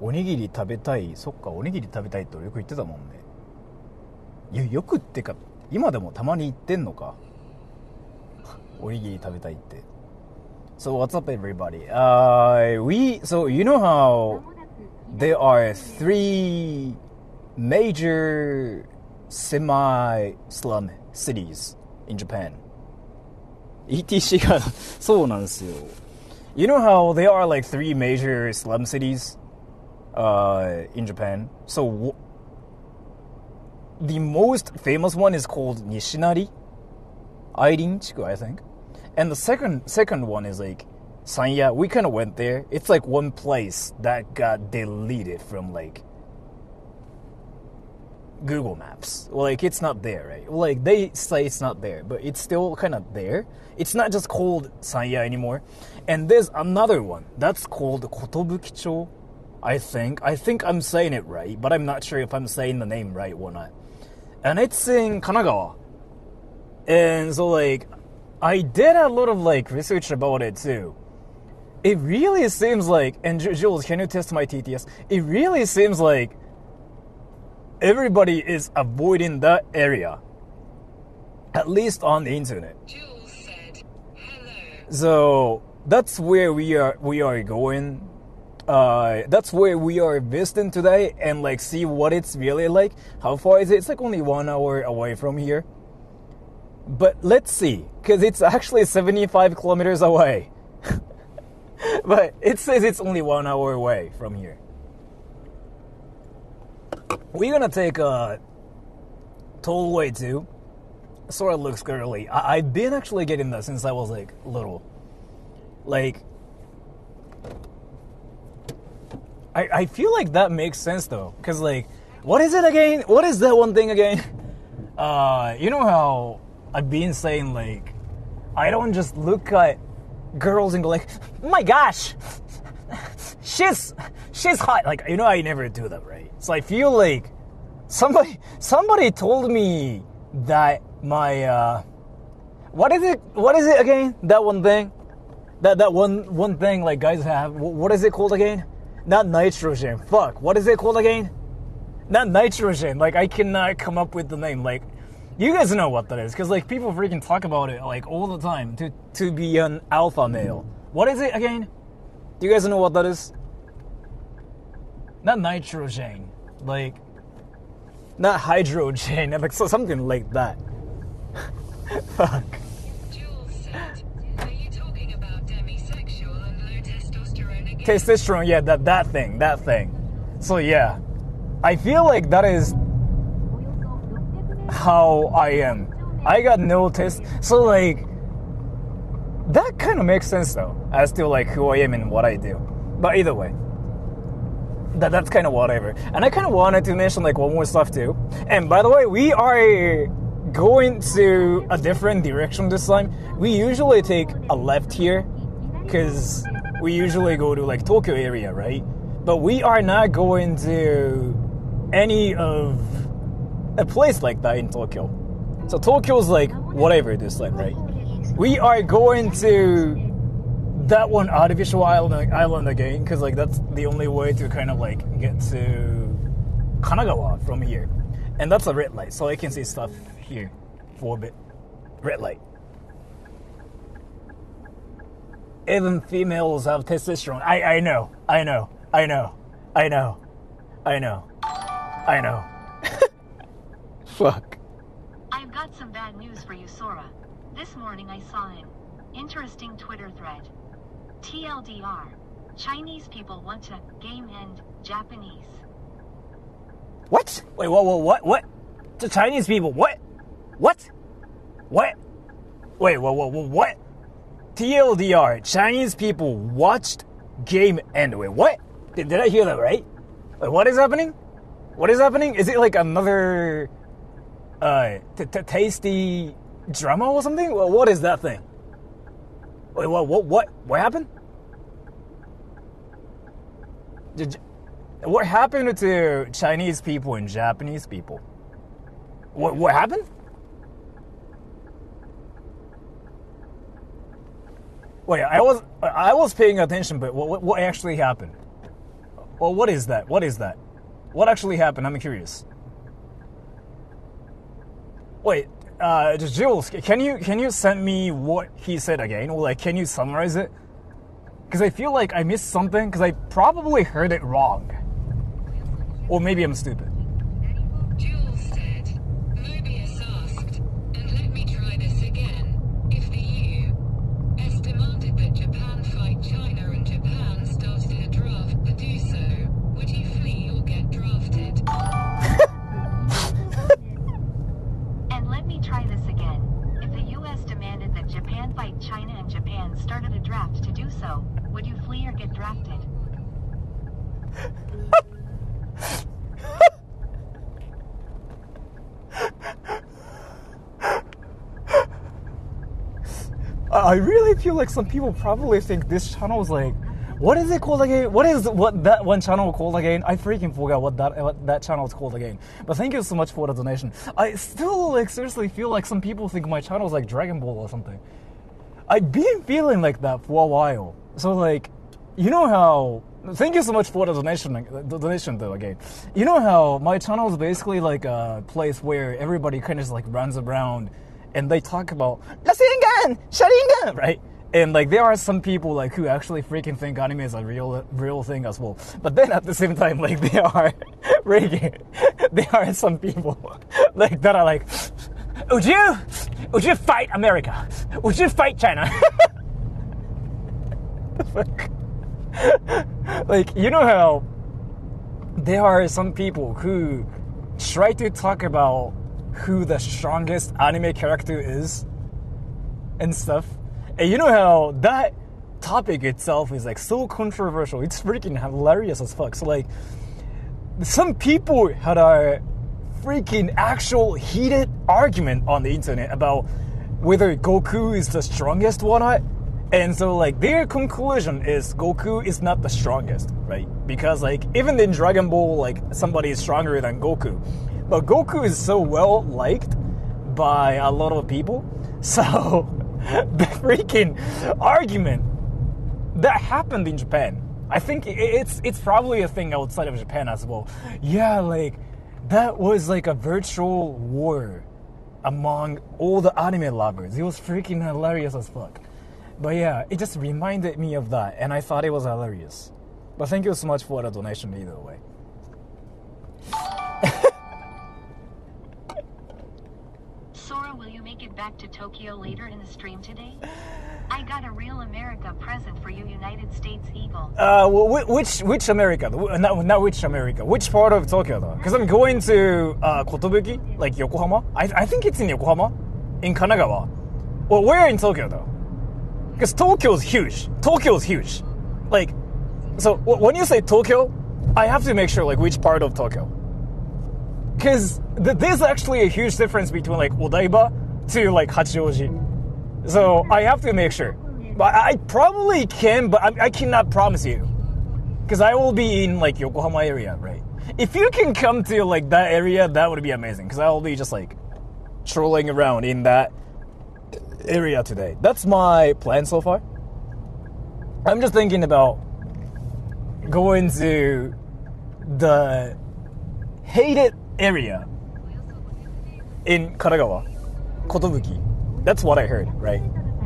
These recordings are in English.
おにぎり食べたい。そっか、おにぎり食べたいってよく言ってたもんね。よくってか、今でもたまに言ってんのか。おにぎり食べたいって。So what's up, everybody? So you know how there are 3 major semi-slum cities in Japan. ETC がそうなんですよ。You know how there are like 3 major slum cities in Japan? So the most famous one is called Nishinari, Airin-chiku, I think. And the second one is like Sanya. We kind of went there. It's like one place that got deleted from like Google Maps. Like it's not there, right? Like they say it's not there, but it's still kind of there. It's not just called Sanya anymore. And there's another one that's called Kotobukicho, I think. I think I'm saying it right, but I'm not sure if I'm saying the name right or not. And it's in Kanagawa. And so like I did a lot of like research about it too. It really seems like, and Jules, can you test my TTS? It really seems like everybody is avoiding that area, at least on the internet. Jules said, hello. So that's where we are going. That's where we are visiting today and like see what it's really like. How far is it? It's like only 1 hour away from here. But let's see, because it's actually 75 kilometers away. But it says it's only 1 hour away from here. We're gonna take a tollway too. Sora looks girly. I've been actually getting that since I was like little. Like, I feel like that makes sense though, because like, what is it again? What is that one thing again? You know how I've been saying like, I don't just look at girls and go like, oh my gosh, she's hot. Like, you know, I never do that, right? So I feel like somebody told me that my what is it again? That one thing, that one thing like guys have. What is it called again? Not nitrogen. Fuck. What is it called again? Not nitrogen. Like I cannot come up with the name. Like. You guys know what that is, because like people freaking talk about it like all the time to be an alpha male. What is it again? Do you guys know what that is? Not nitrogen, like not hydrogen, like something like that. Fuck. Jules said, are you talking about demisexual and low testosterone again? Testosterone, yeah, that thing. So yeah, I feel like that is how I am. I got no test, so like that kind of makes sense though as to like who I am and what I do. But either way, that's kind of whatever. And I kind of wanted to mention like one more stuff too. And by the way, we are going to a different direction this time. We usually take a left here because we usually go to like Tokyo area, right? But we are not going to any of a place like that in Tokyo. So Tokyo's like whatever this time, right? We are going to that one artificial island again, because like that's the only way to kind of like get to Kanagawa from here. And that's a red light, so I can see stuff here for a bit. Red light. Even females have testosterone. I know. Fuck. I've got some bad news for you, Sora. This morning I saw an interesting Twitter thread. TLDR, Chinese people want to game end Japanese. What? Wait, what? The Chinese people, what? What? Wait, what? TLDR, Chinese people watched game end. Wait, what? Did I hear that right? Wait, what is happening? What is happening? Is it like another tasty drama or something? Well, what is that thing? Wait, what happened? What happened to Chinese people and Japanese people? What happened? Wait, I was paying attention, but what actually happened? Well, what is that? What is that? What actually happened? I'm curious. Wait, just Jules, can you send me what he said again? Or like, can you summarize it? Because I feel like I missed something, because I probably heard it wrong. Or maybe I'm stupid. Jules said, Mobius asked, and let me try this again, if the U.S. demanded that Japan fight China and Japan started a draft to do so, would you flee or get drafted? And let me try this again. If the U.S. demanded that Japan fight China and Japan started a draft to do so, would you flee or get drafted? I really feel like some people probably think this channel is like, what is it called again? What that one channel called again? I freaking forgot what that channel is called again. But thank you so much for the donation. I still like seriously feel like some people think my channel is like Dragon Ball or something. I've been feeling like that for a while. So like, you know how? Thank you so much for the donation though again. You know how my channel is basically like a place where everybody kind of just like runs around and they talk about Rasengan, Sharingan, right? And like there are some people like who actually freaking think anime is a real thing as well. But then at the same time, like there are some people like that are like, would you fight America? Would you fight China? The fuck? Like, you know how there are some people who try to talk about who the strongest anime character is and stuff. And you know how that topic itself is like so controversial. It's freaking hilarious as fuck. So like, some people had a freaking actual heated argument on the internet about whether Goku is the strongest or not. And so like their conclusion is Goku is not the strongest, right? Because like even in Dragon Ball, like somebody is stronger than Goku. But Goku is so well liked by a lot of people. So the freaking argument that happened in Japan, I think it's probably a thing outside of Japan as well. Yeah, like that was like a virtual war among all the anime lovers. It was freaking hilarious as fuck. But yeah, it just reminded me of that, and I thought it was hilarious. But thank you so much for the donation either way. Sora, will you make it back to Tokyo later in the stream today? I got a real America present for you, United States Eagle. Which America? Not which America. Which part of Tokyo though? Because I'm going to Kotobuki, like Yokohama. I think it's in Yokohama, in Kanagawa. Well, where in Tokyo though? Because Tokyo is huge. Tokyo is huge. Like, so when you say Tokyo, I have to make sure like which part of Tokyo. Because there's actually a huge difference between like Odaiba to like Hachioji. So I have to make sure. But I probably can, but I cannot promise you. Because I will be in like Yokohama area, right? If you can come to like that area, that would be amazing. Because I will be just like trolling around in that area today. That's my plan so far. I'm just thinking about going to the hated area in Kanagawa, Kotobuki. That's what I heard, right?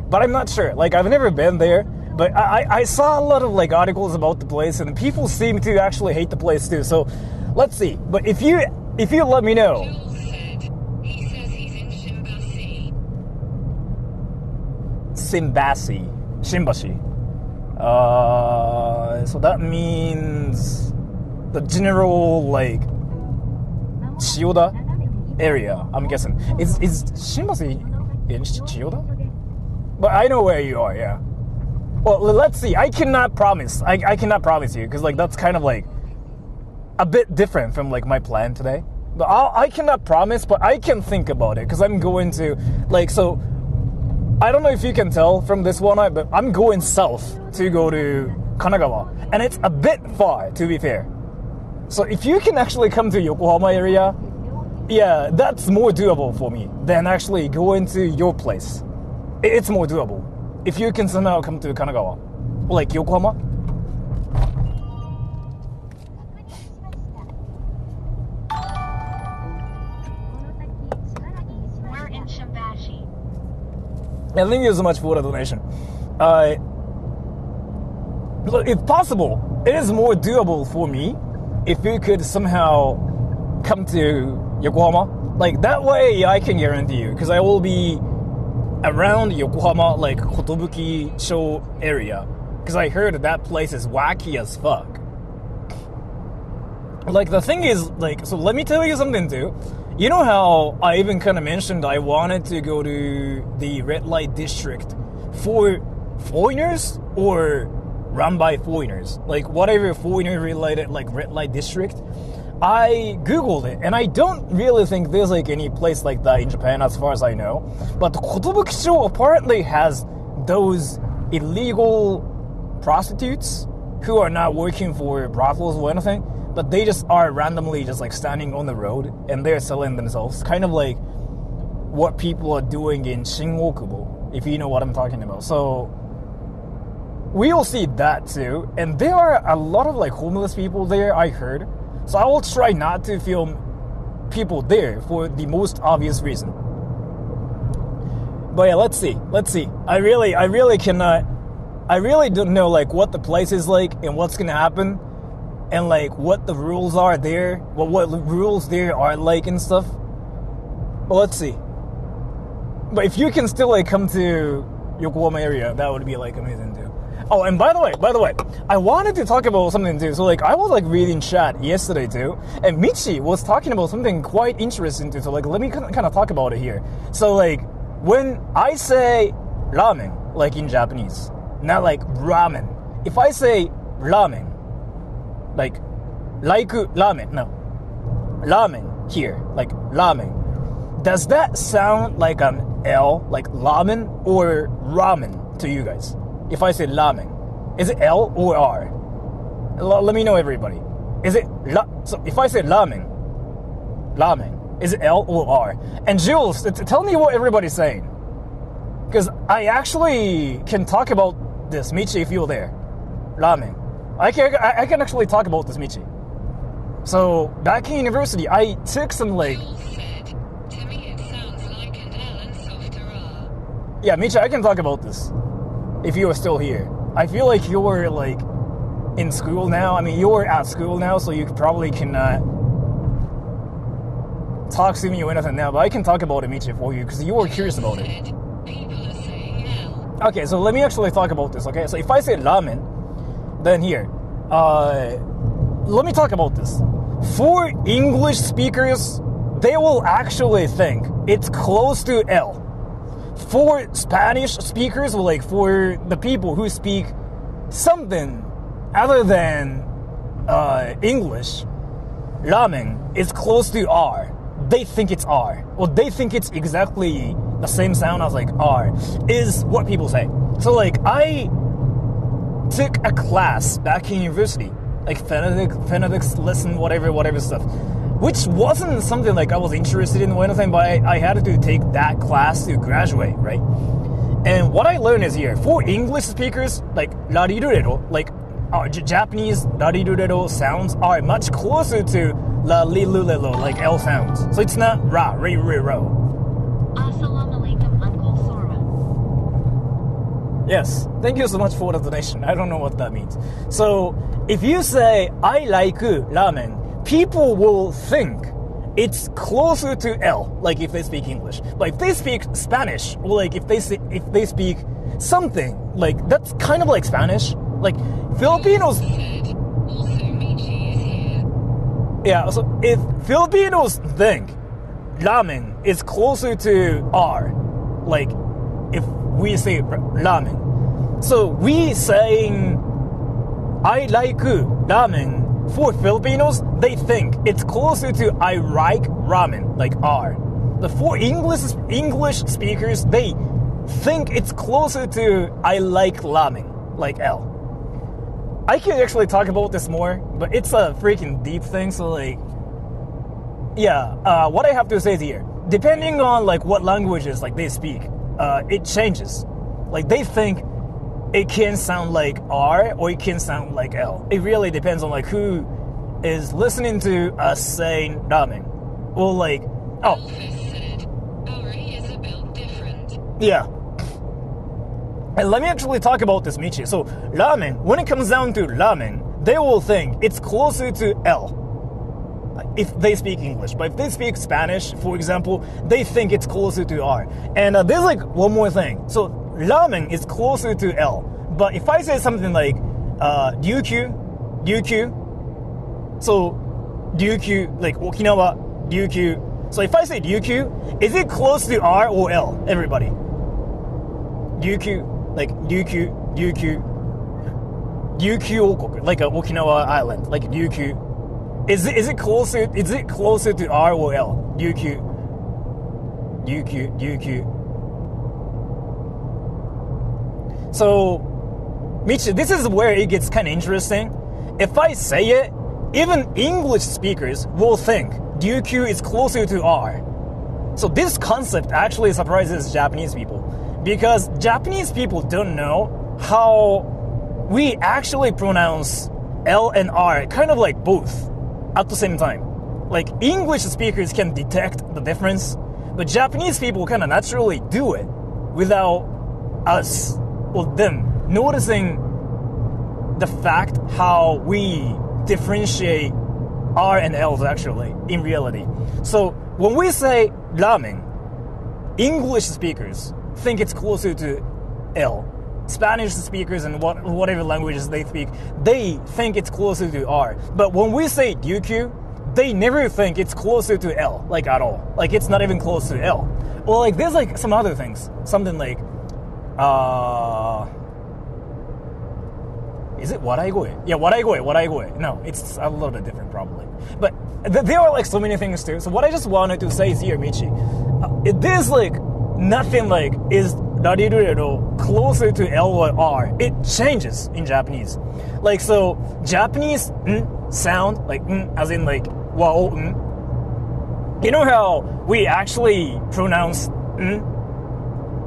But I'm not sure. Like, I've never been there, but I saw a lot of like articles about the place, and people seem to actually hate the place too. So let's see. But if you let me know. Jules said, he says he's in Shimbashi. Shimbashi. So that means the general like Chiyoda area, I'm guessing. Is Shimbashi in Chiyoda? But I know where you are, yeah. Well, let's see. I cannot promise. I cannot promise you because like that's kind of like a bit different from like my plan today. But I cannot promise, but I can think about it because I'm going to like so. I don't know if you can tell from this one, but I'm going south to go to Kanagawa, and it's a bit far, to be fair. So if you can actually come to Yokohama area, yeah, that's more doable for me than actually going to your place. It's more doable if you can somehow come to Kanagawa, like Yokohama. And thank you so much for the donation. If possible, it is more doable for me if you could somehow come to Yokohama. Like, that way I can guarantee you, because I will be around Yokohama, like Kotobuki-cho area, because I heard that place is wacky as fuck. Like, the thing is, like, so let me tell you something too. You know how I even kind of mentioned I wanted to go to the red light district for foreigners or run by foreigners, like whatever foreigner related, like red light district. I googled it, and I don't really think there's like any place like that in Japan as far as I know. But Kotobuki-cho apparently has those illegal prostitutes who are not working for brothels or anything, but they just are randomly just like standing on the road and they're selling themselves, kind of like what people are doing in Shingokubo, if you know what I'm talking about. So we'll see that too. And there are a lot of like homeless people there, I heard. So I will try not to film people there for the most obvious reason. But yeah, let's see. I really don't know like what the place is like and what's gonna happen, and like what the rules are there, what rules there are like and stuff. But let's see. But if you can still like come to Yokohama area, that would be like amazing too. Oh, and by the way, I wanted to talk about something too. So like I was like reading chat yesterday too, and Michi was talking about something quite interesting too. So like let me kind of talk about it here. So like when I say ramen, like in Japanese, not like ramen. If I say ramen, like ramen, no, ramen here, like ramen, does that sound like an L, like ramen, or ramen to you guys? If I say ramen, is it L or R? Let me know, everybody. Is it so if I say ramen, is it L or R? And Jules, tell me what everybody's saying, because I actually can talk about this, Michi, if you're there. Ramen. I can actually talk about this, Michi. So back in university, I took some like. Jules said, to me it sounds like an L and softer R. Yeah, Michi, I can talk about this. If you are still here, I feel like you're like in school now. I mean, you're at school now, so you probably cannot talk to me or anything now. But I can talk about it, Michi, for you, because you were curious about it. People are saying L. Okay, so let me actually talk about this. Okay, so if I say ramen, then here, let me talk about this. For English speakers, they will actually think it's close to L. For Spanish speakers, or like for the people who speak something other than English, ramen is close to R. They think it's R, or they think it's exactly the same sound as like R, is what people say. So like I took a class back in university, like phonetics lesson, whatever stuff, which wasn't something like I was interested in or anything, but I had to take that class to graduate, right? And what I learned is here, for English speakers, like rarirurero, like Japanese rarirurero sounds are much closer to lalilulelo, like L sounds. So it's not ra, re, ro. Assalamu alaikum, Uncle Sora. Yes, thank you so much for the donation. I don't know what that means. So if you say, I like ramen, people will think it's closer to L, like if they speak English. But if they speak Spanish, or like if they speak something, like that's kind of like Spanish. Like Filipinos. Said, also Michi is here. Yeah, so if Filipinos think ramen is closer to R, like if we say ramen, so we saying I like ramen, for Filipinos, they think it's closer to I like ramen, like R. But for English speakers, they think it's closer to I like ramen, like L. I can actually talk about this more, but it's a freaking deep thing, so like, yeah, what I have to say is here, depending on like what languages like they speak, it changes. Like they think it can sound like R or it can sound like L. It really depends on like who is listening to us saying ramen. Or like, oh. Alphys said, Ori is a bit different. Yeah. And let me actually talk about this, Michi. So, ramen, when it comes down to ramen, they will think it's closer to L if they speak English. But if they speak Spanish, for example, they think it's closer to R. And there's like one more thing. So, ramen is closer to L. But if I say something like ryukyu, so ryukyu, like Okinawa, ryukyu. So if I say ryukyu, is it close to R or L, everybody? Ryukyu, like ryukyu okoku, like Okinawa island, like ryukyu. Is it closer to R or L? Ryukyu. So, Michi, this is where it gets kind of interesting. If I say it, even English speakers will think ryukyu is closer to R. So this concept actually surprises Japanese people, because Japanese people don't know how we actually pronounce L and R kind of like both at the same time. Like English speakers can detect the difference, but Japanese people kind of naturally do it without us or them noticing the fact how we differentiate R and L's actually in reality. So when we say ramen, English speakers think it's closer to L. Spanish speakers and whatever languages they speak, they think it's closer to R. But when we say ryukyu, they never think it's closer to L, like at all. Like it's not even close to L. Or like there's like some other things. Something like is it waraigoi? Yeah, waraigoi. No, it's a little bit different probably. But there are like so many things too. So what I just wanted to say is here, Michi, there's like nothing like is rarirurero closer to L or R. It changes in Japanese. Like so, Japanese sound like as in like wao You know how we actually pronounce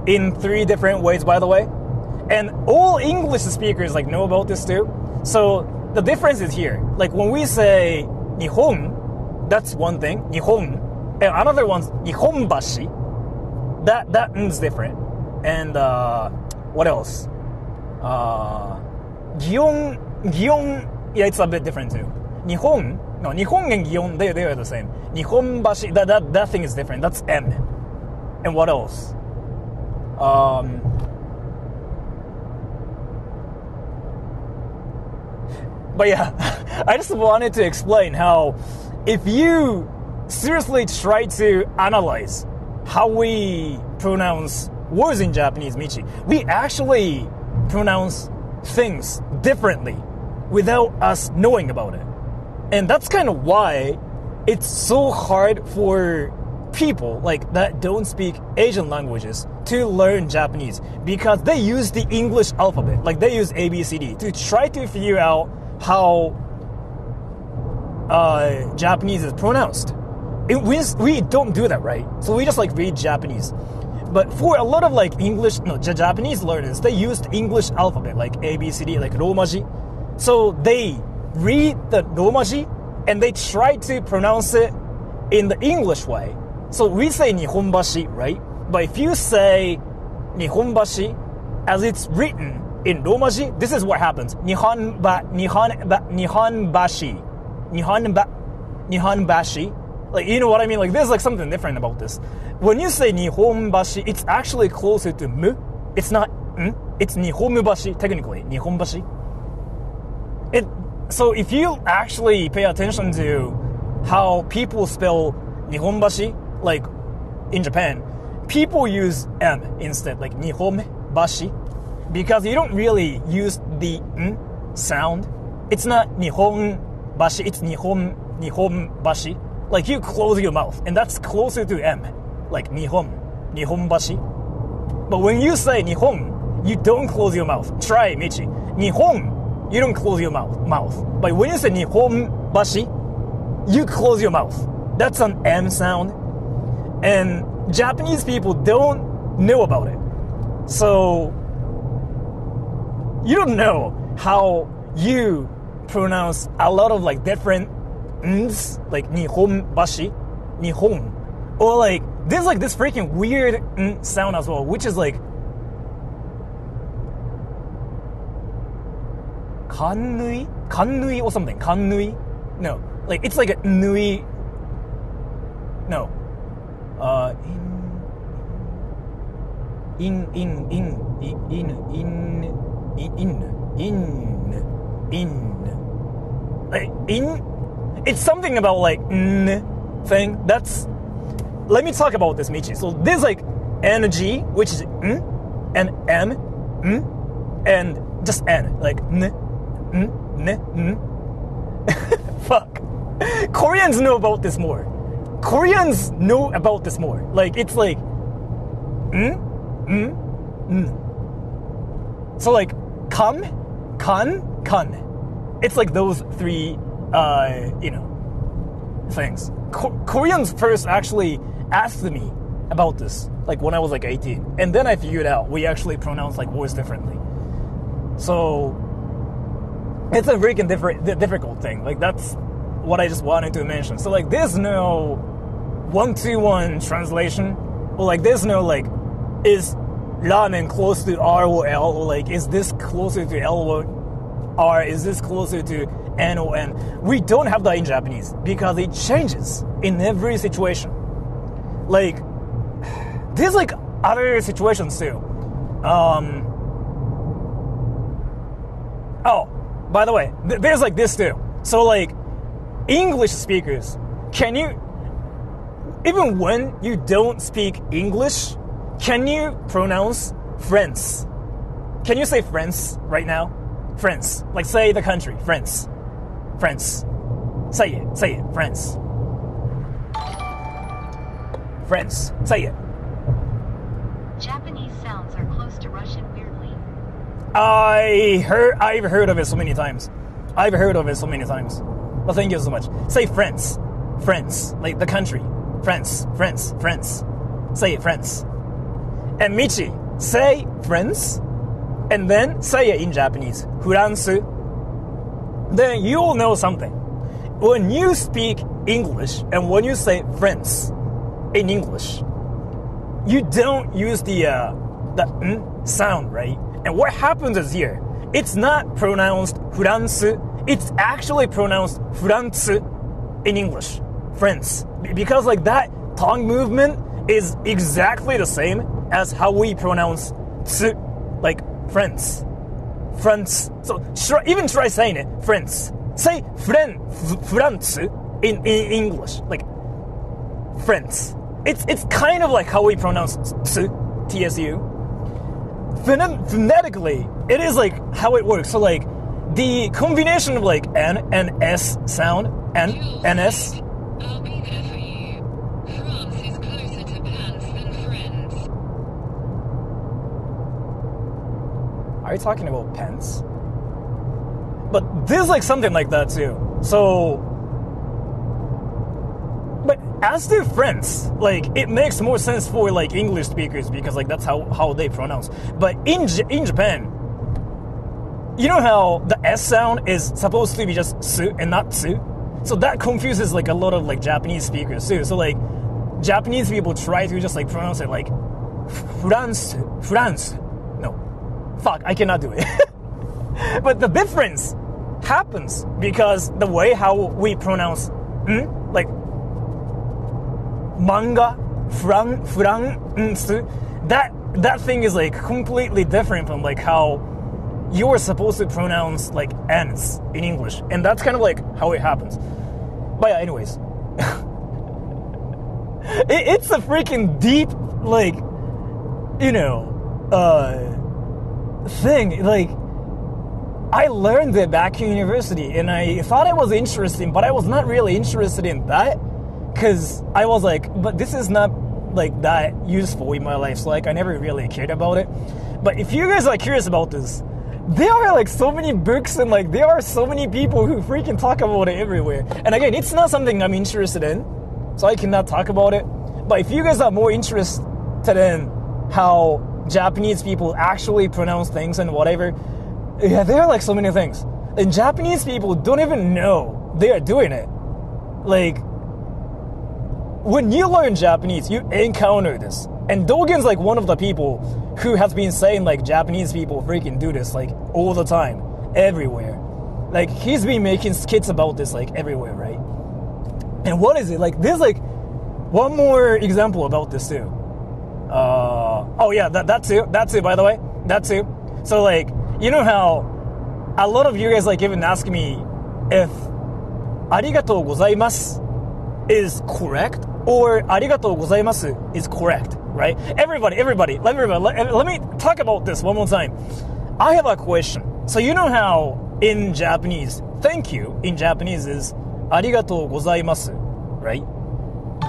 in 3 different ways, by the way? And all English speakers like know about this too. So the difference is here. Like when we say Nihon, that's one thing. Nihon. And another one's Nihonbashi. That is different. And what else? Gion. Yeah, it's a bit different too. Nihon and Gion, they are the same. Nihonbashi, that thing is different. That's M. And what else? But yeah, I just wanted to explain how if you seriously try to analyze how we pronounce words in Japanese, Michi, we actually pronounce things differently without us knowing about it. And that's kind of why it's so hard for people like that don't speak Asian languages to learn Japanese, because they use the English alphabet, like they use ABCD to try to figure out how Japanese is pronounced. We don't do that, right? So we just like read Japanese. But for a lot of like Japanese learners, they use the English alphabet, like ABCD, like Romaji. So they read the Romaji and they try to pronounce it in the English way. So we say Nihonbashi, right? But if you say Nihonbashi as it's written in Romaji, this is what happens. Nihonbashi. Like, you know what I mean? Like, there's like something different about this. When you say Nihonbashi, it's actually closer to mu. It's not it's Nihonbashi, technically. Nihonbashi. So if you actually pay attention to how people spell Nihonbashi, like in Japan, people use M instead, like Nihonbashi, because you don't really use the sound. It's not Nihonbashi, it's Nihonbashi. Like you close your mouth, and that's closer to M, like Nihonbashi. But when you say Nihon, you don't close your mouth. Try, Michi. Nihon, you don't close your mouth. But when you say Nihonbashi, you close your mouth. That's an M sound. And Japanese people don't know about it. So you don't know how you pronounce a lot of like different n's, like Nihonbashi, Nihon. Or like, there's like this freaking weird sound as well, which is like Kannui or something. Kannui? No. Like, it's like a nui. No. In. Like, it's something about like thing. That's. Let me talk about this, Michi. So there's like energy, which is and m, and just n, like n. Fuck. Koreans know about this more. Koreans know about this more. Like, it's like So like kan. It's like those three things. Koreans first actually asked me about this, like when I was like 18, and then I figured out we actually pronounce like words differently. So it's a freaking difficult thing. Like, that's what I just wanted to mention. So like, there's no 1-to-1 translation, or like there's no like, is ramen close to R or L, or like, is this closer to L or R, is this closer to N or N? We don't have that in Japanese because it changes in every situation. Like, there's like other situations too. Oh, by the way, there's like this too. So like, English speakers, can you, even when you don't speak English, can you pronounce friends? Can you say friends right now? Friends. Like, say the country. Friends. Friends. Say it. Friends. Friends. Say it. Japanese sounds are close to Russian weirdly. I've heard of it so many times. But thank you so much. Say friends. Friends. Like the country. Friends. Say it, friends. And Michi, say friends, and then say it in Japanese. Furansu. Then you'll know something. When you speak English, and when you say friends in English, you don't use the sound, right? And what happens is here, it's not pronounced furansu, it's actually pronounced furansu in English. Friends. Because like that tongue movement is exactly the same as how we pronounce tsu, like friends. Friends. So even try saying it, friends. Say friends in English, like friends. It's kind of like how we pronounce tsu, tsu. Phonetically, it is like how it works. So like the combination of like N and S sound, NS. I'll be there for you. France is closer to pants than friends. Are you talking about pants? But there's like something like that too. So, but as to friends, like it makes more sense for like English speakers because like that's how they pronounce. But in Japan, you know how the S sound is supposed to be just su and not tsu? So that confuses like a lot of like Japanese speakers too. So like Japanese people try to just like pronounce it like France. No, fuck, I cannot do it. But the difference happens because the way how we pronounce like manga, France, that thing is like completely different from like how you're supposed to pronounce like N's in English. And that's kind of like how it happens. But yeah, anyways. It's a freaking deep, like, thing. Like, I learned it back in university and I thought it was interesting, but I was not really interested in that because I was like, but this is not like that useful in my life. So like, I never really cared about it. But if you guys are curious about this, there are like so many books and like there are so many people who freaking talk about it everywhere. And again, it's not something I'm interested in, so I cannot talk about it. But if you guys are more interested in how Japanese people actually pronounce things and whatever, yeah, there are like so many things. And Japanese people don't even know they are doing it. Like, when you learn Japanese, you encounter this. And Dogen's like one of the people who has been saying like Japanese people freaking do this like all the time, everywhere. Like, he's been making skits about this, like, everywhere, right? And what is it? Like, there's, like, one more example about this, too. Oh, yeah, that too, by the way. That, too. So, like, you know how a lot of you guys, like, even ask me if ありがとうございます is correct or ありがとうございます is correct, right? Everybody, let me talk about this one more time. I have a question. So you know how in Japanese, thank you in Japanese is ありがとうございます, right?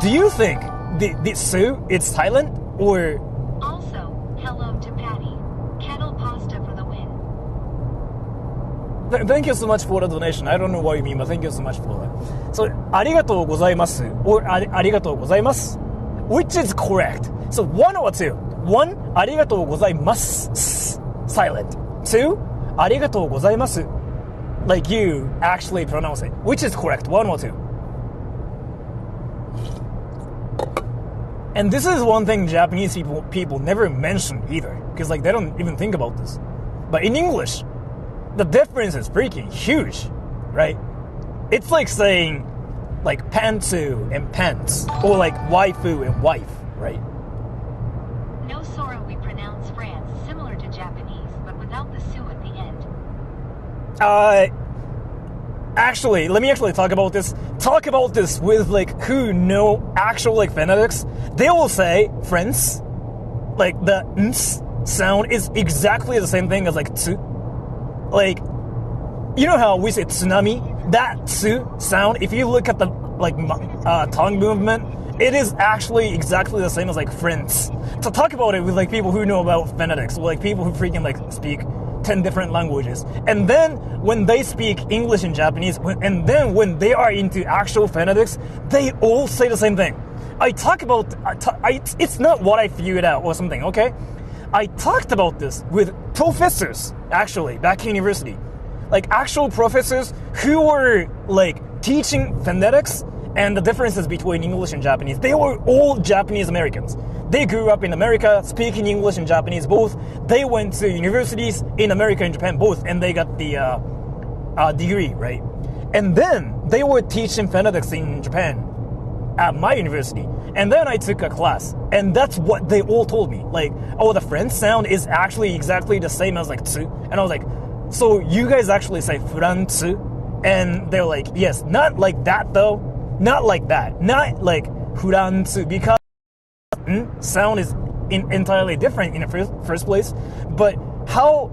Do you think the su is silent or Also, hello to Patty. Kettle pasta for the win. Thank you so much for the donation. I don't know what you mean, but thank you so much for that. So, ありがとうございます or ありがとうございます which is correct? So, one or two? One, ありがとうございます silent. Two, ありがとうございます like you actually pronounce it. Which is correct? One or two? And this is one thing Japanese people never mention either, because like they don't even think about this. But in English, the difference is freaking huge, right? It's like saying like pantsu and pants, or like waifu and wife, right? No, Sora, we pronounce France similar to Japanese, but without the su at the end. Actually, let me actually talk about this. Talk about this with like who know actual like phonetics. They will say friends, like the ns sound is exactly the same thing as like tsu. Like, you know how we say tsunami? That tsu sound, if you look at the like tongue movement, it is actually exactly the same as like friends. So talk about it with like people who know about phonetics, or like people who freaking like speak 10 different languages. And then when they speak English and Japanese, and then when they are into actual phonetics, they all say the same thing. I talk about, it's not what I figured out or something, okay? I talked about this with professors, actually, back in university. Like actual professors who were like teaching phonetics and the differences between English and Japanese. They were all Japanese Americans. They grew up in America, speaking English and Japanese both. They went to universities in America and Japan both, and they got the degree, right? And then they were teaching phonetics in Japan at my university. And then I took a class, and that's what they all told me. Like, oh, the French sound is actually exactly the same as like tsu. And I was like, so you guys actually say Franzu? And they're like, yes, not like that though. Not like that. Not like Franzu, because sound is entirely different in the first place. But how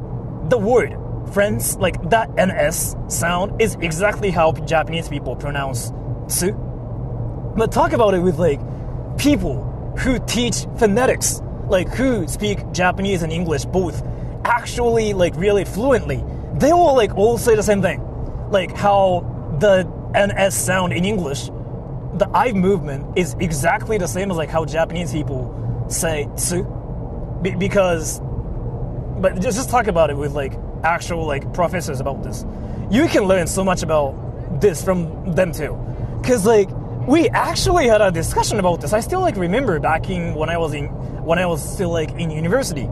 the word friends, like that NS sound, is exactly how Japanese people pronounce tsu. But talk about it with like people who teach phonetics, like who speak Japanese and English both actually like really fluently. They will like all say the same thing. Like how the NS sound in English, the I movement is exactly the same as like how Japanese people say tsu. Because, but just talk about it with like actual like professors about this. You can learn so much about this from them too. Cause like, we actually had a discussion about this. I still like remember back in when I was still like in university.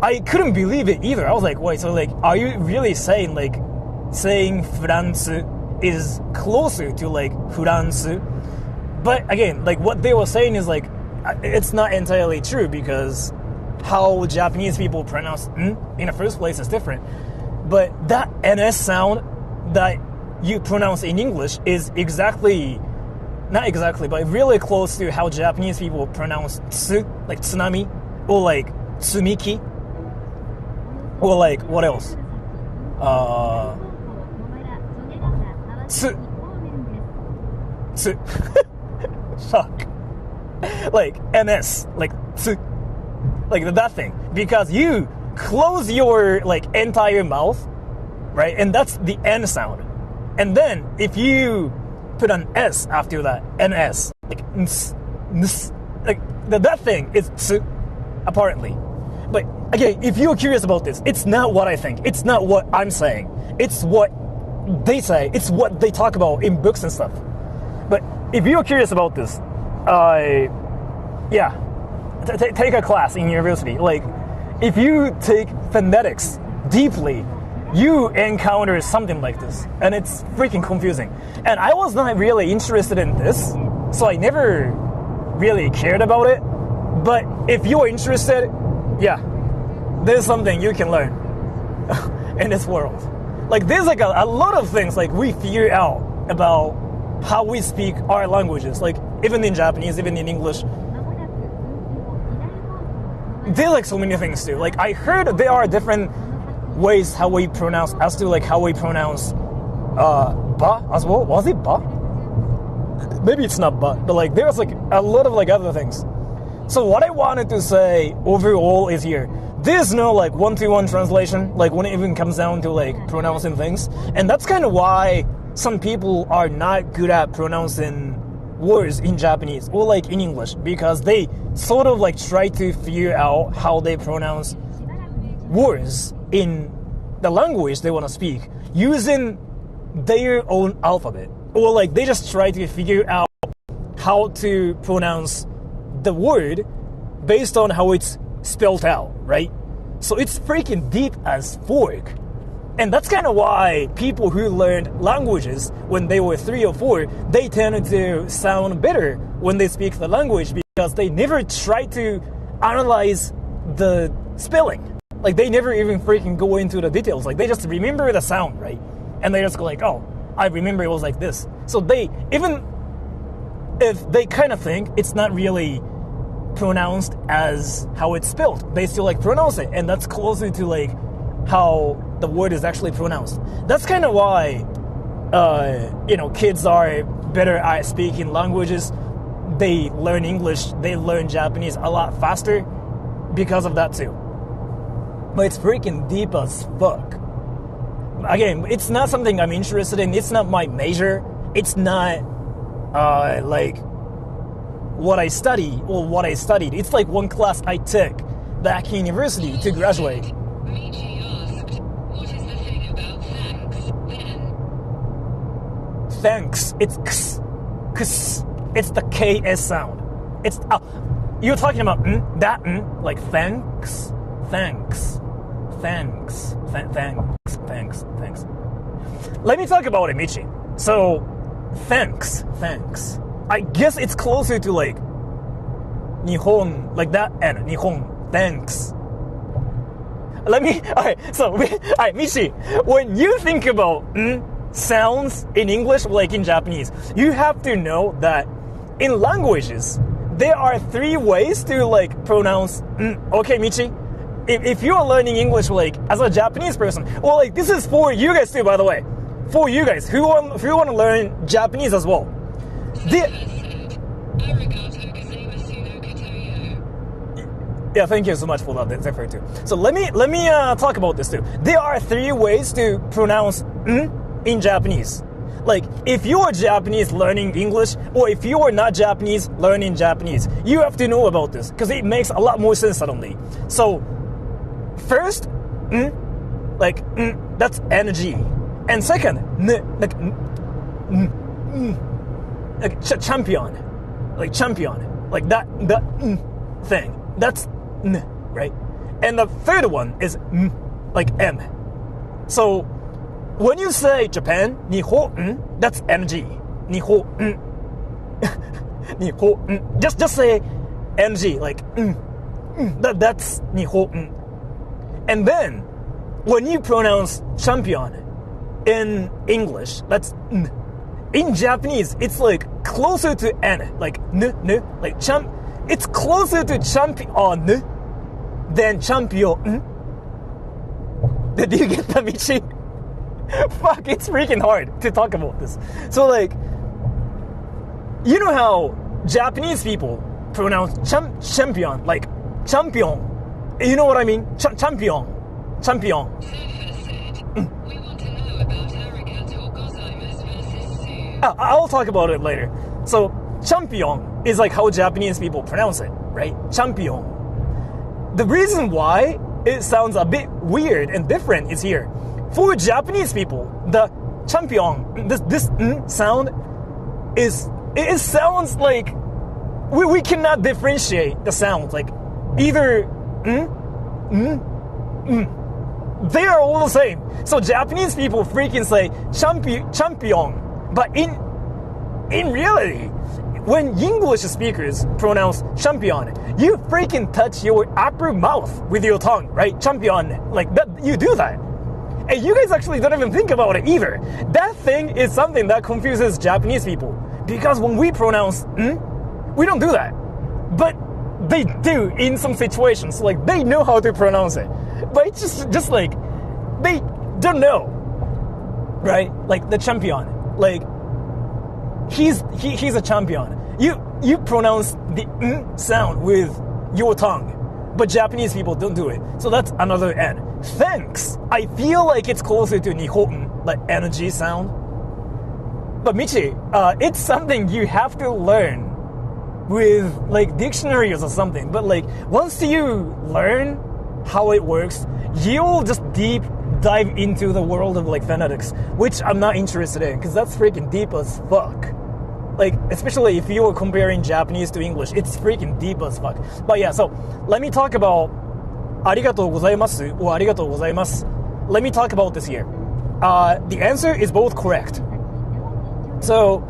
I couldn't believe it either. I was like, wait, so like, are you really saying France is closer to like France? But again, like what they were saying is like, it's not entirely true, because how Japanese people pronounce in the first place is different. But that NS sound that you pronounce in English is exactly, not exactly, but really close to how Japanese people pronounce tsu, like tsunami, or like tsumiki, or like what else? Tsu. Fuck. Like NS, like tsu, like that thing, because you close your like entire mouth, right, and that's the N sound, and then if you put an S after that, NS, like ns, like that thing is tsu, apparently. But again, if you're curious about this, it's not what I think, it's not what I'm saying, it's what they say, it's what they talk about in books and stuff. But if you're curious about this, take a class in university. Like, if you take phonetics deeply, you encounter something like this, and it's freaking confusing. And I was not really interested in this, so I never really cared about it. But if you're interested, yeah, there's something you can learn in this world. Like there's like a lot of things like we figure out about how we speak our languages, like even in Japanese, even in English. There's like so many things too. Like I heard there are different ways how we pronounce, as to like how we pronounce ba as well. Was it ba? Maybe it's not ba, but like there's like a lot of like other things. So what I wanted to say overall is here, there's no like one-to-one translation, like when it even comes down to like pronouncing things. And that's kind of why some people are not good at pronouncing words in Japanese or like in English, because they sort of like try to figure out how they pronounce words in the language they want to speak using their own alphabet, or like they just try to figure out how to pronounce the word based on how it's spelled out, right? So it's freaking deep as fork. And that's kind of why people who learned languages when they were 3 or 4, they tended to sound better when they speak the language, because they never try to analyze the spelling. Like they never even freaking go into the details. Like they just remember the sound, right? And they just go like, oh, I remember it was like this. So they, even if they kind of think it's not really pronounced as how it's spelled, they still like pronounce it, and that's closer to like how the word is actually pronounced. That's kind of why kids are better at speaking languages. They learn English, they learn Japanese a lot faster because of that too. But it's freaking deep as fuck. Again, it's not something I'm interested in. It's not my major. It's not like what I study or what I studied. It's like one class I took back in university to graduate. Michi asked, what is the thing about thanks, then? Thanks. It's ks. Ks. It's the KS sound. It's you're talking about that like thanks. Thanks. Thanks. Thanks. Let me talk about it, Michi. So, thanks. I guess it's closer to like Nihon, like that and Nihon. Thanks. Alright, Michi, when you think about sounds in English, like in Japanese, you have to know that in languages, there are 3 ways to like pronounce okay, Michi? If you're learning English like as a Japanese person, well, like this is for you guys too, by the way. For you guys who want to learn Japanese as well. Yeah, thank you so much for that. That's fair too. So let me talk about this too. There are 3 ways to pronounce in Japanese. Like if you are Japanese learning English, or if you are not Japanese learning Japanese, you have to know about this because it makes a lot more sense suddenly. So first, that's energy, and second, champion, like that thing. That's right, and the third one is like M. So when you say Japan, Nihon, that's energy. Nihon, Nihon. Just say energy, like that's Nihon. And then when you pronounce champion in English, that's n. In Japanese, it's like closer to n, like like it's closer to champion than champion. Did you get that, Michi? Fuck, it's freaking hard to talk about this. So like, you know how Japanese people pronounce champion, like champion. You know what I mean? Champion. We want to know about arigato gozaimasu versus su. I'll talk about it later. So, champion is like how Japanese people pronounce it, right? Champion. The reason why it sounds a bit weird and different is here. For Japanese people, the champion, this sound is, it sounds like we cannot differentiate the sounds. Like either they are all the same. So Japanese people freaking say champion. But in reality, when English speakers pronounce champion, you freaking touch your upper mouth with your tongue, right? Champion, like that, you do that. And you guys actually don't even think about it either. That thing is something that confuses Japanese people. Because when we pronounce we don't do that. But they do in some situations. Like, they know how to pronounce it. But it's just like, they don't know. Right? Like, the champion. Like, he's a champion. You pronounce the sound with your tongue. But Japanese people don't do it. So that's another N. Thanks. I feel like it's closer to Nihon, like energy sound. But Michi, it's something you have to learn with like dictionaries or something. But like once you learn how it works, you'll just deep dive into the world of like phonetics, which I'm not interested in because that's freaking deep as fuck. Like, especially if you are comparing Japanese to English, it's freaking deep as fuck. But yeah, so let me talk about ありがとうございます or ありがとうございます. Let me talk about this here. The answer is both correct. So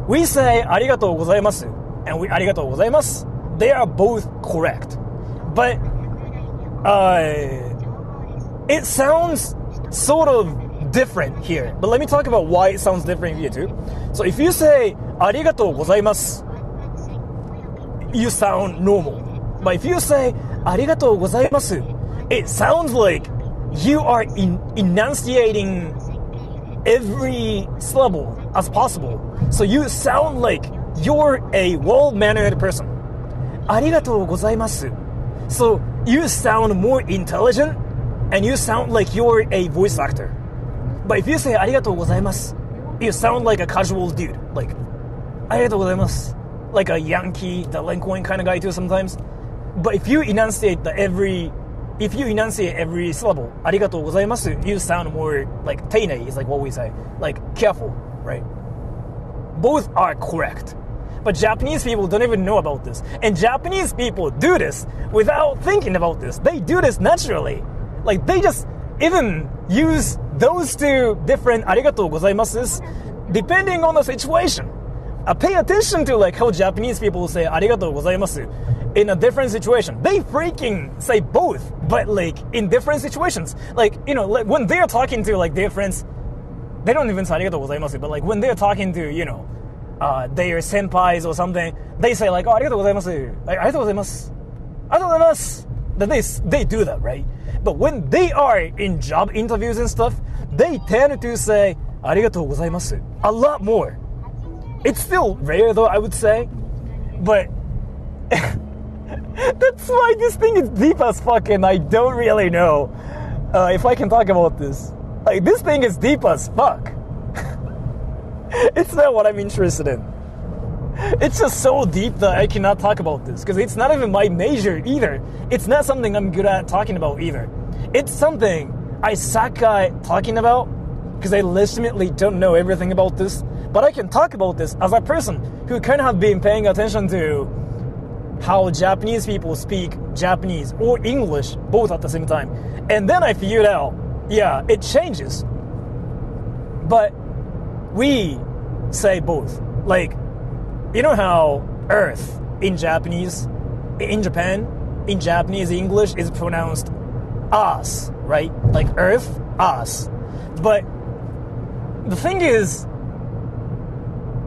we say ありがとうございます and we ありがとうございます. They are both correct. But it sounds sort of different here. But let me talk about why it sounds different here too. So if you say ありがとうございます, you sound normal. But if you say ありがとうございます, it sounds like you are enunciating every syllable as possible. So you sound like you're a well-mannered person. ありがとうございます. So you sound more intelligent and you sound like you're a voice actor. But if you say ありがとうございます, you sound like a casual dude. Like, ありがとうございます. Like a Yankee, delinquent kind of guy too sometimes. But if you enunciate every syllable, ありがとうございます, you sound more like 丁寧 is like what we say. Like careful, right? Both are correct. But Japanese people don't even know about this. And Japanese people do this without thinking about this. They do this naturally. Like they just even use those two different ありがとうございます depending on the situation. Pay attention to like how Japanese people say ありがとうございます in a different situation. They freaking say both, but like in different situations. Like, you know, like when they're talking to like their friends, they don't even say ありがとうございます but like when they're talking to, you know, their senpais or something, they say like, ありがとうございます ありがとうございます ありがとうございます That they do that, right? But when they are in job interviews and stuff, they tend to say ありがとうございます a lot more. It's still rare though, I would say. But that's why this thing is deep as fuck and I don't really know if I can talk about this. Like, this thing is deep as fuck. It's not what I'm interested in. It's just so deep that I cannot talk about this because it's not even my major either. It's not something I'm good at talking about either. It's something I suck at talking about because I legitimately don't know everything about this. But I can talk about this as a person who kind of have been paying attention to how Japanese people speak Japanese or English both at the same time. And then I figured out, yeah, it changes. But we say both. Like, you know how Earth in Japanese, in Japan, in Japanese English is pronounced as, right? Like Earth, as. But the thing is,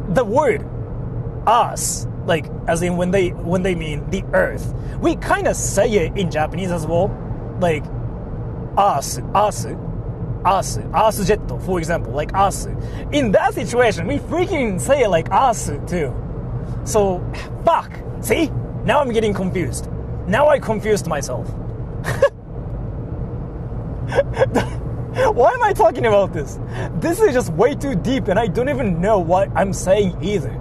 the word as, like as in when they mean the Earth, we kind of say it in Japanese as well, like as jet, for example, like as. In that situation, we freaking say it like as too. So fuck. See? Now I'm getting confused. Now I confused myself. Why am I talking about this? This is just way too deep and I don't even know what I'm saying either.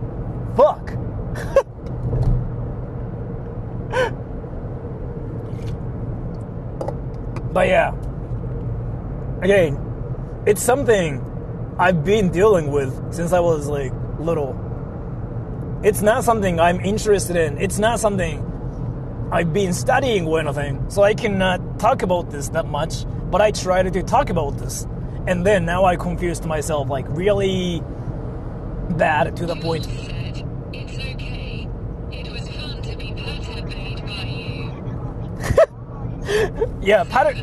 Fuck. But yeah. Again, it's something I've been dealing with since I was like little. It's not something I'm interested in. It's not something I've been studying or anything. So I cannot talk about this that much, but I tried to talk about this. And then now I confused myself like really bad to the point. Said, it's okay. It was fun to be perturbed by you. Yeah, pattern.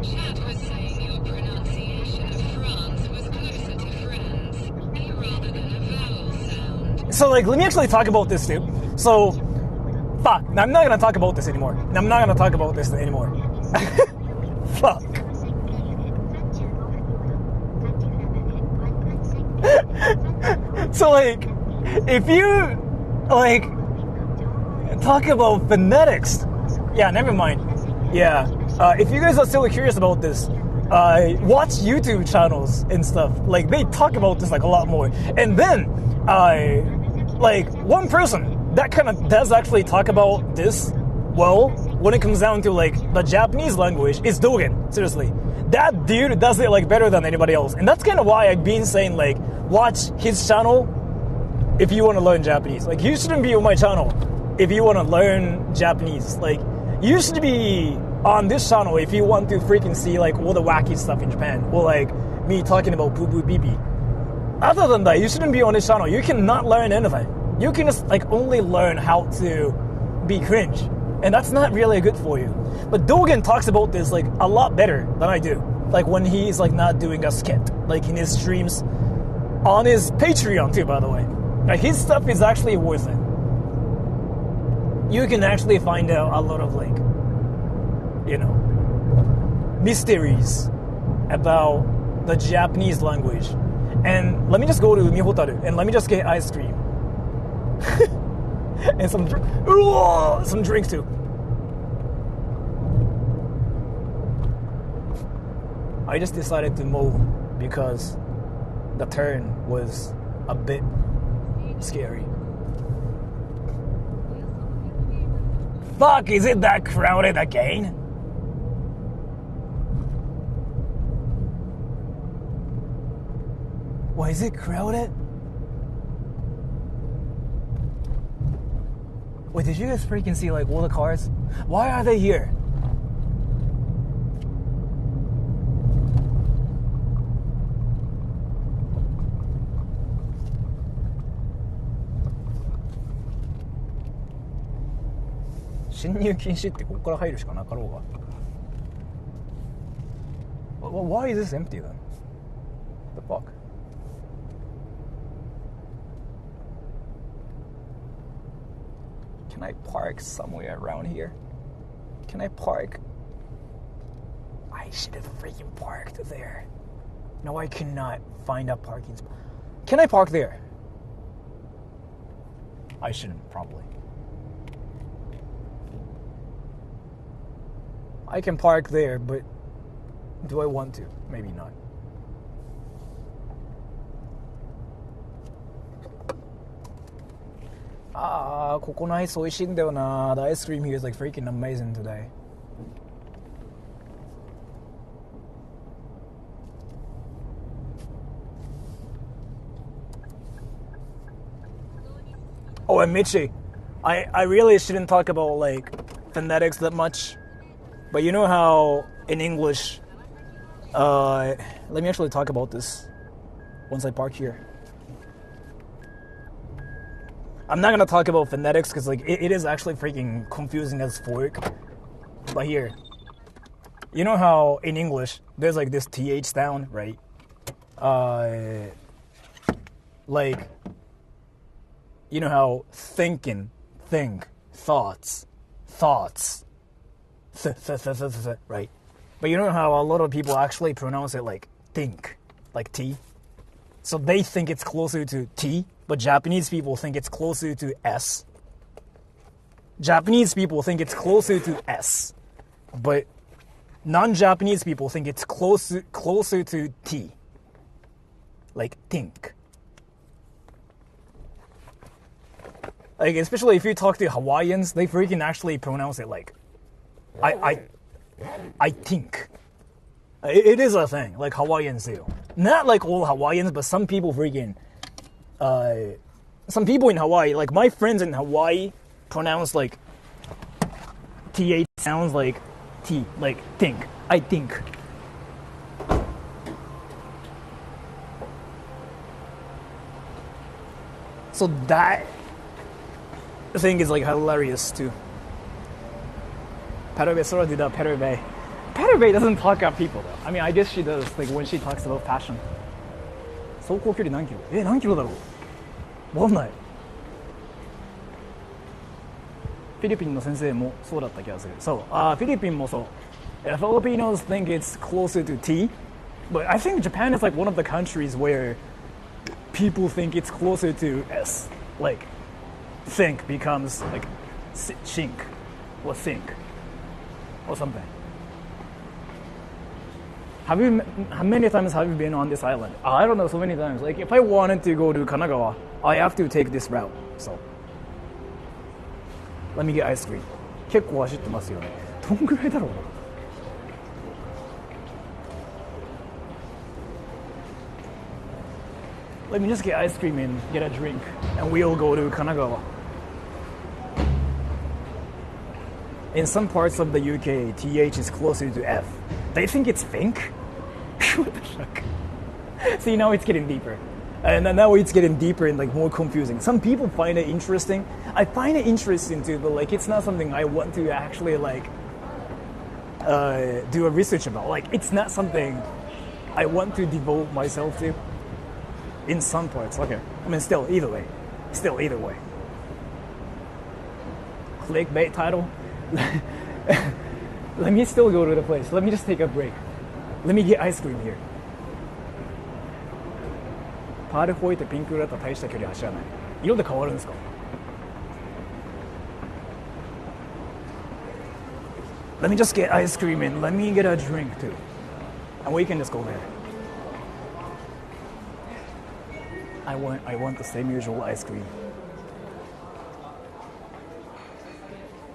Chad was saying your pronunciation of France was closer to friends, rather than a vowel sound. So like, let me actually talk about this too. So, fuck, I'm not gonna talk about this anymore. I'm not gonna talk about this anymore. Fuck. So like, if you like talk about phonetics, yeah, never mind. Yeah, if you guys are still curious about this, watch YouTube channels and stuff. Like they talk about this like a lot more. And then, like one person that kind of does actually talk about this well when it comes down to like the Japanese language is Dogen. Seriously, that dude does it like better than anybody else, and that's kind of why I've been saying like watch his channel if you want to learn Japanese. Like you shouldn't be on my channel if you want to learn Japanese. Like you should be on this channel if you want to freaking see like all the wacky stuff in Japan, or like me talking about boo boo bibi. Other than that, you shouldn't be on this channel. You cannot learn anything. You can just like only learn how to be cringe, and that's not really good for you. But Dogen talks about this like a lot better than I do. Like when he's like not doing a skit, like in his streams, on his Patreon too, by the way. Like his stuff is actually worth it. You can actually find out a lot of like, you know, mysteries about the Japanese language. And let me just go to Mihotaru and let me just get ice cream. And some drinks too. I just decided to move because the turn was a bit scary. Fuck, is it that crowded again? Why is it crowded? Wait, did you guys freaking see like all the cars? Why are they here?侵入禁止ってここから入るしかなかろうが。Why is this empty then? The fuck? Can I park somewhere around here? Can I park? I should have freaking parked there. No, I cannot find a parking spot. Can I park there? I shouldn't, probably. I can park there, but do I want to? Maybe not. Ah, ここのアイス美味しいんだよな. The ice cream here is like freaking amazing today. Oh, and Michi, I really shouldn't talk about like phonetics that much. But you know how in English, let me actually talk about this once I park here. I'm not gonna talk about phonetics because like it is actually freaking confusing as fork. But here, you know how in English there's like this TH sound, right? Like, you know how thinking, think, thoughts, right? But you know how a lot of people actually pronounce it like think, like T? So they think it's closer to T, but Japanese people think it's closer to S. Japanese people think it's closer to S, but non-Japanese people think it's closer to T, like think. Like especially if you talk to Hawaiians, they freaking actually pronounce it like I think. It is a thing, like Hawaiians do. Not like all Hawaiians, but some people freaking, some people in Hawaii, like my friends in Hawaii pronounce like TH sounds like T, like think. I think. So that thing is like hilarious too. Perebe, Sora did that. Perebe. Perebe doesn't talk at people though. I mean, I guess she does, like when she talks about fashion. 走行距離何キロ？何キロだろう？わかんない。フィリピンの先生もそうだった気がする。そう。フィリピンもそう。Filipinos think it's closer to T, but I think Japan is like one of the countries where people think it's closer to S. Like, think becomes like shink or think or something. How many times have you been on this island? I don't know, so many times. Like, if I wanted to go to Kanagawa, I have to take this route. So, let me get ice cream. 結構走ってますよね。どんぐらいだろうな。Let me just get ice cream and get a drink, and we'll go to Kanagawa. In some parts of the UK, TH is closer to F. They think it's think? What the fuck? See, now it's getting deeper. And now it's getting deeper and like more confusing. Some people find it interesting. I find it interesting too, but like it's not something I want to actually like do a research about. Like it's not something I want to devote myself to. In some parts, okay. I mean, still, either way. Clickbait title. Let me still go to the place. Let me just take a break. Let me get ice cream here. パールホイってピンク色だったら大した距離走らない。色で変わるんですか？ Let me just get ice cream and let me get a drink too. And we can just go there. I want the same usual ice cream.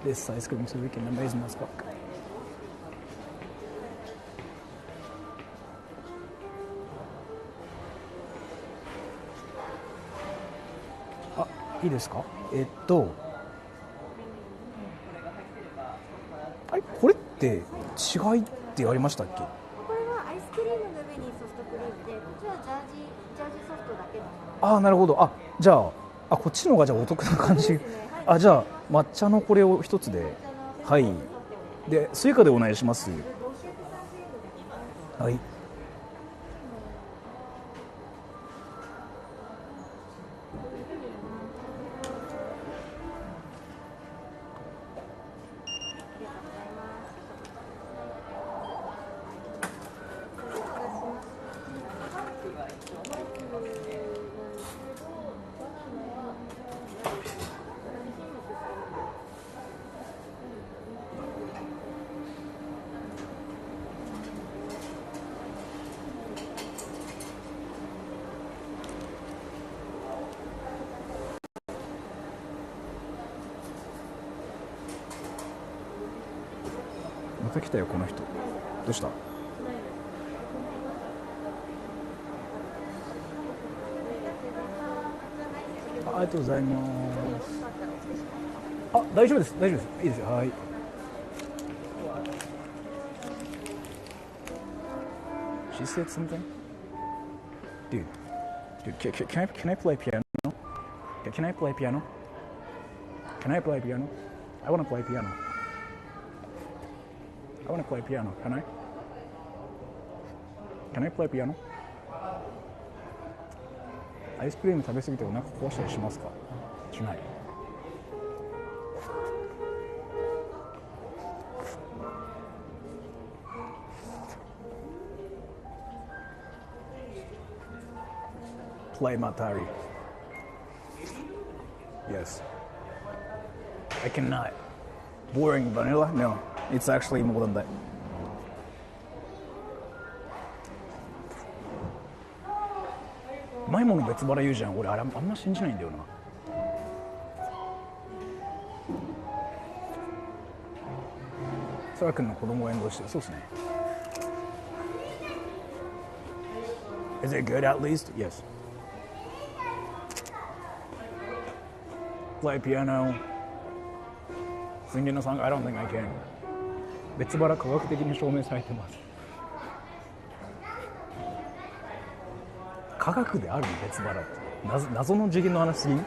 This ice cream so we can amaze my fuck. あ、いいですか？あれこれって違いってありましたっけ？これはアイスクリームの上にソフトクリームで、こっちはジャージソフトだけのもの。ああ、なるほど。あ、じゃあ、こっちの方がじゃあお得な感じ。あ、じゃあ抹茶のこれを一つで、はい。で、スイカでお願いします。はい。また来たよこの人。どうした？ありがとうございます。あ、大丈夫です。いいですよ。はい。She said something? Dude, can I play piano? Can I play piano? Can I play piano? I want to play piano. I want to play piano. Can I? Can I play piano? アイスクリーム食べ過ぎてお腹壊したりしますか？しない。Play Matari. Yes. I cannot. Boring vanilla? No. It's actually more than that. うまいもの別腹言うじゃん。俺あんま信じないんだよな。ソラ君の子供を援護してる。そうですね。Is it good at least? Yes. Play piano. Singing a song? I don't think I can. 別腹科学的に証明されてます。科学であるの別腹って 謎の次元の話すぎん？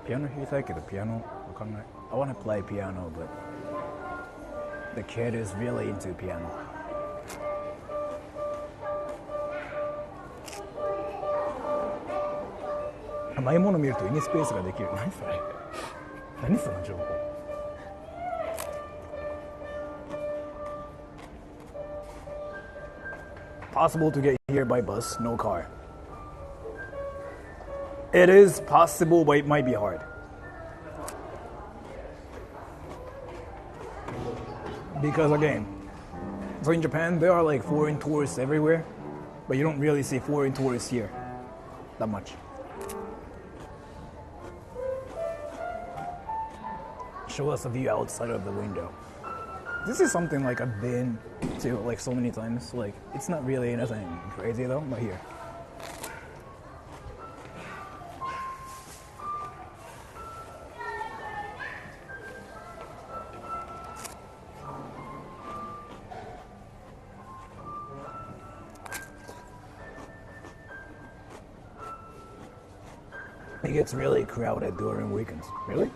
ピアノ弾きたいけどピアノわかんない。I wanna play piano, but the kid is really into piano. 甘いもの見るとイニスペースができる。何それ？何その情報？Possible to get here by bus, no car. It is possible, but it might be hard. Because again, so in Japan, there are like foreign tourists everywhere, but you don't really see foreign tourists here that much. Show us a view outside of the window. This is something like I've been to like so many times. Like it's not really anything crazy though, but here. It gets really crowded during weekends. Really?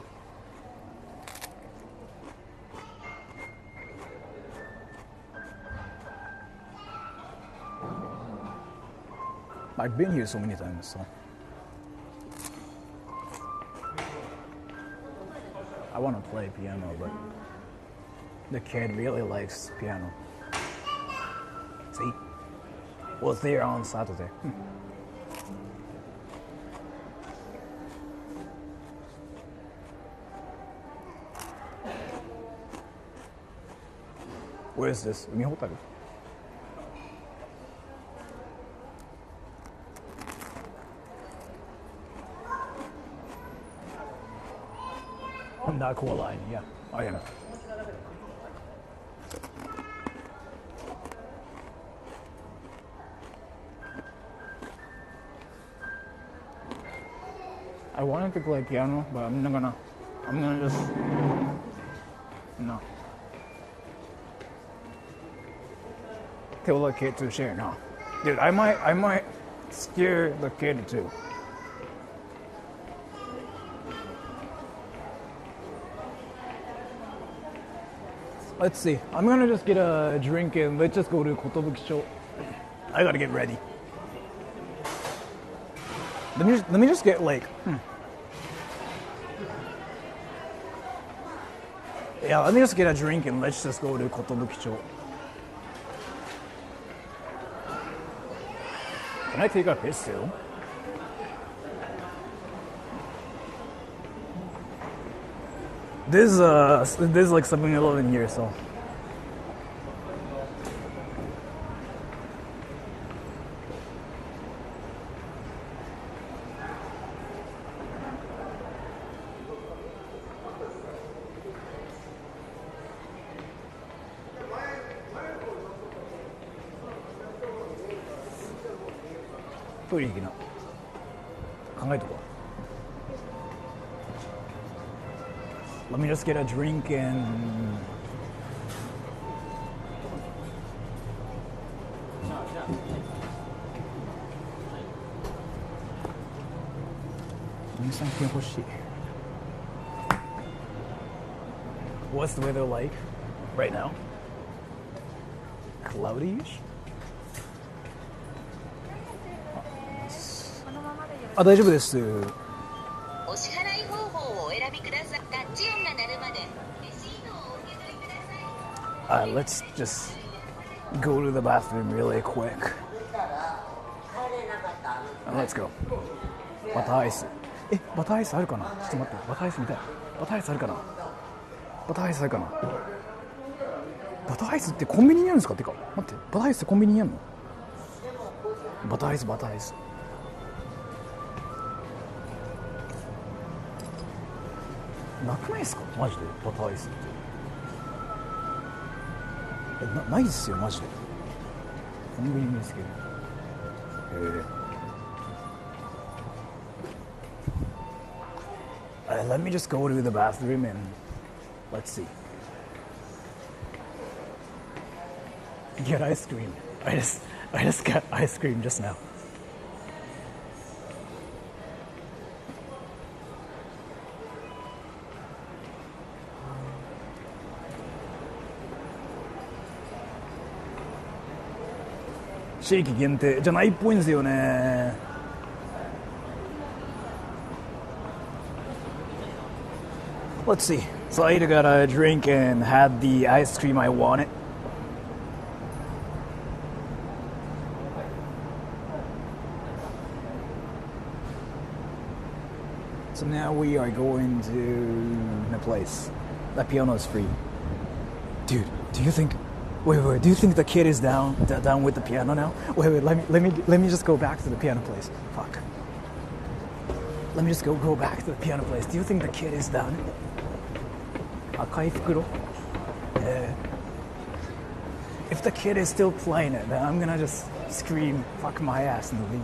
I've been here so many times, so I want to play piano, but the kid really likes piano. See? Was there on Saturday. Where is this? 海ほたる? Kanagawa line, yeah, I am. I wanted to play piano, but I'm gonna just no. Tell the kid to share now. Dude, I might scare the kid too. Let's see. I'm gonna just get a drink and let's just go to Kotobukicho. I gotta get ready. Let me just get like. Yeah, let me just get a drink and let's just go to Kotobukicho. Can I take a piss too? This is like 7-Eleven here, so.トイレ行きな。考えとこう。Let me just get a drink and something 欲しい。What's the weather like right now? Cloudy-ish? あ、大丈夫です。お支払い方法をお選びください。タッチ音が鳴るまでレシートをお受け取りください。Let's just go to the bathroom really quick. Let's go. バターアイス。バターアイスあるかな？ちょっと待って、バターアイス見たい。バターアイスあるかな？バターアイスあるかな？バターアイスってコンビニにあるんですか？てか、待って、バターアイスってコンビニにあるの？バターアイス、バターアイス。なくないですか？マジでバターアイスって。ないですよマジで。コンビニですけど。Let me just go to the bathroom and let's see. Get ice cream. I just got ice cream just now. Shady 限定じゃないっぽいんですよね。Let's see. So I either got a drink and had the ice cream I wanted. So now we are going to the place. The piano is free. Dude, do you think? Wait. Do you think the kid is down with the piano now? Wait. Let me just go back to the piano place. Fuck. Let me just go back to the piano place. Do you think the kid is down? 赤い袋? If the kid is still playing it, then I'm gonna just scream "fuck my ass" and leave.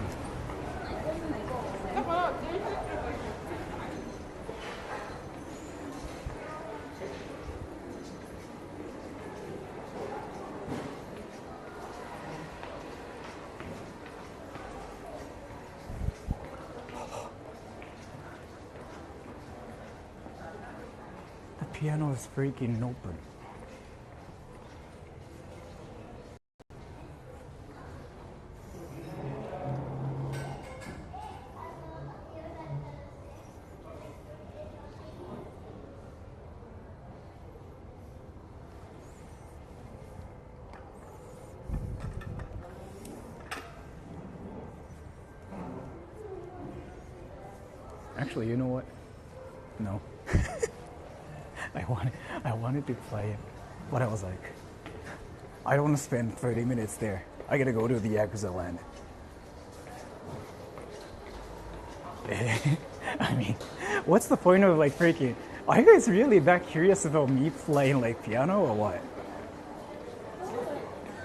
The piano is freaking open. Actually, you know what? No. I wanted to play it, but I was like, I don't want to spend 30 minutes there. I gotta go to the Yakuza land. I mean, what's the point of like freaking? Are you guys really that curious about me playing like piano or what?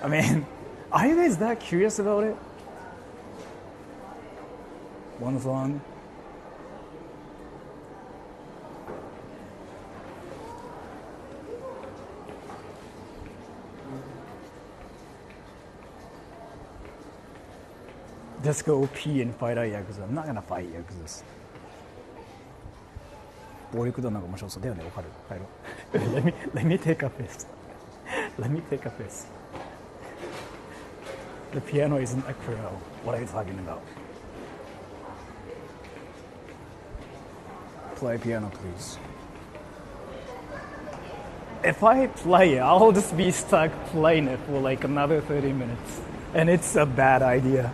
I mean, are you guys that curious about it? One song. Just go pee and fight out Yakuza. I'm not gonna fight Yakuzas. 暴力団なんか面白そうだよね。わかる。帰ろう。let me take a piss. Let me take a piss. The piano isn't a crow. What are you talking about? Play piano, please. If I play it, I'll just be stuck playing it for like another 30 minutes. And it's a bad idea.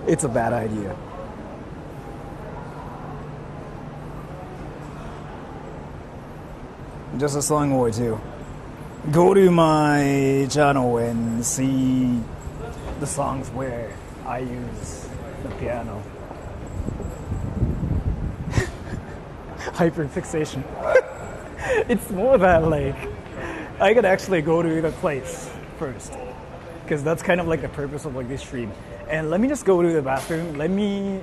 It's a bad idea. Just a song or two. Go to my channel and see the songs where I use the piano. Hyperfixation. It's more that like I could actually go to the place first, because that's kind of like the purpose of like this stream. And let me just go to the bathroom. Let me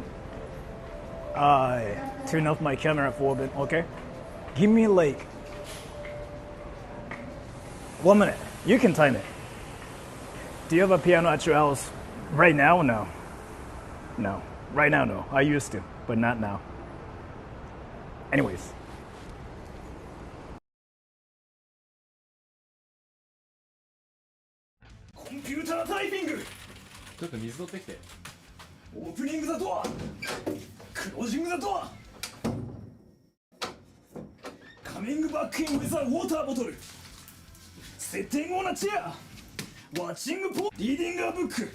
turn off my camera for a bit, okay? Give me like 1 minute. You can time it. Do you have a piano at your house right now? No. No. Right now, no. I used to, but not now. Anyways. コンピュータータイピング。ちょっと水取ってきて。オープニングザドア。クロージングザドア。カミングバックインウィザウォーターボトル。セッティングオンアチェア。ワッチングポリーディングアブック。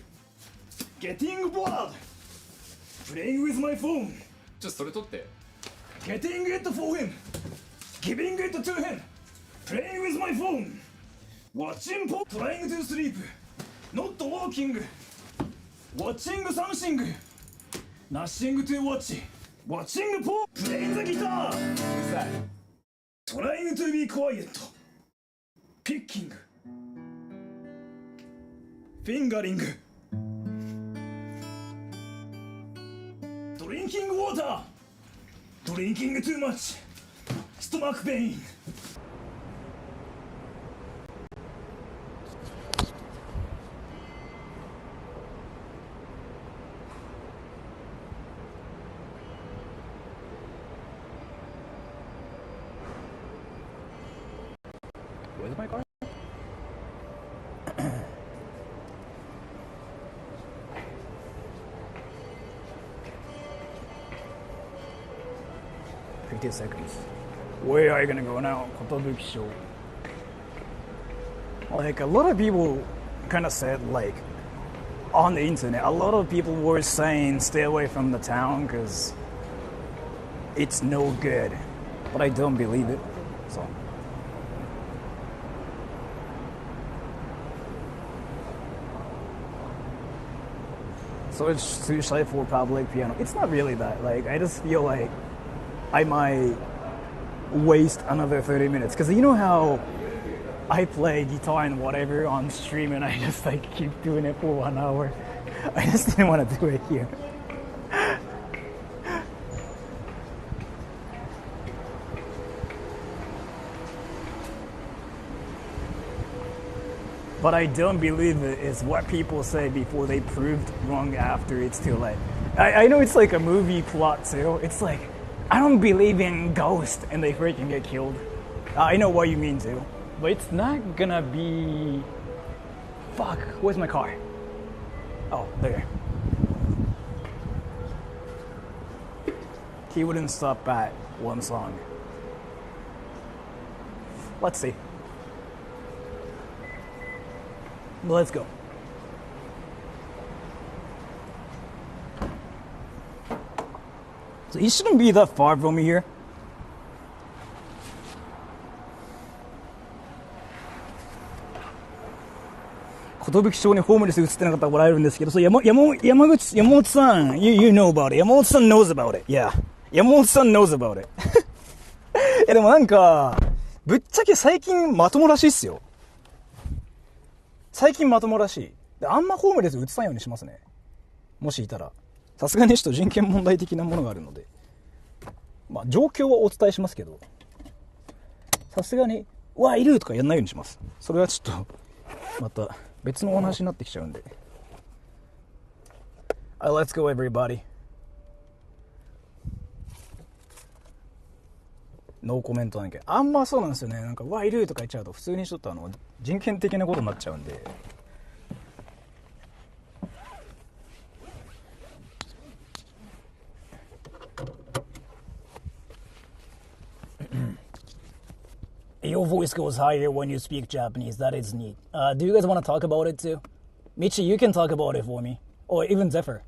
ゲッティングボード。プレイングウィズマイフォン。ちょっとそれ取って。Getting it for him, giving it to him, playing with my phone, watching pop, trying to sleep, not walking, watching something, nothing to watch, watching pop, playing the guitar, trying to be quiet. ピッキング、フィンガリング、ドリンキングウォーター、ドリンキングトゥーマッチ、ストマックペイン。Where's my car? Seconds. Where are you gonna go now? Kotobuki-sho. Like a lot of people kind of said, like on the internet, a lot of people were saying stay away from the town because it's no good. But I don't believe it. So it's too shy for public piano. It's not really that. Like I just feel like I might waste another 30 minutes because you know how I play guitar and whatever on stream and I just like keep doing it for 1 hour. I just didn't want to do it here. But I don't believe it is what people say before they proved wrong after it's too late. I know it's like a movie plot too. It's like, I don't believe in ghosts and they freaking get killed. I know what you mean too. But it's not gonna be... Fuck, where's my car? Oh, there. He wouldn't stop at one song. Let's see. Let's go. So he shouldn't be that far from me here. Kotobuki-sho にホームレス映ってなかったら笑えるんですけど、そう山本さん、you know about it. 山本さん knows about it. Yeah. 山本さん knows about it. でもなんか、ぶっちゃけ最近まともらしいっすよ。最近まともらしい。であんまホームレス映さんようにしますね。もしいたら。さすがにちょっと人権問題的なものがあるので。まあ状況はお伝えしますけど、さすがに、うわ、いるとかやんないようにします。それはちょっと、また別のお話になってきちゃうんで。Let's go everybody. ノーコメントなんけあんまそうなんですよね。なんかうわいるとか言っちゃうと普通にちょっと人権的なことになっちゃうんで。Your voice goes higher when you speak Japanese. That is neat. Do you guys want to talk about it too? Michi, you can talk about it for me. Or even Zephyr.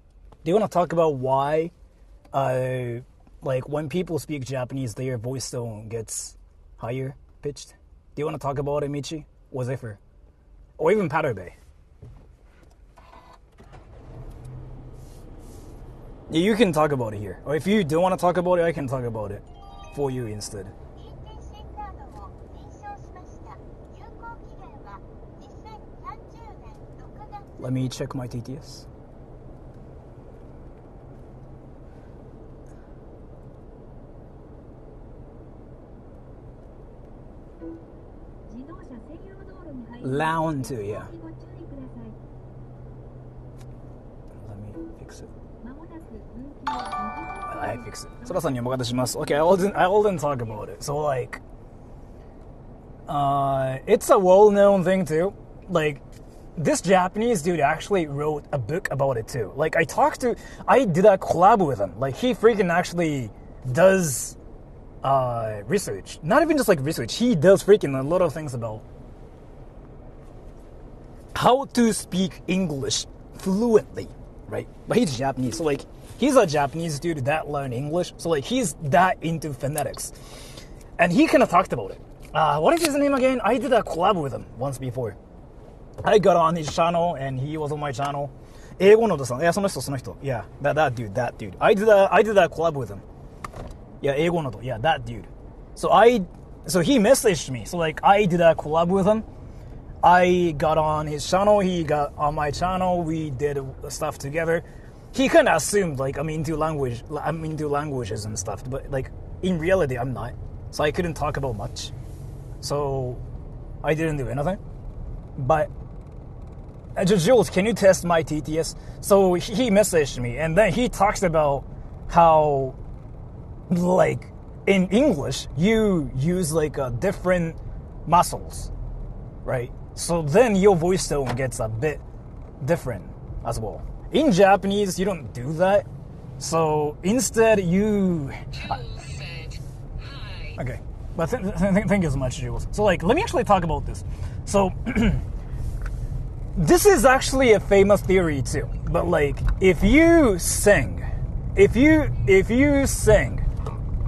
Do you want to talk about why like when people speak Japanese, their voice tone gets higher pitched? Do you want to talk about it, Michi? Or Zephyr? Or even Patabe? You can talk about it here. Or if you don't want to talk about it, I can talk about it for you instead. Let me check my TTS. Lounge too, yeah. Let me fix it. I fix it. Sora-sanにお任せします. Okay, I wouldn't talk about it. So like, it's a well-known thing too. Like, this Japanese dude actually wrote a book about it too. Like, I did a collab with him. Like, he freaking actually does research. Not even just like research. He does freaking a lot of things about how to speak English fluently, right? But he's Japanese, so like, he's a Japanese dude that learned English. So like, he's that into phonetics. And he kind of talked about it. What is his name again? I did a collab with him once before. I got on his channel and he was on my channel. 英語のさん、いやその人。Yeah, that dude. I did a collab with him. Yeah, 英語のと. Yeah, that dude. So I So he messaged me. So like I did a collab with him. I got on his channel. He got on my channel. We did stuff together. He kind of assumed like I'm into languages and stuff, but like in reality I'm not. So I couldn't talk about much. So I didn't do anything. But Jules, can you test my TTS? So he messaged me, and then he talks about how like in English you use like different muscles, right? So then your voice tone gets a bit different as well. In Japanese, you don't do that. So instead, you... Jules said, hi. Okay. But thank you so much, Jules. So, like, let me actually talk about this. So, this is actually a famous theory, too. But, like, if you sing,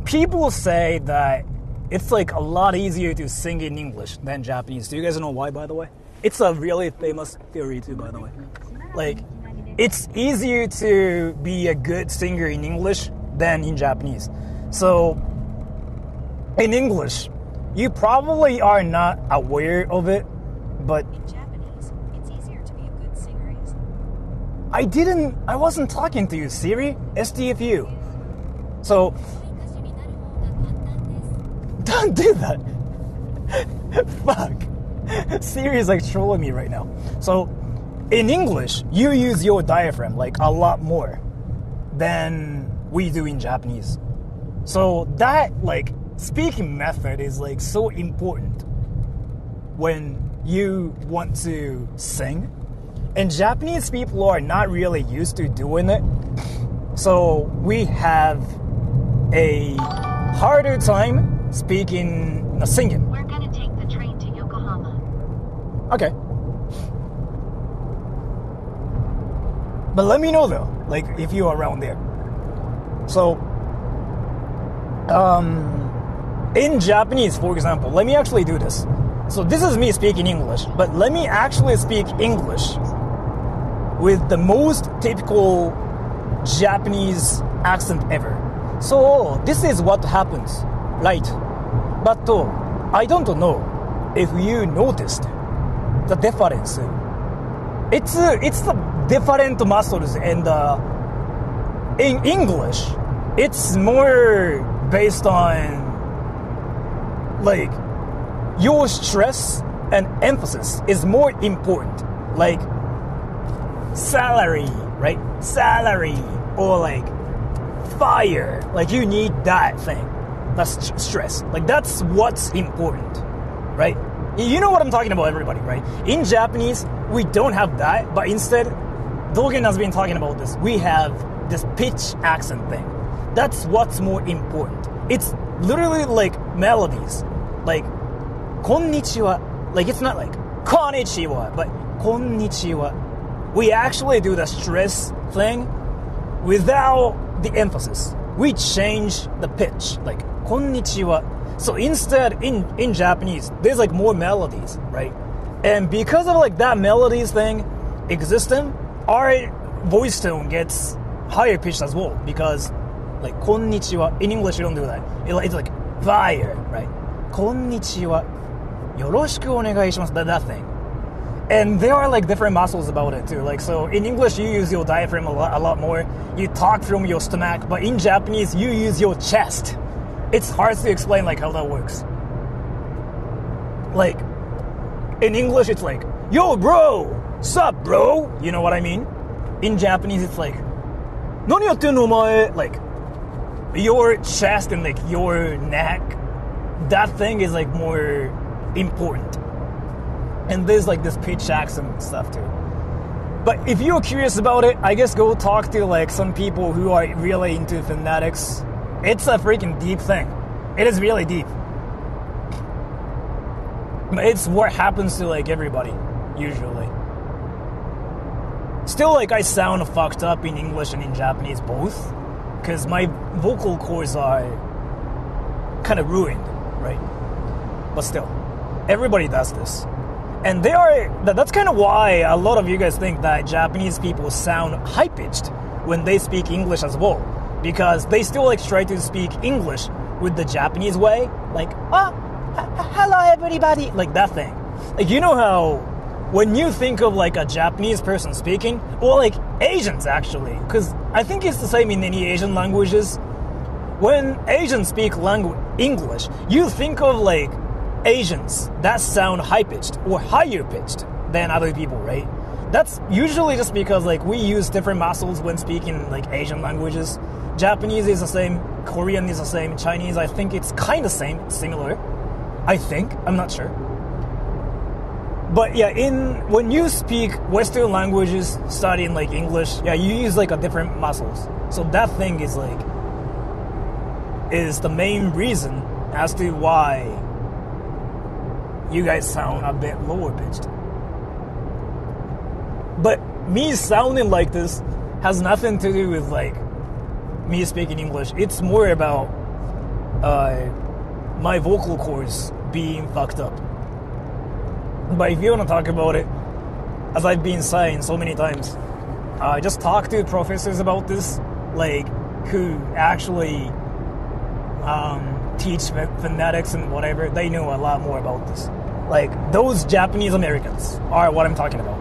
people say that it's, like, a lot easier to sing in English than Japanese. Do you guys know why, by the way? It's a really famous theory, too, by the way. Like... it's easier to be a good singer in English than in Japanese. So, in English, you probably are not aware of it, but... In Japanese, it's easier to be a good singer, isn't it? I wasn't talking to you, Siri. STFU. So, don't do that. Fuck. Siri is like trolling me right now. So, in English, you use your diaphragm like a lot more than we do in Japanese. So that like speaking method is like so important when you want to sing. And Japanese people are not really used to doing it. So we have a harder time singing. We're gonna take the train to Yokohama. Okay. But let me know though, like if you're around there. So, in Japanese, for example, let me actually do this. So this is me speaking English, but let me actually speak English with the most typical Japanese accent ever. So this is what happens, right? But I don't know if you noticed the difference. It's the different muscles, and in English, it's more based on like your stress and emphasis is more important. Like salary, right? Salary, or like fire. Like you need that thing. That's stress. Like that's what's important, right? You know what I'm talking about, everybody, right? In Japanese, we don't have that, but instead, Dogen has been talking about this. We have this pitch accent thing. That's what's more important. It's literally like melodies. Like, konnichiwa. Like, it's not like konnichiwa, but konnichiwa. We actually do the stress thing without the emphasis. We change the pitch. Like, konnichiwa. So instead, in Japanese, there's like more melodies, right? And because of like that melodies thing existing, our voice tone gets higher pitched as well. Because like konnichiwa, in English you don't do that. It's like fire, right? Konnichiwa, yoroshiku onegaishimasu, that thing. And there are like different muscles about it too. Like so, in English you use your diaphragm a lot more. You talk from your stomach, but in Japanese you use your chest. It's hard to explain like how that works. Like in English it's like, yo bro, sup bro, you know what I mean? In Japanese it's like, nani yatte no omae, like your chest and like your neck, that thing is like more important. And there's like this pitch accent and stuff too. But if you're curious about it, I guess go talk to like some people who are really into phonetics. It's a freaking deep thing. It is really deep. It's what happens to like everybody, usually. Still, like I sound fucked up in English and in Japanese both, because my vocal cords are kind of ruined, right? But still, everybody does this. And that's kind of why a lot of you guys think that Japanese people sound high-pitched when they speak English as well. Because they still like try to speak English with the Japanese way. Like, hello everybody, like that thing. Like, you know how when you think of like a Japanese person speaking, or like Asians actually, because I think it's the same in any Asian languages. When Asians speak English, you think of like Asians that sound high-pitched or higher-pitched than other people, right? That's usually just because like we use different muscles when speaking like Asian languages. Japanese is the same, Korean is the same, Chinese I think it's kind of similar. I think, I'm not sure. But yeah, when you speak Western languages, studying like English, yeah, you use like a different muscles. So that thing is the main reason as to why you guys sound a bit lower pitched. But me sounding like this has nothing to do with like me speaking English. It's more about my vocal cords being fucked up. But if you want to talk about it, as I've been saying so many times, just talk to professors about this, like who actually teach phonetics and whatever. They know a lot more about this. Like those Japanese Americans are what I'm talking about.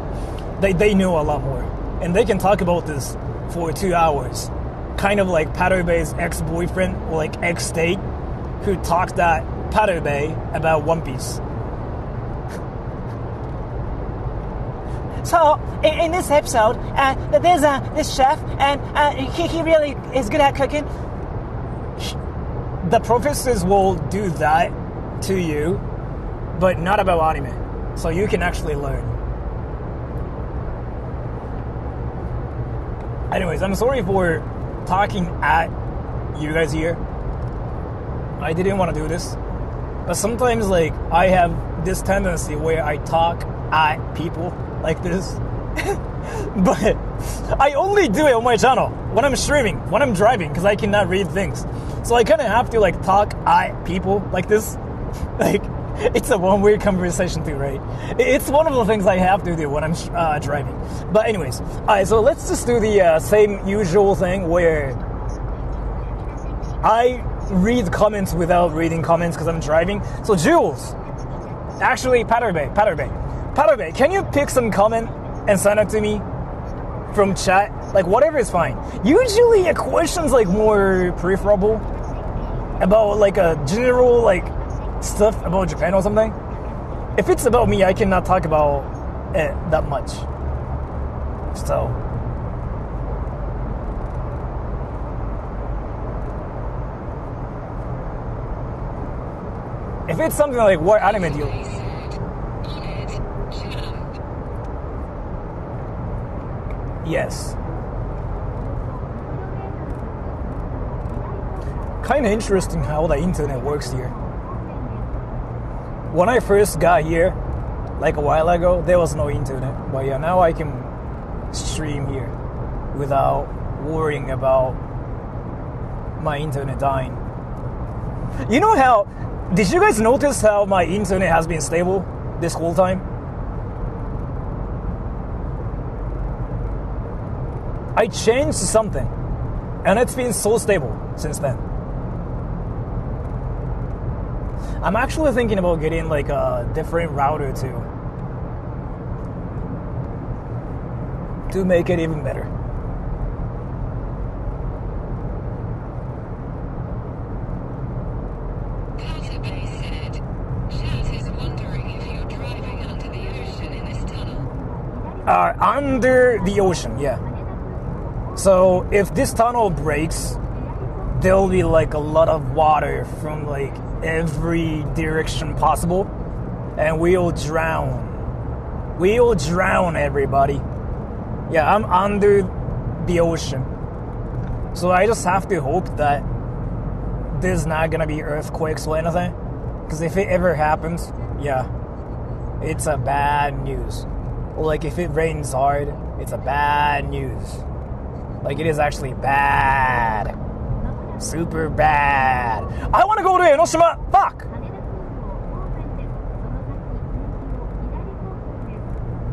They know a lot more, and they can talk about this for 2 hours. Kind of like Paterbe's ex-boyfriend or like ex-date who talked at Paterbe about One Piece. So, in this episode, there's this chef, and he really is good at cooking. The professors will do that to you, but not about anime. So you can actually learn. Anyways, I'm sorry for talking at you guys here. I didn't want to do this. But sometimes, like, I have this tendency where I talk at people like this. But I only do it on my channel when I'm streaming, when I'm driving, because I cannot read things. So I kind of have to like talk at people like this. Like, it's a one-way conversation too, right? It's one of the things I have to do when I'm driving. But anyways, alright, so let's just do the same usual thing where I read comments without reading comments because I'm driving. So Jules, actually Paterbe, can you pick some comment and send it to me from chat? Like whatever is fine. Usually a question's like more preferable about like a general like stuff about Japan or something. If it's about me, I cannot talk about it that much. So if it's something like what anime do you yes. Kinda interesting how the internet works here. When I first got here, like a while ago, there was no internet. But yeah, now I can stream here without worrying about my internet dying. You know how, did you guys notice how my internet has been stable this whole time? I changed something, and it's been so stable since then. I'm actually thinking about getting like a different router to make it even better. Paterbe said, Chat is wondering if you're driving under the ocean in this tunnel. Under the ocean, yeah. So if this tunnel breaks, there'll be like a lot of water from like every direction possible, and we'll drown. We'll drown, everybody. Yeah, I'm under the ocean. So I just have to hope that there's not gonna be earthquakes or anything. Because if it ever happens, yeah, it's a bad news. Or like if it rains hard, it's a bad news. Like it is actually bad. Super bad. I want to go to Enoshima. Fuck.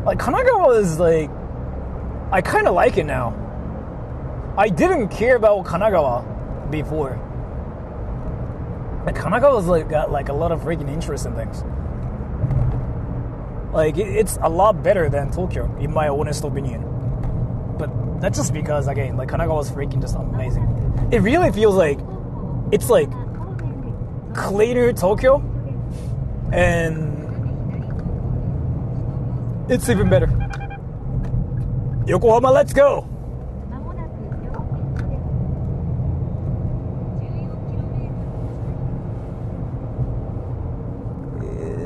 Like Kanagawa is like, I kind of like it now. I didn't care about Kanagawa before. Kanagawa's like got like a lot of freaking interesting things. Like it's a lot better than Tokyo, in my honest opinion. But that's just because, again, like Kanagawa's freaking just amazing. It really feels like it's like cleaner Tokyo, and it's even better. Yokohama, let's go!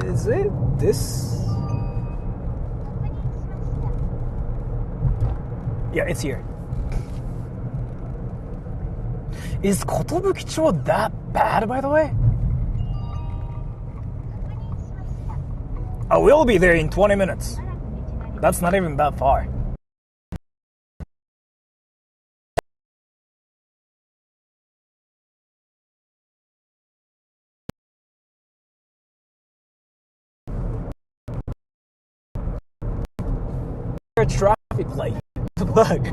Is it this? Yeah, it's here. Is Kotobukicho that bad, by the way? I will be there in 20 minutes. That's not even that far. Traffic light. Bug.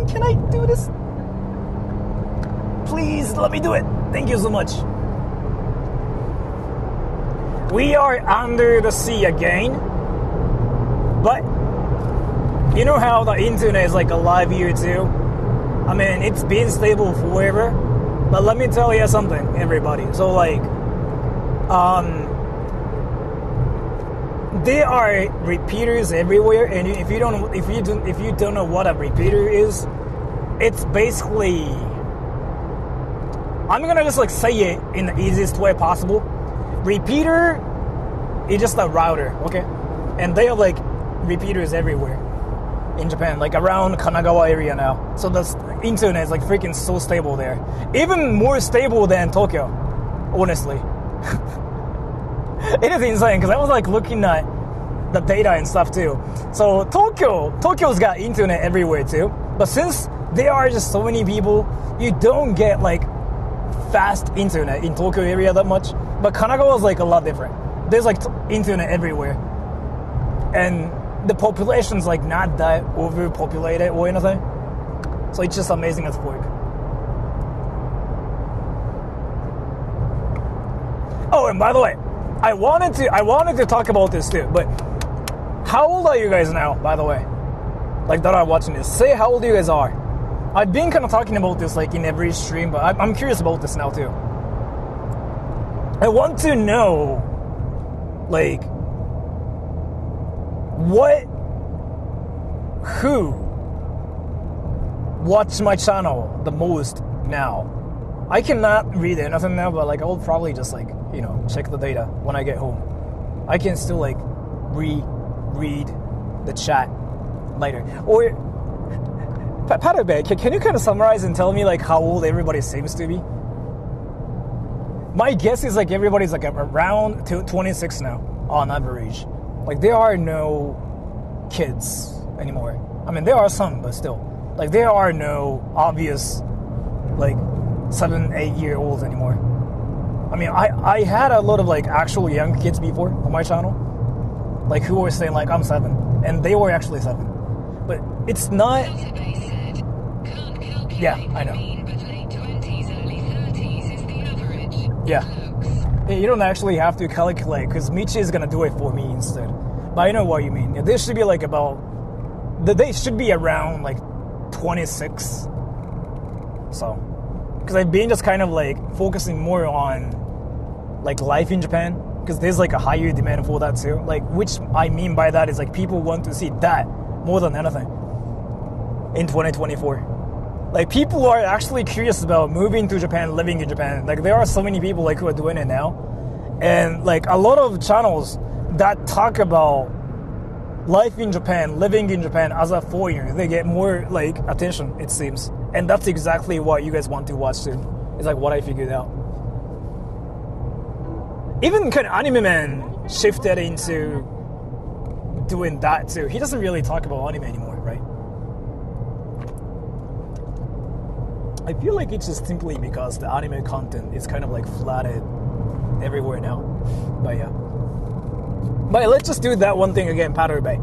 Can I do this? Please let me do it. Thank you so much. We are under the sea again, but you know how the internet is like alive here too? I mean, it's been stable forever, but let me tell you something, everybody. So like, there are repeaters everywhere, and if you don't know what a repeater is, it's basically, I'm gonna just like say it in the easiest way possible. Repeater is just a router, okay? And they are like repeaters everywhere in Japan, like around Kanagawa area now. So the internet is like freaking so stable there, even more stable than Tokyo, honestly. It is insane because I was like looking at the data and stuff too. So Tokyo's got internet everywhere too. But since there are just so many people, you don't get like fast internet in Tokyo area that much. But Kanagawa is like a lot different. There's like internet everywhere, and the population's like not that overpopulated or anything. So it's just amazing as fuck. Oh, and by the way, I wanted to talk about this too, but how old are you guys now, by the way? Like that are watching this. Say how old you guys are. I've been kind of talking about this like in every stream, but I'm curious about this now too. I want to know, like, who watch my channel the most now? I cannot read anything now, but like I will probably just like, you know, check the data when I get home. I can still like read the chat later. Or Patabe, can you kind of summarize and tell me like how old everybody seems to be? My guess is like everybody's like around 26 now on average. Like there are no kids anymore. I mean there are some, but still, like there are no obvious like 7-8-year-olds anymore. I mean, I had a lot of like actual young kids before on my channel, like who were saying like I'm 7, and they were actually 7, but it's not. Yeah, I know. Yeah, you don't actually have to calculate because Michi is gonna do it for me instead. But I know what you mean. They should be like they should be around like 26. So. Because I've been just kind of like focusing more on like life in Japan, because there's like a higher demand for that too. Like, which I mean by that is like people want to see that more than anything in 2024. Like people are actually curious about moving to Japan, living in Japan. Like there are so many people like who are doing it now, and like a lot of channels that talk about life in Japan, living in Japan as a foreigner, they get more like attention, it seems. And that's exactly what you guys want to watch too. It's like what I figured out. Even kind of Anime Man shifted into doing that too. He doesn't really talk about anime anymore, right? I feel like it's just simply because the anime content is kind of like flooded everywhere now. But yeah. But let's just do that one thing again, Patter Bay.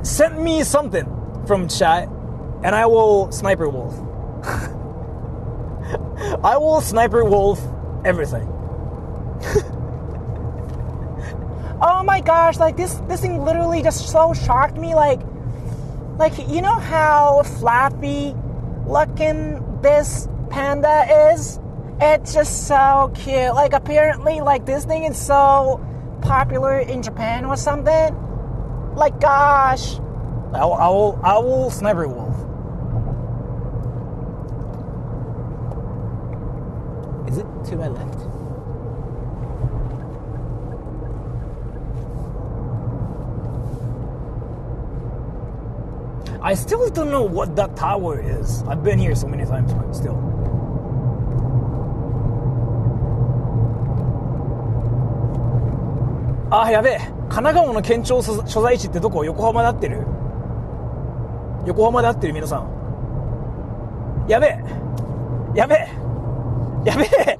Send me something from chat and I will sniper wolf. I will sniper wolf everything. Oh my gosh, like this thing literally just so shocked me. Like you know how flappy looking this panda is? It's just so cute. Like apparently like this thing is so popular in Japan or something. Like gosh. I will sniper wolf. Is it to my left? I still don't know what that tower is. I've been here so many times, but still. Ah, やべえ。神奈川の県庁所在地ってどこ？横浜で合ってる？横浜で合ってる皆さん。やべえ。やべえ。やべえ。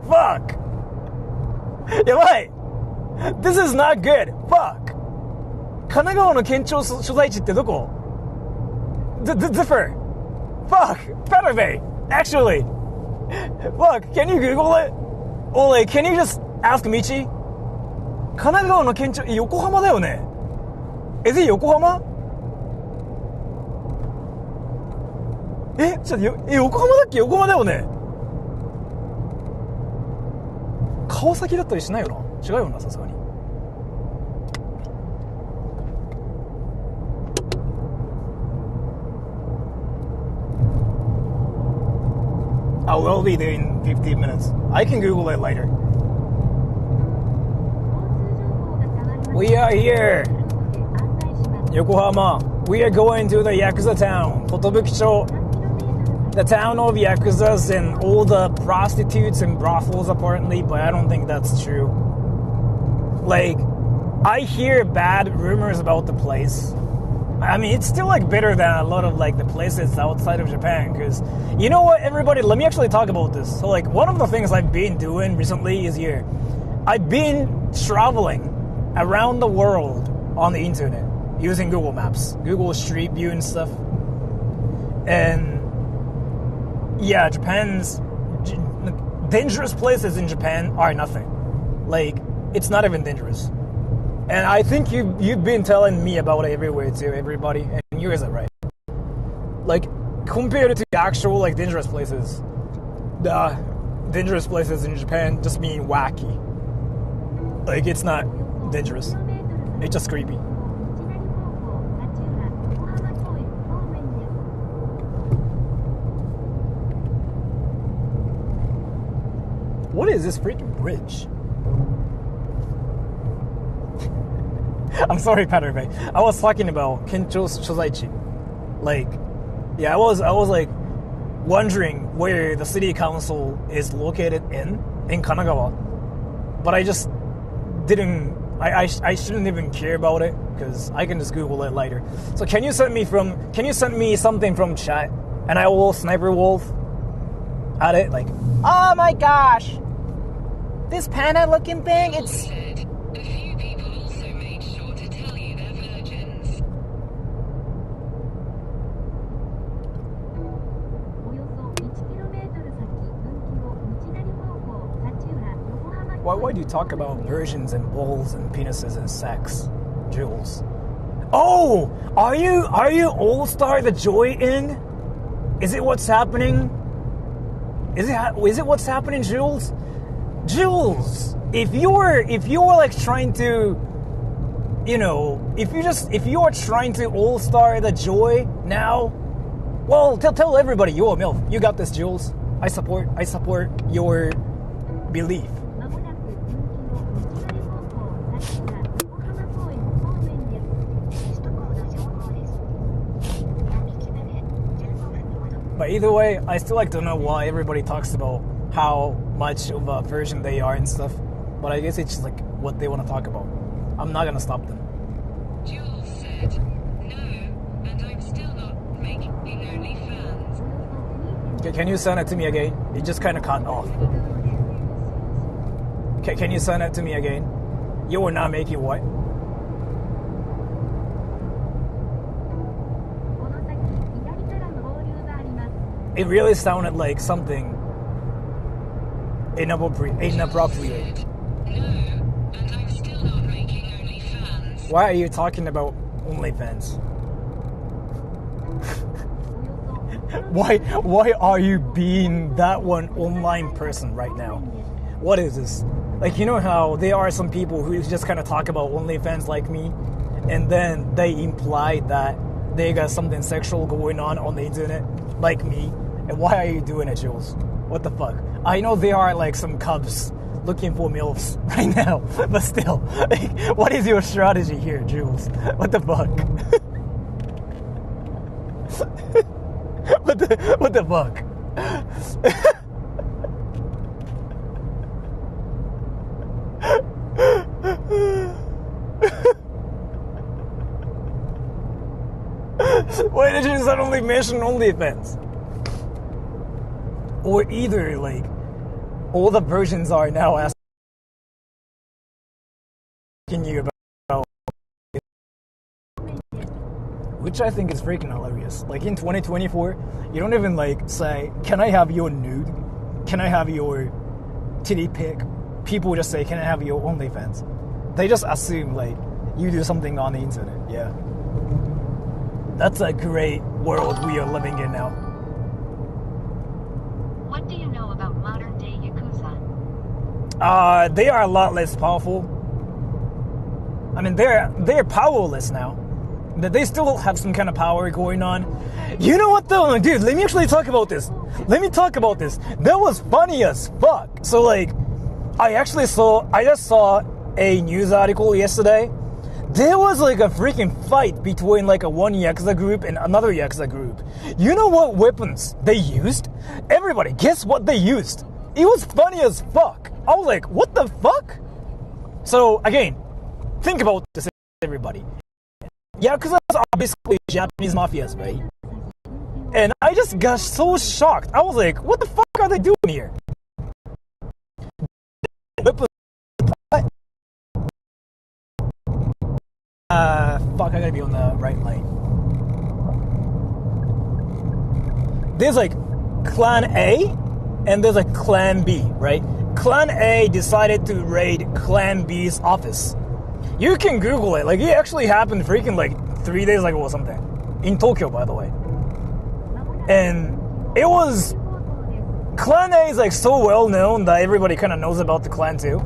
Fuck. やばい。This is not good. Fuck. 神奈川の県庁所在地ってどこ？ Differ. Fuck. Saturday. Actually. Fuck. Can you Google it? Or like, can you just ask Michi? 神奈川の県庁、横浜だよね。Is it 横浜？ちょっと横浜だっけ？横浜だよね。川崎だったりしないよな。違うよな、さすがに。I will be there in 15 minutes. I can Google it later. We are here. Yokohama. We are going to the Yakuza town. Kotobukicho. The town of Yakuzas and all the prostitutes and brothels apparently, but I don't think that's true. Like, I hear bad rumors about the place. I mean, it's still like better than a lot of like the places outside of Japan, because you know what, everybody, let me actually talk about this. So like one of the things I've been doing recently is here. I've been traveling around the world on the internet using Google Maps, Google Street View and stuff. And yeah, Japan's dangerous places in Japan are nothing. Like, it's not even dangerous. And I think you've been telling me about it everywhere too, everybody, and you guys are right. Like, compared to the actual like dangerous places, the dangerous places in Japan just mean wacky. Like, it's not dangerous. It's just creepy. What is this freaking bridge? I'm sorry, Paterbe. I was talking about Kencho Shozaichi. Like, yeah, I was like wondering where the city council is located in Kanagawa. But I just didn't, I shouldn't even care about it, because I can just Google it later. So can you send me something from chat, and I will sniper wolf at it? Like, oh my gosh, this panda looking thing, it's... A few people also made sure to tell you they're virgins. Why do you talk about virgins and balls and penises and sex, Jules? Oh, are you All-Star the Joy in? Is it what's happening? Is it what's happening, Jules? Jules, if you were like trying to, you know, if you are trying to All-Star the Joy now, well, tell everybody you're a MILF. You got this, Jules. I support your belief. But either way, I still like to know why everybody talks about how much of a version they are and stuff. But I guess it's just like what they want to talk about. I'm not gonna stop them. Jules said, no, and I'm still not making OnlyFans. Okay, can you send it to me again? It just kind of cut off. Okay, can you send it to me again? You are not making what? It really sounded like something inappropriate. No, and I'm still not making OnlyFans. Why are you talking about OnlyFans? Why are you being that one online person right now? What is this? Like, you know how there are some people who just kind of talk about OnlyFans like me, and then they imply that they got something sexual going on the internet like me. And why are you doing it, Jules? What the fuck? I know there are like some cubs looking for MILFs right now, but still, like, what is your strategy here, Jules? What the fuck? What the fuck? Why did you suddenly mention OnlyFans? Or either, like, all the versions are now asking you about, which I think is freaking hilarious. Like, in 2024, you don't even, like, say, can I have your nude? Can I have your titty pic? People just say, can I have your OnlyFans? They just assume, like, you do something on the internet. Yeah. That's a great world we are living in now. What do you know about modern-day Yakuza? They are a lot less powerful. I mean, they're powerless now. But they still have some kind of power going on. You know what though? Dude, let me actually talk about this. That was funny as fuck. So, like, I just saw a news article yesterday. There was like a freaking fight between like one Yakuza group and another Yakuza group. You know what weapons they used? Everybody, guess what they used? It was funny as fuck. I was like, what the fuck? So again, think about this, everybody. Yakuzas are basically Japanese mafias, right? And I just got so shocked. I was like, what the fuck are they doing here? Fuck, I gotta be on the right line. There's like Clan A and there's like Clan B, right? Clan A decided to raid Clan B's office. You can Google it. Like, it actually happened freaking like 3 days ago or something. In Tokyo, by the way. And it was... Clan A is like so well known that everybody kind of knows about the Clan too.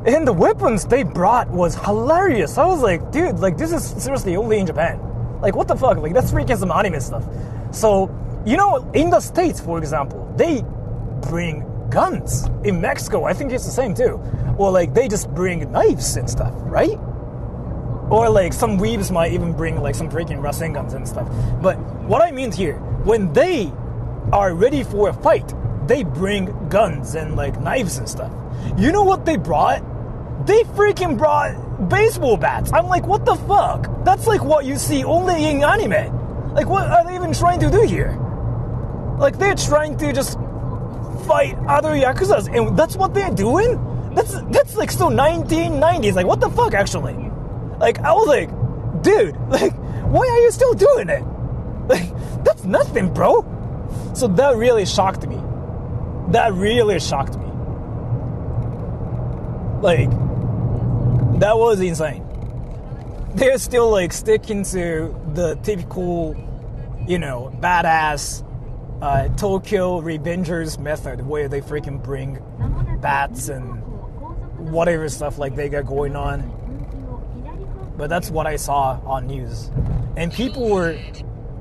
And the weapons they brought was hilarious. I was like, dude, like, this is seriously only in Japan. Like, what the fuck? Like, that's freaking some anime stuff. So, you know, in the States, for example, they bring guns. In Mexico, I think it's the same too. Or, like, they just bring knives and stuff, right? Or, like, some weebs might even bring, like, some freaking Rasengans and stuff. But what I mean here, when they are ready for a fight, they bring guns and, like, knives and stuff. You know what they brought? They freaking brought baseball bats. I'm like, what the fuck? That's like what you see only in anime. Like, what are they even trying to do here? Like, they're trying to just fight other Yakuzas, and that's what they're doing? That's like so 1990s. Like, what the fuck, actually? Like, I was like, dude, like, why are you still doing it? Like, that's nothing, bro. So that really shocked me. Like, that was insane. They're still like sticking to the typical, you know, badass Tokyo Revengers method where they freaking bring bats and whatever stuff like they got going on. But that's what I saw on news. And people were...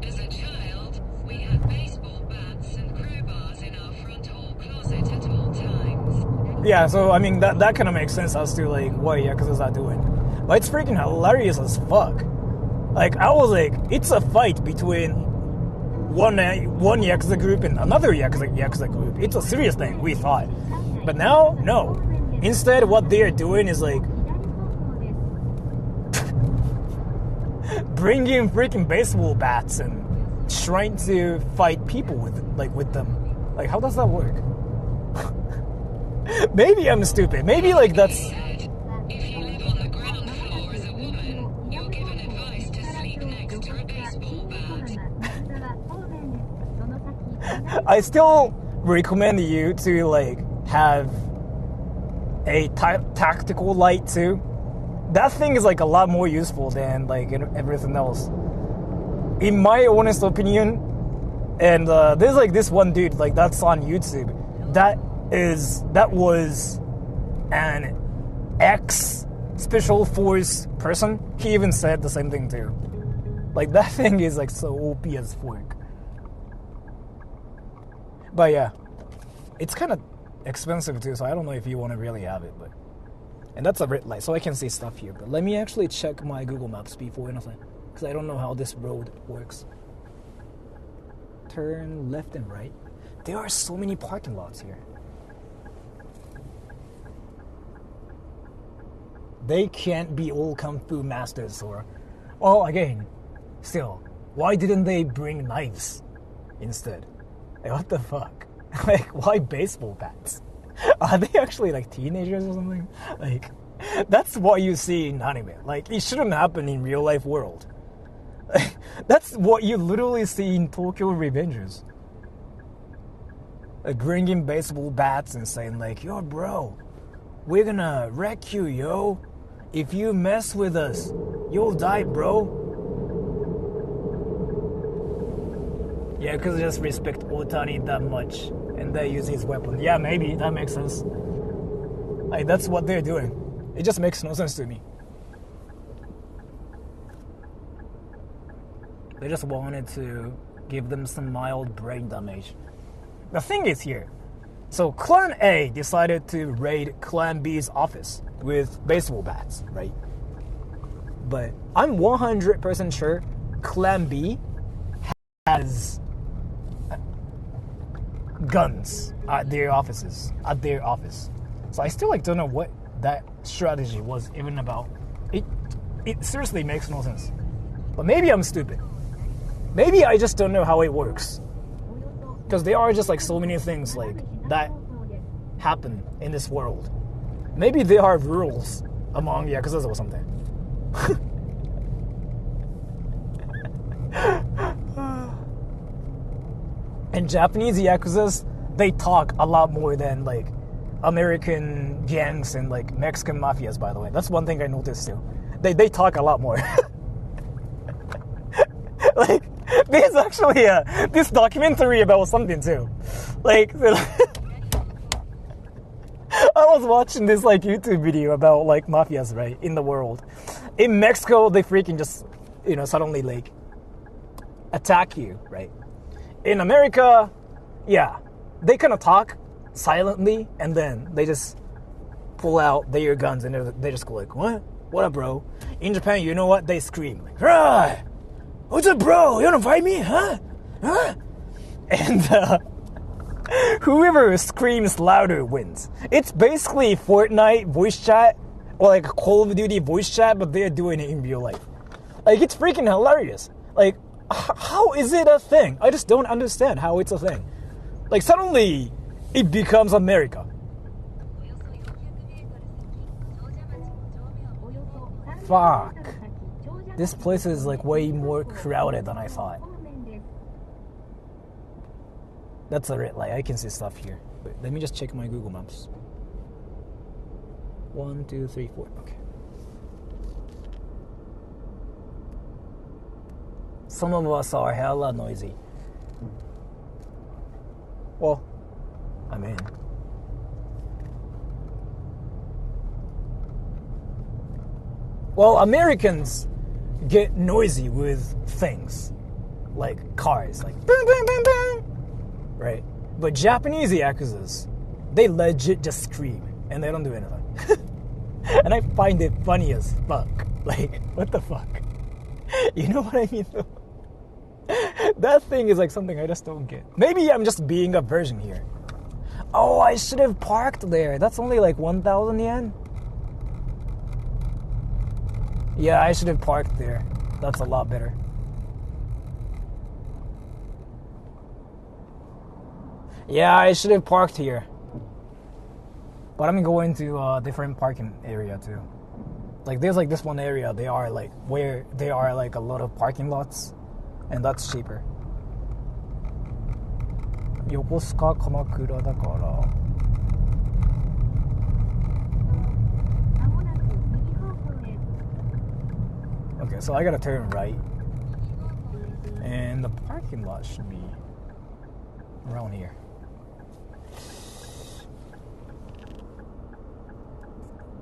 As a child, we had baseball bats and crowbars in our front hall closet at all times. Yeah, so I mean that kind of makes sense as to like what Yakuza's are doing. But it's freaking hilarious as fuck. Like, I was like, it's a fight between one Yakuza group and another Yakuza group. It's a serious thing, we thought. But now, no. Instead, what they're doing is like bringing freaking baseball bats and trying to fight people with them. Like, how does that work? Maybe I'm stupid. Maybe like that's... If you live on the ground floor as a woman, you're given advice to sleep next to a baseball bat. I still recommend you to like have a tactical light too. That thing is like a lot more useful than like everything else, in my honest opinion. And there's like this one dude like that's on YouTube. That was an ex special force person. He even said the same thing too. Like that thing is like so OP as fork. But yeah, it's kind of expensive too, so I don't know if you want to really have it. But and that's a red light, so I can see stuff here. But let me actually check my Google Maps before anything, because I don't know how this road works. Turn left and right. There are so many parking lots here. They can't be all kung fu masters, Sora. Well, again, still, why didn't they bring knives instead? Like, what the fuck? Like, why baseball bats? Are they actually like teenagers or something? Like, that's what you see in anime. Like, it shouldn't happen in real life world. Like, that's what you literally see in Tokyo Revengers. Like, bringing baseball bats and saying like, yo bro, we're gonna wreck you, yo. If you mess with us, you'll die, bro. Yeah, because just respect Otani that much and they use his weapon. Yeah, maybe, that makes sense. Like, that's what they're doing. It just makes no sense to me. They just wanted to give them some mild brain damage. The thing is here, so Clan A decided to raid Clan B's office with baseball bats, right? But I'm 100% sure Clan B has guns at their office. So I still like don't know what that strategy was even about. It seriously makes no sense. But maybe I'm stupid. Maybe I just don't know how it works. Because there are just like so many things like that happen in this world. Maybe there are rules among Yakuzas or something. And Japanese Yakuzas, they talk a lot more than like American gangs and like Mexican mafias, by the way. That's one thing I noticed too. They talk a lot more. Like, there's actually this documentary about something too. Like, I was watching this like YouTube video about like mafias, right, in the world. In Mexico, they freaking just, suddenly like attack you, right? In America, yeah, they kind of talk silently and then they just pull out their guns and they just go like, what? What up, bro? In Japan, you know what? They scream like, "Rah! What's up, bro? You wanna fight me, huh? Huh?" And whoever screams louder wins. It's basically Fortnite voice chat or like Call of Duty voice chat, but they're doing it in real life. Like, it's freaking hilarious. Like, how is it a thing? I just don't understand how it's a thing. Like, suddenly it becomes America. Fuck. This place is like way more crowded than I thought. That's a red light. I can see stuff here. But let me just check my Google Maps. 1, 2, 3, 4. Okay. Some of us are hella noisy. Well, I mean, Americans get noisy with things like cars, like boom, boom, boom, boom, right? But Japanese Yakuzas, they legit just scream and they don't do anything. And I find it funny as fuck. Like, what the fuck? You know what I mean, though? That thing is like something I just don't get. Maybe I'm just being a virgin here. Oh, I should have parked there. That's only like 1,000 yen. Yeah, I should have parked there. That's a lot better. Yeah, I should have parked here. But I'm going to a different parking area too. Like, there's like this one area, they are like where there are like a lot of parking lots, and that's cheaper. 横須賀鎌倉だから。Okay, so I gotta turn right, and the parking lot should be around here.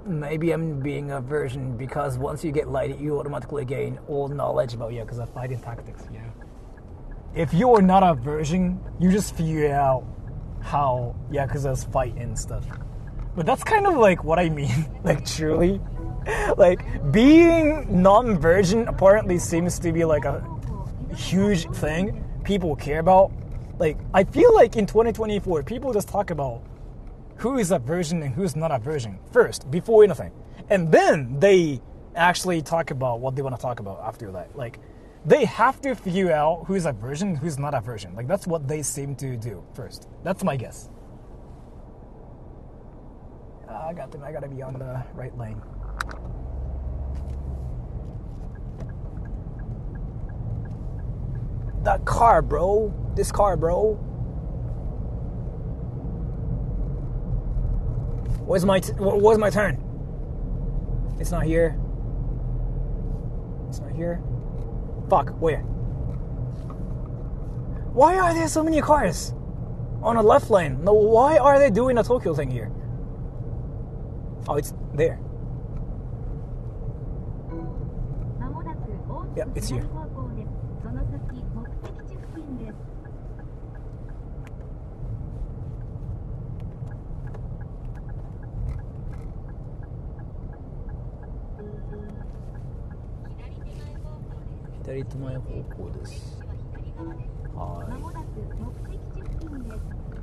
Maybe I'm being a virgin because once you get lighted, you automatically gain all knowledge about Yakuza fighting tactics. Yeah. If you are not a virgin, you just figure out how Yakuza's fight and stuff. But that's kind of like what I mean, like truly. Like, being non-virgin apparently seems to be like a huge thing people care about. Like, I feel like in 2024, people just talk about who is a virgin and who's not a virgin first, before anything. And then they actually talk about what they want to talk about after that. Like, they have to figure out who's a virgin, who's not a virgin. Like, that's what they seem to do first. That's my guess. I got them. I gotta be on the right lane. That car, bro. This car, bro. Where's my turn? It's not here. It's not here. Fuck, where? Why are there so many cars on a left lane? No, why are they doing a Tokyo thing here? Oh, it's there. Yeah, it's here.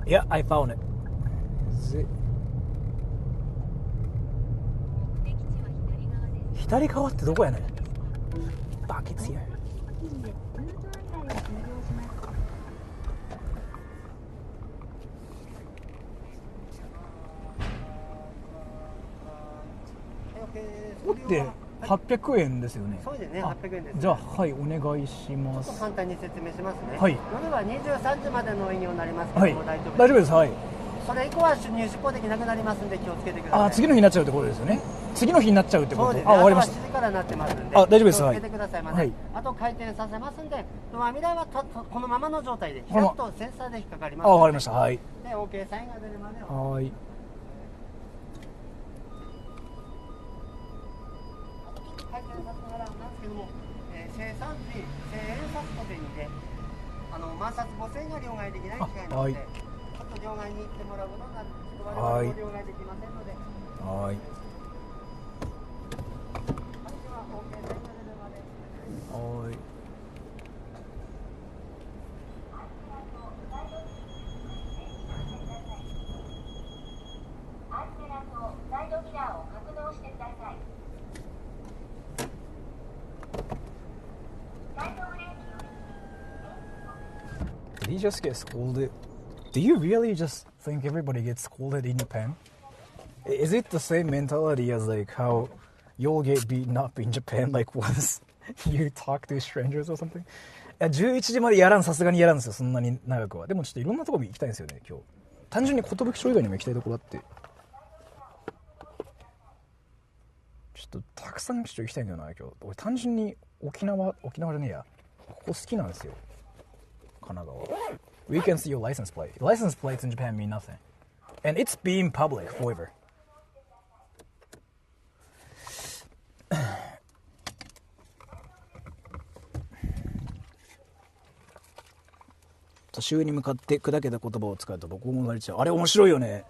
Yeah, I found it. Is it? 左側ってどこやねん。Fuck, it's here. Okay. 800円ですよね。そうですね、800円です。じゃあ、はい、お願いします。ちょっと簡単に説明しますね。はい。夜は23時までの営業になりますけども、はい、大丈夫です。はい。それ以降は入港できなくなりますんで気をつけてください。あ、次の日になっちゃうってことですよね。次の日になっちゃうってこと。そうですね。あ、わかりました。7時からなってますんで。あ、大丈夫です。気をつけてくださいませ。はい。あと回転させますんで、ドアミラーはこのままの状態で開くとセンサーで引っかかります。あ、わかりました。はい。で、OK サインが出るまで。はい。生産時、1000円札小銭で万札5000円が両替できない機械なので、ちょっと両替に行ってもらうことになるんですけど、我々も両替できませんので。はい。はい。アンテナとサイドミラーを格納してください。Did he just get scolded? Do you really just think everybody gets scolded in Japan? Is it the same mentality as like how you'll get beaten up in Japan like once you talk to strangers or something? いや、11時までやらん、さすがにやらんですよ、そんなに長くは。でもちょっといろんなところに行きたいんですよね、今日。単純に寿町以外にも行きたいところあって。ちょっとたくさんちょっと行きたいんだよな、今日。俺単純に沖縄じゃねえや。ここ好きなんですよ。Kanagawa. We can see your license plate. License plates in Japan mean nothing. And it's being public forever. 年上に向かって砕けた言葉を使うと僕も生まれちゃう。あれ面白いよね。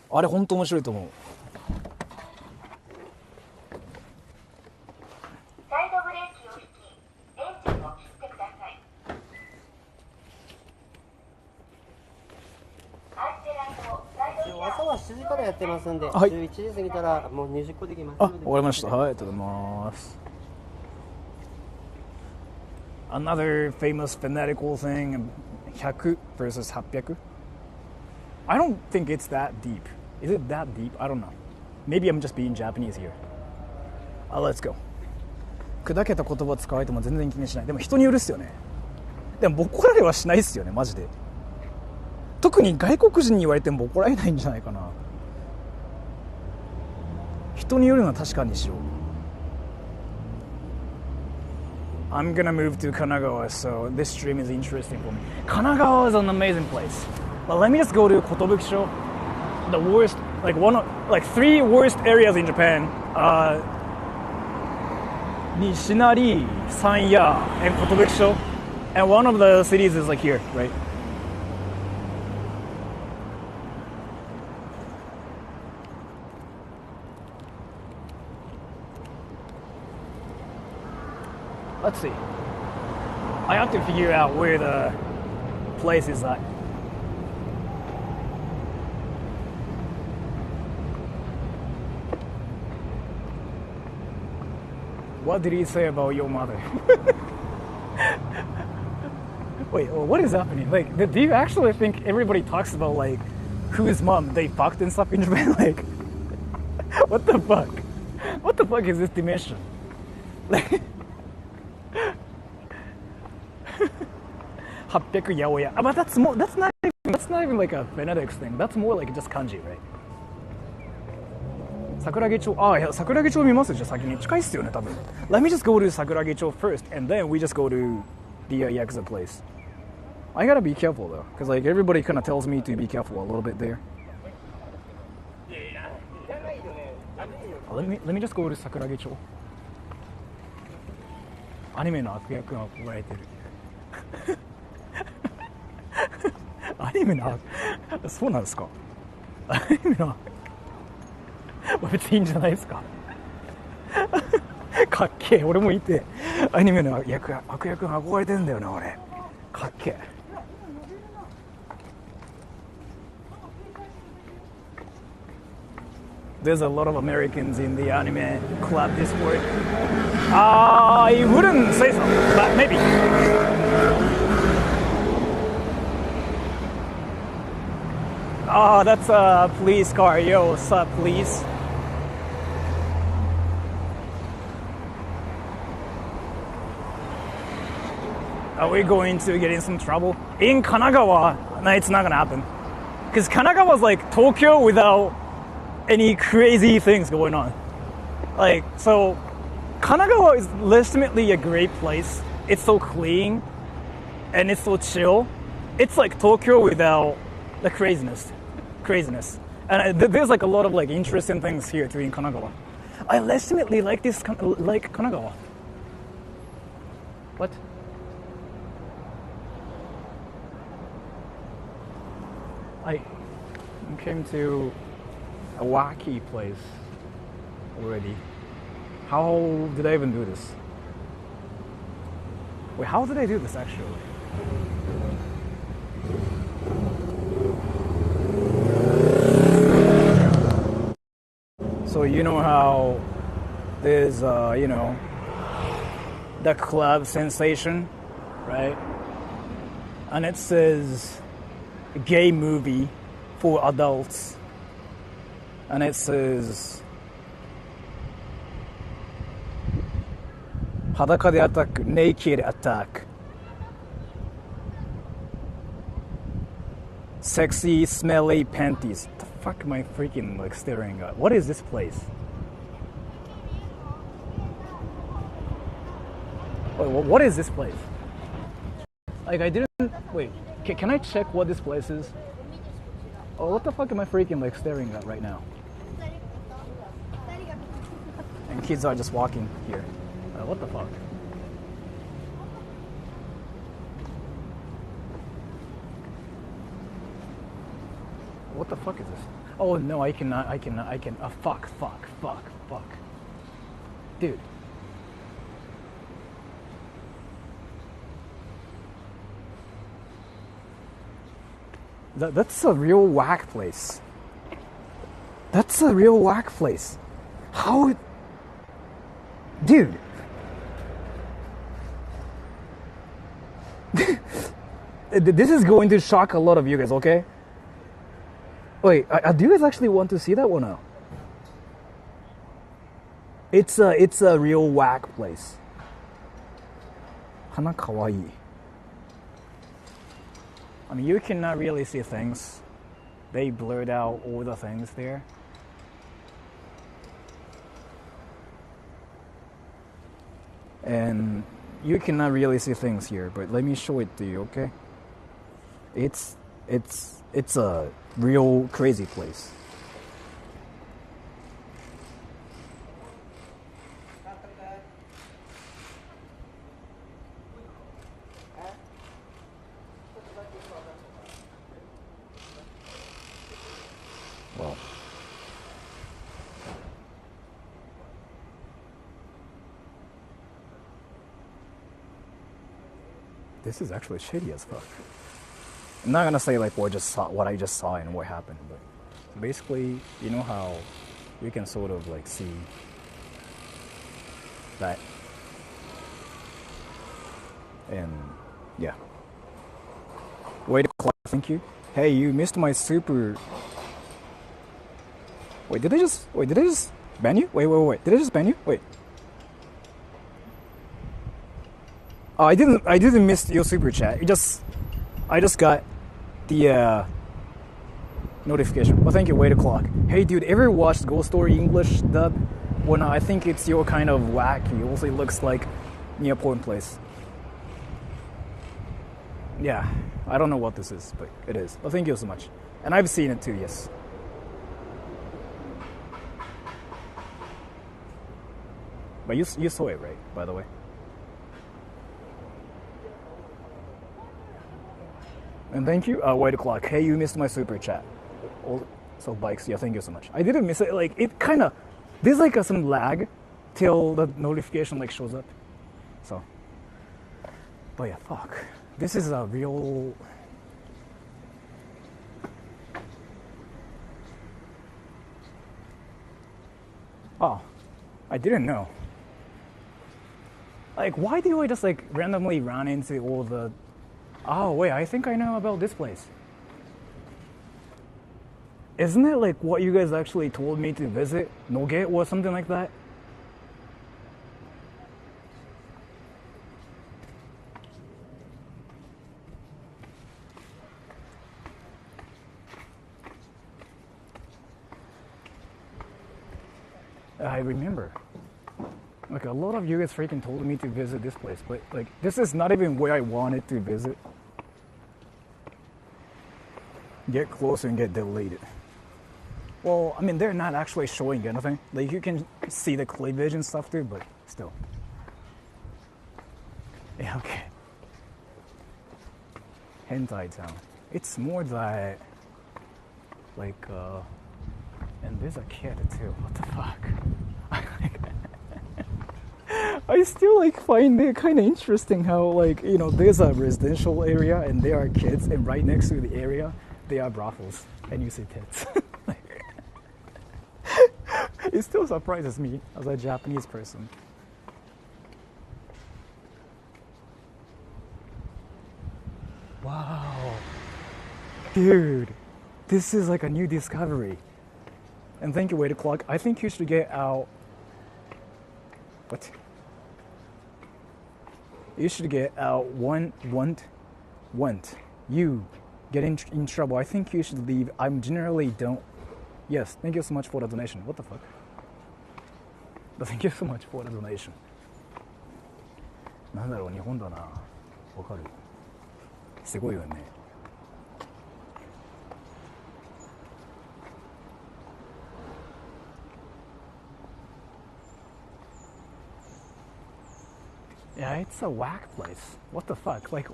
あれ本当面白いと思う。サイドブレーキを引き、エンジンを切ってください。朝は7時からやってますんで、はい、11時過ぎたらもう20個できます。あ、終わりました。はい、ありがとうございます。Another famous phonetical thing, 100 versus 800. I don't think it's that deep. Is it that deep? I don't know. Maybe I'm just being Japanese here. Let's go. 砕けた言葉を使われても全然気にしない。でも人によるっすよね。でも僕らではしないっすよね、マジで。特に外国人に言われても怒られないんじゃないかな。人によるのは確かにしよう。I'm gonna move to Kanagawa, so this stream is interesting for me. Kanagawa is an amazing place. But let me just go to Kotobukisho. The worst, like three worst areas in Japan. Nishinari, Sanya, and Kotobukisho. And one of the cities is like here, right? Let's see. I have to figure out where the place is at. What did he say about your mother? Wait, what is happening? Like, do you actually think everybody talks about like whose mom they fucked and stuff in Japan? Like, what the fuck? What the fuck is this dimension? Like. 800 yaoya. But that's not even like a phonetics thing. That's more like just kanji, right? 桜木町、いや、桜木町見ます。じゃあ先に近いっすよね、多分。Let me just go to 桜木町 first, and then we just go to the Yakuza place. I gotta be careful though, because like everybody kind of tells me to be careful a little bit there. Let me just go to 桜木町。アニメの悪役が憧れてる。アニメのそうなんですか。アニメの別にいいんじゃないですか。かっけえ。俺もいてアニメの悪役が憧れてんだよな俺。かっけえ。There's a lot of Americans in the anime club Discord. I wouldn't say so, but maybe. Oh, that's a police car. Yo, what's up, police? Are we going to get in some trouble? In Kanagawa? No, it's not gonna happen. Because Kanagawa is like Tokyo without any crazy things going on. Like, so Kanagawa is legitimately a great place. It's so clean and it's so chill. It's like Tokyo without the craziness. And there's like a lot of like interesting things here too in Kanagawa. I legitimately like Kanagawa. What? I came to a wacky place already. How did I even do this? Wait, how did I do this actually? So you know how there's the club sensation, right? And it says gay movie for adults. And it says 裸でアタック naked attack, sexy smelly panties. What the fuck am I freaking like staring at? What is this place? Wait, what is this place? Like I didn't wait. Can I check what this place is? Oh, what the fuck am I freaking like staring at right now? And kids are just walking here. What the fuck? What the fuck is this? Oh no, I cannot. Fuck. Dude. That's a real whack place. How? Dude. This is going to shock a lot of you guys, okay? Wait, do you guys actually want to see that one now? It's a real whack place. Hana kawaii. I mean, you cannot really see things. They blurred out all the things there. And you cannot really see things here, but let me show it to you, okay? It's a real crazy place. Well, this is actually shady as fuck. I'm not gonna say like what I just saw and what happened, but basically, you know how you can sort of like see that, and yeah. Wait, thank you. Hey, you missed my super. Wait, did I just ban you? Wait. Did I just ban you? Wait. Oh, I didn't miss your super chat. I just got the notification. Well, thank you. Wait o'clock. Hey, dude, ever watched Ghost Story English dub? Well, no, I think it's your kind of wacky. Also, it looks like near Portland Place. Yeah, I don't know what this is, but it is. Well, thank you so much. And I've seen it too. Yes. But you saw it, right? By the way. And thank you. Wait o'clock. Hey, you missed my super chat. So bikes. Yeah, thank you so much. I didn't miss it. Like it kind of. There's like some lag till the notification like shows up. So. But yeah, fuck. This is a real. Oh, I didn't know. Like, why do I just like randomly run into all the? Oh wait, I think I know about this place. Isn't it like what you guys actually told me to visit, Noge or something like that? I remember. Like, a lot of you guys freaking told me to visit this place, but like, this is not even where I wanted to visit. Get closer and get deleted. Well, I mean, they're not actually showing anything. Like, you can see the cleavage and stuff too, but still. Yeah, okay. Hentai Town. It's more that, like, and there's a kid too. What the fuck? I still like find it kind of interesting how, like, you know, there's a residential area and there are kids, and right next to the area there are brothels and you see tits. It still surprises me as a Japanese person. Wow, dude, this is like a new discovery. And thank you, Wait O'Clock. I think you should get out. What? You should get out want. You get in trouble. I think you should leave. I generally don't. Yes, thank you so much for the donation. What the fuck? But thank you so much for the donation. なんだろう、日本だな。わかる。すごいよね。Yeah, it's a whack place. What the fuck? Like,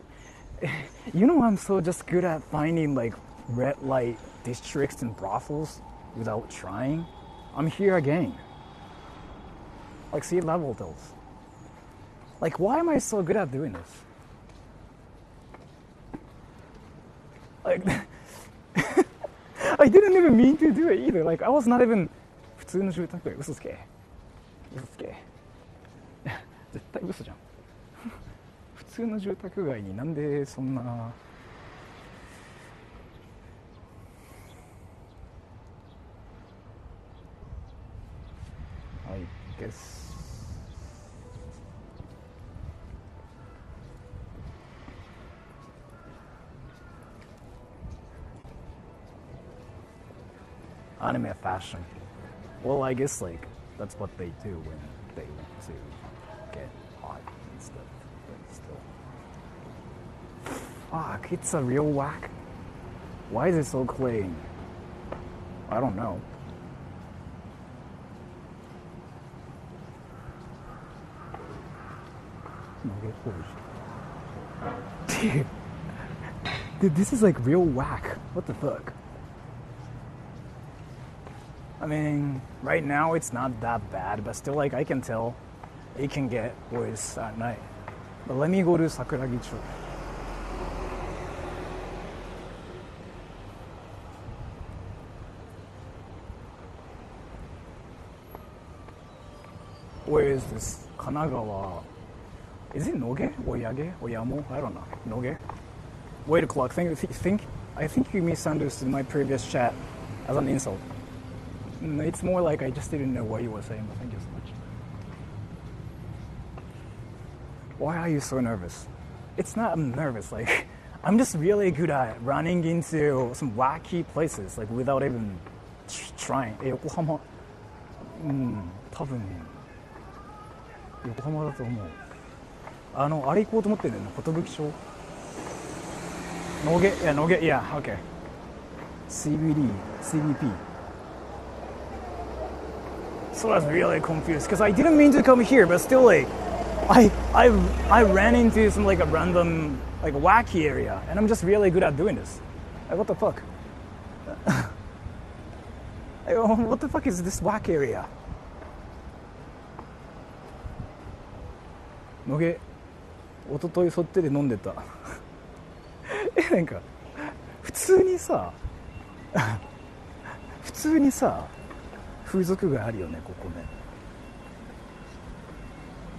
you know, I'm so just good at finding like red light districts and brothels without trying. I'm here again. Like, sea level hotels. Like, why am I so good at doing this? Like, I didn't even mean to do it either. Like, I was not even. 普通の住宅街、嘘つけ。嘘つけ。絶対嘘じゃん。普通の住宅街になんでそんな。I guess. Anime fashion. Well, I guess like that's what they do when they want to get hot and stuff. But still. Fuck, it's a real whack. Why is it so clean? I don't know. Dude, this is like real whack. What the fuck? I mean, right now it's not that bad, but still, like, I can tell it can get worse at night. But let me go to Sakuragicho. Where is this? Kanagawa. Is it Noge or Yage or Yamo? I don't know. Noge? Wait o'clock. I think you misunderstood my previous chat as an insult. It's more like I just didn't know what you were saying, but thank you so much. Why are you so nervous? It's not I'm nervous, like, I'm just really good at running into some wacky places, like, without even trying. 横浜、多分、横浜だと思う。あれ行こうと思ってんだよね、寿町。野毛、yeah, okay. CBD, CBP. So I was really confused because I didn't mean to come here, but still, like, I ran into some like a random like wacky area, and I'm just really good at doing this. Like, what the fuck? Like, what the fuck is this wacky area? 野毛、一昨日そっちで飲んでた。なんか普通にさ風俗があるよね、ここね。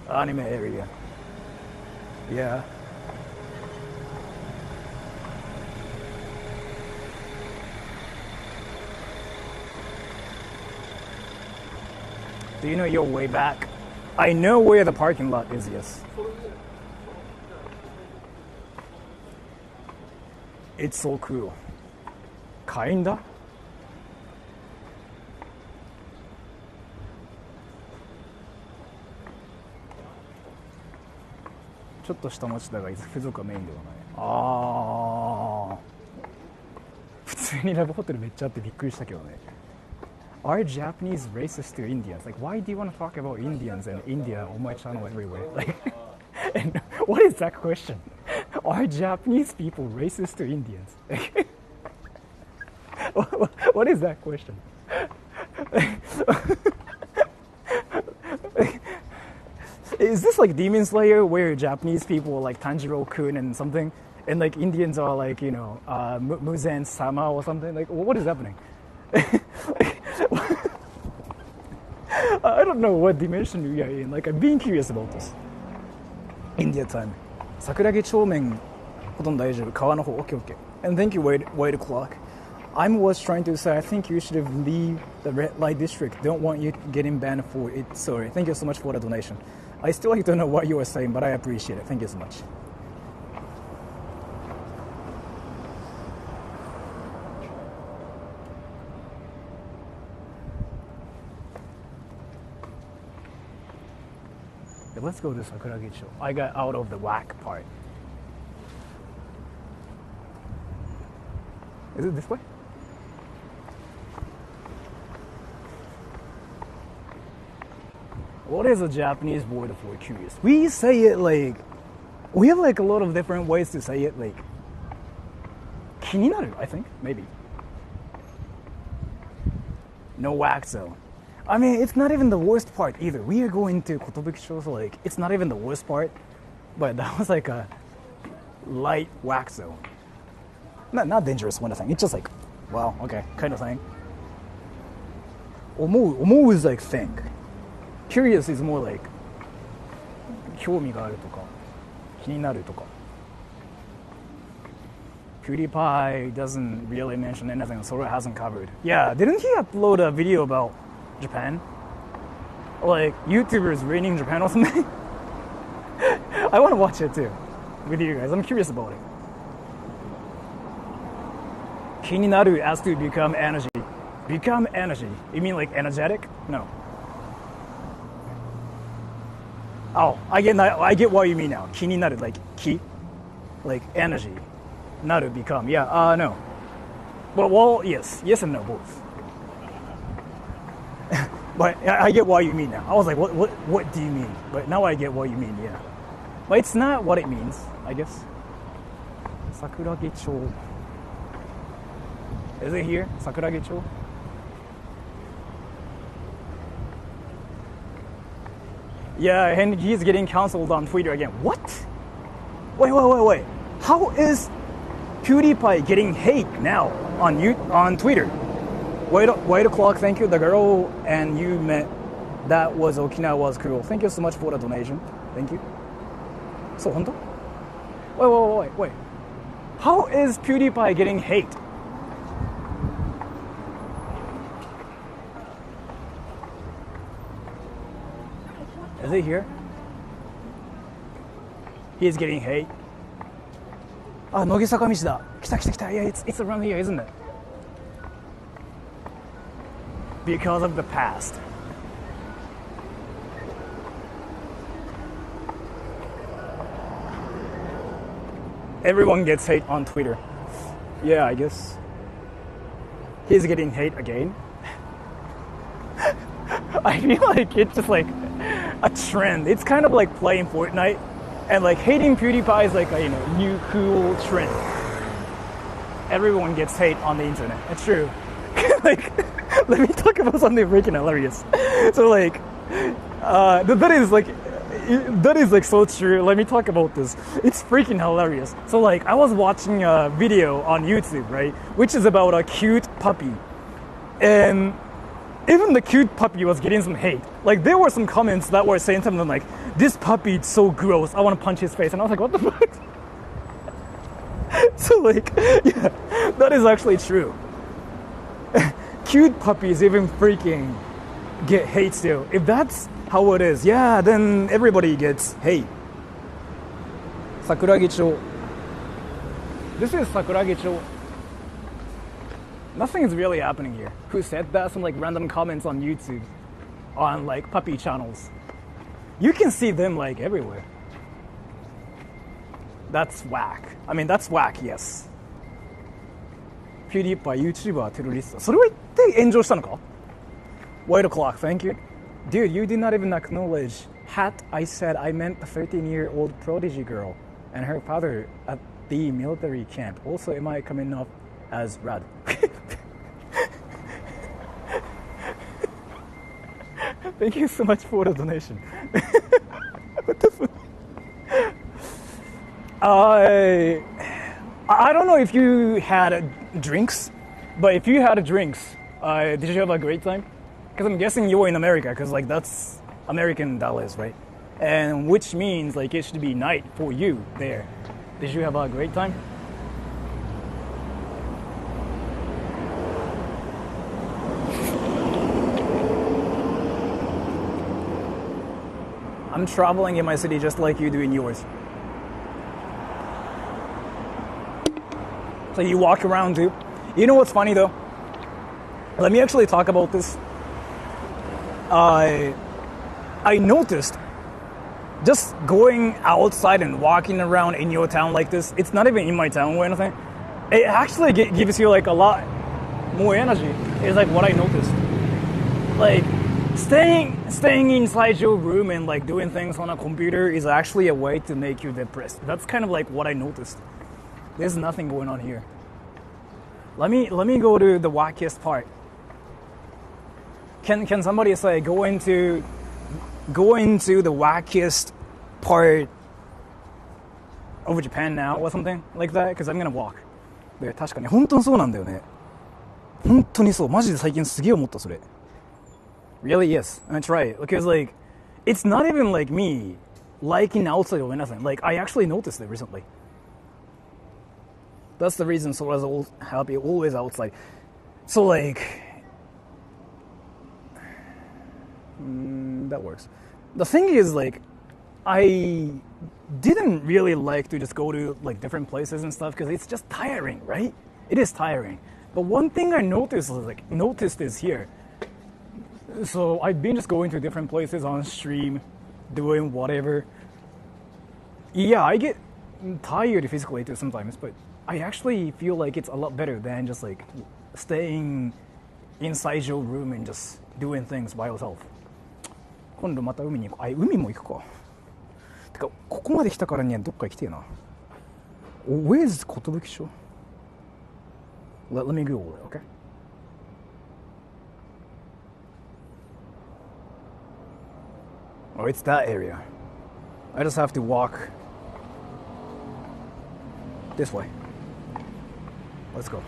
Anime area. Yeah. Do you know your way back? I know where the parking lot is, yes. It's so cool. Kinda?ちょっと下町だが付属はメインではない。ああ。普通にラブホテルめっちゃあってびっくりしたけどね。Are Japanese racist to Indians? Like, why do you want to talk about Indians and India on my channel everywhere? Like, and what is that question? Are Japanese people racist to Indians? What is that question? Is this like Demon Slayer where Japanese people are like Tanjiro-kun and something, and like Indians are like, you know, Muzan-sama or something? Like, what is happening? I don't know what dimension we are in. Like, I'm being curious about this. India time. 桜木町面ほとんど大丈夫。川の方 OK. And thank you, wait o'clock. I was trying to say I think you should have leave the red light district. Don't want you getting banned for it. Sorry. Thank you so much for the donation. I still don't know what you were saying, but I appreciate it. Thank you so much. Let's go to Sakuragicho. I got out of the whack part. Is it this way? What is a Japanese word for curious? We say it like, we have like a lot of different ways to say it, like, 気になる, I think, maybe. No whack zone. I mean, it's not even the worst part either. We are going to Kotobukicho, so like, it's not even the worst part, but that was like a light whack zone. Not dangerous one thing. It's just like, wow, okay, kind of thing. Omo is like think. Curious is more like 興味があるとか気になるとか. PewDiePie doesn't really mention anything Sora hasn't covered. Yeah, didn't he upload a video about Japan? Like, YouTubers raiding Japan or something? I want to watch it too with you guys. I'm curious about it. 気になる has to become energy. Become energy. You mean like energetic? No. Oh, I get what you mean now. 気になる like 気 like energy. なる become. Yeah, no. Well, yes and no, both. But I get what you mean now. I was like, what do you mean? But now I get what you mean, yeah. But it's not what it means, I guess. Sakurage-cho. Is it here? Sakurage-cho? Yeah, and he's getting canceled on Twitter again. What? Wait. How is PewDiePie getting hate now on Twitter? Wait o'clock, thank you. The girl and you met that was Okinawa was cool. Thank you so much for the donation. Thank you. So, 本当? Wait. How is PewDiePie getting hate? Is it here? He is getting hate. Ah, 乃木坂道だ。来た。Yeah, it's around here, isn't it? Because of the past. Everyone gets hate on Twitter. Yeah, I guess. He's getting hate again. I feel like it's just like a trend. It's kind of like playing Fortnite, and like hating PewDiePie is like a new cool trend. Everyone gets hate on the internet. It's true. Like, let me talk about something freaking hilarious. So like, that is like so true. Let me talk about this. It's freaking hilarious. So like, I was watching a video on YouTube, right, which is about a cute puppy, and even the cute puppy was getting some hate. Like, there were some comments that were saying something like, "This puppy is so gross. I want to punch his face." And I was like, "What the fuck?" So like, yeah, that is actually true. Cute puppies even freaking get hate still. If that's how it is, yeah, then everybody gets hate. Sakuragi-cho. This is Sakuragi-cho. Nothing is really happening here. Who said that? Some like random comments on YouTube, on like puppy channels. You can see them like everywhere. That's whack. I mean, that's whack, yes. PewDiePie YouTuber テロリスト。それを言って炎上したのか? Wait o'clock, thank you. Dude, you did not even acknowledge hat I said I meant the 13-year-old prodigy girl and her father at the military camp. Also, am I coming off as rad? Thank you so much for the donation. What the fuck? I don't know if you had drinks, but if you had drinks, did you have a great time? Because I'm guessing you were in America, because like that's American dollars, right? And which means like it should be night for you there. Did you have a great time? I'm traveling in my city just like you do in yours. So you walk around too. You know what's funny though? Let me actually talk about this. I noticed just going outside and walking around in your town like this, it's not even in my town or anything. It actually gives you like a lot more energy. It's like what I noticed. Like staying inside your room and like doing things on a computer is actually a way to make you depressed. That's kind of like what I noticed. There's nothing going on here. Let me go to the wackiest part. Can somebody say go into the wackiest part of Japan now or something like that? Because I'm gonna walk. で、確かに本当にそうなんだよね。本当にそう。マジで最近すげえ思ったそれ。Really, yes. That's right. Because like, it's not even like me liking outside or anything. Like, I actually noticed it recently. That's the reason Sora's happy always outside. So like, that works. The thing is like, I didn't really like to just go to like different places and stuff because it's just tiring, right? It is tiring. But one thing I noticed is here. So I've been just going to different places on stream, doing whatever. Yeah, I get tired physically too sometimes, but I actually feel like it's a lot better than just like staying inside your room and just doing things by yourself. 今度また海に行こう。海も行くか。てか、ここまで来たからにはどっか行きてえな。Where's 寿町? Let me Google it, okay? Oh, it's that area. I just have to walk this way. Let's go.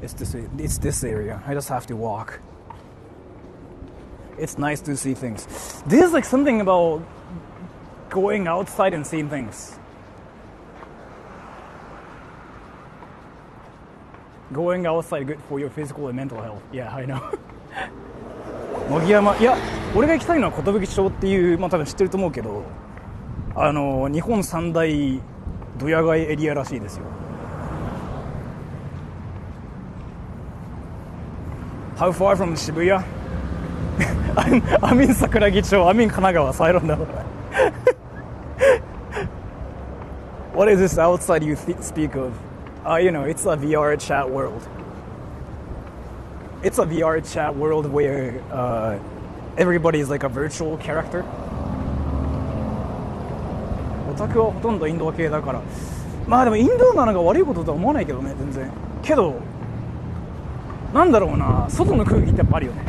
It's this area. I just have to walk. It's nice to see things. There's like something about going outside and seeing things. Going outside good for your physical and mental health. Yeah, I know. 乃木山、いや、俺が行きたいのは寿町っていう、まあ多分知ってると思うけど、日本三大ドヤ街エリアらしいですよ。How far from 渋谷? I'm in 桜木町. I'm in Kanagawa, so I don't know. What is this outside you speak of? It's a VR chat world. It's a VR chat world where everybody is like a virtual character. オタクはほとんどインドア系だから、まあでもインドアなのが悪いこととは思わないけどね、全然。けど、なんだろうな、外の空気ってやっぱあるよね。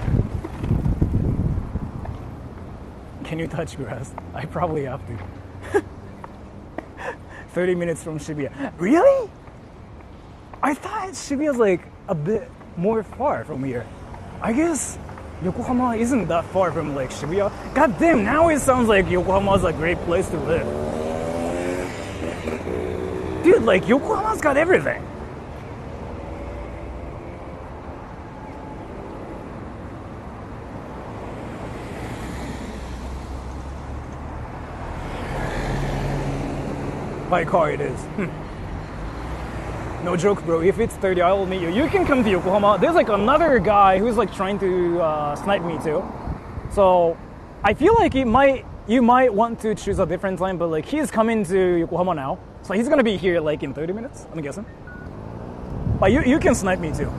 Can you touch grass? I probably have to. 30 minutes from Shibuya. Really? I thought Shibuya's like a bit more far from here. I guess Yokohama isn't that far from like Shibuya. God damn, now it sounds like Yokohama's a great place to live. Dude, like Yokohama's got everything. By car it is. No joke, bro. If it's 30, I will meet you. You can come to Yokohama. There's like another guy who's like trying to snipe me too. So I feel like you might want to choose a different time, but like he's coming to Yokohama now. So he's gonna be here like in 30 minutes, I'm guessing. But you can snipe me too.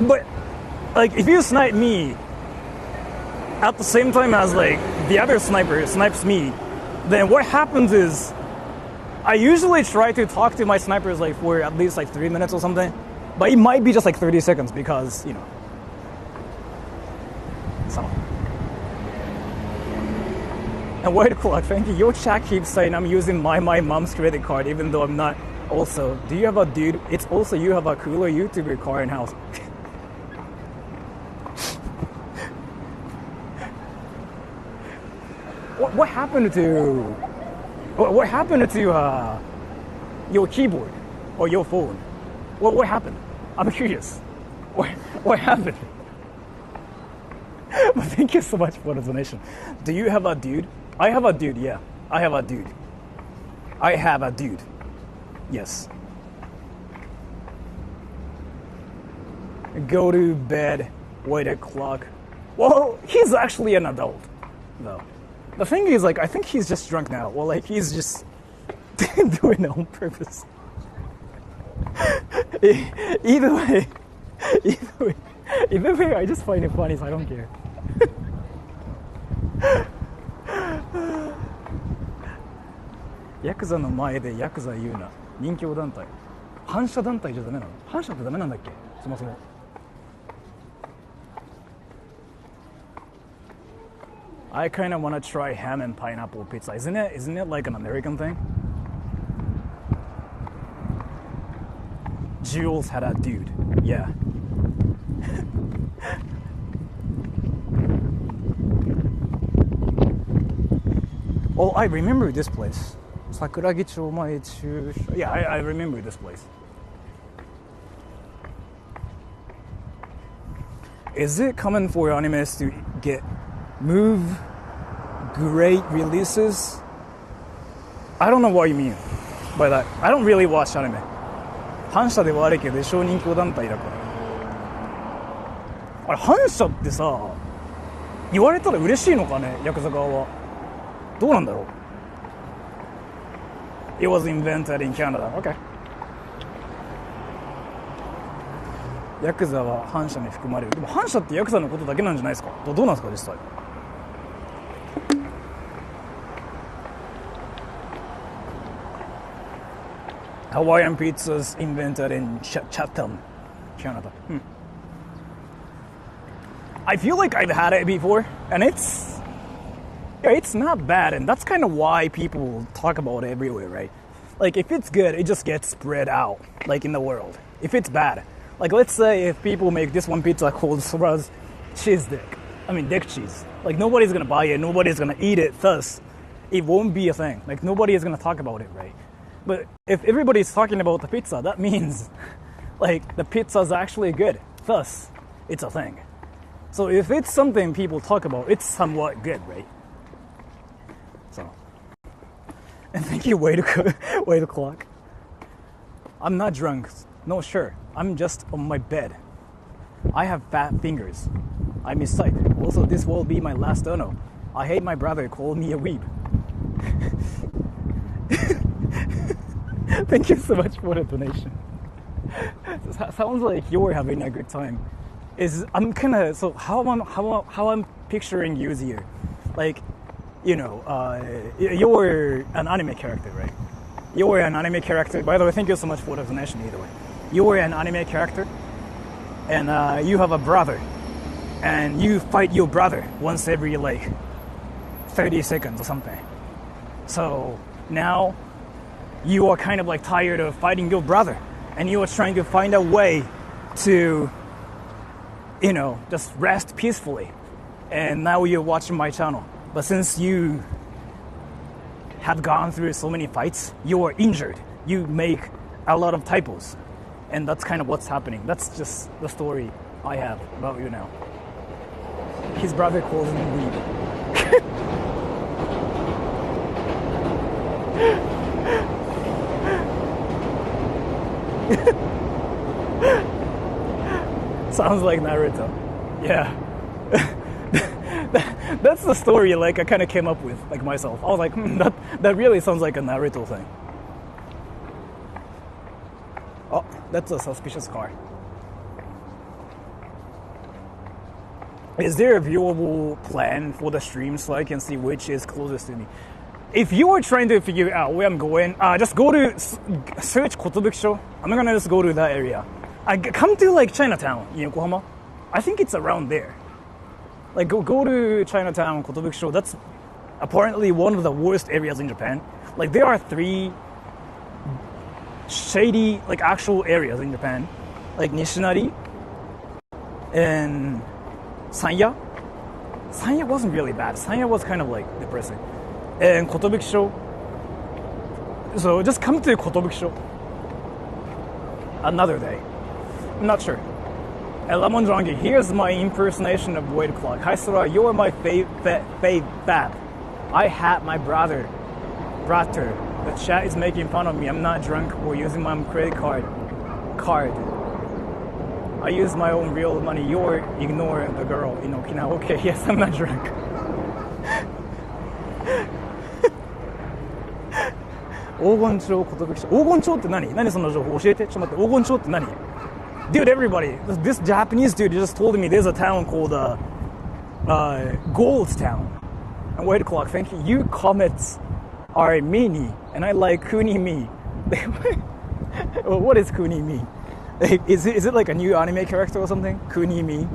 But like if you snipe me at the same time as like the other sniper snipes me, then what happens is I usually try to talk to my snipers like for at least like 3 minutes or something, but it might be just like 30 seconds because, so. And White Clock, thank you. Your chat keeps saying I'm using my mom's credit card even though I'm not. Also, do you have a dude? It's also you have a cooler YouTuber car in house. What happened to your keyboard or your phone? What happened? I'm curious. What happened? But thank you so much for the donation. Do you have a dude? I have a dude, yeah. I have a dude. Yes. Go to bed, wait o'clock. Well, he's actually an adult, though. The thing is, like, I think he's just drunk now. Well, like, he's just doing it on purpose. Either way, I just find it funny, so I don't care. Yakuza の前でヤクザ言うな。人気団体。反社団体じゃダメなの？反社ってダメなんだっけ？そもそも。I kind of want to try ham and pineapple pizza. Isn't it like an American thing? Jules had a dude. Yeah. Oh, I remember this place. Sakuragicho mae chusha. Yeah, I remember this place. Is it common for animes to great releases? I don't know what you mean. by that. I don't really watch anime. 反社ではあるけど小人気団体だから。あれ反社ってさ、言われたら嬉しいのかね、ヤクザ側は。どうなんだろう。It was invented in Canada. Okay. ヤクザは反社に含まれる。でも反社ってヤクザのことだけなんじゃないですか。どうなんですか実際。Hawaiian pizzas invented in Chatham, Canada. I feel like I've had it before, and it's not bad, and that's kind of why people talk about it everywhere, right? Like, if it's good, it just gets spread out, like, in the world. If it's bad, like, let's say if people make this one pizza called Sora's cheese dick, dick cheese, like, nobody's gonna buy it, nobody's gonna eat it, thus, it won't be a thing. Like, nobody is gonna talk about it, right? But if everybody's talking about the pizza, that means, like, the pizza's actually good, thus, it's a thing. So if it's something people talk about, it's somewhat good, right? So, and thank you, way to clock. I'm not drunk. No, sure. I'm just on my bed. I have fat fingers. I mistype. Also, this will be my last dono. I hate my brother called me a weeb. Thank you so much for the donation. Sounds like you're having a good time. How I'm picturing you here, like, you're an anime character, right? You're an anime character. By the way, thank you so much for the donation. Either way, you're an anime character, and you have a brother, and you fight your brother once every 30 seconds or something. So now you are kind of tired of fighting your brother, and you are trying to find a way to, just rest peacefully. And now you're watching my channel. But since you have gone through so many fights, you are injured. You make a lot of typos. And that's kind of what's happening. That's just the story I have about you now. His brother calls him weeb. Sounds like Naruto. Yeah. That's the story I kind of came up with myself. I was like, that really sounds like a Naruto thing. Oh, that's a suspicious car. Is there a viewable plan for the stream so I can see which is closest to me? If you are trying to figure out where I'm going, just go to search Kotobuki-sho. I'm gonna just go to that area. Come to Chinatown in Yokohama. I think it's around there. Go to Chinatown, Kotobuki-sho. That's apparently one of the worst areas in Japan. There are 3 shady actual areas in Japan, Nishinari and Sanya. Sanya wasn't really bad. Sanya was kind of depressing. And Kotobuki-sho. So just come to Kotobuki-sho another day. I'm not sure. And Lemon Drongi, here's my impersonation of Void Clock. Hi Sora, you're my fave. I had my brother. The chat is making fun of me. I'm not drunk or using my credit card. I use my own real money. You're ignore the girl in Okinawa. Okay, yes, I'm not drunk. Dude, everybody, this Japanese dude just told me there's a town called Gold Town. And wait clock, thank you. You comments are meanie, and I like Kuni Me. Well, what does Kuni mean? Is it a new anime character or something? Kuni Me?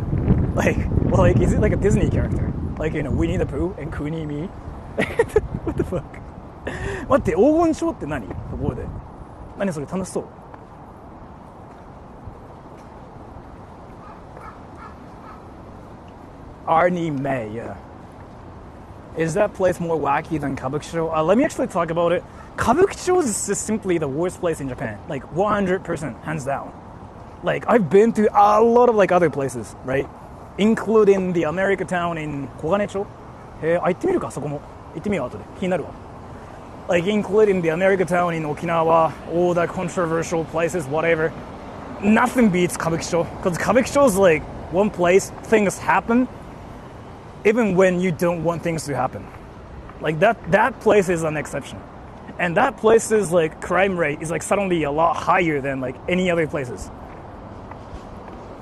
Is it a Disney character? Winnie the Pooh and Kuni Me? What the fuck? 待って、黄金症って何？ところで。何それ楽しそう。Arnie May, yeah. Is that place more wacky than Kabukicho? Let me actually talk about it. Kabukicho is just simply the worst place in Japan. 100%, hands down. I've been to a lot of other places, right? Including the America town in Koganecho. 行ってみるか、そこも。行ってみよう、後で。気になるわ。like including the America town in Okinawa, all the controversial places, whatever. Nothing beats Kabukicho, because Kabukicho is like one place things happen even when you don't want things to happen. Like that place is an exception. And that place's like crime rate is like suddenly a lot higher than like any other places.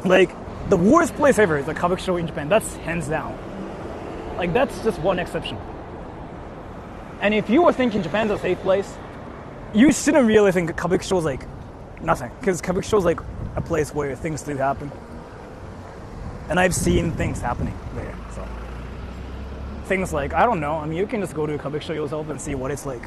Like the worst place ever is like Kabukicho in Japan. That's hands down. Like that's just one exception. And if you were thinking Japan's a safe place, you shouldn't really think Kabukicho is like nothing, because Kabukicho is like a place where things do happen. And I've seen things happening there. So things like, I don't know, I mean, you can just go to Kabukicho yourself and see what it's like.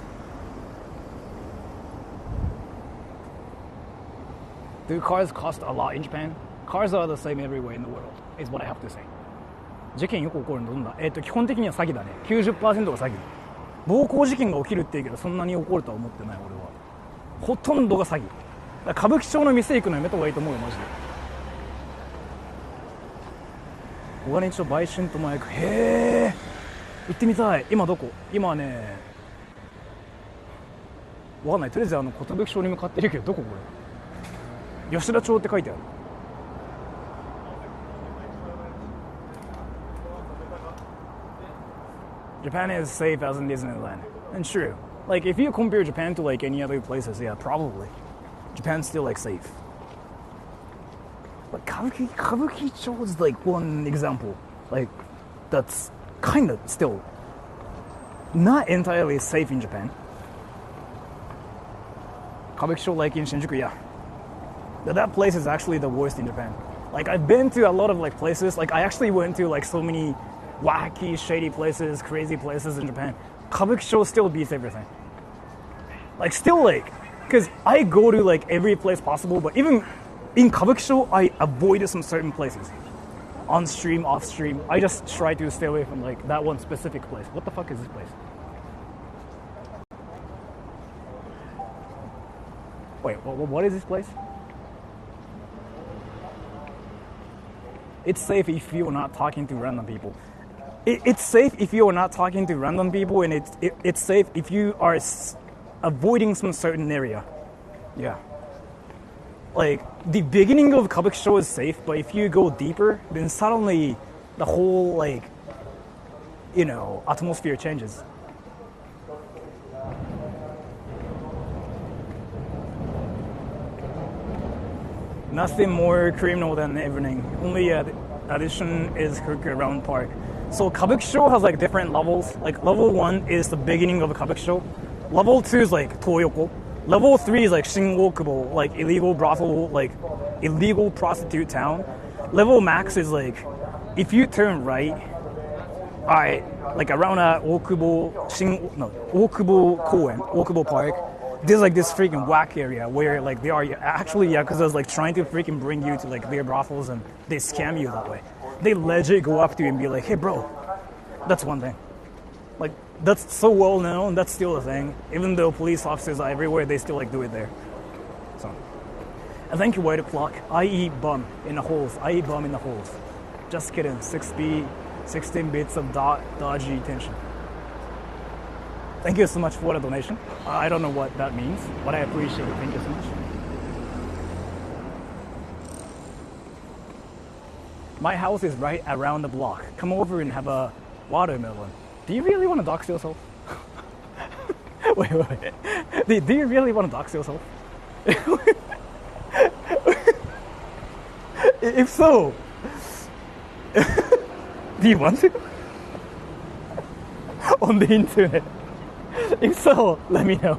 Do cars cost a lot in Japan? Cars are the same everywhere in the world, is what I have to say. 事件よく起こるのどんな？基本的には詐欺だね。90% が詐欺。暴行事件が起きるって言うけど、そんなに起こるとは思ってない俺は。ほとんどが詐欺。だから歌舞伎町の店行くのやめた方がいいと思うよ、マジで。小金井町売春と麻薬。へー。行ってみたい。今どこ？今ね、わかんない。とりあえず寿町に向かってるけど、どここれ？吉田町って書いてある。Japan is safe as in Disneyland. And true. Like, if you compare Japan to, like, any other places, yeah, probably. Japan's still, like, safe. But Kabukicho is, like, one example. Like, that's kind of still not entirely safe in Japan. Kabukicho, like, in Shinjuku, yeah. That place is actually the worst in Japan. Like, I've been to a lot of, like, places. Like, I actually went to, like, so many wacky, shady places, crazy places in Japan. Kabukicho still beats everything. Like, still, like, because I go to, like, every place possible, but even in Kabukicho, I avoided some certain places. On stream, off stream, I just try to stay away from, like, that one specific place. What the fuck is this place? Wait, what is this place? It's safe if you're not talking to random people. It's safe if you are not talking to random people, and it's safe if you are avoiding some certain area. Yeah. Like, the beginning of Kabukicho is safe, but if you go deeper, then suddenly the whole, like, you know, atmosphere changes. Nothing more criminal than evening. Only addition is Kuruku Round Park. So Kabukicho has like different levels. Like level 1 is the beginning of Kabukicho. Level 2 is like Toyoko. Level 3 is like Shingokubo, like illegal brothel, like illegal prostitute town. Level max is like, if you turn right, like around Okubo Koen, Okubo Park, there's like this freaking whack area where like they are actually Yakuzas like trying to freaking bring you to like their brothels, and they scam you that way. They legit go up to you and be like, hey bro, that's one thing. Like, that's so well known, that's still a thing. Even though police officers are everywhere, they still like do it there. So, and thank you, White O'Clock. I eat bum in the holes. I eat bum in the holes. Just kidding. 16 bits of dodgy tension. Thank you so much for the donation. I don't know what that means, but I appreciate it. Thank you so much. My house is right around the block. Come over and have a watermelon. Do you really want to dox yourself? wait. Do you really want to dox yourself? If so, do you want to? On the internet. If so, let me know.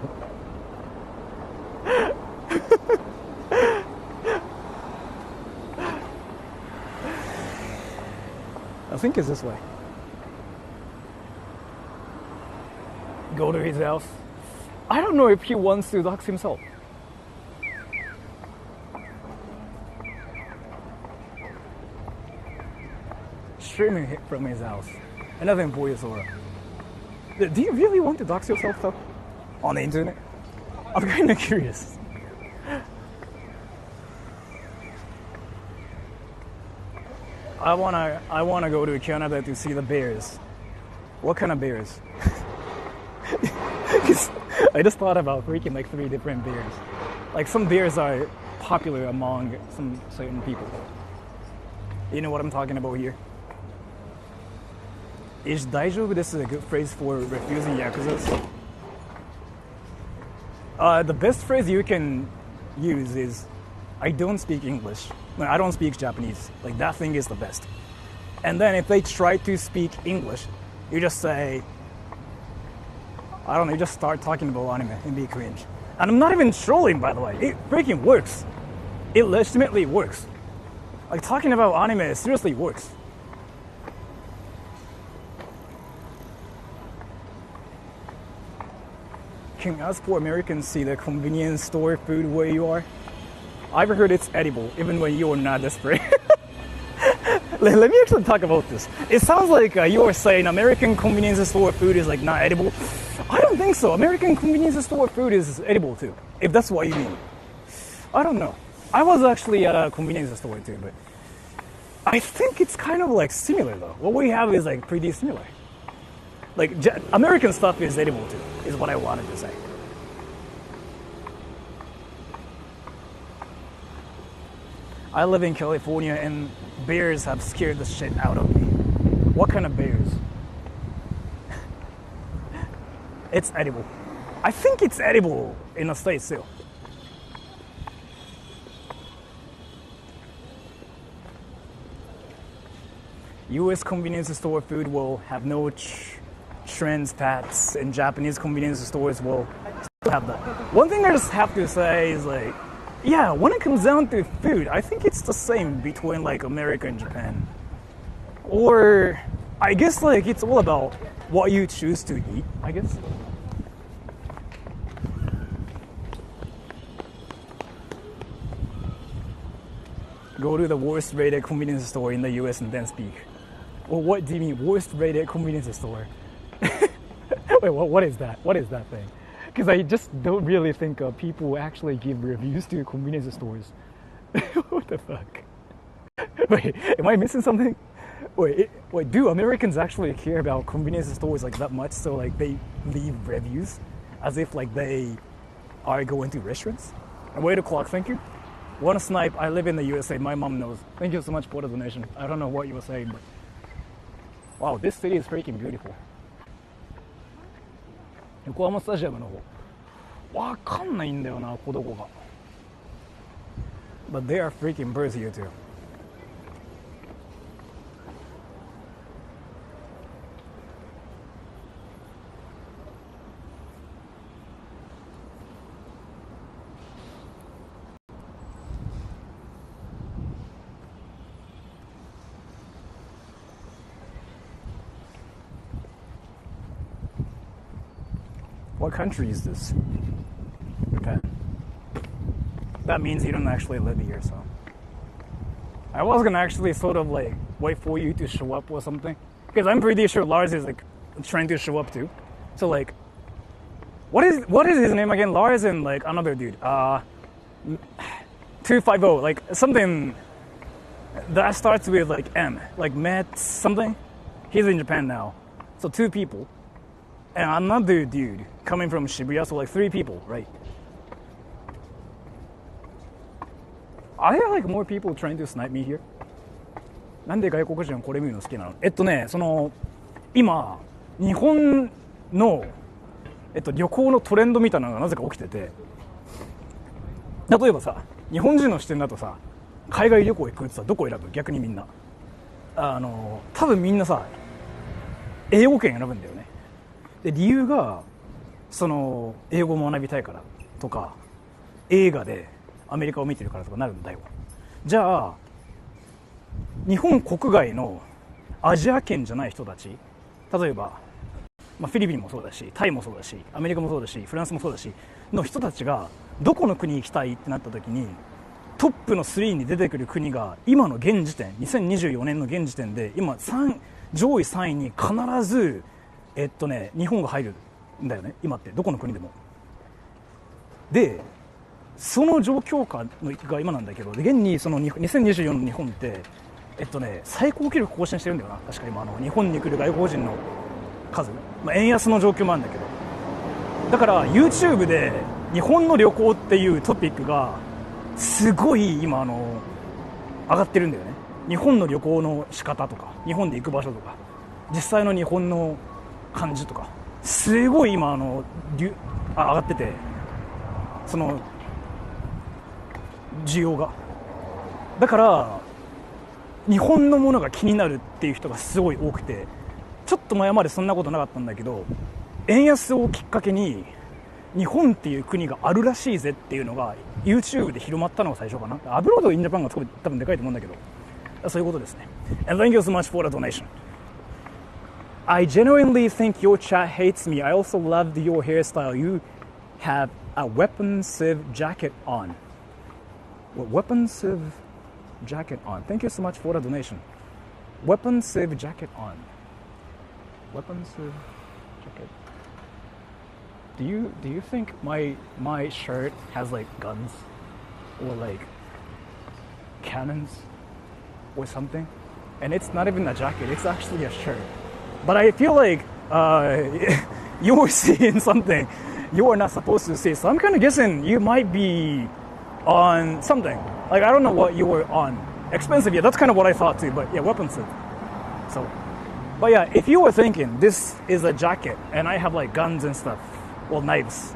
I think it's this way. Go to his house. I don't know if he wants to dox himself. Streaming it from his house. Another important Sora. Do you really want to dox yourself though? On the internet? I'm kind of curious. I wanna go to Canada to see the bears. What kind of bears? I just thought about freaking like 3 different beers. Like some beers are popular among some certain people. You know what I'm talking about here? Is 大丈夫です a good phrase for refusing Yakuzas? The best phrase you can use is, I don't speak English. No, I don't speak Japanese. Like that thing is the best. And then if they try to speak English, you just say, I don't know, you just start talking about anime and be cringe. And I'm not even trolling, by the way. It freaking works. It legitimately works. Like talking about anime seriously works. Can passport Americans see the convenience store food where you are? I've heard it's edible, even when you are not desperate. Let me actually talk about this. It sounds like you are saying American convenience store food is like not edible. I don't think so. American convenience store food is edible too, if that's what you mean. I don't know. I was actually at a convenience store too, but I think it's kind of like similar though. What we have is like pretty similar. Like American stuff is edible too, is what I wanted to say. I live in California and bears have scared the shit out of me. What kind of bears? It's edible. I think it's edible in the States too. US convenience store food will have no trans fats, and Japanese convenience stores will still have that. One thing I just have to say is like, yeah, when it comes down to food, I think it's the same between like America and Japan. Or I guess like it's all about what you choose to eat, I guess. Go to the worst rated convenience store in the US and then speak. Well, what do you mean, worst rated convenience store? Wait, what is that? What is that thing? Because I just don't really think people actually give reviews to convenience stores. What the fuck? Wait, am I missing something? Wait, do Americans actually care about convenience stores like that much? So like they leave reviews as if like they are going to restaurants? Wait a clock, thank you. One snipe, I live in the USA, my mom knows. Thank you so much for the donation. I don't know what you were saying, but wow, this city is freaking beautiful. 横浜スタジアムの方わかんないんだよな、ここどこか。But there are freaking birds here too. What country is this? Japan. That means you don't actually live here, so. I was gonna actually sort of like wait for you to show up or something. Because I'm pretty sure Lars is like trying to show up too. So like, what is his name again? Lars and like another dude. 250, like something that starts with like M. Like Matt something. He's in Japan now. So 2 people. And another dude coming from Shibuya, so like 3 people, right? Are there like more people trying to snipe me here? なんで外国人これ見るの好きなの？その今日本の旅行のトレンドみたいなのがなぜか起きてて、例えばさ、日本人の視点だとさ、海外旅行行くってさ、どこ選ぶ？逆にみんな。多分みんなさ、英語圏選ぶんだよね。で理由がその英語を学びたいからとか映画でアメリカを見てるからとかなるんだよ。じゃあ日本国外のアジア圏じゃない人たち、例えば、フィリピンもそうだしタイもそうだしアメリカもそうだしフランスもそうだしの人たちがどこの国行きたいってなった時にトップの3に出てくる国が今の現時点2024年の現時点で今上位3位に必ず日本が入るんだよね、今ってどこの国でも。でその状況下が今なんだけど、現にその2024の日本って最高記録更新してるんだよな、確か今日本に来る外国人の数、円安の状況もあるんだけど、だから YouTube で日本の旅行っていうトピックがすごい今上がってるんだよね。日本の旅行の仕方とか、日本で行く場所とか、実際の日本の感じとか、すごい今上がってて、その需要が。だから日本のものが気になるっていう人がすごい多くて、ちょっと前までそんなことなかったんだけど、円安をきっかけに日本っていう国があるらしいぜっていうのが YouTube で広まったのが最初かな。アブロードインジャパンが多分でかいと思うんだけど、そういうことですね。 And thank you so much for the donation. I genuinely think your chat hates me. I also loved your hairstyle. You have a weapon-sieve jacket on. What weapon-sieve jacket on? Thank you so much for the donation. Weapon-sieve jacket on. Weapon-sieve jacket. Do you think my shirt has like guns or like cannons or something? And it's not even a jacket, it's actually a shirt. But I feel like you were seeing something you are not supposed to see. So I'm kind of guessing you might be on something. Like, I don't know what you were on. Expensive, yeah, that's kind of what I thought too. But yeah, weapons. So, but yeah, if you were thinking this is a jacket and I have like guns and stuff, well, knives,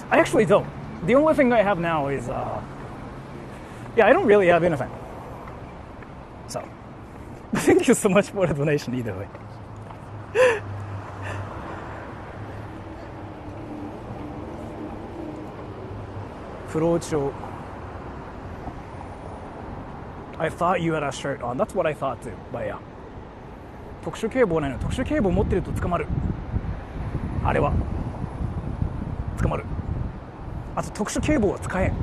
I actually don't. The only thing I have now is, yeah, I don't really have anything. So, thank you so much for the donation either way. Furocho. I thought you had a shirt on. That's what I thought too. But yeah. 特殊警棒ないの。特殊警棒持ってると捕まる。あれは捕まる。あと特殊警棒は使えん。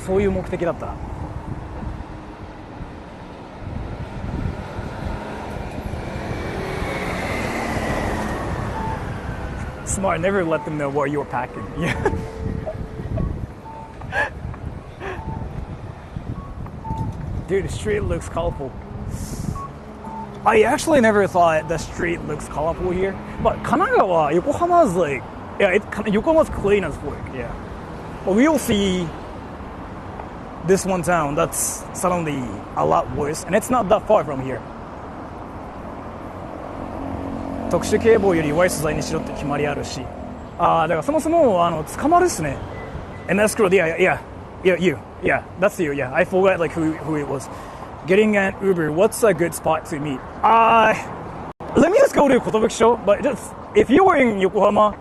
そういう目的だったら。Smart, never let them know what you were packing. Yeah. Dude, the street looks colorful. I actually never thought the street looks colorful here. But Kanagawa, Yokohama's like, yeah, Yokohama's clean as fuck, yeah. But we'll see this one town that's suddenly a lot worse, and it's not that far from here. 特殊警棒より弱い素材にしろって決まりあるし、だからそもそも捕まるっすね。And that's cool. Yeah, you. Yeah, that's you. Yeah, I forgot like who it was. Getting an Uber. What's a good spot to meet? Let me just go to Kotobuki-sho. But just if you were in Yokohama,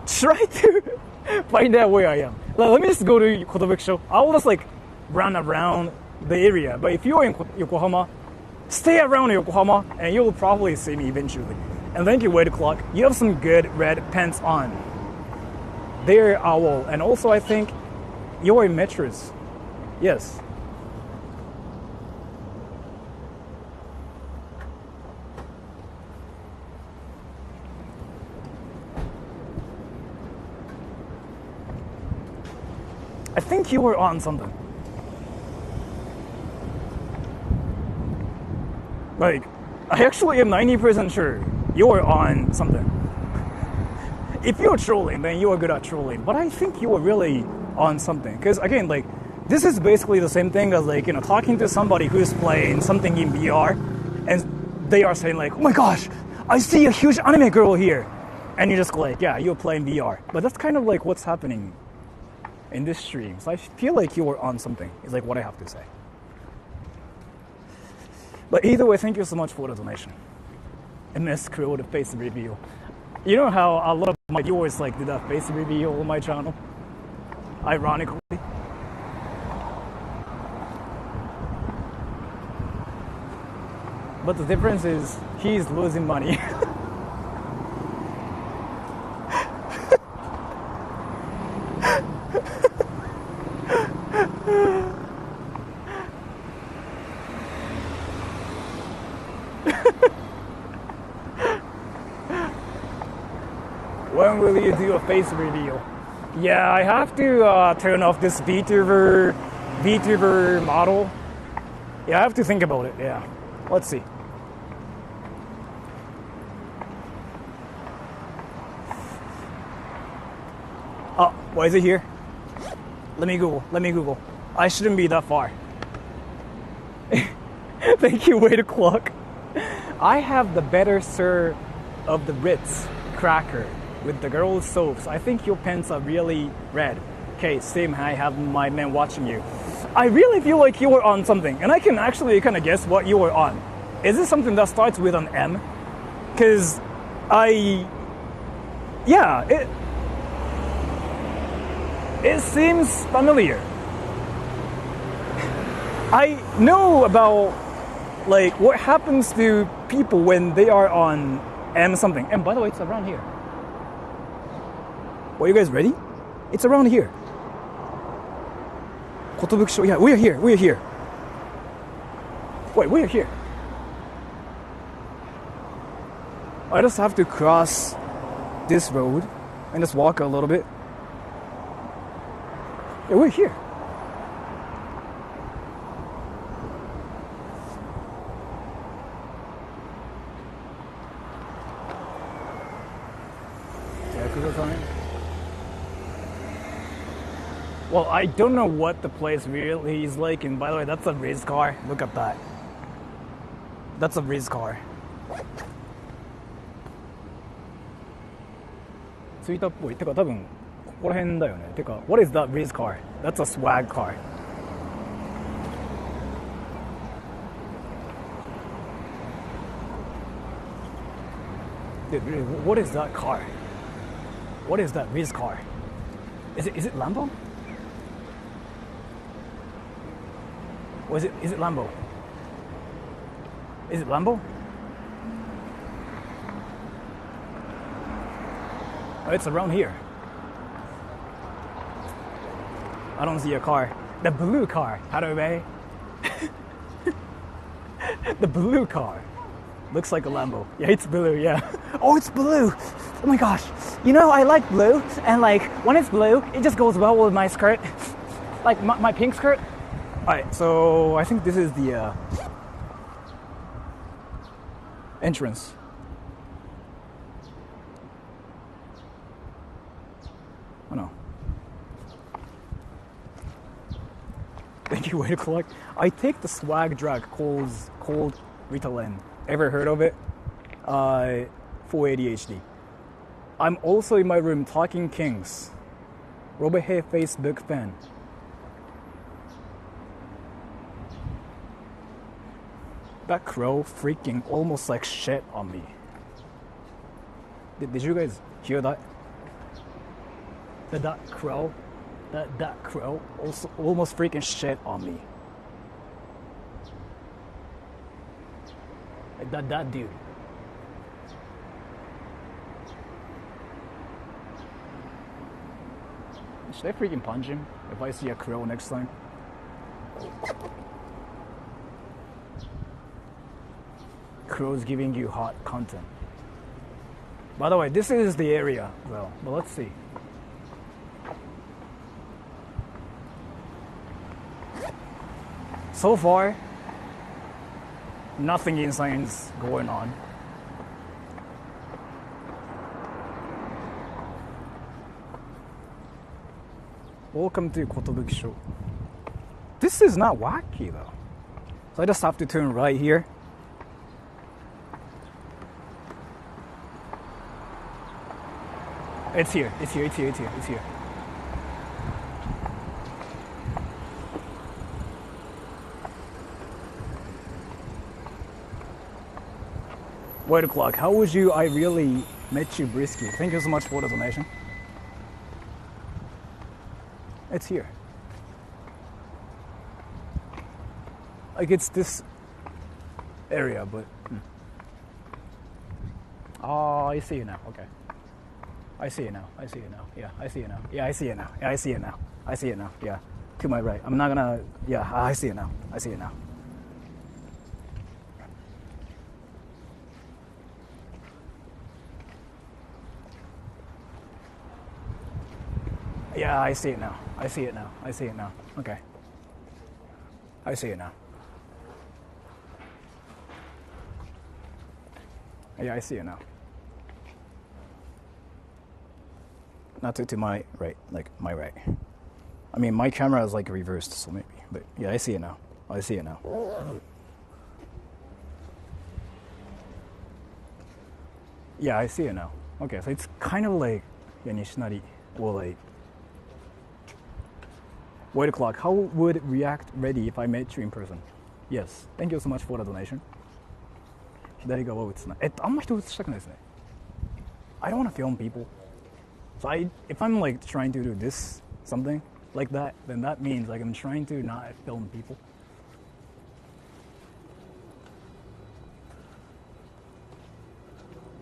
try to find out where I am. Let me just go to Kotobuki-sho. I will just like run around the area. But if you are in Yokohama, stay around Yokohama, and you'll probably see me eventually. And thank you, Wait Clock. You have some good red pants on. They're owl. And also, I think you're in Metros. Yes. I think you were on something. Like, I actually am 90% sure you were on something. If you're trolling, then you are good at trolling. But I think you were really on something. Because again, like, this is basically the same thing as like, talking to somebody who's playing something in VR, and they are saying like, oh my gosh, I see a huge anime girl here. And you're just like, yeah, you're playing VR. But that's kind of like what's happening in this stream. So I feel like you were on something, is like what I have to say. But either way, thank you so much for the donation. MS Crew, the face reveal. You know how a lot of my viewers like did that face reveal on my channel? Ironically. But the difference is he's losing money. When will you do a face reveal? Yeah, I have to turn off this VTuber model. Yeah, I have to think about it, yeah. Let's see. Why is it here? Let me Google. I shouldn't be that far. Thank you, wait o'clock. I have the better sir of the Ritz cracker with the girls' soaps. I think your pants are really red. Okay, same, I have my man watching you. I really feel like you were on something, and I can actually kind of guess what you were on. Is it something that starts with an M? Because it seems familiar. I know about like what happens to people when they are on M something. And by the way, it's around here. Are you guys ready? It's around here. Kotobuki, yeah, we're here. Wait, we're here. I just have to cross this road and just walk a little bit. Yeah, we're here. Yakuza time? Well, I don't know what the place really is like, and by the way, that's a race car. Look at that. That's a race car. 着いたっぽい。てか多分ここら辺だよね。てか What is that race car? That's a swag car. Dude, really, what is that car? What is that race car? Is it Lambo? Or is it Lambo? Is it Lambo? Oh, it's around here. I don't see a car. The blue car, Harume. The blue car. Looks like a Lambo. Yeah, it's blue, yeah. Oh, it's blue. Oh my gosh. You know, I like blue, and like when it's blue, it just goes well with my skirt. Like my pink skirt. Alright, so I think this is the entrance. Oh no. Thank you, way to collect. I take the swag drug called Ritalin. Ever heard of it? For ADHD. I'm also in my room talking Kings. Robert Hay Facebook fan. That crow freaking almost like shit on me. Did you guys hear that? That crow also almost freaking shit on me. Like that dude. Should I freaking punch him if I see a crow next time? Crows giving you hot content. By the way, this is the area, well, but let's see. So far, nothing insane's going on. Welcome to Kotobuki Show. This is not wacky though. So I just have to turn right here. It's here. Wait o'clock. How would you? I really met you, Brisky. Thank you so much for the donation. It's here. Like it's this area, but. Oh, I see you now. Okay. I see it now. Yeah, I see it now. Yeah, I see it now. Yeah. To my right. I'm not gonna. Yeah, I see it now. Yeah, I see it now. Okay. I see it now. Yeah, I see it now. not to my right, like my right. I mean, my camera is like reversed, so maybe. But yeah, I see it now. Yeah, I see it now. Okay, so it's kind of like Nishinari or like 8 o'clock. How would react ready if I met you in person? Yes. Thank you so much for the donation. 左側を映すな。あんま人映したくないですね。I don't want to film people. So if I'm like trying to do this, something like that, then that means like I'm trying to not film people.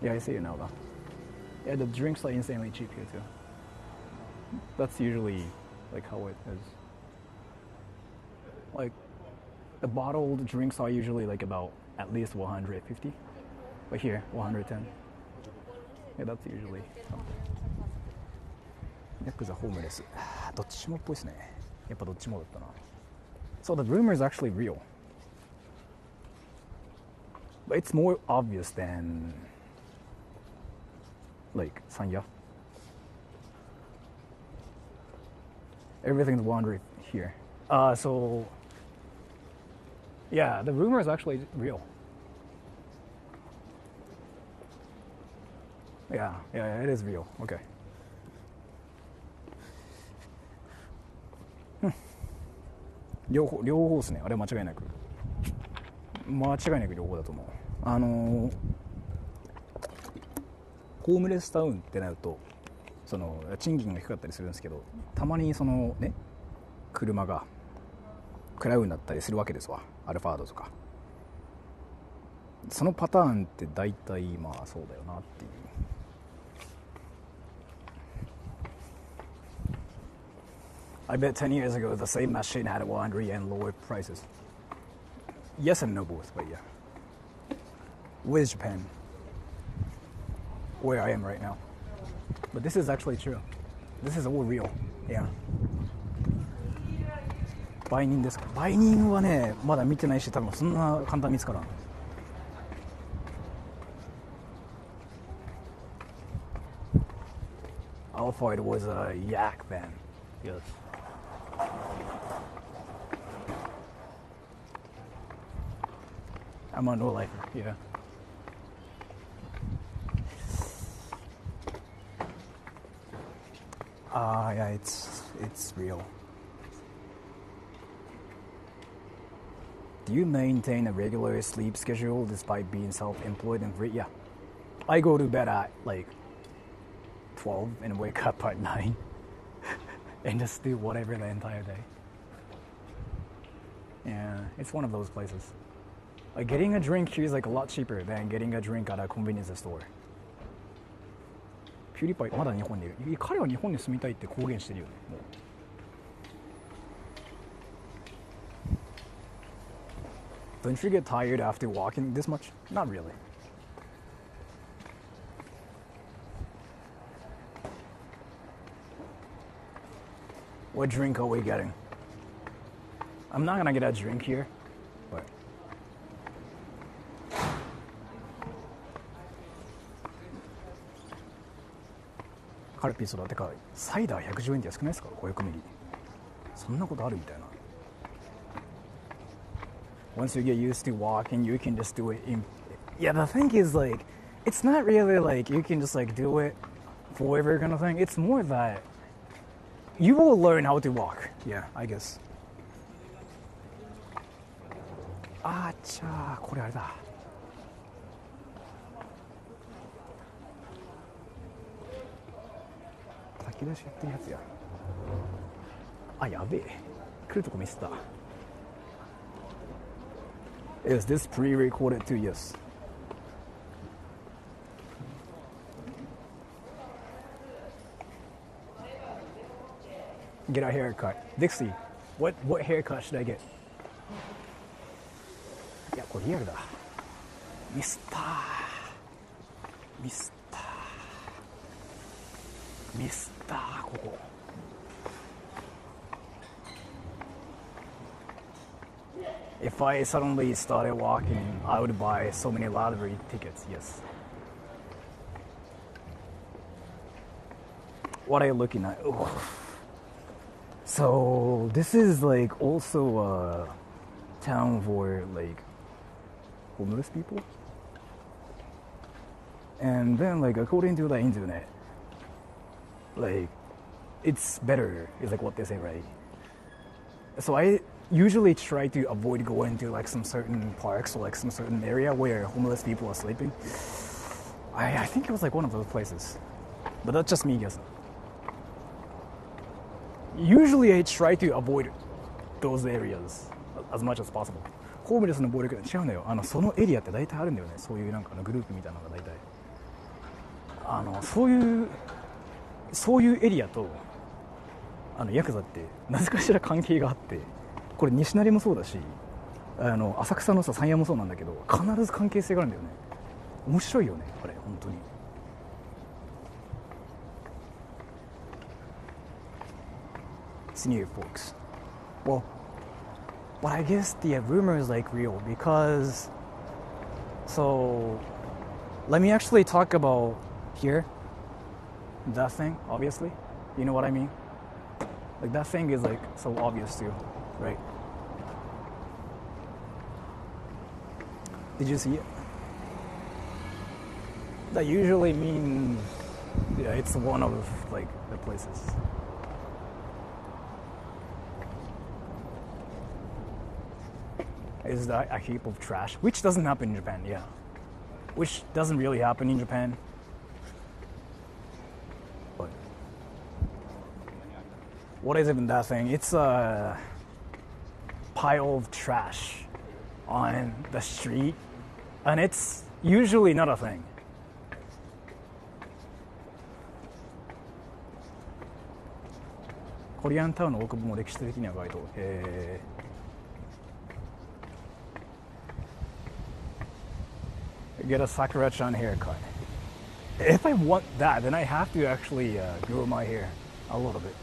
Yeah, I see it now though. Yeah, the drinks are insanely cheap here too. That's usually like how it is. Like the bottled drinks are usually like about at least 150, but here 110. Yeah, that's usually. Yakuza homeless. どっちもっぽいですね。やっぱどっちもだったな。So the rumor is actually real. But it's more obvious than like Sanya. Everything's wandering here. So yeah, the rumor is actually real. Yeah, it is real. Okay. 両方ですね。あれ間違いなく両方だと思う。ホームレスタウンってなるとその賃金が低かったりするんですけど、たまにそのね車がクラウンだったりするわけですわ。アルファードとか。そのパターンって大体まあそうだよなっていう。I bet 10 years ago the same machine had 100 yen lower prices. Yes and no both, but yeah. With Japan, where I am right now. But this is actually true. This is all real. Yeah. 売人ですか。売人はね、まだ見てないし、多分そんな簡単に見つからん。I thought it was a yak then. Yes. I'm a no-lifer, yeah. Yeah, it's real. Do you maintain a regular sleep schedule despite being self-employed and free? Yeah. I go to bed at like 12 and wake up at 9 and just do whatever the entire day. Yeah, it's one of those places. Like getting a drink here is like a lot cheaper than getting a drink at a convenience store. ピューリパイまだ日本にいる。彼は日本に住みたいって公言してるよね。もう。Don't you get tired after walking this much? Not really. What drink are we getting? I'm not gonna get a drink here, butカルピスだってかサイダー110円って安くないですか500ミリそんなことあるみたいな Once you get used to walking you can just do it in Yeah, the thing is like it's not really like you can just like do it forever kind of thing. It's more that you will learn how to walk. Yeah, I guess. あーちゃーこれあれだ炊き出しやってるやつやあやべえ来るとこミスった Is this pre-recorded too? Yes. Get a haircut. Dixie, what haircut should I get? いやこれリアルだミスったここIf I suddenly started walking, I would buy so many lottery tickets, yes. what are you looking at? Ooh. So this is like also a town for like homeless people. And then like according to the internet, like it's better is like what they say, right? So I usually try to avoid going to like some certain parks or like some certain area where homeless people are sleeping. I think it was like one of those places, but that's just me guessing. Usually I try to avoid those areas as much as possible. ホームレスの暴力違うんだよ。そのエリアって大体あるんだよね。そういうなんかグループみたいなのが大体。そういうエリアとヤクザって何かしら関係があって、これ西成もそうだし、浅草のさ山谷もそうなんだけど、必ず関係性があるんだよね。面白いよね、あれ本当に。It's near, folks. Well, but I guess the rumor is like real because. So, let me actually talk about here. That thing, obviously. You know what I mean? Like that thing is like so obvious too, right? Did you see it? That usually means, yeah, it's one of like the places. Is that a heap of trash? Which doesn't happen in Japan, yeah. Which doesn't really happen in Japan. But what is even that thing? It's a pile of trash on the street, and it's usually not a thing. Korean town の大久保も歴史的には割とget a Sakura-chan haircut. If I want that, then I have to actually grow my hair a little bit.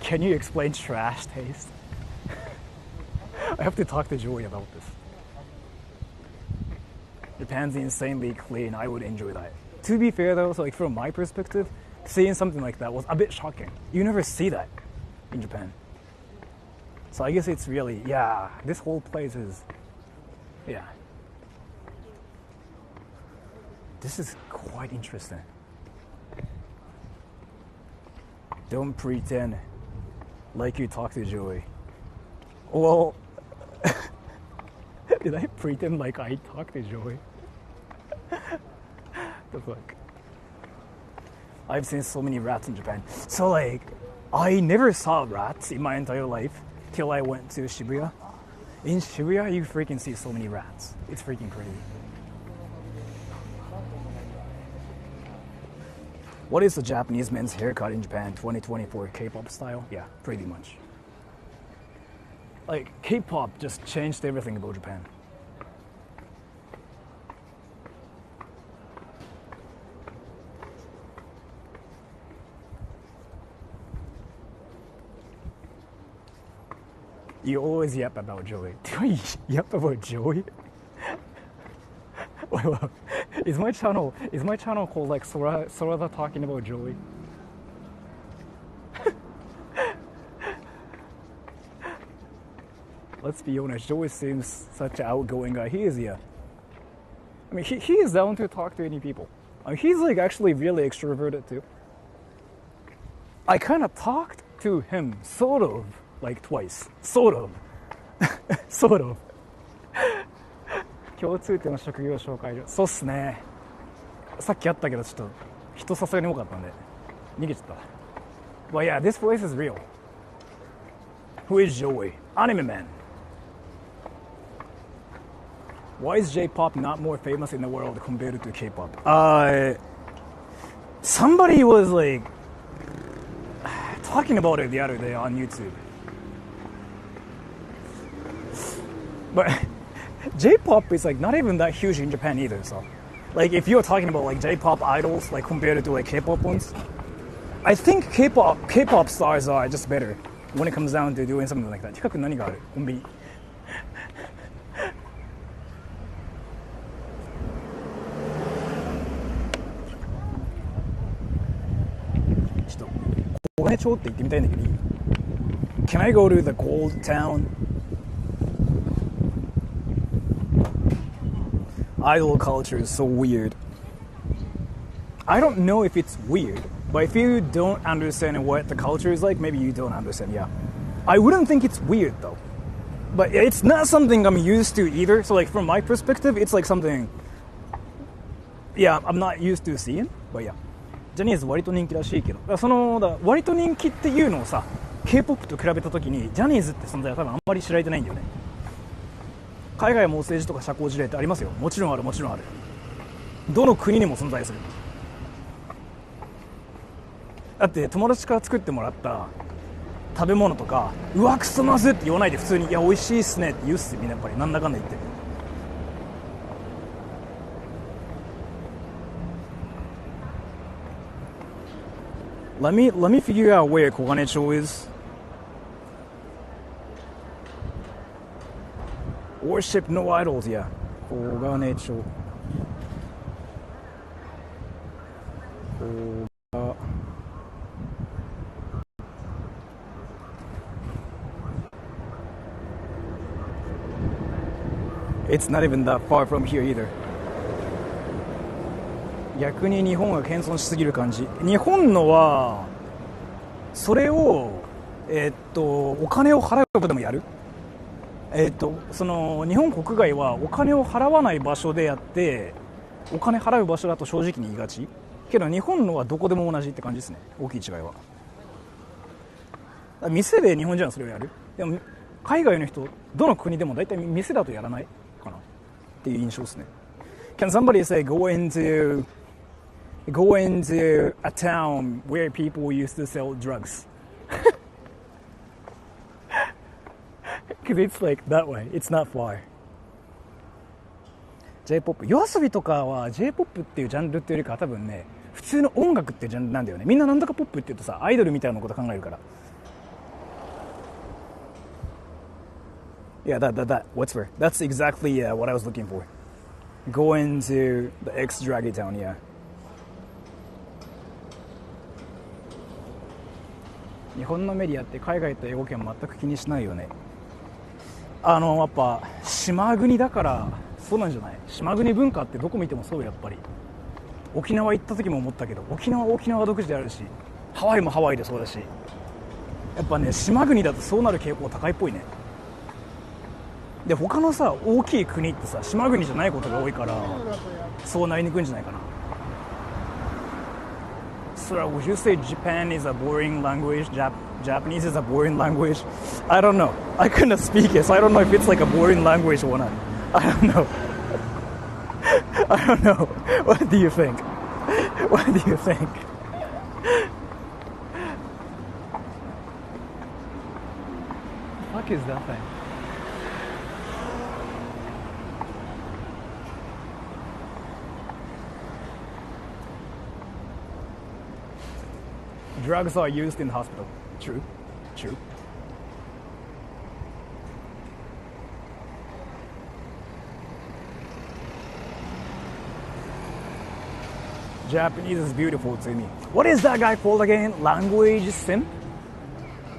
Can you explain trash taste? I have to talk to Joey about this. Japan's insanely clean. I would enjoy that. To be fair though, so like from my perspective, seeing something like that was a bit shocking. You never see that in Japan. So I guess it's really, yeah, this whole place is, yeah. This is quite interesting. Don't pretend like you talk to Joey. Well, did I pretend like I talk to Joey? The fuck? I've seen so many rats in Japan. So like, I never saw rats in my entire life till I went to Shibuya. In Shibuya, you freaking see so many rats. It's freaking crazy. What is the Japanese men's haircut in Japan 2024 K-pop style? Yeah, pretty much. Like, K-pop just changed everything about Japan. You always yap about Joey. Do I yap about Joey? Wait, is my channel called like Sora talking about Joey? Let's be honest, Joey seems such an outgoing guy. He is, yeah. I mean, he is down to talk to any people. I mean, he's like actually really extroverted too. I kind of talked to him, sort of. Like twice. Sort of. Sort of. 共通点の職業紹介所。そうっすね。さっきあったけどちょっと人さすがに多かったんで逃げちゃった。But yeah, this place is real. Who is Joey? Anime man. Why is J-pop not more famous in the world compared to K-pop? Somebody was like talking about it the other day on YouTube. But J-pop is like not even that huge in Japan either. So, like if you're talking about like J-pop idols, like compared to like K-pop ones, I think K-pop stars are just better when it comes down to doing something like that. 近く何がある？コンビニ。小金町って行ってみたいんだけどいい？ Can I go to the gold town? Idol culture is so weird. I don't know if it's weird, but if you don't understand what the culture is like, maybe you don't understand, yeah. I wouldn't think it's weird though. But it's not something I'm used to either. So like from my perspective, it's like something, yeah, I'm not used to seeing, but yeah. ジャニーズ割と人気らしいけど、割と人気っていうのをさ、K-POP と比べたときにジャニーズって存在は多分あんまり知られてないんだよね。海外はもう政治とか社交辞令ってありますよ。もちろんある、もちろんある。どの国にも存在する。だって友達から作ってもらった食べ物とか、うわくそまずって言わないで普通に、いや美味しいっすねって言うっすよ、みんなやっぱりなんだかんだ言って。Let me figure out where Koganecho is. Worship no idols, yeah. Koganecho. It's not even that far from here either. 逆に日本が謙遜しすぎる感じ。日本のはそれをお金を払うことでもやる。その日本国外はお金を払わない場所でやって、お金払う場所だと正直に言いがち。けど日本のはどこでも同じって感じですね。大きい違いは。店で日本人はそれをやる。でも海外の人どの国でも大体店だとやらないかなっていう印象ですね。Can somebody say go into a town where people used to sell drugs? Because it's like that way. It's not far. J-POP。YOASOBI とかは J-POP っていうジャンルっていうよりかは多分ね、普通の音楽っていうジャンルなんだよね。みんななんだかポップって言うとさ、アイドルみたいなこと考えるから。Yeah, what's for? That's exactly what I was looking for. Go into the ex-draggy town, yeah. 日本のメディアって海外と英語圏全く気にしないよね。やっぱ島国だからそうなんじゃない？島国文化ってどこ見てもそうやっぱり。沖縄行った時も思ったけど、沖縄独自であるし、ハワイもハワイでそうだし、やっぱね島国だとそうなる傾向高いっぽいね。で他のさ大きい国ってさ島国じゃないことが多いからそうなりにくいんじゃないかな。Sora, would you say Japan is a boring language? Japanese is a boring language? I don't know. I couldn't speak it, so I don't know if it's like a boring language or not. I don't know. I don't know. What do you think? What do you think? What the fuck is that thing? Drugs are used in hospital. True. Japanese is beautiful to me. What is that guy called again? Language sim?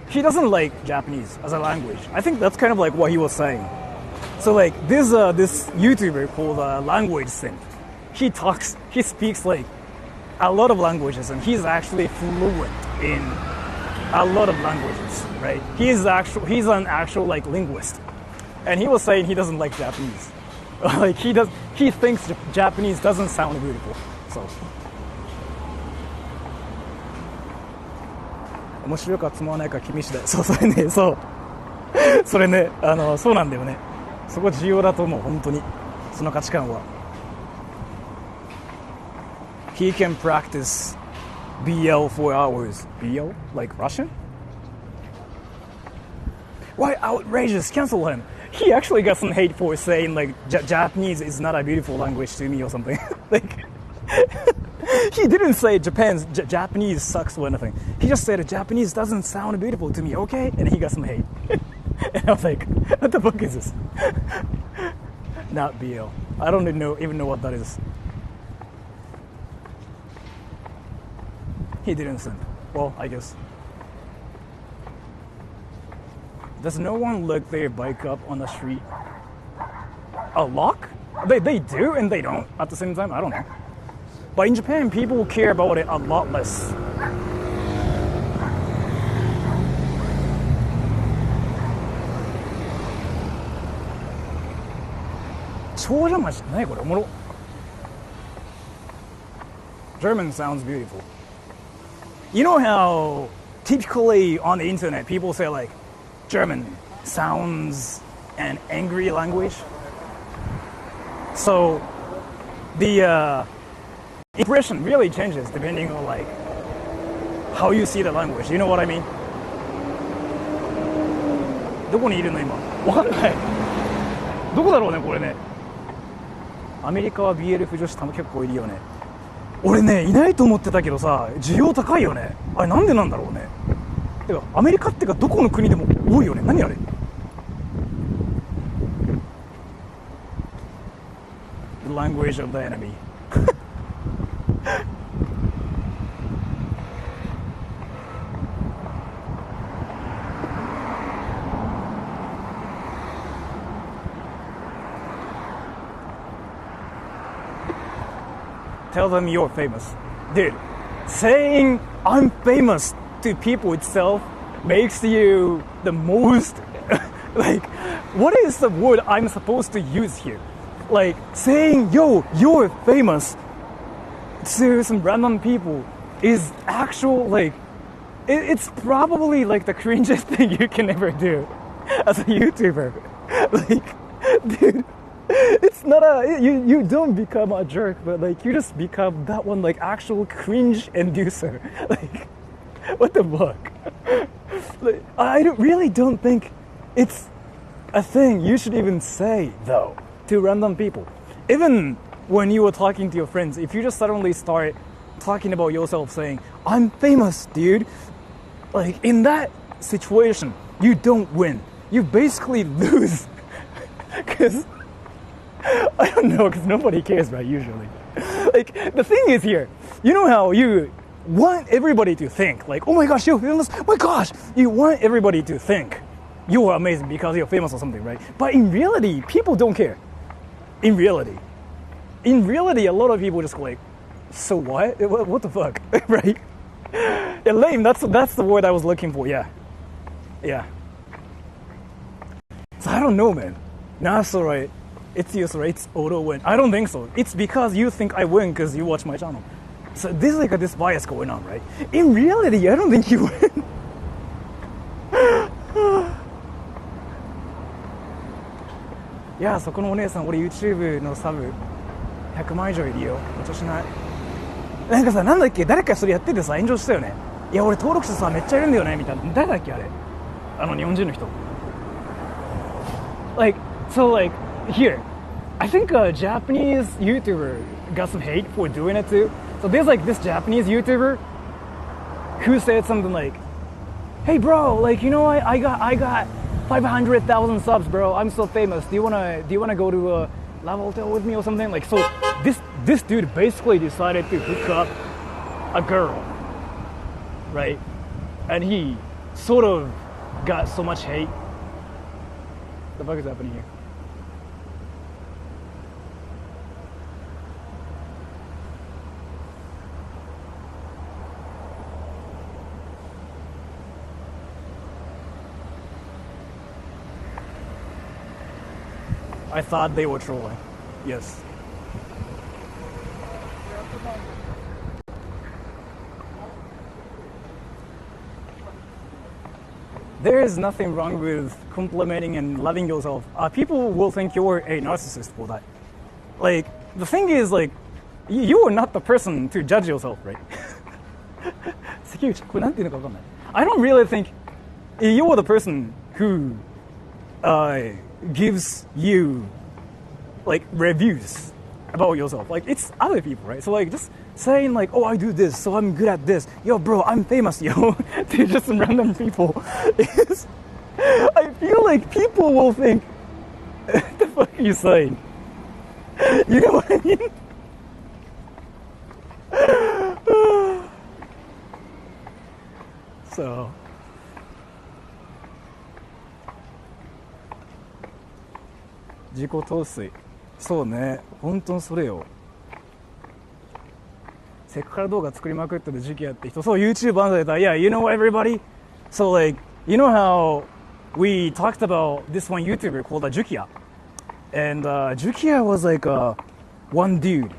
He doesn't like Japanese as a language. I think that's kind of like what he was saying. So like this YouTuber called Language Sim. He speaks like a lot of languages, and he's actually fluent in a lot of languages, right? He's an actual like linguist, and he was saying he doesn't like Japanese. Like he thinks Japanese doesn't sound beautiful. So 面白いかつまらないか君次第。そうそれね、それね、そうなんだよね。そこ重要だと思う本当にその価値観は。He can practice BL for hours. BL? Like Russian? Why outrageous? Cancel him. He actually got some hate for saying like Japanese is not a beautiful language to me or something. Like he didn't say Japanese sucks or anything. He just said Japanese doesn't sound beautiful to me, okay? And he got some hate. And I was like, what the fuck is this? Not BL. I don't even know what that is. He didn't send. Well, I guess. Does no one look their bike up on the street? A lock? They do and they don't at the same time. I don't know. But in Japan, people care about it a lot less. German sounds beautiful. You know how typically on the internet people say like German sounds an angry language? So the impression really changes depending on like how you see the language. You know what I mean? どこにいるの今？わかんない。どこだろうねこれね。アメリカは BLF 女子結構いるよね。俺ねいないと思ってたけどさ、需要高いよね。あれなんでなんだろうね。てかアメリカってかどこの国でも多いよね。何あれ？The language of the enemy. Tell them you're famous. Dude, saying I'm famous to people itself makes you the most like, what is the word I'm supposed to use here? Like saying yo you're famous to some random people is actual like it's probably like the cringiest thing you can ever do as a YouTuber. Like dude, it's not you don't become a jerk, but like you just become that one like actual cringe inducer. Like what the fuck? Like, I really don't think it's a thing you should even say though to random people. Even when you were talking to your friends, if you just suddenly start talking about yourself saying, I'm famous, dude, like in that situation, you don't win. You basically lose. Because, I don't know, because nobody cares, right, usually. Like, the thing is here, you know how you want everybody to think, like, oh my gosh, you're famous, oh my gosh, you want everybody to think you are amazing because you're famous or something, right? But in reality, people don't care. In reality, a lot of people just go like, so what? What the fuck, right? Yeah, lame. That's the word I was looking for. Yeah. So I don't know, man. Nah, it's alright. It's you, Sora. It's auto win. I don't think so. It's because you think I win because you watch my channel. So there's like this bias going on, right? In reality, I don't think you win.いやそこのお姉さん俺 YouTube のサブ100万以上いるよ。お茶しない。なんかさなんだっけ誰かそれやっててさ炎上したよね。いや俺登録者さめっちゃいるんだよねみたいな。誰だっけあれ。あの日本人の人。Like so like here, I think a Japanese YouTuber got some hate for doing it too. So there's like this Japanese YouTuber who said something like, "Hey bro, like you know I got 500,000 subs, bro. I'm so famous. Do you wanna go to a lava hotel with me or something?" Like so, this dude basically decided to hook up a girl, right? And he sort of got so much hate. What the fuck is happening here? I thought they were trolling. Yes. There is nothing wrong with complimenting and loving yourself. People will think you're a narcissist for that. Like, the thing is, like, you are not the person to judge yourself, right? I don't really think you are the person who gives you like reviews about yourself. Like it's other people, right? So like just saying like, oh I do this, so I'm good at this. Yo bro, I'm famous, yo. To just some random people is I feel like people will think what the fuck are you saying? You know what I mean? So 自己陶酔。そうね、本当にそれよ。セクハラ動画作りまくってる時期やって人、そう YouTube あんたでた。Yeah, you know everybody? So like, you know how we talked about this one YouTuber called Jukia, and Jukia was like one dude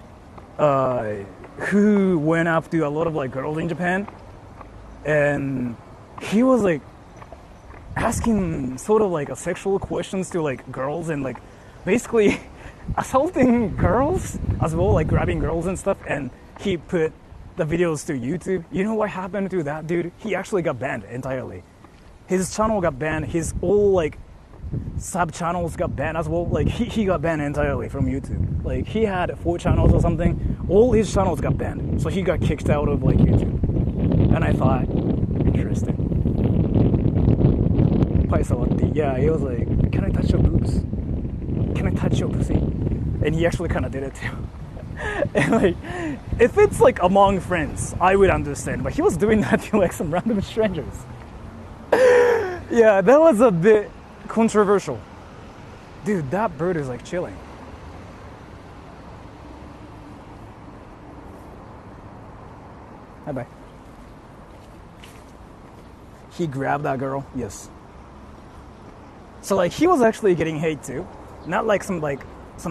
who went up to a lot of like girls in Japan, and he was like asking sort of like a sexual questions to like girls and like basically assaulting girls as well, like grabbing girls and stuff, and he put the videos to YouTube. You know what happened to that dude? He actually got banned entirely. His channel got banned. His all like sub channels got banned as well. Like he got banned entirely from YouTube. Like he had 4 channels or something. All his channels got banned. So he got kicked out of like YouTube. And I thought, interesting. Yeah, he was like, can I touch your boobs? Can I touch your pussy? And he actually kind of did it too. And like, if it's like among friends, I would understand. But he was doing that to like some random strangers. Yeah, that was a bit controversial. Dude, that bird is like chilling. Bye bye. He grabbed that girl. Yes. So like he was actually getting hate too. Not like some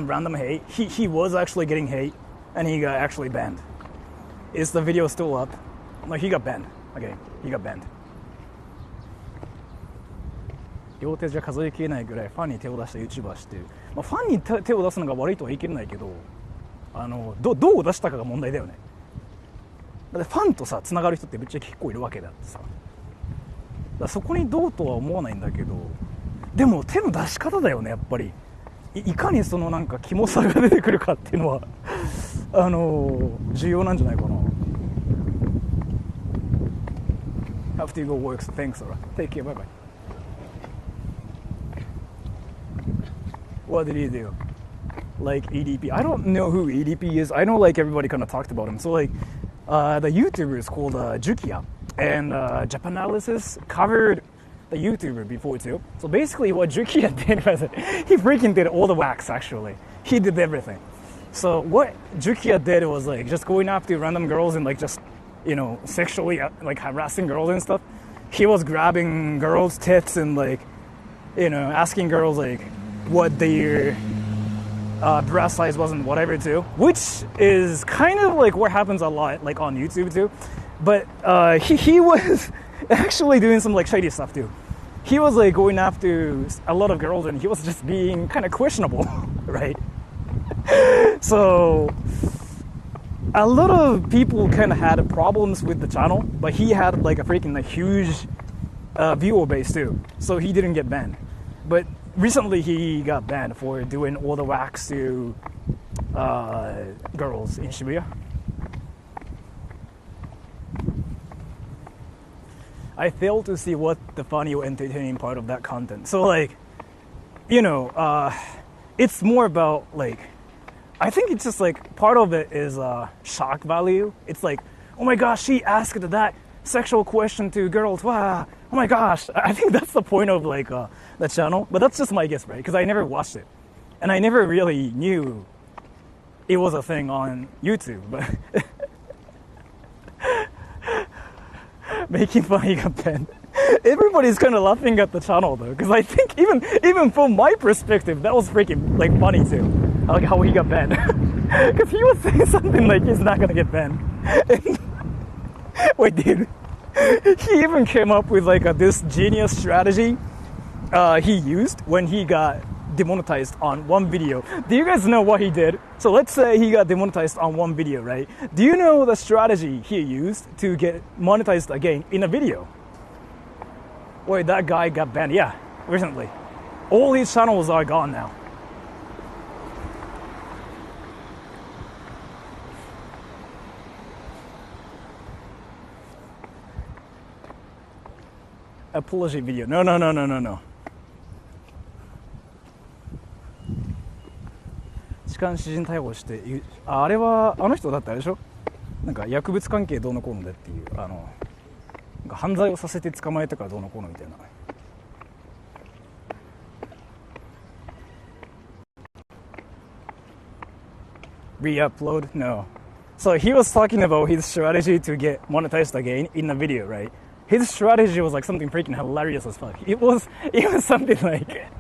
random hate. He was actually getting hate and he got actually banned. Is the video still up? Like he got banned. Okay, he got banned. 両手じゃ数えきれないぐらいファンに手を出した YouTuber 知ってる。まあ、ファンに手を出すのが悪いとは言い切れないけど、どう出したかが問題だよね。だってファンとさつながる人ってぶっちゃけ結構いるわけだってさ。だからそこにどうとは思わないんだけど、でも手の出し方だよねやっぱり。いかにそのなんかキモさが出てくるかっていうのは重要なんじゃないかな。Have to go work. Thanks, Sora. Take care. Bye bye. What did he do? Like EDP? I don't know who EDP is. I know like everybody kind of talked about him. So like the YouTuber is called Jukia, and Japanalysis covered the YouTuber before too. So basically what Jukia did was he freaking did all the wax actually. He did everything. So what Jukia did was like just going after random girls and like just, you know, sexually like harassing girls and stuff. He was grabbing girls' tits and like, you know, asking girls like what their breast size was and whatever too, which is kind of like what happens a lot like on YouTube too. But he was actually doing some like shady stuff too. He was like going after a lot of girls and he was just being kind of questionable, right? So a lot of people kind of had problems with the channel, but he had like a freaking like huge viewer base too, so he didn't get banned. But recently he got banned for doing all the wax to girls in Shibuya. I fail to see what the funny or entertaining part of that content. So like, you know, it's more about like, I think it's just like part of it is shock value. It's like, oh my gosh, she asked that sexual question to girls. Wow, oh my gosh. I think that's the point of like the channel. But that's just my guess, right? Because I never watched it, and I never really knew it was a thing on YouTube. But making fun, he got banned. Everybody's kind of laughing at the channel though, because I think even from my perspective, that was freaking like funny too, like how he got banned. Because he was saying something like he's not gonna get banned. Wait, dude, he even came up with like this genius strategy he used when he got demonetized on one video. Do you guys know what he did? So let's say he got demonetized on one video, right? Do you know the strategy he used to get monetized again in a video? Wait, that guy got banned. Yeah, recently. All his channels are gone now. Apology video. No. 痴漢詩人逮捕してあれはあの人だってあれでしょ、なんか薬物関係どうのこうのでっていうなんか犯罪をさせて捕まえたからどうのこうのみたいな。re-upload? No. So he was talking about his strategy to get monetized again in the video, right? His strategy was like something freaking hilarious as fuck. It was something like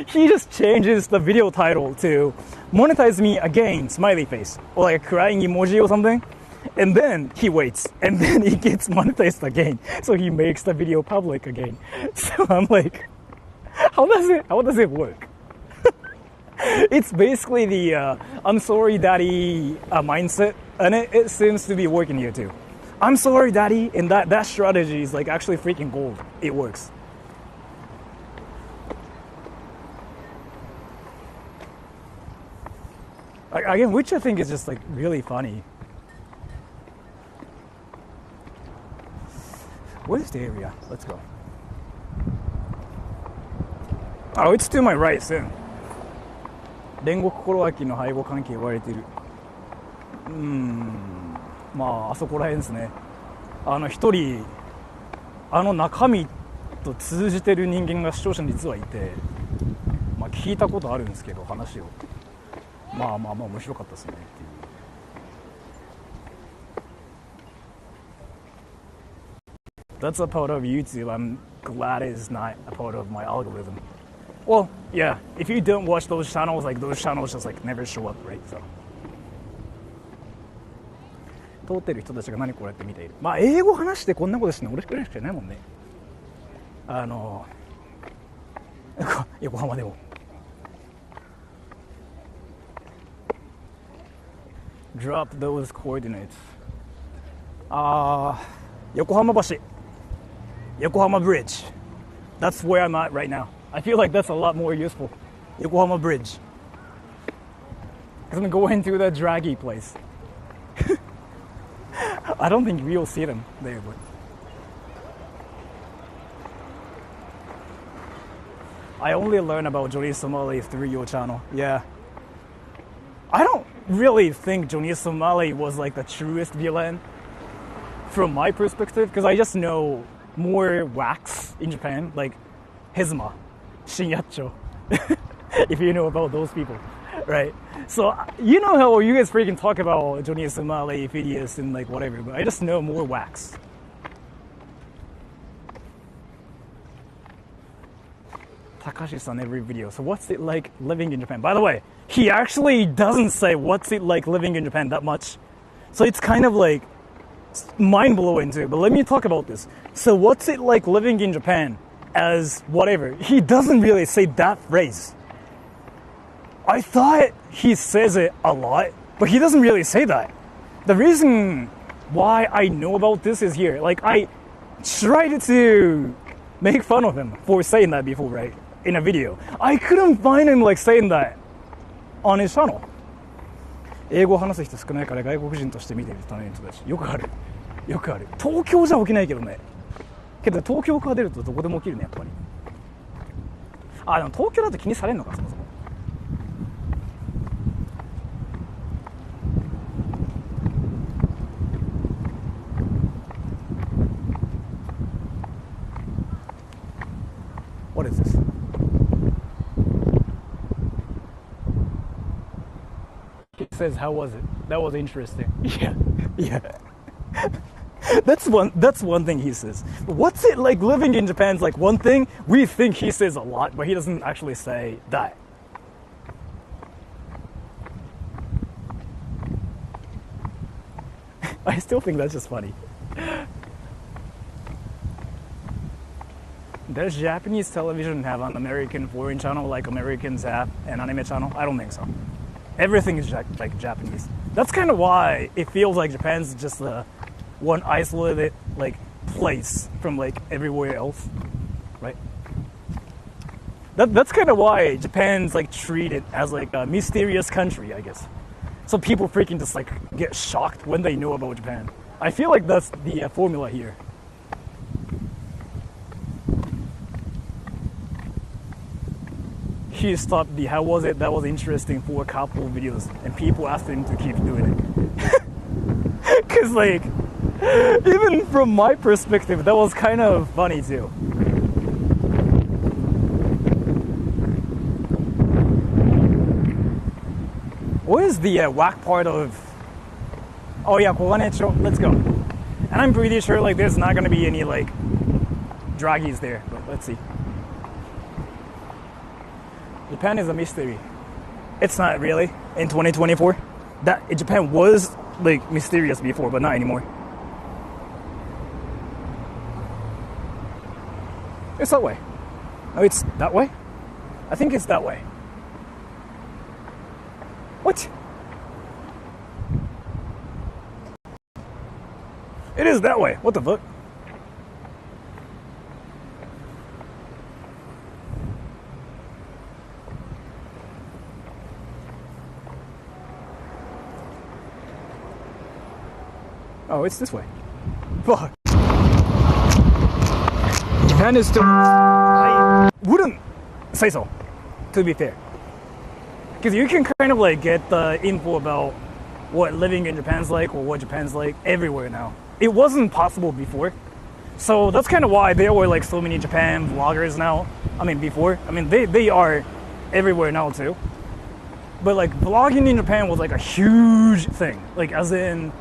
he just changes the video title to monetize me again, smiley face, or like a crying emoji or something. And then he waits, and then he gets monetized again. So he makes the video public again. So I'm like, how does it work? It's basically the I'm sorry daddy mindset, and it seems to be working here too. I'm sorry daddy, and that strategy is like actually freaking gold. It works. Again, which I think is just like really funny. Where's the area? Let's go. Oh, it's to my right soon. 煉獄心秋の背後関係言われてる。まああそこら辺ですね。一人中身と通じてる人間が視聴者に実はいて、まあ聞いたことあるんですけど話を。まあ面白かったですねっていう。That's a part of YouTube. I'm glad it's not a part of my algorithm. Well, yeah, if you don't watch those channels, like those channels just like never show up, right? So. 通ってる人たちが何これって見ている。まあ英語話してこんなことしてるの俺くらいしかいないもんね。横浜でも。Drop those coordinates. 横浜橋。Yokohama Bridge. That's where I'm at right now. I feel like that's a lot more useful. Yokohama Bridge. Because I'm going through that draggy place. I don't think we'll see them there, but... I only learned about Johnny Somali through your channel. Yeah. I don't really think Johnny Somali was like the truest villain from my perspective, because I just know more whacks in Japan, like Hezma, Shinyacho, if you know about those people, right? So, you know how you guys freaking talk about Johnny Somali, Phidias, and like whatever, but I just know more whacks. Takashi-san every video. So what's it like living in Japan? By the way, he actually doesn't say what's it like living in Japan that much. So it's kind of like mind-blowing too, but let me talk about this. So what's it like living in Japan as whatever? He doesn't really say that phrase. I thought he says it a lot, but he doesn't really say that. The reason why I know about this is here. Like, I tried to make fun of him for saying that before, right? In a video. I couldn't find him like saying that on his channel. 英語を話す人少ないから外国人として見ているための人たち。よくある。よくある。東京じゃ起きないけどね。けど東京から出るとどこでも起きるね、やっぱり。でも東京だと気にされるのか、そもそも。What is this? He says, "How was it? That was interesting." Yeah. That's one thing he says. What's it like living in Japan's like one thing we think he says a lot, but he doesn't actually say that. I still think that's just funny. Does Japanese television have an American foreign channel like Americans have an anime channel? I don't think so. Everything is like Japanese. That's kind of why it feels like Japan's just one isolated like place from like everywhere else, right? That's kind of why Japan's like treated as like a mysterious country, I guess. So people freaking just like get shocked when they know about Japan. I feel like that's the formula here. He stopped the "how was it? That was interesting" for a couple of videos, and people asked him to keep doing it. Cause like, even from my perspective, that was kind of funny too. what is the whack part of? Oh yeah, Koganecho. Let's go. And I'm pretty sure like there's not gonna be any like draggies there. But let's see. Japan is a mystery. It's not really in 2024. That Japan was like mysterious before, but not anymore. It's that way. No, it's that way. I think it's that way. What? It is that way. What the fuck? Oh, it's this way. Fuck. Japan is still... I wouldn't say so, to be fair. Because you can kind of like get the info about what living in Japan's like or what Japan's like everywhere now. It wasn't possible before. So that's kind of why there were like so many Japan vloggers now. I mean before. I mean they are everywhere now too. But like vlogging in Japan was like a huge thing. Like as in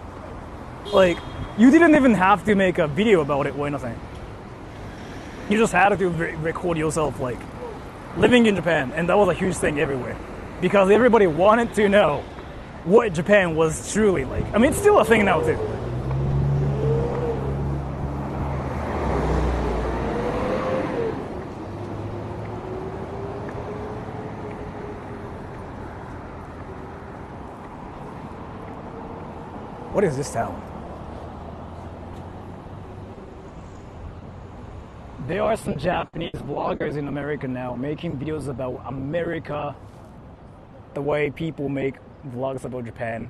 like you didn't even have to make a video about it or anything. You just had to record yourself like living in Japan, and that was a huge thing everywhere. Because everybody wanted to know what Japan was truly like. I mean, it's still a thing now too. What is this town? There are some Japanese vloggers in America now making videos about America the way people make vlogs about Japan.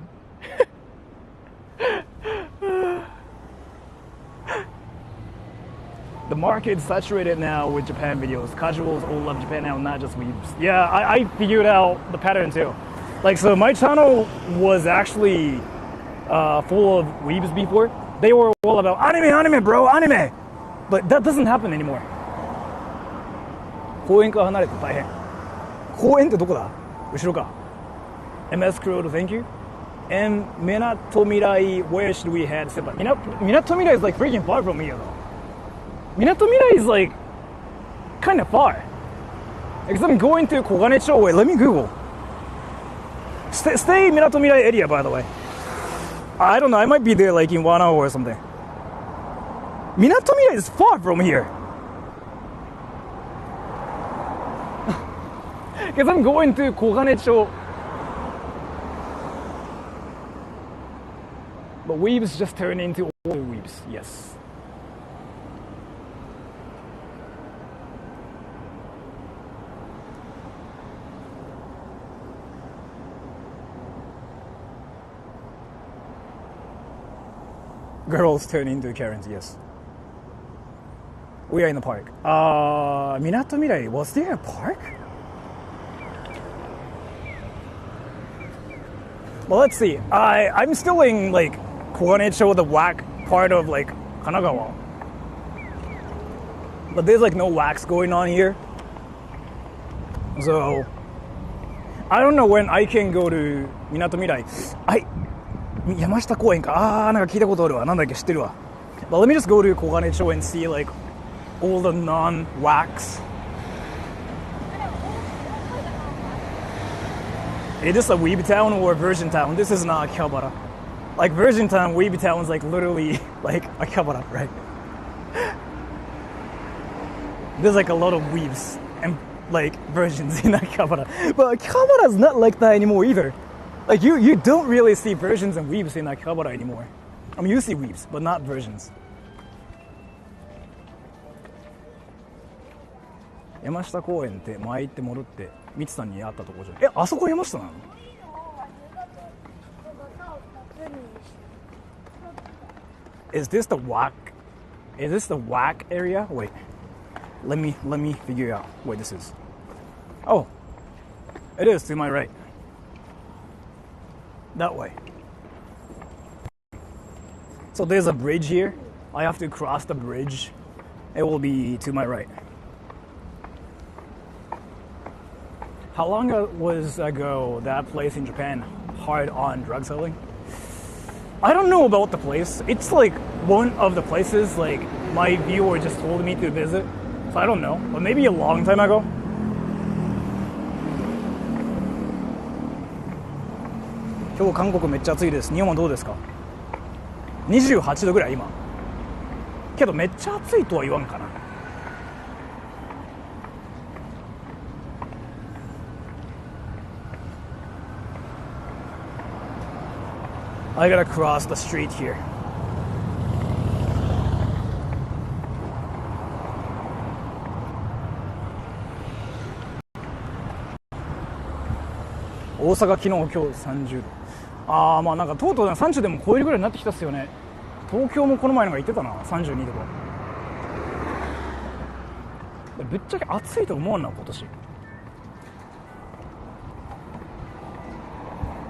The market's saturated now with Japan videos. Casuals all love Japan now, not just weebs. Yeah, I figured out the pattern too. Like, so my channel was actually full of weebs before. They were all about anime, bro, anime. But that doesn't happen anymore. 公園から離れて大変。公園ってどこだ？後ろか。MS Crowd, thank you. And Minatomirai, where should we head? Minatomirai is like freaking far from here though. Minatomirai is like kind of far. Because I'm going to Koganecho. Wait, let me Google. Stay Minatomirai area, by the way. I don't know, I might be there like in 1 hour or something. Minatomirai is far from here. Because I'm going to Koganecho. But weebs just turn into all weebs, yes. Girls turn into Karens, yes. We are in the park. Minatomirai, was there a park? Well, let's see. I'm still in like Koganecho, the whack part of like Kanagawa. But there's like no wax going on here. So I don't know when I can go to Minatomirai. Yamashita 公園か。なんか聞いたことあるわ。なんだっけ知ってるわ。But let me just go to Koganecho and see like all the non-wax. Is this a weeb town or a virgin town? This is not Akihabara. Like virgin town, weeb town is like literally like Akihabara, right? There's like a lot of weebs and like virgins in Akihabara. But Akihabara is not like that anymore either. Like you don't really see virgins and weebs in Akihabara anymore. I mean you see weebs, but not virgins. 山下公園って前行って戻ってミツさんに会ったところじゃん。あそこ山下なの？ Is this the whack? Is this the whack area? Wait. Let me figure out where this is. Oh. It is to my right. That way. So there's a bridge here. I have to cross the bridge. It will be to my right. How long was ago that place in Japan hard on drug selling. I don't know about the place. It's like one of the places like my viewer just told me to visit. So I don't know. But maybe a long time ago.今日韓国めっちゃ暑いです。日本はどうですか？28度ぐらい今。けどめっちゃ暑いとは言わんかな。I gotta cross the street here. Osaka 昨日今日30度。ああまあなんかとうとう30でも超えるぐらいになってきたっすよね。東京もこの前のが言ってたな32度か。ぶっちゃけ暑いと思わんな今年。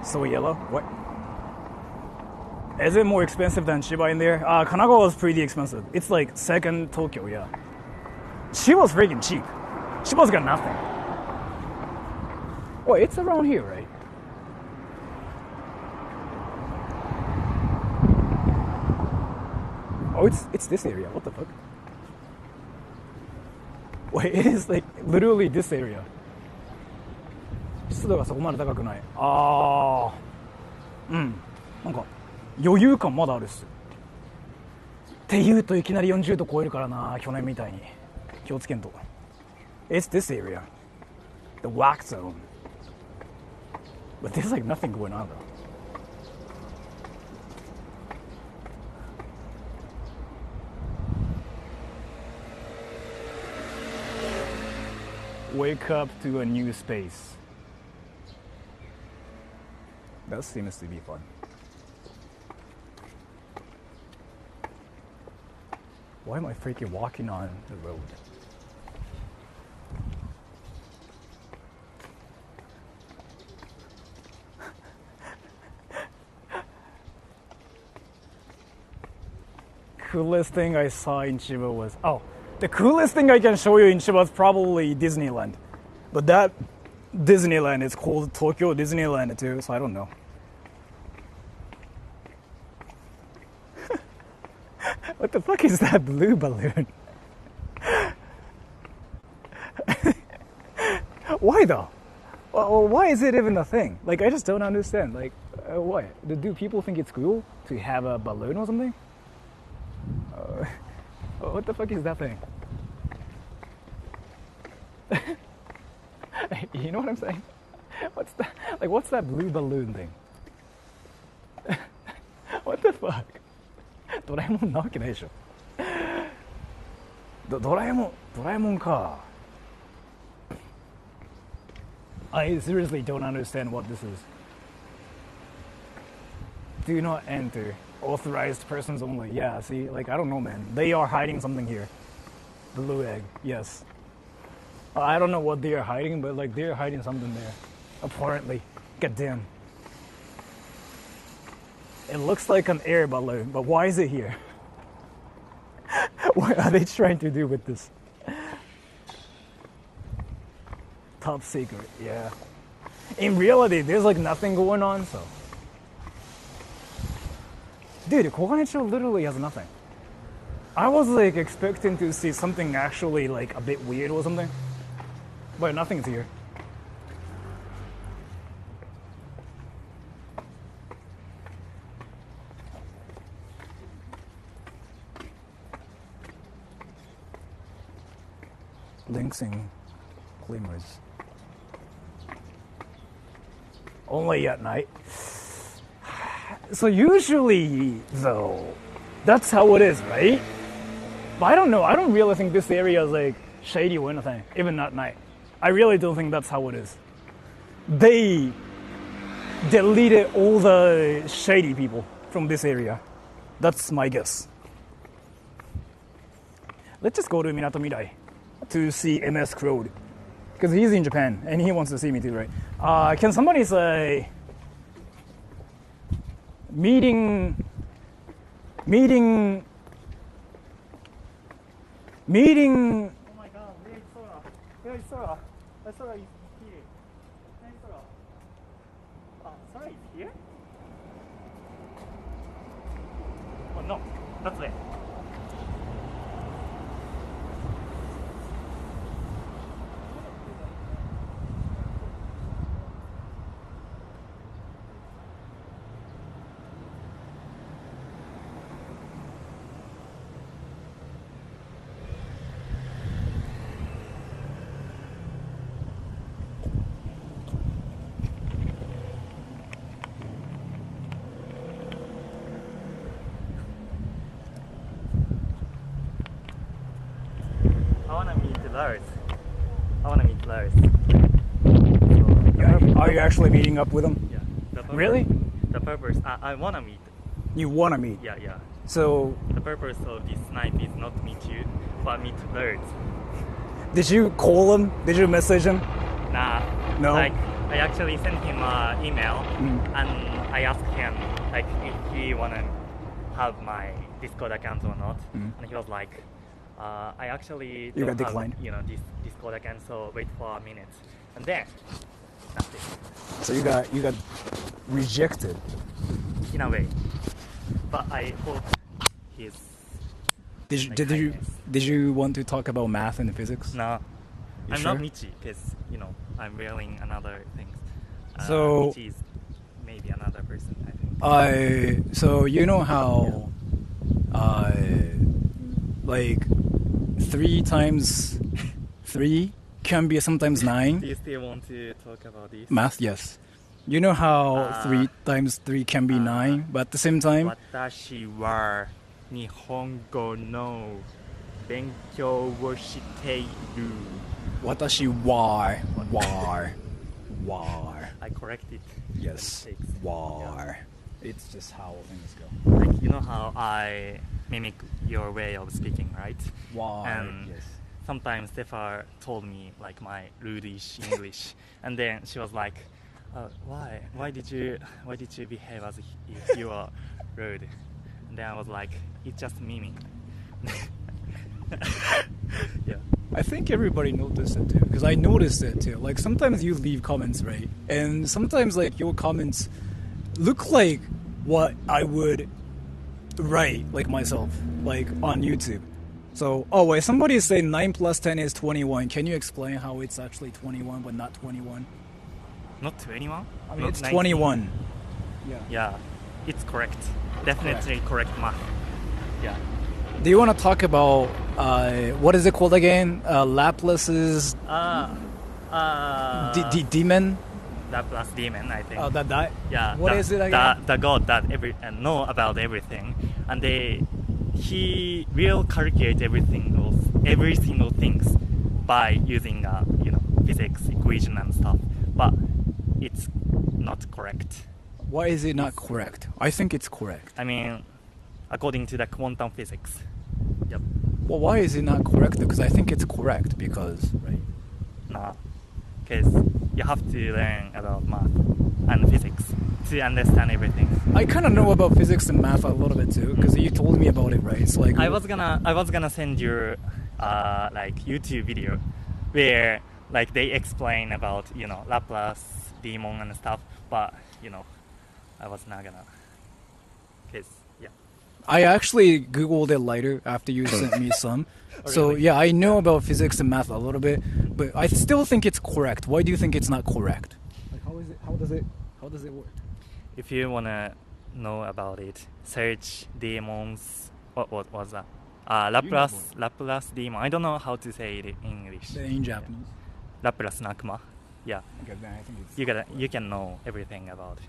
So yellow? What? Is it more expensive than Chiba in there? Kanagawa was pretty expensive. It's like second Tokyo, yeah. Chiba's freaking cheap. Chiba's got nothing. Oh, it's around here, right? Oh, it's this area. What the fuck? Wait, it is like literally this area. 湿度がそこまで高くない。ああ、うん。なんか余裕感まだあるっす。って言うといきなり40度超えるからな、去年みたいに。気をつけんと。It's this area. The wax zone. But there's like nothing going on though. Wake up to a new space. That seems to be fun. Why am I freaking walking on the road? Coolest thing I saw in Chiba was the coolest thing I can show you in Chiba is probably Disneyland, but that Disneyland is called Tokyo Disneyland too, so I don't know. What the fuck is that blue balloon? Why though? Why is it even a thing? Like I just don't understand. Like why? Do people think it's cool to have a balloon or something? What the fuck is that thing? You know what I'm saying? What's that blue balloon thing? What the fuck? ドラえもんなわけないでしょ。ドラえもんか。I seriously don't understand what this is. Do not enter. Authorized persons only. Yeah, see, like I don't know, man. They are hiding something here. Blue egg. Yes. I don't know what they are hiding, but like they're hiding something there. Apparently. God damn. It looks like an air balloon, but why is it here? What are they trying to do with this? Top secret, yeah. In reality, there's like nothing going on, so. Dude, Koganicho literally has nothing. I was like expecting to see something actually like a bit weird or something, but nothing's here. Linksing glimmers. Only at night. So usually, though, that's how it is, right? But I don't know. I don't really think this area is like shady or anything, even at night. I really don't think that's how it is. They deleted all the shady people from this area. That's my guess. Let's just go to Minato Mirai to see MS Crowd. Because he's in Japan and he wants to see me too, right? Can somebody say meeting Oh my god, where's Sora? Where's Sora? Sora is here. Where's Sora? Sora is here? Oh no, that's it. Lars. Are you actually meeting up with him? Yeah. Really? The purpose, I wanna meet. You wanna meet? Yeah. So the purpose of this night is not to meet you, but meet Lars. Did you call him? Did you message him? Nah. No. Like I actually sent him an email and I asked him like if he wanna have my Discord account or not, and he was like, I actually You don't got declined. have this Discord account, so wait for a minute, and then that's it. So you got rejected. In a way, but I hope he's. Did you want to talk about math and physics? No, You I'm sure? not Michi because I'm wearing another things. So- Michi is maybe another person. I think. So you know how, like, 3 times 3 can be sometimes 9. Do you still want to talk about this? Math, yes. You know how 3 times 3 can be 9, but at the same time, 私は日本語の勉強をしている。watashi why. I corrected. Yes, mistakes. why. It's just how things go. Like you know how I mimic your way of speaking, right? Why? And Yes. sometimes Stefan told me like my rudish English, and then she was like, "Why did you behave as if you are rude?" And then I was like, "It's just miming." Yeah. I think everybody noticed it too, because I noticed it too. Like sometimes you leave comments, right? And sometimes like your comments look like what I would write like myself, like on YouTube. So, wait, somebody is saying 9 plus 10 is 21. Can you explain how it's actually 21 but not 21? Not 21? I mean, Not it's 19. 21. Yeah, it's correct. Definitely correct math. Yeah. Do you want to talk about, what is it called again? Laplace's demon? Laplace demon, I think. Oh, that? Yeah. What is it again? The god that know about everything, and he will calculate every single things by using physics equation and stuff, but it's not correct. Why is it not correct? I think it's correct. I mean, according to the quantum physics. Yep. Well, why is it not correct? Because I think it's correct because, right? Nah, because you have to learn about math and physics to understand everything. I kind of know about physics and math a little bit too, because you told me about it, right? So like, I was gonna send you like YouTube video where like they explain about Laplace demon and stuff, but I was not gonna, cause yeah. I actually googled it later after you sent me some. So Really? yeah, I know about physics and math a little bit, but I still think it's correct. Why do you think it's not correct? Like, how is it? How does it work? If you wanna know about it, search demons. What was that? Laplace demon. I don't know how to say it in English. In Japanese. Laplace nakma. Yeah. Okay, then I think it's You can know everything about it.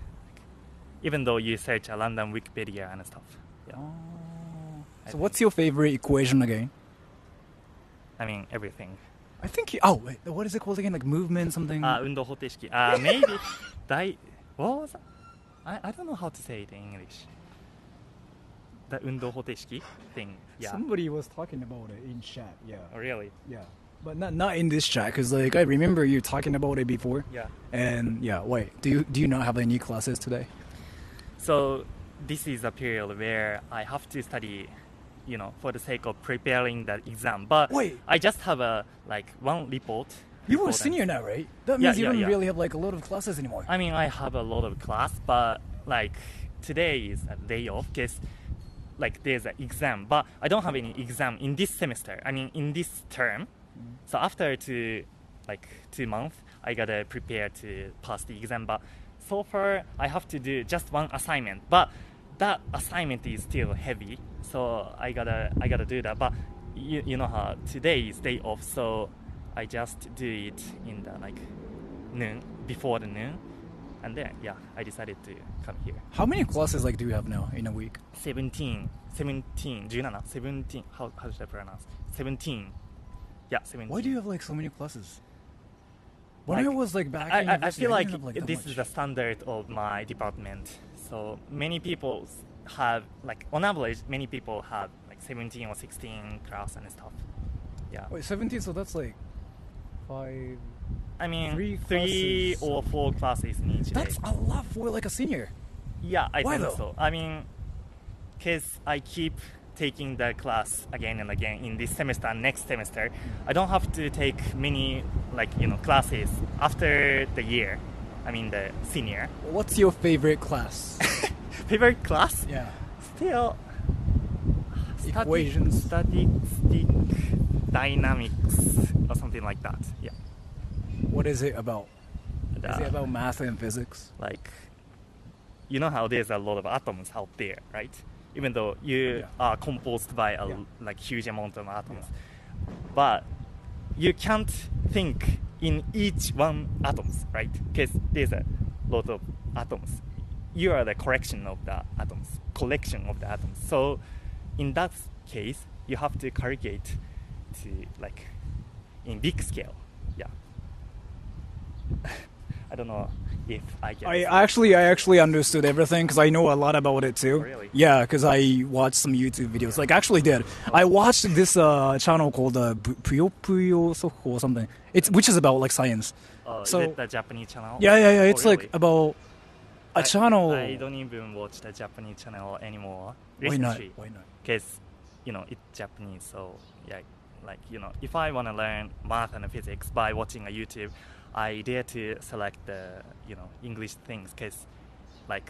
Even though you search a random Wikipedia and stuff. Yeah. So what's your favorite equation again? I mean everything. I think wait, what is it called again? Like movement something? 運動方程式. Maybe what was that? I don't know how to say it in English. The 運動方程式 thing. Yeah. Somebody was talking about it in chat. Yeah. Oh, really? Yeah. But not in this chat, because like I remember you talking about it before. Yeah. And yeah, wait, do you not have any classes today? So this is a period where I have to study, for the sake of preparing the exam. But Wait. I just have one report You were a before senior then. now, right? That Yeah, means you yeah, don't yeah. really have like a lot of classes anymore. I mean, I have a lot of class, but like today is a day off because like there's an exam, but I don't have any exam in this semester. I mean, in this term. So after 2 months, I gotta prepare to pass the exam. But so far, I have to do just one assignment. But that assignment is still heavy, so I gotta do that. But you know how today is day off, so I just do it in the like noon, before the noon, and then I decided to come here. How many classes like do you have now in a week? 17, 17. How should I pronounce? 17. Yeah, 17. Why do you have like so many classes? When Like, I was like back in I university, feel like, didn't have, that this much. is the standard of my department. So many people have, like, on average, many people have like 17 or 16 class and stuff. Yeah. Wait, 17, so that's like 5... I mean, Three 3 classes. or 4 classes in each day. That's a lot for like a senior. Yeah, I Why think though? so. I mean, because I keep taking the class again and again in this semester and next semester. I don't have to take many, classes after the year. I mean, the senior. What's your favorite class? Favorite class? Yeah. Still, Equations. statistic, dynamics, or something like that. Yeah. What is it about? And, Is it about math and physics? like, you know how there's a lot of atoms out there, right? Even though you are composed by a huge amount of atoms, but you can't think in each one atoms, right? Because there's a lot of atoms. You are the collection of the atoms. So in that case, you have to calculate to in big scale. Yeah. I don't know if I can. I actually understood everything because I know a lot about it too. Oh, really? Yeah, because I watched some YouTube videos. Like, actually did. I watched this channel called Puyo Puyo Soho or something. Which is about like science. Is it the Japanese channel? Yeah. Oh, It's really? like about a channel. I don't even watch the Japanese channel anymore. Why not? Recently. Why not? Because, it's Japanese, so yeah, if I want to learn math and physics by watching a YouTube, I dare to select the, English things, because,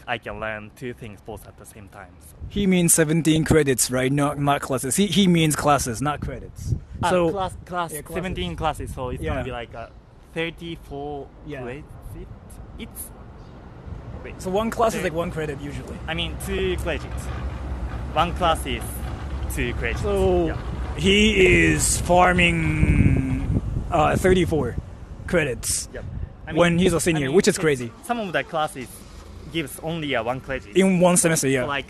I can learn 2 things both at the same time. So. He means 17 credits, right? Not classes. He means classes, not credits. So class yeah, 17 classes, so it's gonna Yeah. be like 34 Yeah. credits. It's wait. So one class is Okay. like 1 credit usually. I mean 2 credits. One class is 2 credits. So yeah. he is farming 34 credits Yep. when he's a senior, which is crazy. Some of the classes gives only 1 credit. In one semester, yeah. So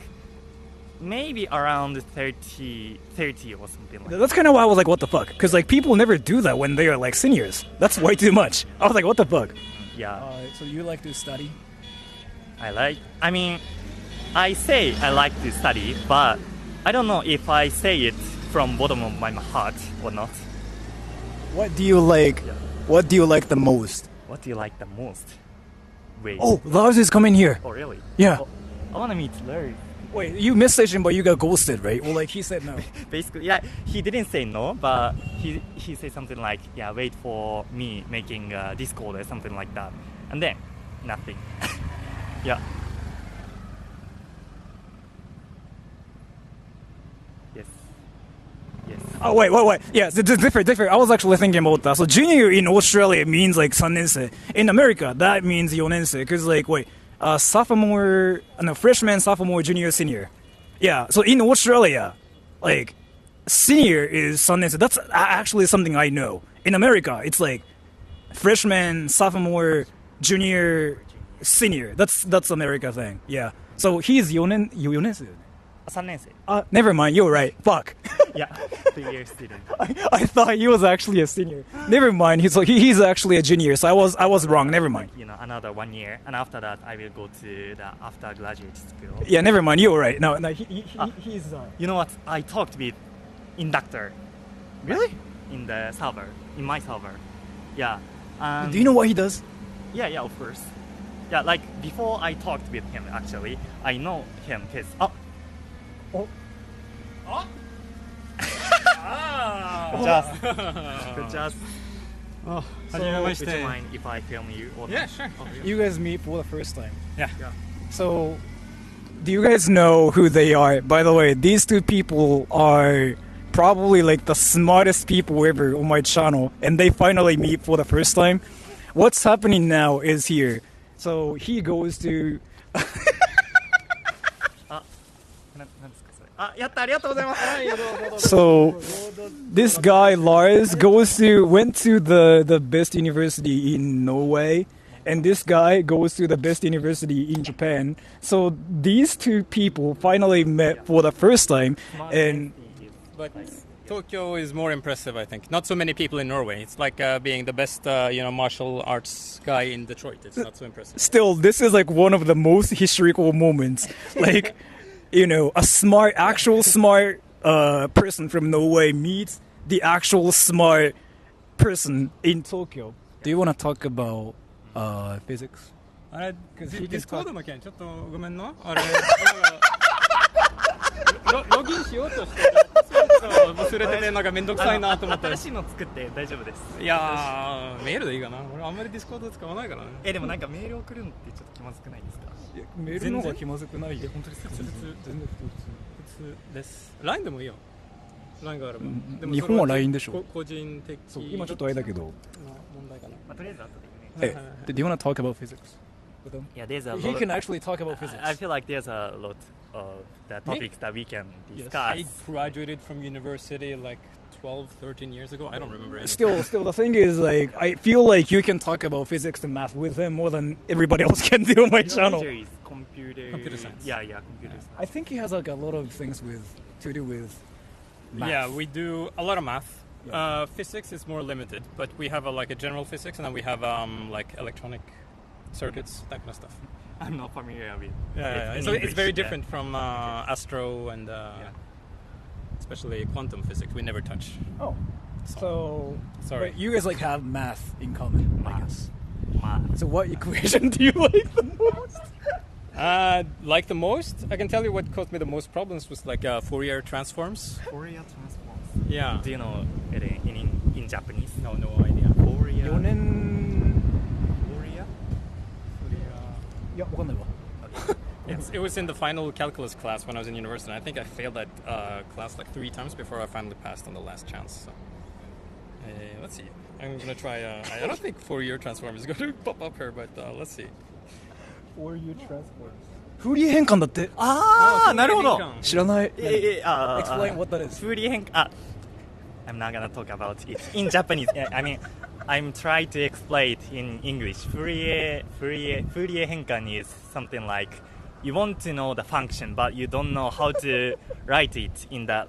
maybe around 30 or something like that. That's kind of why I was like, what the fuck? Because like people never do that when they are like seniors. That's way too much. I was like, what the fuck? Yeah. So you like to study? I mean, I say I like to study, but I don't know if I say it from bottom of my heart or not. What do you like? Yeah. What do you like the most? What do you like the most? Wait. Oh, Lars is coming here. Oh, really? Yeah. Oh, I want to meet Larry. Wait, you messaged him, but you got ghosted, right? Well, like he said no. Basically, yeah, he didn't say no, but he said something like, yeah, wait for me making Discord or something like that. And then, nothing. Yeah. Yes. Oh wait. Yeah, it's different. I was actually thinking about that. So junior in Australia means like 3年生. In America, that means 4年生. Because like sophomore, no, freshman, sophomore, junior, senior. Yeah. So in Australia, like senior is 3年生. That's actually something I know. In America, it's like freshman, sophomore, junior, senior. That's America thing. Yeah. So he's 4年生. 3年生. Never mind. You're right. Fuck. Yeah, 3-year student. I thought he was actually a senior. Never mind. He's actually a junior. So I was wrong. Never mind. Another 1 year, and after that, I will go to the after graduate school. Yeah, never mind. You were right. No, he's. You know what? I talked with inductor. Really? In the server, in my server. Yeah. Do you know what he does? Yeah, of course. Yeah, like before I talked with him, actually, I know him because. Just Oh, So, Would you mind if I film you? Or Yeah, sure. you guys meet for the first time. Yeah. So, do you guys know who they are? By the way, these two people are probably like the smartest people ever on my channel, and they finally meet for the first time. What's happening now is here. So he goes to. なんですかそれ。あ、やったありがとうございます。So this guy Lars went to the best university in Norway, and this guy goes to the best university in Japan. So these two people finally met for the first time, and But Tokyo is more impressive, I think. Not so many people in Norway. It's like being the best, martial arts guy in Detroit. It's not so impressive. still this is like one of the most historical moments. Like, a actual smart person from Norway meets the actual smart person in Tokyo. Do you want to talk about physics? あれ、ディスコードの件、ちょっとごめんな。あれ、ログインしようとして、忘れてて、なんかめんどくさいなと思って。新しいの作って大丈夫です。いやー、メールでいいかな。俺あんまりディスコード使わないからね。でもなんかメール送るのってちょっと気まずくないですか？メールの方が気まずくないで、本当に普通です。LINE でもいいよ。LINE があれば。でも日本は LINE でしょ。個人的。そう、今ちょっとあれだけど。問題かな。まあとりあえず後でね。Hey, do you want to talk about physics with him? Yeah, there's a He lot. can actually talk about physics. I feel like there's a lot of the topics that we can discuss. I graduated from university like 12, 13 years ago. I don't remember anything. Still, the thing is, like, I feel like you can talk about physics and math with him more than everybody else can do on my channel. Major is computer science. Yeah, computer science. I think he has like a lot of things to do with math. Yeah, we do a lot of math. Physics is more limited, but we have a general physics, and then we have like electronic circuits, that kind of stuff. I'm not familiar with. Yeah. So it's very different from astro and especially quantum physics. We never touch. Oh, so sorry. But you guys like have math in common, I guess. Math. So what equation do you like the most? Like the most, I can tell you what caused me the most problems was like Fourier transforms. Fourier transforms. Yeah. Do you know it in Japanese? No idea. Fourier. 4年 Fourier? いや、わかんないわ。It was in the final calculus class when I was in university. I think I failed that class like 3 times before I finally passed on the last chance. So, let's see. I'm gonna try. I don't think Fourier transform is going to pop up here, but let's see. Fourier transforms. フーリエ変換だって。ああ、なるほど。知らない。Explain what that is. フーリエ変換。I'm not gonna talk about it in Japanese. I mean, I'm trying to explain it in English. Fourier変換 is something like you want to know the function, but you don't know how to write it in the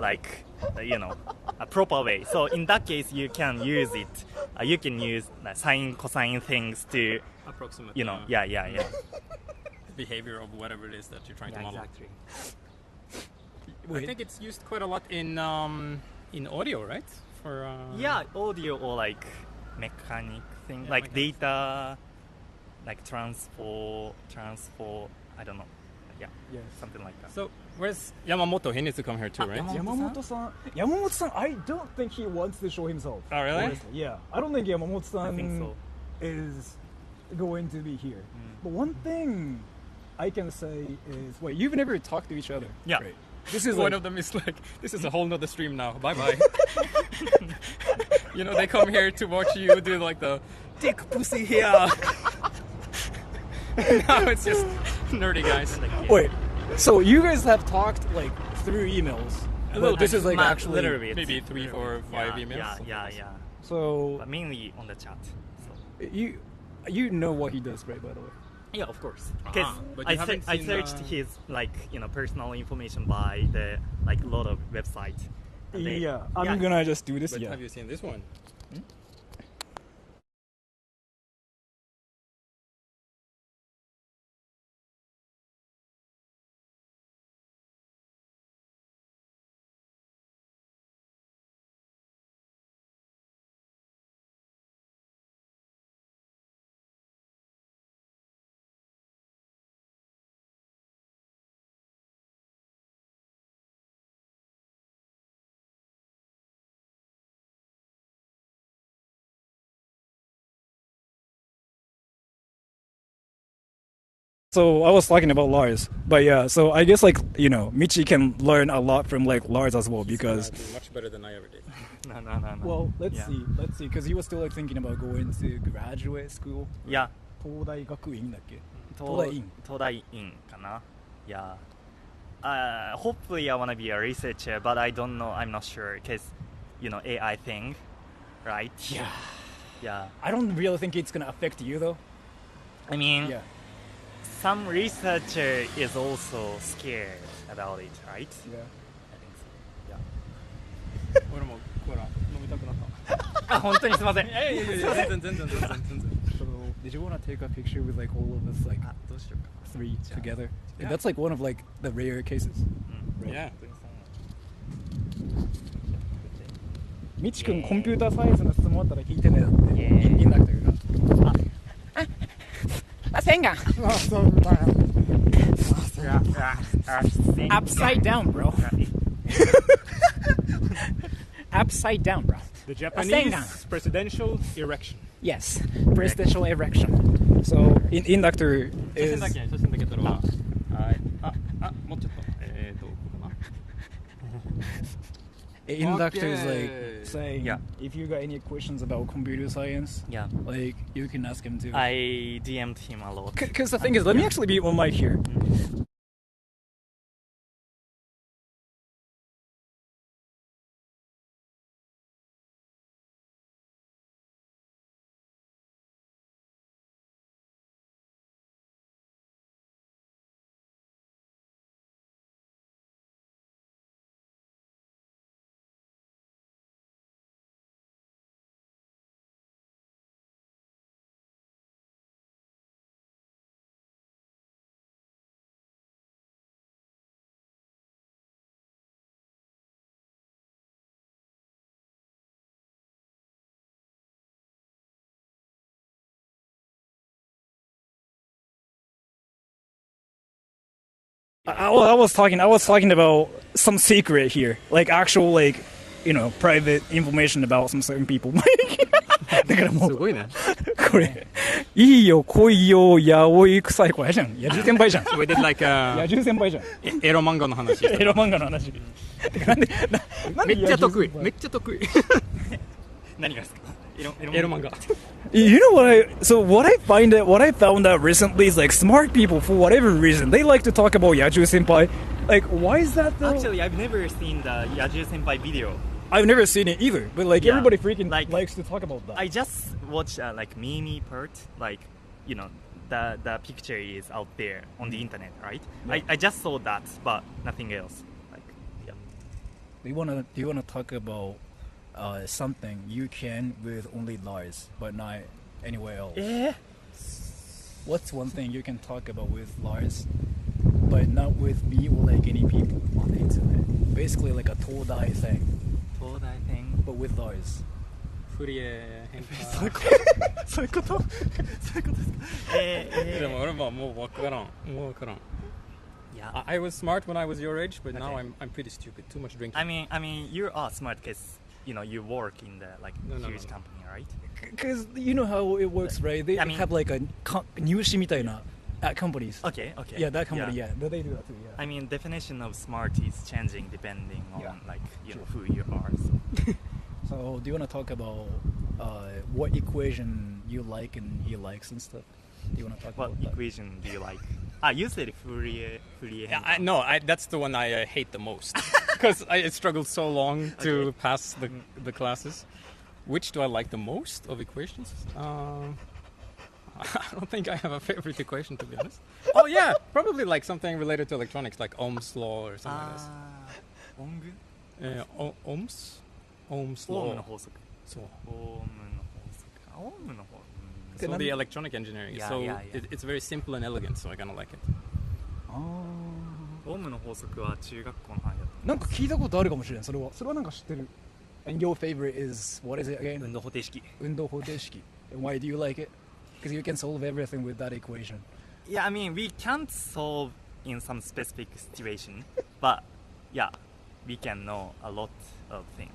a proper way. So in that case, you can use it. You can use sine, cosine things to approximate. Yeah. Behavior of whatever it is that you're trying to model. Exactly. I think it's used quite a lot in audio, right? For audio or like mechanic thing, like data, like transfer. I don't know. Yeah, something like that. So where's Yamamoto? He needs to come here too, right? Yamamoto-san, I don't think he wants to show himself. Oh, really? Honestly. Yeah, I don't think Yamamoto-san I think so. is going to be here. But one thing I can say is, wait, you've never talked to each other. Yeah. Right. This is one of them is like, this is a whole nother stream now. Bye bye. They come here to watch you do like the dick pussy here. Now it's just nerdy guys. Wait, so you guys have talked like through emails? A little This bit. is like actually literally maybe 3, 4, 5 emails. Yeah. So But mainly on the chat. So. You know what he does, right? By the way. Yeah, of course. Because but you haven't I seen, searched his personal information by the lot of website. I'm gonna just do this. But have you seen this one? So I was talking about Lars, but yeah. So I guess like Michi can learn a lot from like Lars as well because much better than I ever did. No. Well, let's see, because he was still like thinking about going to graduate school. Yeah. 東大学院だっけ？東大院かな? Yeah. Hopefully I want to be a researcher, but I don't know. I'm not sure because AI thing, right? Yeah. I don't really think it's gonna affect you though. I mean, some researcher is also scared about it, right? Yeah. I think so. Yeah. 俺もコーラ飲みたくなった。あ、本当にすみません。全然。So did you want to take a picture with like all of us like どうしようか。 three together? Yeah. That's like one of like the rare cases. Right. Yeah. みちくんコンピューターサイエンスの質問あったら聞いてねだって。インダクターが。線が。Upside down, bro. Upside down, bro. The Japanese presidential erection. Yes, presidential erection. So, inductor is. 写真だけ撮るわ。はい。もうちょっと。ここかな。Inductor is like saying, if you got any questions about computer science, like you can ask him too. I DM'd him a lot. Because the thing is, let me actually be on mic here. I was talking about some secret here, like actual like, private information about some certain people. だからもうすごいね。これいいよ来いよやおい臭い子やじゃん。野獣先輩じゃん。We did like 野獣先輩じゃん。エロ漫画の話。エロ漫画の話。めっちゃ得意。めっちゃ得意。何がですか？エロ漫画。You know what I found out recently is like smart people for whatever reason they like to talk about Yaju senpai. Like why is that though? Actually, I've never seen the Yaju senpai video. I've never seen it either, but like everybody freaking likes to talk about that. I just watched like meme part, like the picture is out there on the internet, right? Yeah. I just saw that, but nothing else. Like Do you wanna talk about something you can with only Lars, but not anywhere else? Yeah. What's one thing you can talk about with Lars, but not with me or like any people on the internet? Basically like a Todai thing. Todai thing? But with Lars. フリエ変化。そういうことですか。でも俺ももうわからん。Yeah. I was smart when I was your age, but now I'm pretty stupid. Too much drinking. I mean, you are smart because you work in the like huge company, right? Because you know how it works, right? They have like a nyushi みたいな at companies. Okay. Yeah, that company. Yeah, they do that too. Yeah. I mean, definition of smart is changing depending on like who you are. So, do you want to talk about what equation you like and he likes and stuff? Do you want to talk about what equation do you like? You said Fourier. No, that's the one I hate the most because I struggled so long to pass the classes. Which do I like the most of equations? I don't think I have a favorite equation, to be honest. Oh yeah, probably like something related to electronics, like Ohm's law or something like this. Ohm's law. オームの法則。そう。オームの法則。オームの法則。So the electronic engineering. So it's very simple and elegant, so I kind of like it. オームの法則は中学校の範囲だった。なんか聞いたことあるかもしれん。それはなんか知ってる。And your favorite is what is it again? 運動方程式。運動方程式。And why do you like it? Because you can solve everything with that equation. Yeah, I mean we can't solve in some specific situation, but we can know a lot of things.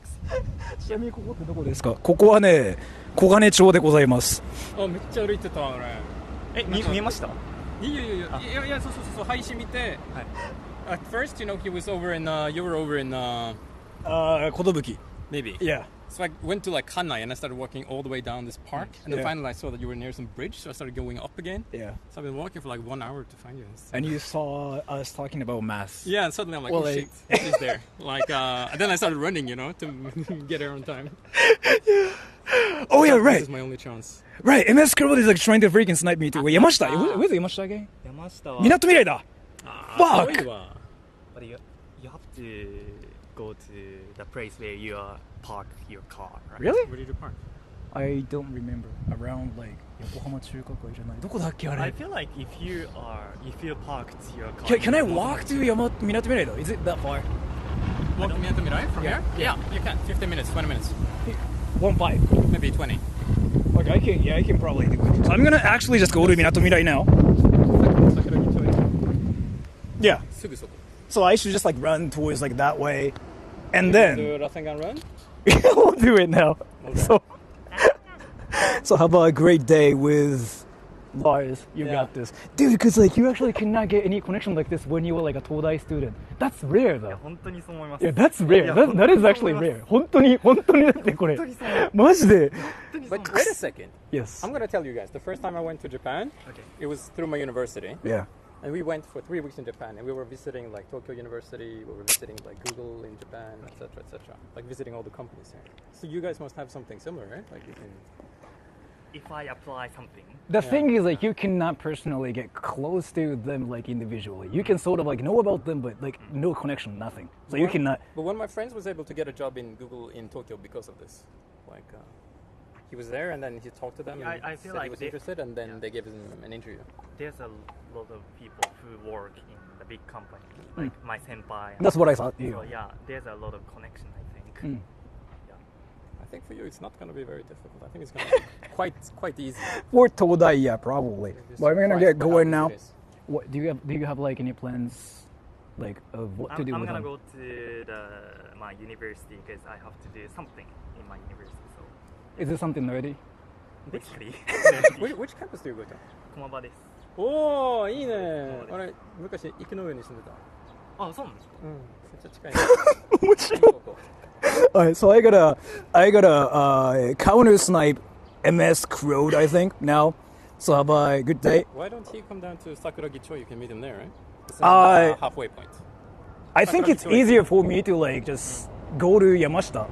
ちなみにここってどこですか？ここはね、小金町でございます。あ、めっちゃ歩いてた俺。見えました？ Yeah, so 配信見て、at first, you know, he was over in, you were over in, Kotobuki. maybe. Yeah. So I went to like Kanai and I started walking all the way down this park, and then finally I saw that you were near some bridge, so I started going up again. Yeah. So I've been walking for like 1 hour to find you. And you saw us talking about math. Yeah, and suddenly I'm like, shit, she's there. Like, and then I started running, you know, to get there on time. Oh yeah, right. This is my only chance. Right, MS Crowd is like trying to freaking snipe me too. Wait, Yamashita. Where's Yamashita again? 山下は Minato Mirai da. Fuck. 遠いわ。 But you have to go to the place where you park your car, right? Really? Where did you park? I don't remember. Around like Yokohama 中華街じゃない。どこだっけあれ? I feel like if you parked your car. Can I walk to Minato Mirai though? Is it that far? Walk to Minato Mirai from here? Yeah, you can. 15 minutes, 20 minutes. 1.5. Maybe 20. Okay, I can probably do it. So I'm gonna actually just go to Minato Mirai now. Yeah. すぐそこ。 So I should just like run towards like that way, and then Do Rasengan run? we'll do it now. So how about a great day with Lars? You got this, dude. Because like you actually cannot get any connection like this when you were like a Todai student. That's rare though. 本当にそう思います。 Yeah, that's rare. That is actually rare. 本当にだってこれ。マジで。 But wait a second. Yes. I'm gonna tell you guys. The first time I went to Japan, it was through my university. Yeah. And we went for 3 weeks in Japan, and we were visiting like Tokyo University, we were visiting like Google in Japan, etc., etc. Like visiting all the companies here. So you guys must have something similar, right? Like you can. If I apply something. The thing is, like, you cannot personally get close to them, like, individually. You can sort of, like, know about them, but, like, no connection, nothing. So you cannot... But one of my friends was able to get a job in Google in Tokyo because of this. Like, he was there, and then he talked to them, and I feel said like he was interested, and then they gave him an interview. There's a lot of people who work in the big company, like my senpai. That's what I thought. Yeah. So yeah, there's a lot of connection, I think. I think for you it's not going to be very difficult. I think it's going to be quite easy. For Todai, yeah, probably. But I'm gonna get going now. It is. What do you have like any plans, like of what to do I'm with gonna them? go to my university because I have to do something in my university. So Is it something nerdy? basically, Which campus do you go to? 駒場です。おー、いいね。俺昔池の上に住んでた。あ、そうなんですか。めっちゃ近いね。面白い。Alright, so I gotta counter snipe MS Crowd, I think, now. So have a good day. Why don't he come down to Sakuragicho? You can meet him there, right? It's halfway point. I think it's easier for me to like just go to Yamashita.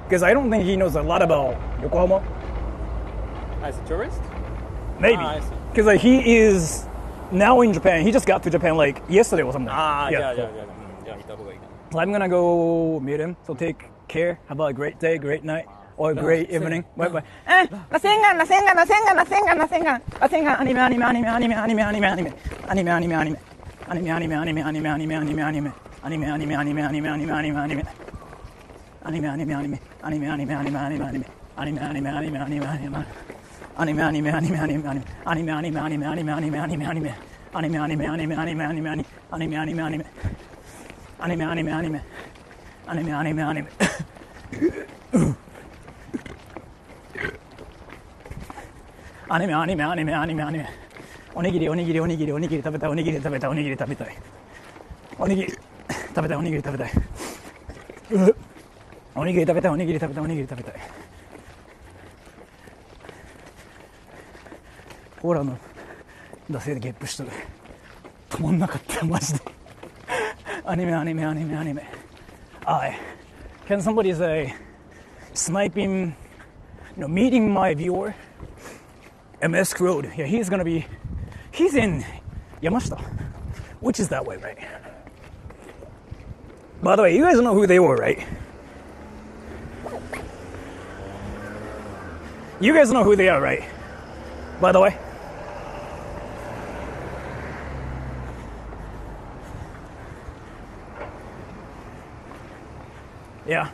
Because I don't think he knows a lot about Yokohama. As a tourist? Maybe. I see. Because like he is now in Japan. He just got to Japan like yesterday or something. Yeah. So I'm gonna go meet him. So take care. Have a great day, great night, or a great evening. Bye bye. Rasengan. Onigiri食べたい。コーラの惰性でゲップしとる。止まんなかったよマジで。アニメ。Can somebody say sniping, meeting my viewer? MS Crowd. Yeah, he's in Yamashita, which is that way, right? By the way, you guys know who they were, right? You guys know who they are, right? By the way. Yeah.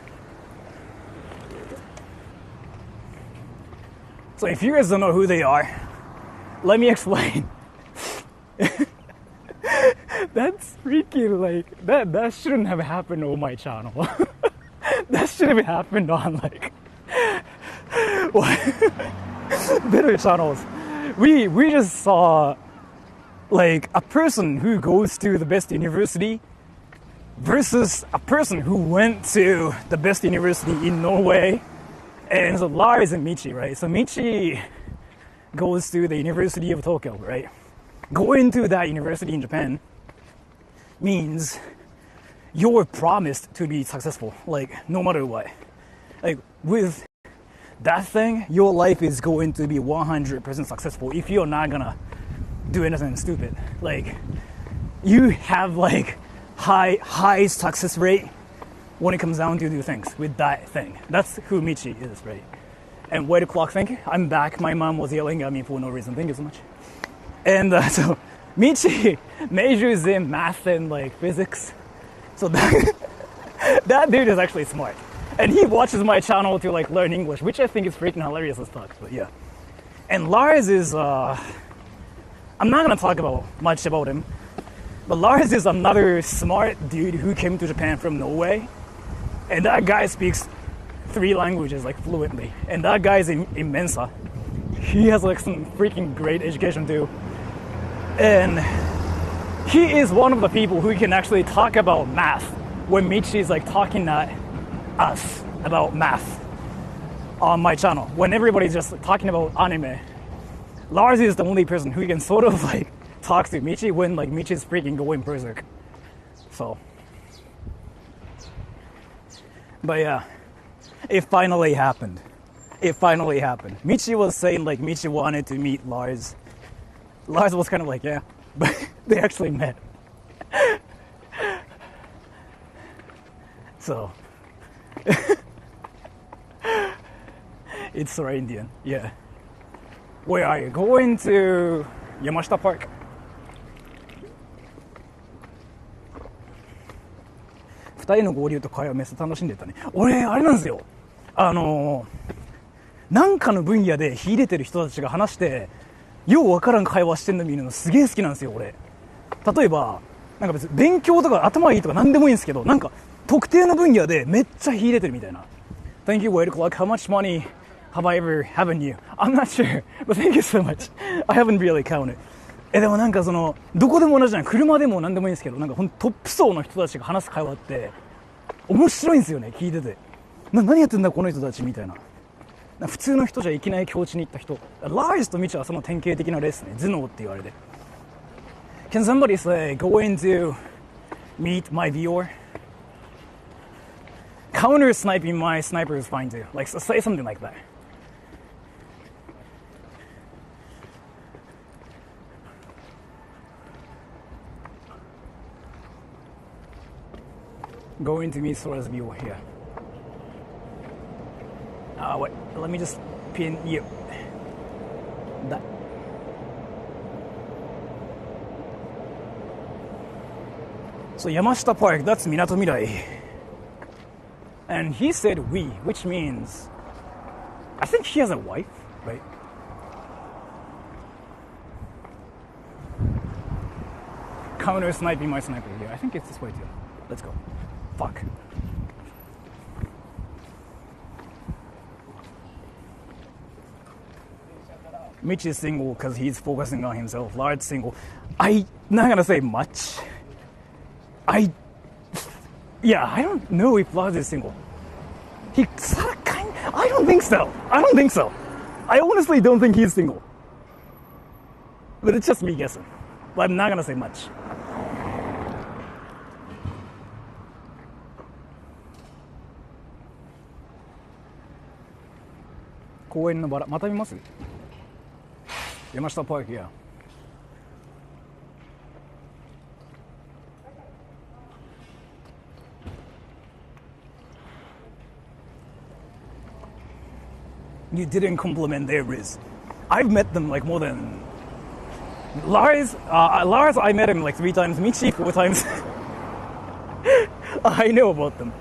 So if you guys don't know who they are, let me explain. That's freaking like that shouldn't have happened on my channel. That should have happened on like what better channels. We just saw like a person who goes to the best university versus a person who went to the best university in Norway. And so Lars and Michi, right? So Michi goes to the University of Tokyo, right? Going to that university in Japan means you're promised to be successful, like no matter what. Like with that thing, your life is going to be 100% successful if you're not gonna do anything stupid. Like you have like high success rate when it comes down to do things with that thing. That's who Michi is, right? And why the clock thing? I'm back. My mom was yelling at me for no reason. Thank you so much. And so Michi majors in math and like physics. So that dude is actually smart. And he watches my channel to like learn English, which I think is freaking hilarious as fuck. But yeah. And Lars is I'm not gonna talk much about him, but Lars is another smart dude who came to Japan from Norway. And that guy speaks 3 languages like fluently. And that guy's in Mensa. He has like some freaking great education too. And he is one of the people who can actually talk about math when Michi is like talking at us about math on my channel. When everybody's just talking about anime, Lars is the only person who can sort of like talk to Michi when like Michi's freaking going berserk. So, but yeah, it finally happened. Michi was saying like Michi wanted to meet Lars. Lars was kind of like, yeah, but they actually met. So, it's Sora Indian, yeah. Where are you? Going to Yamashita Park.2人の合流と会話めっちゃ楽しんでたね。俺、あれなんですよ。なんかの分野で秀でてる人たちが話して、ようわからん会話してんの見るのすげえ好きなんですよ、俺。例えば、なんか別に勉強とか頭いいとか何でもいいんですけど、なんか特定の分野でめっちゃ秀でてるみたいな。Thank you, wait o'clock. How much money have I ever haven't you? I'm not sure, but thank you so much. I haven't really counted. でもなんかそのどこでも同じじゃない、車でも何でもいいんですけど、なんかほんとトップ層の人たちが話す会話って面白いんですよね、聞いてて。何やってんだこの人たちみたいな。普通の人じゃいきなり境地に行った人。ラージとミチはその典型的な例ですね。頭脳って言われて。Can somebody say going to meet my viewer? Counter sniping my sniper is fine too. Like say something like that. Going to meet Sora's viewer here. Wait, let me just pin you. That. So Yamashita Park, that's Minato Mirai. And he said we, which means I think he has a wife, right? Counter sniping my sniper here. I think it's this way too. Let's go. Fuck. Mitch is single because he's focusing on himself. Large single. I'm not gonna say much. I don't know if Lars is single. I don't think so. I honestly don't think he's single. But it's just me guessing. But I'm not gonna say much. Koen no bara. また見ます? Yamashita Park, yeah. You didn't compliment their Riz. I've met them like more than Lars. Lars, I met him like 3 times. Michi 4 times. I know about them.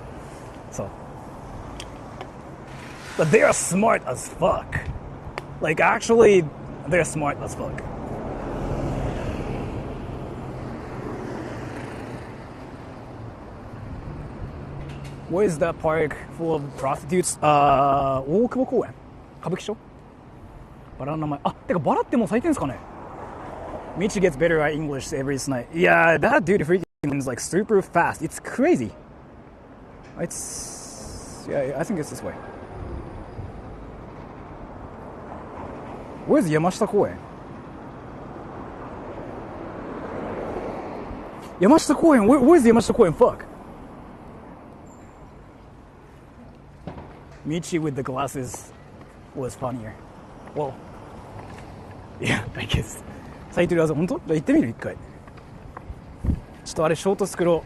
So, but they are smart as fuck. Like actually, they're smart as fuck. Where is that park full of prostitutes? 大久保公園歌舞伎町バラの名前。あ、てかバラってもう咲いてんすかね。Michi gets better at English every night. Yeah, that dude freaking is like super fast. It's crazy. Yeah, I think it's this way. Where's Yamashita Koen? Yamashita Koen? Where's Yamashita Koen? Fuck. Michi with the glasses was funnier. Well, yeah, I guess. 咲いてるはず、本当？じゃあ行ってみる一回。ちょっとあれショート作ろ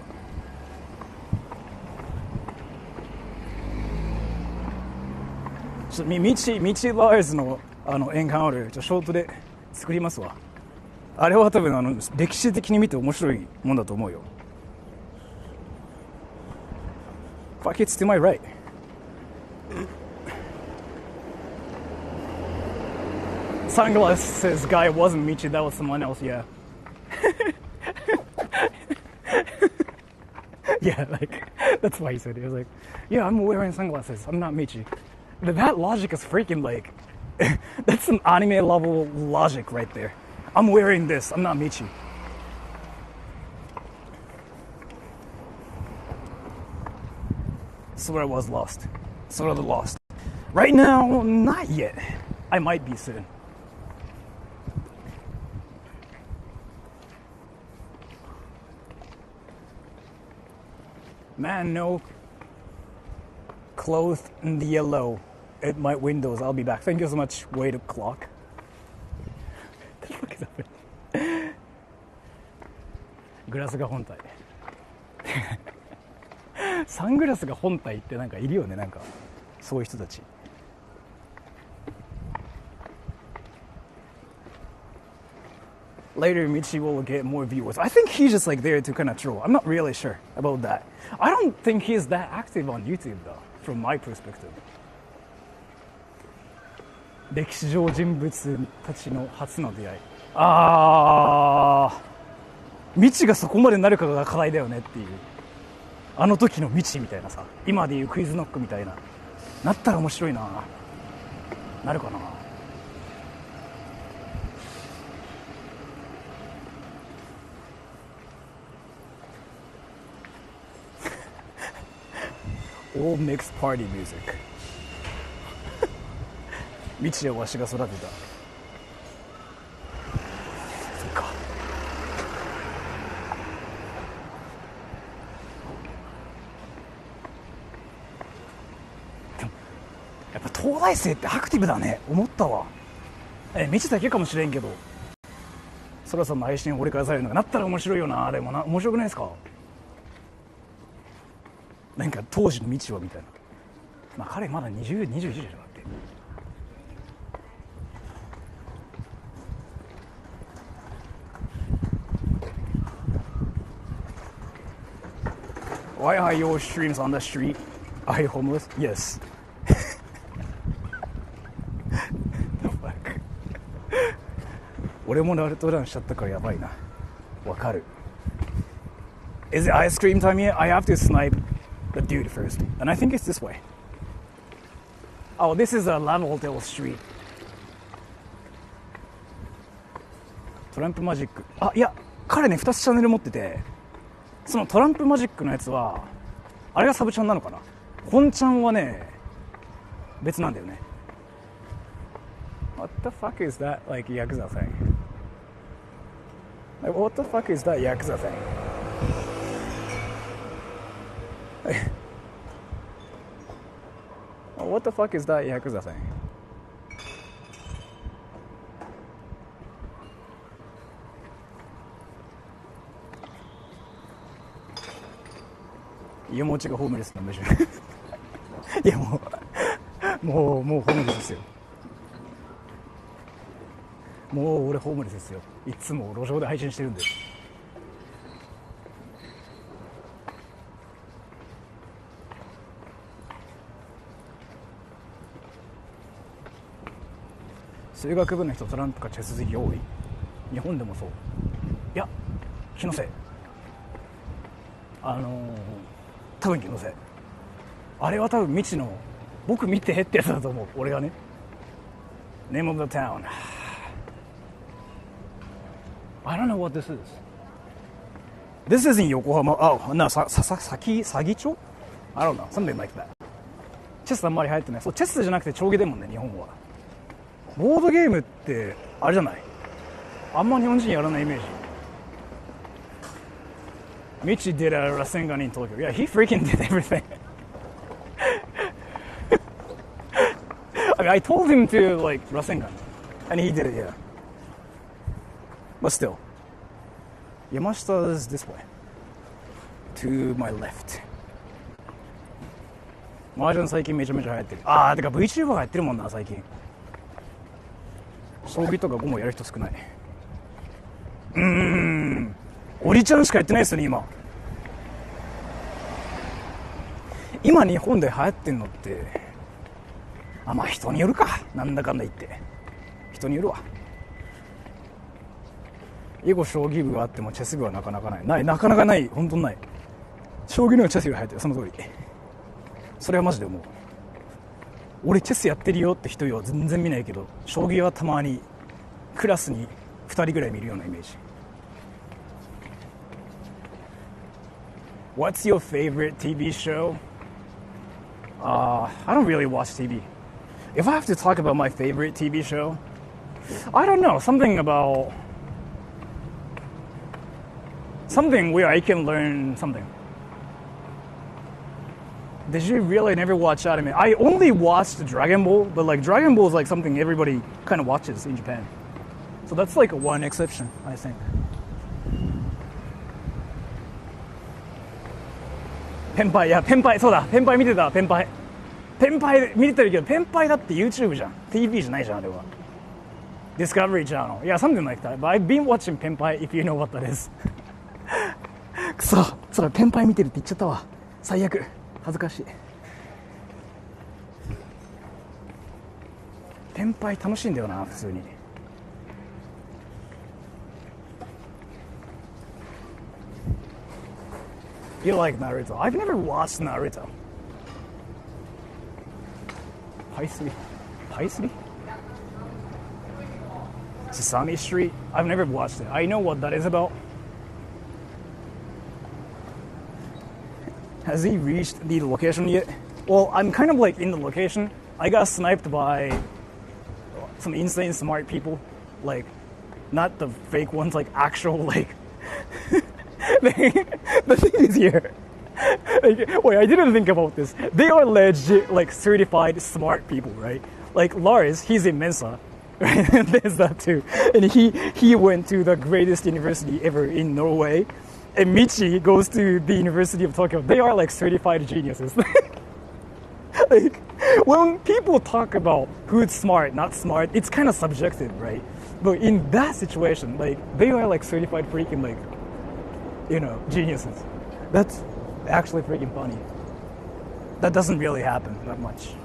う。ちょっとミチラーズのエンカウンター、ショートで作りますわ。あれは多分歴史的に見て面白いもんだと思うよ。Fuck, it's to my right. Sunglasses guy wasn't Michi, that was someone else, yeah. Yeah, like, that's why he said it. He was like, yeah, I'm wearing sunglasses, I'm not Michi. That logic is freaking like, that's some anime level logic right there. I'm wearing this, I'm not Michi. Sora was lost. Sora the lost. Right now, not yet. I might be soon. Man, no clothes in the yellow at my windows. I'll be back. Thank you so much. Wait a clock. What the fuck is happening? グラスが本体。サングラスが本体ってなんかいるよね、なんかそういう人たち。Later, Michi will get more viewers. I think he's just like there to kind of troll. I'm not really sure about that. I don't think he's that active on YouTube though, from my perspective. 歴史上人物たちの初の出会い。ミチがそこまでなるかが課題だよねっていう。あの時のミチみたいなさ、今でいうクイズノックみたいな。なったら面白いな。なるかな。All mixed party music. ミチはわしが育てた。そっか。でもやっぱ東大生ってアクティブだね。思ったわ。ミチだけかもしれんけど、ソラさんの配信を俺からされるのがなったら面白いよな。でもな、面白くないですか？なんか当時の道はみたいな。まあ彼まだ21じゃなくて。Why are your streams on the street? Are you homeless? Yes. The fuck? 俺もナルトランしちゃったからやばいな。わかる。Is it ice cream time yet? I have to snipe the dude first, and I think it's this way. Oh, this is a Lameltail Street. トランプマジック。あ、いや、彼ね、2つチャンネル持ってて、そのトランプマジックのやつは、あれがサブチャンなのかな。本ちゃんはね、別なんだよね。What the fuck is that, like, Yakuza thing? Like, what the fuck is that Yakuza thing? What the fuck is that Yakuza thing? Yomochi がホームレスなんでしょ。いやもうホームレスですよ。もう俺ホームレスですよ。いつも路上で配信してるんで。数学部の人トランプかチェス好き多い。日本でもそう。いや気のせい。多分気のせい。あれは多分未知の僕見てってやつだと思う。俺がね。Name of the town. I don't know what this is. This is in Yokohama. Oh, no, Sagicho? I don't know, something like that. チェスあんまり流行ってない。そう、チェスじゃなくて将棋だもんね、日本は。ボードゲームってあれじゃない。あんま日本人やらないイメージ。Michi did a Rasengan in Tokyo. Yeah, he freaking did everything. I mean, I told him to like Rasengan, and he did it. Yeah, but still, Yamashita is this way, to my left. 麻雀最近めちゃめちゃ流行ってる。あー、てか VTuber がやってるもんな最近。将棋とか5もやる人少ない。オリちゃんしかやってないですよね今。今日本で流行ってんのって、まあ人によるか。なんだかんだ言って人によるわ。囲碁将棋部があってもチェス部はなかなかない。なかなかない。本当にない。将棋の方がチェスより流行ってる。その通り。それはマジで思う。俺チェスやってるよって人は全然見ないけど、将棋はたまにクラスに2人ぐらい見るようなイメージ。What's your favorite TV show? I don't really watch TV. If I have to talk about my favorite TV show, I don't know, something where I can learn something. Did you really never watch anime? I only watched Dragon Ball, but like Dragon Ball is like something everybody kind of watches in Japan. So that's like one exception, I think. ペンパイ、いやペンパイ、そうだ、ペンパイ見てた。ペンパイ見てるけど、ペンパイだって YouTube じゃん。 TV じゃないじゃんあれは。 Discovery Channel. Yeah, something like that. But I've been watching ペンパイ if you know what that is. くそ、そうだ、ペンパイ見てるって言っちゃったわ。最悪。恥ずかしい。ペンパイ楽しいんだよな普通に。You like Naruto? I've never watched Naruto. Paisri? Sesame Street? I've never watched it. I know what that is about. Has he reached the location yet? Well, I'm kind of like in the location. I got sniped by some insane smart people. Like, not the fake ones, like actual, like... The thing is here. Like, wait, I didn't think about this. They are legit, like, certified smart people, right? Like, Lars, he's in Mensa. Right? And there's that too. And he went to the greatest university ever in Norway. And Michi goes to the University of Tokyo. They are like certified geniuses. Like, when people talk about who's smart, not smart, it's kind of subjective, right? But in that situation, like, they are like certified freaking, like, you know, geniuses. That's actually freaking funny. That doesn't really happen that much.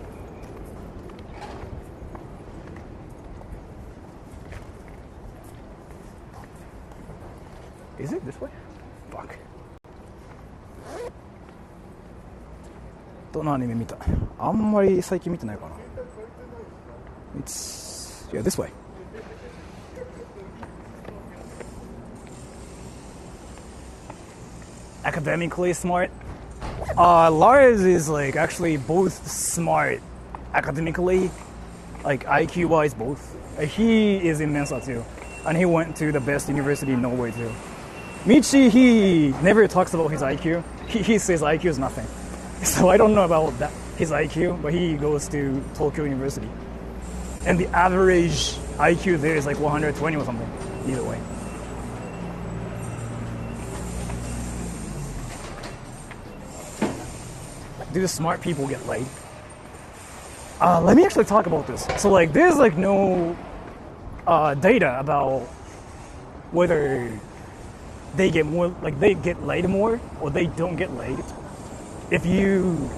Is it this way? Fuck. どのアニメ見た？あんまり最近見てないかな。It's yeah, this way. Academically smart. Lars is like actually both smart academically, like IQ wise both. He is in Mensa too, and he went to the best university in Norway too. Michi, he never talks about his IQ. He says IQ is nothing. So I don't know about that, his IQ, but he goes to Tokyo University. And the average IQ there is like 120 or something, either way. Do smart people get laid? Let me actually talk about this. So like there's like no data about whether they get more, like they get laid more or they don't get laid. If you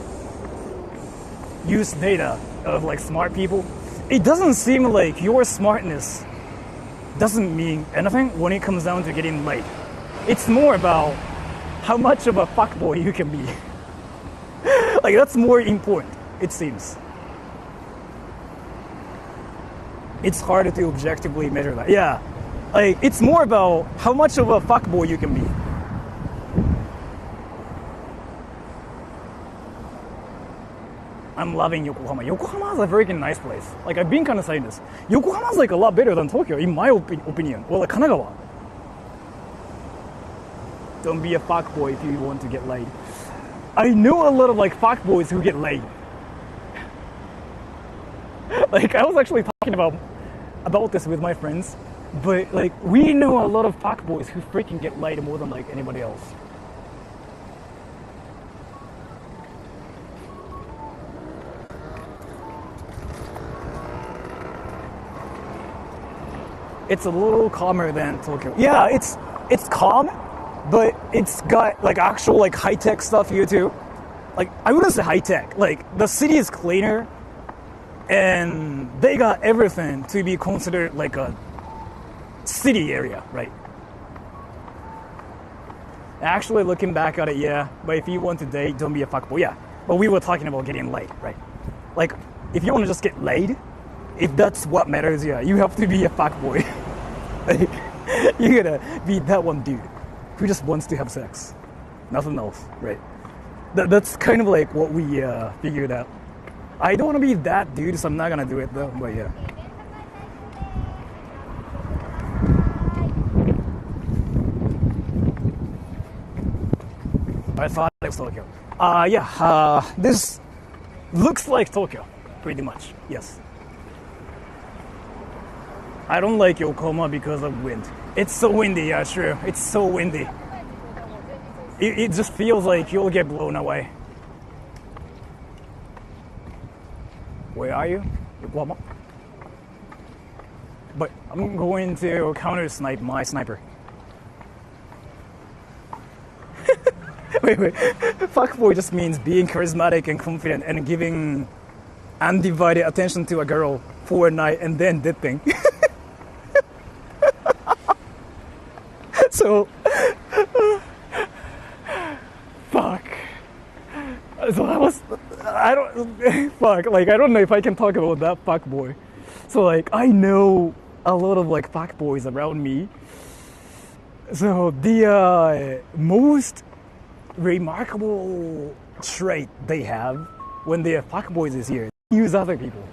use data of like smart people, it doesn't seem like your smartness doesn't mean anything when it comes down to getting laid. It's more about how much of a fuckboy you can be. Like that's more important, it seems. It's harder to objectively measure that. Yeah. Like, it's more about how much of a fuckboy you can be. I'm loving Yokohama. Yokohama is a freaking nice place. Like, I've been kind of saying this. Yokohama is like a lot better than Tokyo, in my opinion. Or like Kanagawa. Don't be a fuckboy if you want to get laid. I know a lot of like fuckboys who get laid. Like, I was actually talking about this with my friends, but like, we know a lot of fuckboys who freaking get laid more than like anybody else. It's a little calmer than Tokyo. Yeah, it's calm, but it's got like actual like high-tech stuff here too. Like, I wouldn't say high-tech. Like, the city is cleaner, and they got everything to be considered like a city area, right? Actually, looking back at it, yeah. But if you want to date, don't be a fuckboy. Yeah. But we were talking about getting laid, right? Like, if you want to just get laid, if that's what matters, yeah, you have to be a fuckboy. Like, you gotta be that one dude who just wants to have sex, nothing else, right? That's kind of like what we figured out. I don't want to be that dude, so I'm not gonna do it though. But yeah. I thought it was Tokyo. This looks like Tokyo, pretty much. Yes. I don't like Yokohama because of wind. It's so windy, yeah, sure. It's so windy. It just feels like you'll get blown away. Where are you? Yokohama? But I'm going to counter snipe my sniper. Wait. Fuckboy just means being charismatic and confident and giving undivided attention to a girl for a night and then dipping. So, fuck. So I don't know if I can talk about that fuckboy. So like, I know a lot of like fuckboys around me. So the most remarkable trait they have when they are fuckboys is here. They use other people.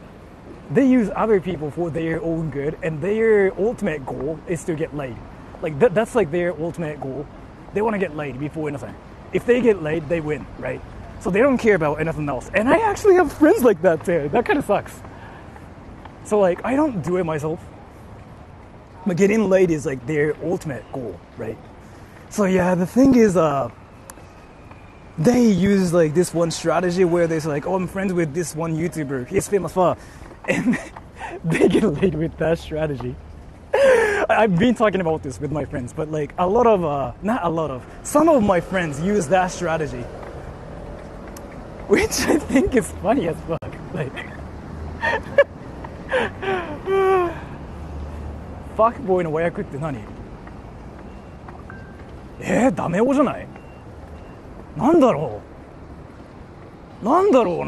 They use other people for their own good, and their ultimate goal is to get laid. Like, that's like their ultimate goal. They want to get laid before anything. If they get laid, they win, right? So they don't care about anything else. And I actually have friends like that too. That kind of sucks. So like, I don't do it myself. But getting laid is like their ultimate goal, right? So yeah, the thing is, they use like this one strategy where they're like, oh, I'm friends with this one YouTuber. He's famous for, and they get laid with that strategy. I've been talking about this with my friends, but like some of my friends use that strategy, which I think is funny as fuck. Like, fuckboy の和訳って何？ダメ男じゃない？なんだろうな。なんだろう、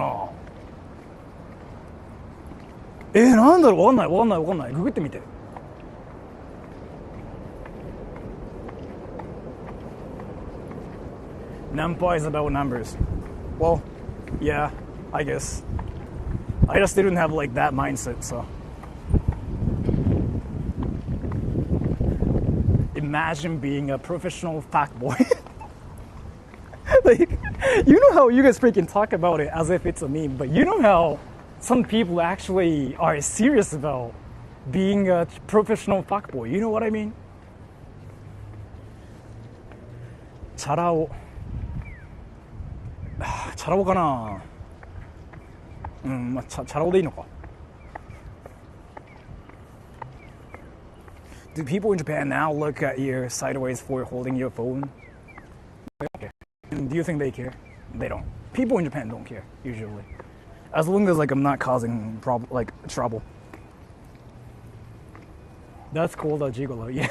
わかんない。ググってみて。Nampa is about numbers. Well, yeah, I guess. I just didn't have like that mindset, so. Imagine being a professional fuckboy. Like, you know how you guys freaking talk about it as if it's a meme, but you know how some people actually are serious about being a professional fuckboy. You know what I mean? チャラ男かな。まあ、チャラ男でいいのか。Do people in Japan now look at you sideways for holding your phone? They don't care. Do you think they care? They don't. People in Japan don't care, usually. As long as like I'm not causing trouble. That's called a gigolo, yeah.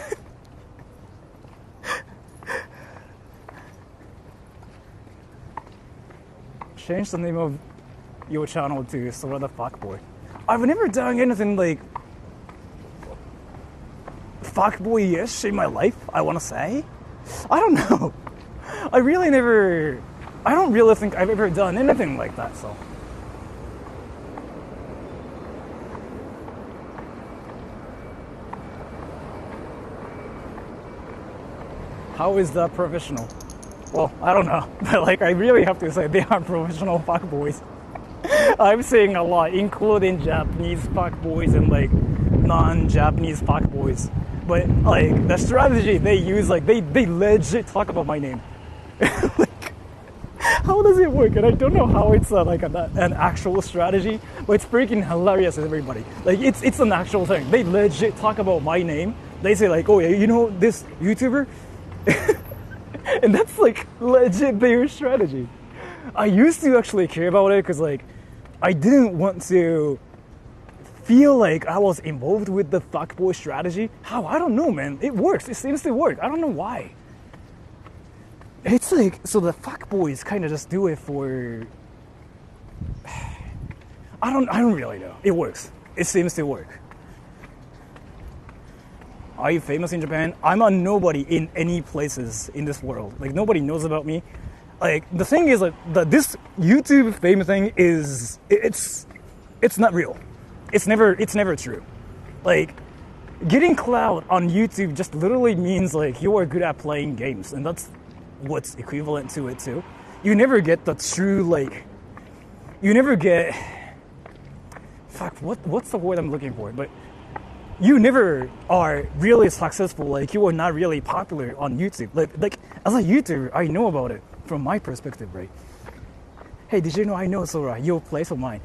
Change the name of your channel to Sora the Fuckboy. I've never done anything like fuckboy-ish in my life, I want to say. I don't know. I don't really think I've ever done anything like that, so. How is that professional? Well, I don't know, but like I really have to say they are professional fuckboys. I'm seeing a lot, including Japanese fuckboys and like non-Japanese fuckboys. But like the strategy they use, like they legit talk about my name. Like, how does it work? And I don't know how it's like an actual strategy, but it's freaking hilarious to everybody. Like it's an actual thing. They legit talk about my name. They say like, oh yeah, you know this YouTuber? And that's like legit their strategy. I used to actually care about it because like I didn't want to feel like I was involved with the fuckboy strategy. How? I don't know, man. It works. It seems to work. I don't know why. It's like, so the fuckboys kind of just do it for... I don't really know. It works. It seems to work. Are you famous in Japan? I'm a nobody in any places in this world. Like, nobody knows about me. Like, the thing is, like, this YouTube fame thing is, it's not real. It's never true. Like, getting clout on YouTube just literally means, like, you are good at playing games, and that's what's equivalent to it, too. You never get the true, like, you never get, fuck, what's the word I'm looking for? But you never are really successful, like, you are not really popular on YouTube. Like as a YouTuber, I know about it from my perspective, right? Hey, did you know I know Sora, your place of mine?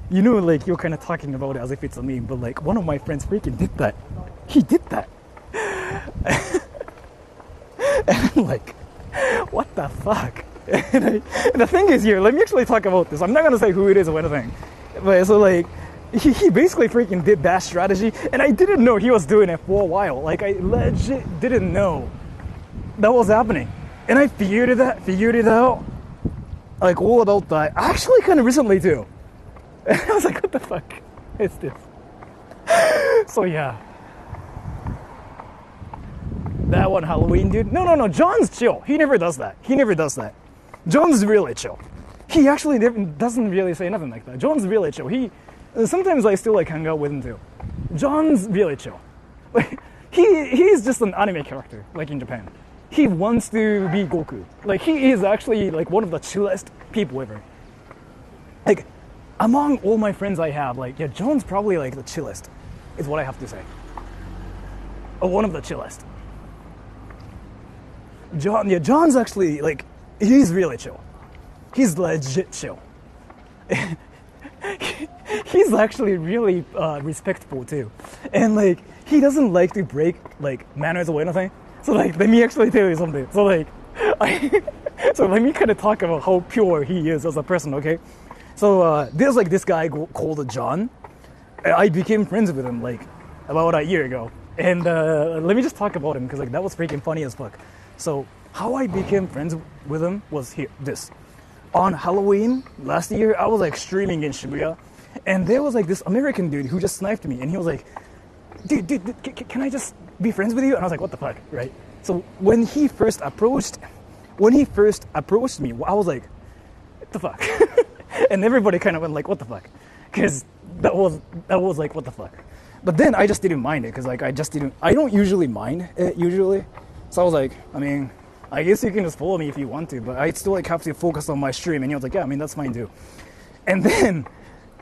You know, like, you're kind of talking about it as if it's a meme, but like, one of my friends freaking did that. He did that. And I'm like, what the fuck? And the thing is here, let me actually talk about this. I'm not gonna say who it is or anything. But so like, he basically freaking did that strategy, and I didn't know he was doing it for a while. Like, I legit didn't know that was happening. And I figured it out, like, all about that, actually kind of recently too. And I was like, what the fuck is this? So yeah. That one Halloween dude. No, John's chill. He never does that. John's really chill. He actually doesn't really say nothing like that. John's really chill. Sometimes I still like hang out with him too. John's really chill. Like, he's just an anime character, like in Japan. He wants to be Goku. Like, he is actually like one of the chillest people ever. Like, among all my friends I have, like, yeah, John's probably like the chillest, is what I have to say. One of the chillest. John's actually, like, he's really chill. He's legit chill. He's actually really respectful too. And like, he doesn't like to break like manners or anything. So like, let me actually tell you something. So like, so let me kind of talk about how pure he is as a person, okay? So there's like this guy called John. I became friends with him like about a year ago. And let me just talk about him because like that was freaking funny as fuck. So how I became friends with him was this. On Halloween last year, I was like streaming in Shibuya, and there was like this American dude who just sniped me, and he was like, dude, can I just be friends with you? And I was like, what the fuck, right? So when he first approached me, I was like, what the fuck? And everybody kind of went like, what the fuck? Because that was like, what the fuck? But then I just didn't mind it, because like I don't usually mind it usually. So I was like, I mean, I guess you can just follow me if you want to, but I still like have to focus on my stream. And he was like, yeah, I mean, that's fine too. And then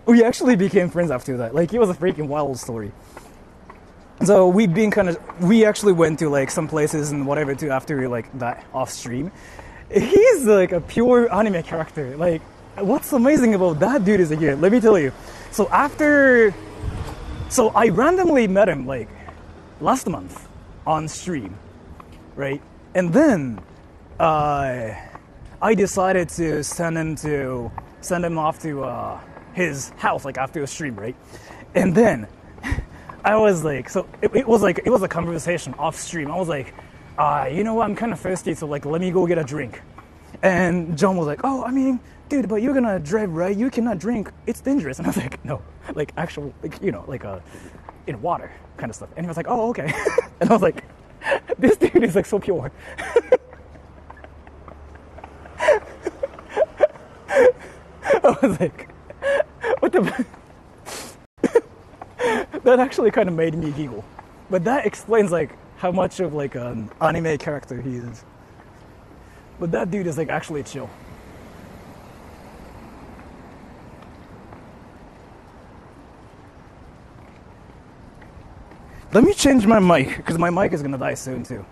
we actually became friends after that. Like, it was a freaking wild story. So we actually went to like some places and whatever too after like that off stream. He's like a pure anime character. Like, what's amazing about that dude is here, let me tell you. So I randomly met him like last month on stream, right? And then I decided to send him off to his house like after a stream, right? And then I was like, so it was a conversation off stream. I was like, you know what, I'm kind of thirsty, so like let me go get a drink. And John was like, oh, I mean, dude, but you're gonna drive, right? You cannot drink. It's dangerous. And I was like, no, like actual, like, you know, like in water kind of stuff. And he was like, oh, okay. And I was like, this dude is like so pure. I was like, what the... That actually kind of made me giggle. But that explains like how much of like an anime character he is. But that dude is like actually chill. Let me change my mic, because my mic is gonna die soon too.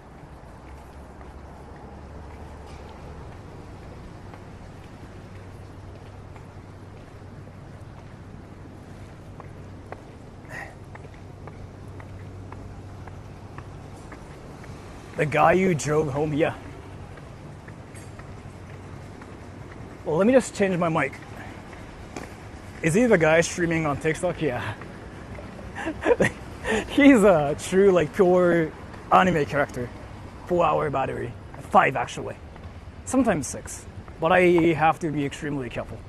The guy you drove home, yeah. Well, let me just change my mic. Is he the guy streaming on TikTok? Yeah. He's a true, like, pure anime character. 4-hour battery. 5, actually. Sometimes 6. But I have to be extremely careful.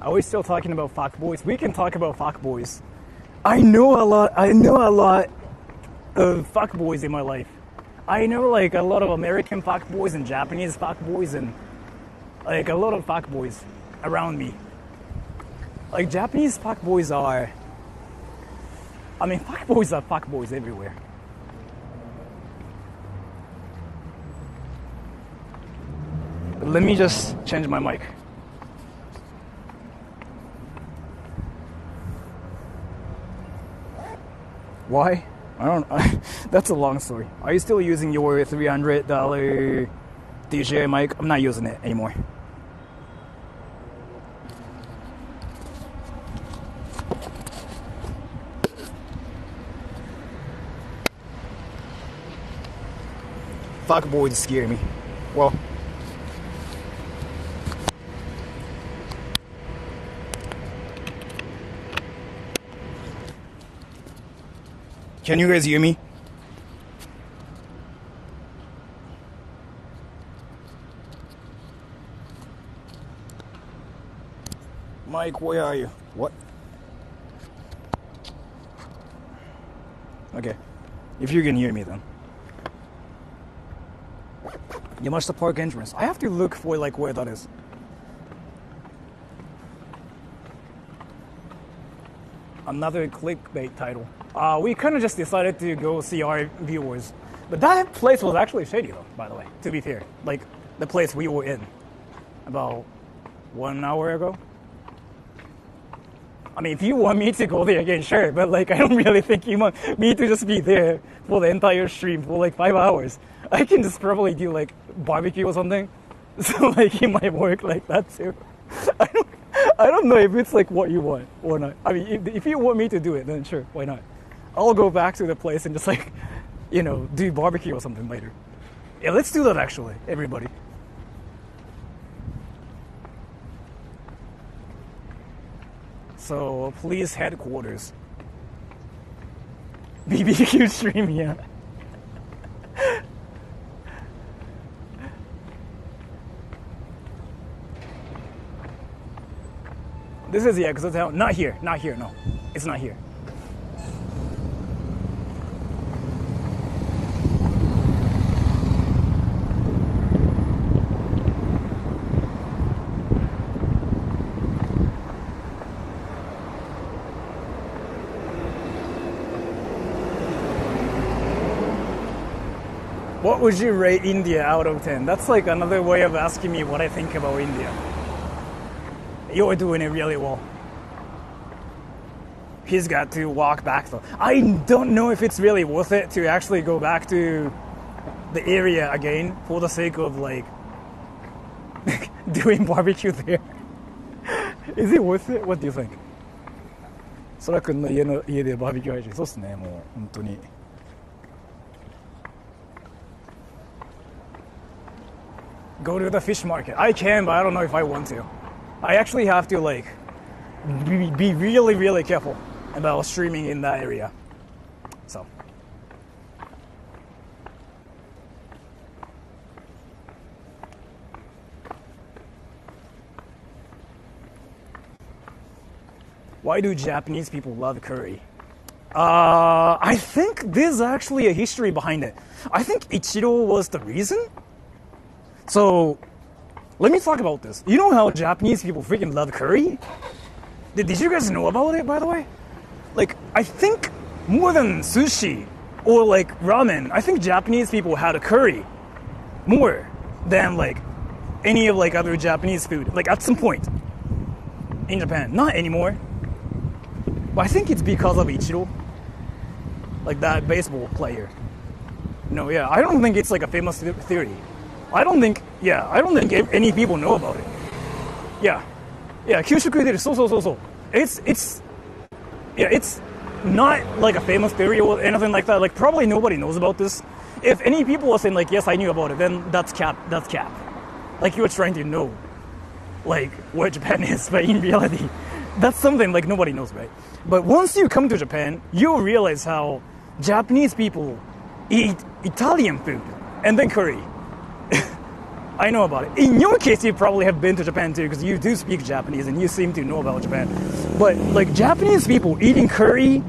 Are we still talking about fuckboys? We can talk about fuckboys. I know a lot of fuckboys in my life. I know like a lot of American fuckboys and Japanese fuckboys and like a lot of fuckboys around me. Like Japanese fuckboys are... I mean, fuckboys are fuckboys everywhere. But let me just change my mic. Why? I don't... that's a long story. Are you still using your $300 DJI mic? I'm not using it anymore. Fuckboys scare me. Well... Can you guys hear me? Mike, where are you? What? Okay. If you can hear me then. Yamashita Park entrance. I have to look for like where that is. Another clickbait title. We kind of just decided to go see our viewers. But that place was actually shady though, by the way, to be fair. Like, the place we were in about 1 hour ago. I mean, if you want me to go there again, sure. But like, I don't really think you want me to just be there for the entire stream for like 5 hours. I can just probably do like barbecue or something. So like, it might work like that too. I don't know if it's like what you want or not. I mean, if you want me to do it, then sure, why not? I'll go back to the place and just like, you know, do barbecue or something later. Yeah, let's do that actually, everybody. So, police headquarters. BBQ stream, yeah. This is Yakuza town. Not here, no. It's not here. What would you rate India out of 10? That's like another way of asking me what I think about India. You're doing it really well. He's got to walk back though. I don't know if it's really worth it to actually go back to the area again for the sake of like doing barbecue there. Is it worth it? What do you think? ソラ君の家でバーベキュー配信。そうっすね、もう本当に。Go to the fish market. I can, but I don't know if I want to. I actually have to like be really, really careful about streaming in that area. So. Why do Japanese people love curry? I think there's actually a history behind it. I think Ichiro was the reason. So, let me talk about this. You know how Japanese people freaking love curry? Did you guys know about it, by the way? Like, I think more than sushi or like ramen, I think Japanese people had a curry more than like any of like other Japanese food. Like at some point in Japan, not anymore. But I think it's because of Ichiro, like that baseball player. No, yeah, I don't think it's like a famous theory. I don't think any people know about it. Yeah, Kyushu deru. So. It's not like a famous theory or anything like that. Like probably nobody knows about this. If any people are saying like, yes, I knew about it, then that's cap. Like you were trying to know, like what Japan is, but in reality, that's something like nobody knows, right? But once you come to Japan, you'll realize how Japanese people eat Italian food and then curry. I know about it. In your case, you probably have been to Japan too, because you do speak Japanese and you seem to know about Japan. But like Japanese people eating curry,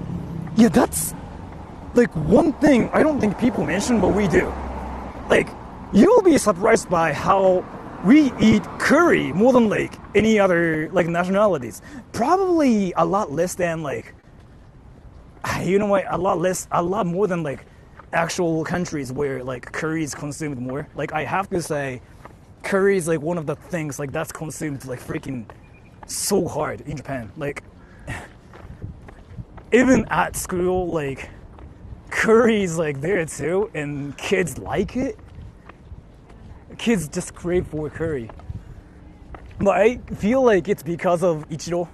yeah, that's like one thing I don't think people mention, but we do. Like, you'll be surprised by how we eat curry more than like any other like nationalities. Probably a lot less than like, you know what, a lot more than like actual countries where like curry is consumed more. Like I have to say, curry is like one of the things like that's consumed like freaking so hard in Japan. Like even at school, like curry is like there too, and kids like it. Kids just crave for curry. But I feel like it's because of Ichiro,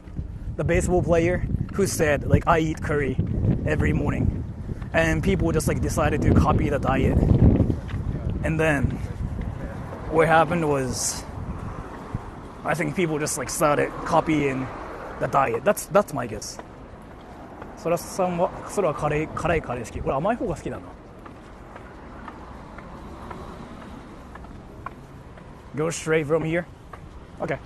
the baseball player, who said like I eat curry every morning, and people just like decided to copy the diet. And then what happened was, I think people just like started copying the diet. That's my guess. それは辛いカレー好き。俺甘い方が好きだな。Go straight from here? Okay.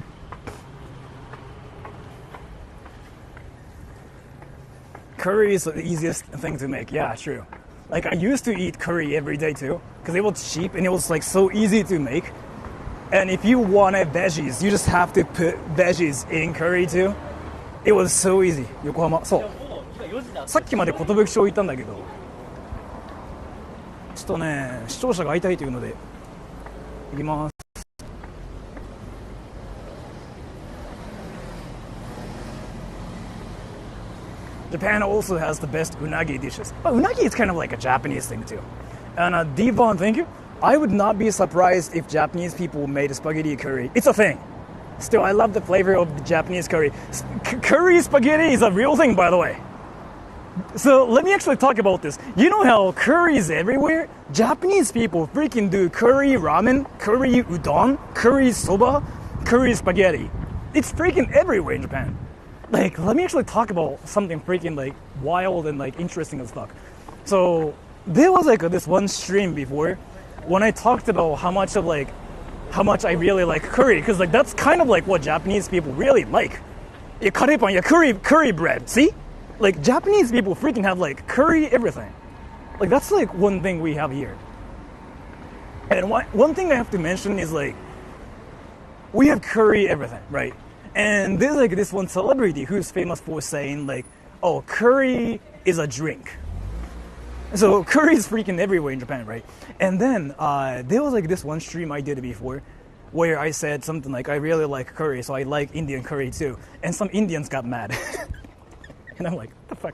Curry is the easiest thing to make. Yeah, true. Like I used to eat curry every day too, because it was cheap and it was like so easy to make. And if you wanted veggies, you just have to put veggies in curry too. It was so easy. 横浜。そう。さっきまで寿町行ったんだけど、ちょっとね、視聴者が会いたいというので行きます。Japan also has the best unagi dishes. But unagi is kind of like a Japanese thing too. And Devon, thank you. I would not be surprised if Japanese people made spaghetti curry. It's a thing. Still, I love the flavor of the Japanese curry. Curry spaghetti is a real thing, by the way. So let me actually talk about this. You know how curry is everywhere? Japanese people freaking do curry ramen, curry udon, curry soba, curry spaghetti. It's freaking everywhere in Japan. Like, let me actually talk about something freaking like wild and like interesting as fuck. So there was like this one stream before when I talked about how much I really like curry, because like that's kind of like what Japanese people really like. Curry bread. See? Like Japanese people freaking have like curry everything. Like that's like one thing we have here. And one thing I have to mention is like we have curry everything, right? And there's like this one celebrity who's famous for saying like, oh, curry is a drink. So curry is freaking everywhere in Japan, right? And then there was like this one stream I did before where I said something like, I really like curry, so I like Indian curry too. And some Indians got mad. And I'm like, what the fuck?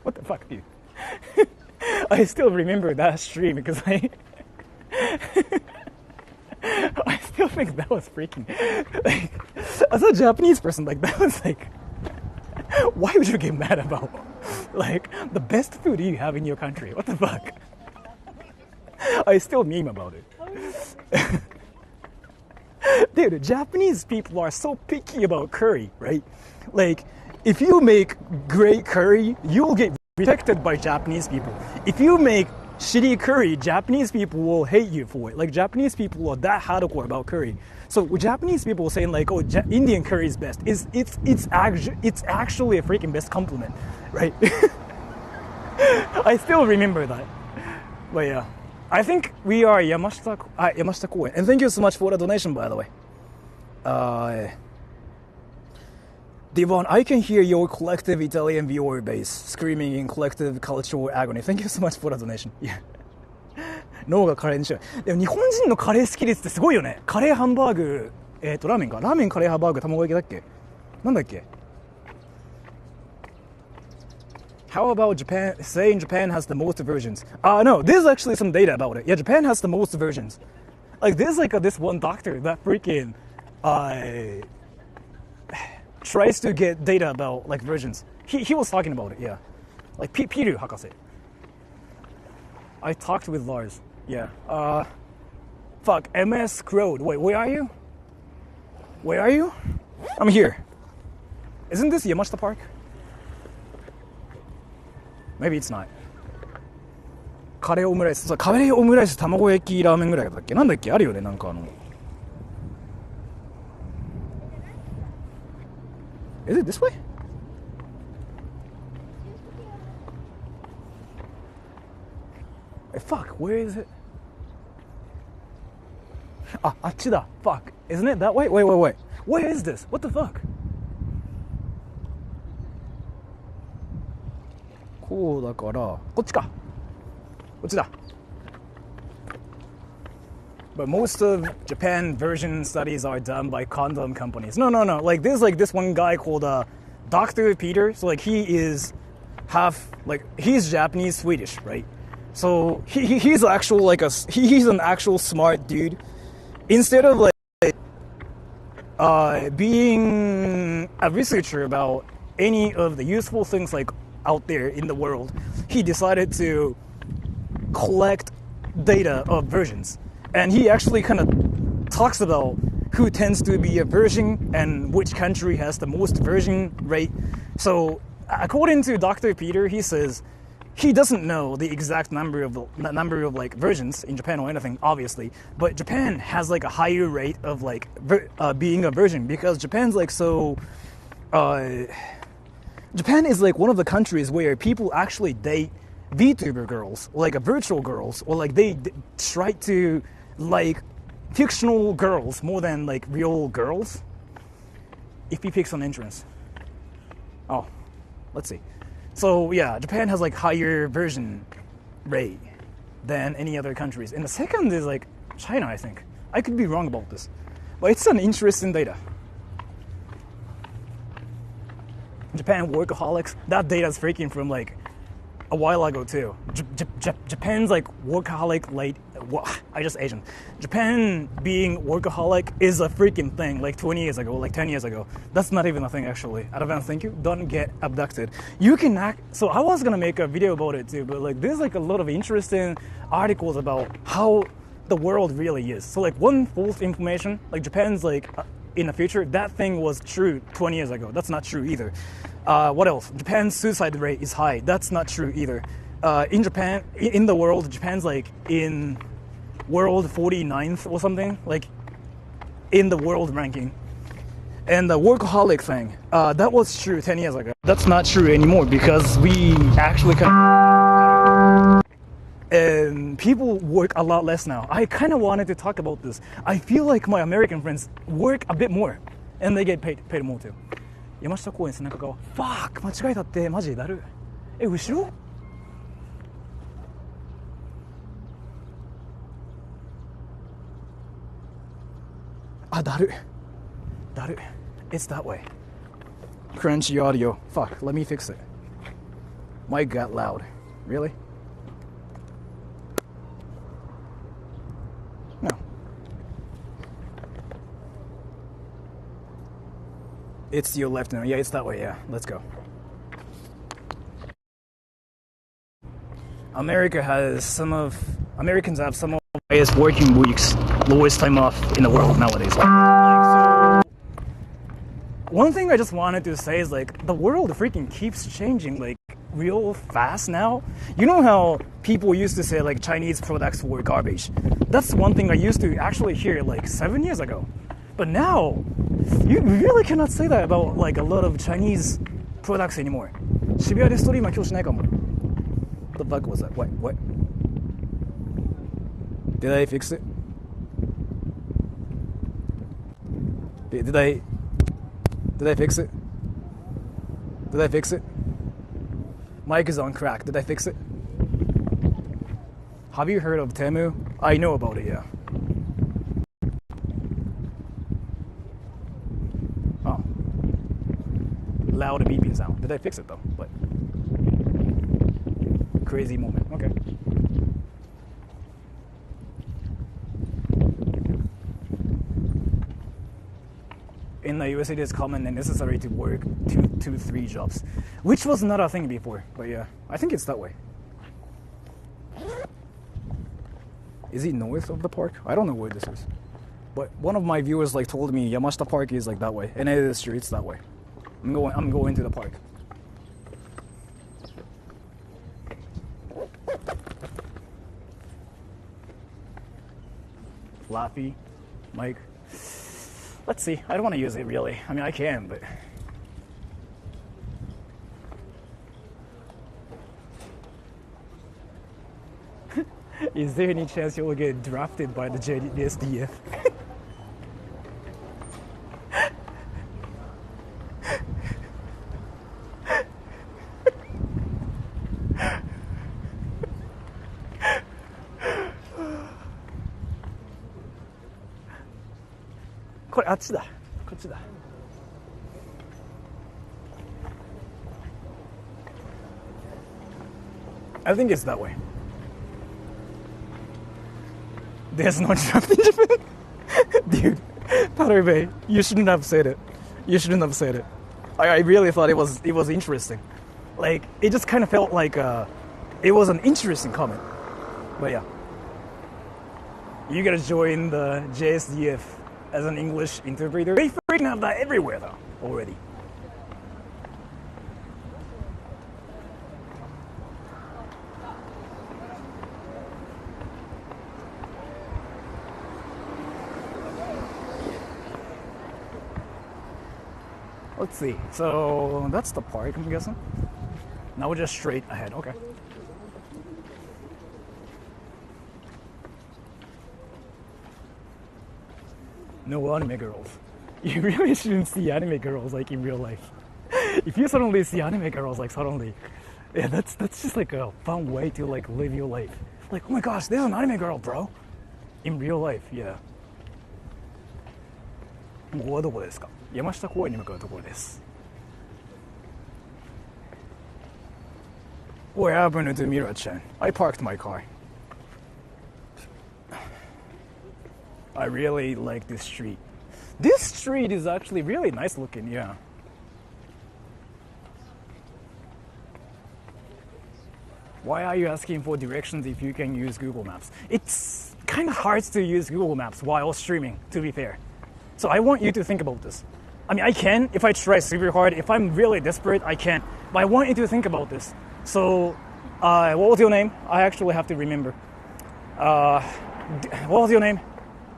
What the fuck, dude? I still remember that stream because I still think that was freaking, like, as a Japanese person, like, that was like, why would you get mad about, like, the best food you have in your country? What the fuck? I still meme about it. Dude, Japanese people are so picky about curry, right? Like, if you make great curry, you'll get rejected by Japanese people. If you make shitty curry, Japanese people will hate you for it. Like, Japanese people are that hardcore about curry. So Japanese people saying like, oh, Indian curry is best. It's actually a freaking best compliment, right? I still remember that. But yeah, I think we are Yamashita Koen. And thank you so much for the donation, by the way. Devon, I can hear your collective Italian viewer base screaming in collective cultural agony. Thank you so much for the donation. Yeah. 脳がカレーにしよう。でも日本人のカレー好き率ってすごいよね。カレーハンバーグ、ラーメンか。ラーメンカレーハンバーグ卵焼きだっけ？なんだっけ？ How about Japan? Saying Japan has the most versions. No, there's actually some data about it. Yeah, Japan has the most versions. Like, there's like this one doctor that freaking tries to get data about like versions. He was talking about it, yeah. Like Peter Hakase. I talked with Lars. Yeah. Fuck. MS Crowd. Wait, where are you? Where are you? I'm here. Isn't this Yamashita Park? Maybe it's not. カレーオムライス。そう、カレーオムライス卵焼きラーメンぐらいだっけ？なんだっけ？あるよね、なんかIs it this way? Fuck, where is it? あっちだ。Fuck. Isn't it that way? Wait. Where is this? What the fuck? こうだから、こっちか。こっちだ。But most of Japan version studies are done by condom companies. No. Like there's like this one guy called Dr. Peter. So like he is half like he's Japanese Swedish, right? So he's actual like he's an actual smart dude. Instead of like being a researcher about any of the useful things like out there in the world, he decided to collect data of versions. And he actually kind of talks about who tends to be a virgin and which country has the most virgin rate. So according to Dr. Peter, he says he doesn't know the exact number of like virgins in Japan or anything, obviously, but Japan has like a higher rate of like being a virgin because Japan's like so. Japan is like one of the countries where people actually date VTuber girls, like virtual girls, or like they try to like fictional girls more than like real girls. If he picks an entrance. Oh, let's see. So yeah, Japan has like higher version rate than any other countries. And the second is like China, I think. I could be wrong about this, but it's an interesting data. Japan workaholics. That data is freaking from like a while ago too. Japan's like workaholic late. Well, I just Asian. Japan being workaholic is a freaking thing. Like 20 years ago, like 10 years ago. That's not even a thing actually. Advance, thank you. Don't get abducted. You can act. So I was gonna make a video about it too, but like there's like a lot of interesting articles about how the world really is. So like one false information, like Japan's like in the future, that thing was true 20 years ago. That's not true either. What else? Japan's suicide rate is high. That's not true either. In Japan, in the world, Japan's like in world 49th or something, like in the world ranking. And the workaholic thing, that was true 10 years ago. That's not true anymore because we actually and people work a lot less now. I kind of wanted to talk about this. I feel like my American friends work a bit more and they get paid more too. 山下公園背中側。Fuck! 間違えたって、マジだる。後ろ？だる。It's that way. Crunchy audio. Fuck, let me fix it. Mic got loud. Really? No. It's your left now. Yeah, it's that way. Yeah, let's go. Americans have some of the highest working weeks, lowest time off in the world nowadays. one thing I just wanted to say is like the world freaking keeps changing like real fast now. You know how people used to say like Chinese products were garbage? That's one thing I used to actually hear like 7 years ago. But now, you really cannot say that about like a lot of Chinese products anymore. 渋谷でストリーマー今日しないかも。What the fuck was that? What? Did I fix it? Did I fix it? Did I fix it? Mic is on crack. Did I fix it? Have you heard of Temu? I know about it, yeah. Oh. Loud beeping sound. Did I fix it though? What? Crazy moment. Okay. In the US, it is common and necessary to work 2 to 3 jobs, which was not a thing before. But yeah, I think it's that way. Is it north of the park? I don't know where this is. But one of my viewers like told me Yamashita Park is like that way, and it is true. It's that way. I'm going to the park. Flappy, Mike. Let's see. I don't want to use it really. I mean, I can, but. Is there any chance you'll get drafted by the SDF? I think it's that way. There's no draft in Japan? Dude, Parube, you shouldn't have said it. You shouldn't have said it. I really thought it was interesting. Like, it just kind of felt like it was an interesting comment. But yeah. You gotta join the JSDF as an English interpreter. They freaking have that everywhere though, already. Let's see. So that's the park, I'm guessing. Now we're just straight ahead. Okay. No anime girls. You really shouldn't see anime girls like in real life. If you suddenly see anime girls like suddenly, yeah, that's just like a fun way to like live your life. Like, oh my gosh, there's an anime girl, bro. In real life, yeah. ここはどこですか？山下公園に向かうところです。What happened to Mira-chan? I parked my car. I really like this street. This street is actually really nice looking, yeah. Why are you asking for directions if you can use Google Maps? It's kind of hard to use Google Maps while streaming, to be fair. So I want you to think about this. I mean, I can if I try super hard. If I'm really desperate, I can. But I want you to think about this. So, what was your name? I actually have to remember. What was your name?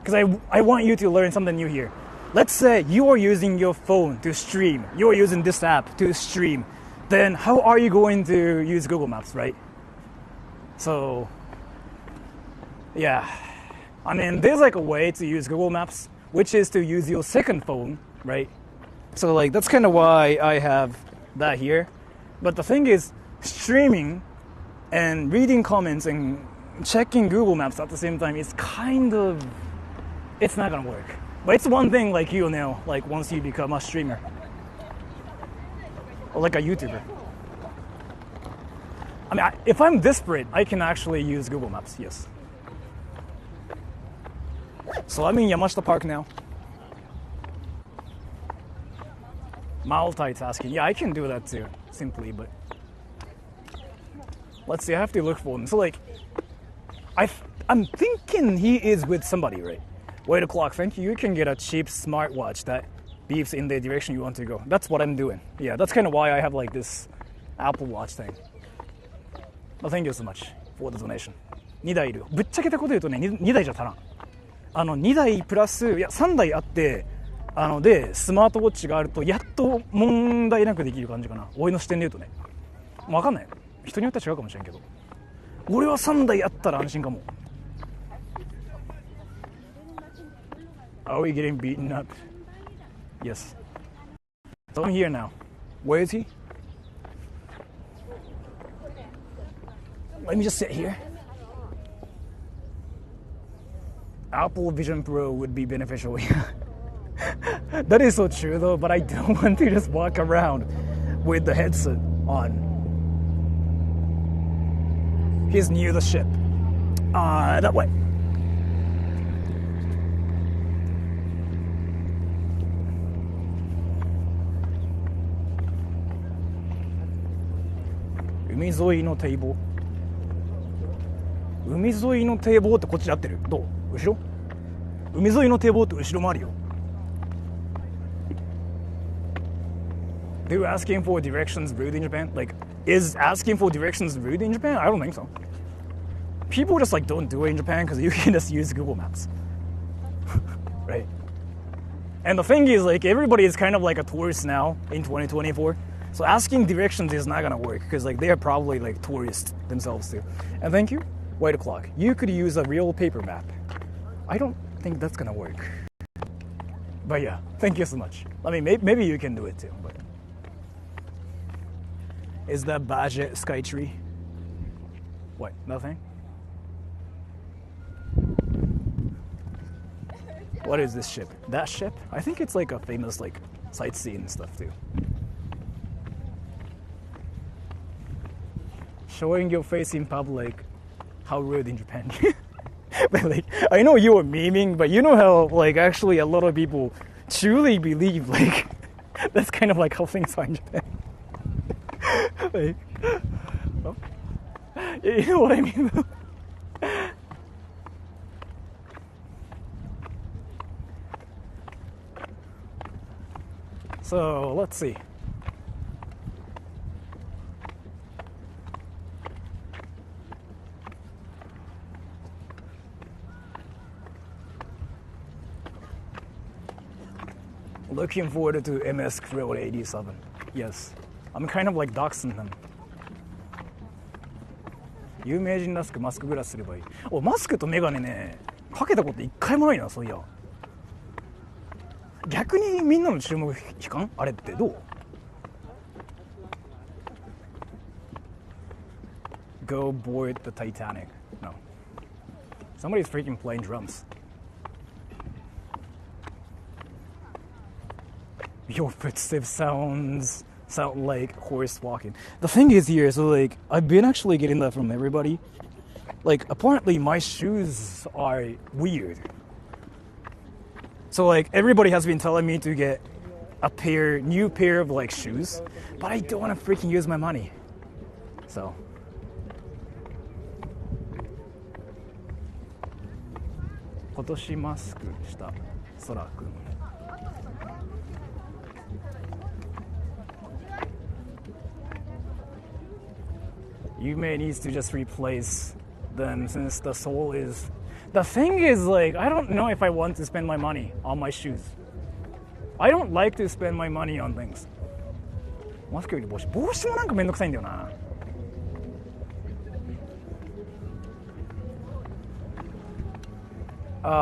Because I want you to learn something new here. Let's say you are using your phone to stream. You are using this app to stream. Then how are you going to use Google Maps, right? So, yeah. I mean, there's like a way to use Google Maps, which is to use your second phone, right? So like that's kind of why I have that here. But the thing is, streaming and reading comments and checking Google Maps at the same time is it's not gonna work. But it's one thing like you know, like once you become a streamer or like a YouTuber. I mean, if I'm desperate, I can actually use Google Maps, yes. So I'm in Yamashita Park now. Multitasking. Yeah, I can do that too, simply, but let's see, I have to look for him. So like, I'm thinking he is with somebody, right? Wait o'clock, thank you. You can get a cheap smartwatch that beeps in the direction you want to go. That's what I'm doing. Yeah, that's kind of why I have like this Apple Watch thing. Well, thank you so much for the donation. 2台いるよ。ぶっちゃけたこと言うとね、2台じゃ足らん。2台プラス、いや、3台あって、で、スマートウォッチがあると、やっと問題なくできる感じかな。俺の視点で言うとね。わかんない。人によっては違うかもしれんけど。俺は3台あったら安心かも。Are we getting beaten up? Yes. So I'm here now. Where is he? Let me just sit here. Apple Vision Pro would be beneficial. That is so true though, but I don't want to just walk around with the headset on. He's near the ship. That way. Umi沿いの堤防。海沿いの堤防ってこっちで合ってる？どう？後ろ？海沿いの堤防って後ろもあるよ。They were asking for directions rude in Japan? Like, is asking for directions rude in Japan? I don't think so. People just like don't do it in Japan because you can just use Google Maps. Right? And the thing is, like, everybody is kind of like a tourist now in 2024. So asking directions is not gonna work because like they are probably like tourists themselves too. And thank you, White O'Clock. You could use a real paper map. I don't think that's gonna work. But yeah, thank you so much. I mean, maybe you can do it too. But is that budget Skytree? What? Nothing? What is this ship? That ship? I think it's like a famous like sightseeing stuff too. Showing your face in public, how rude in Japan. But like, I know you were memeing, but you know how like actually a lot of people truly believe like that's kind of like how things are in Japan. Like, well, you know what I mean? So let's see. Looking forward to MS Crowd 87. Yes. I'm kind of like doxing them. 有名人らしくマスクグラスすればいい。お、マスクとメガネね、かけたこと一回もないな、そういや。逆にみんなの注目引かん？あれってどう？ Go board the Titanic. No. Somebody's freaking playing drums. Your footsteps sound like horse walking. The thing is here, so like I've been actually getting that from everybody. Like apparently my shoes are weird. So like everybody has been telling me to get a new pair of like shoes, but I don't want to freaking use my money. So. 今年マスクしたソラ君。You may need to just replace them since the sole is... The thing is, like, I don't know if I want to spend my money on my shoes. I don't like to spend my money on things. マスクより帽子。帽子もなんかめんどくさいんだよな。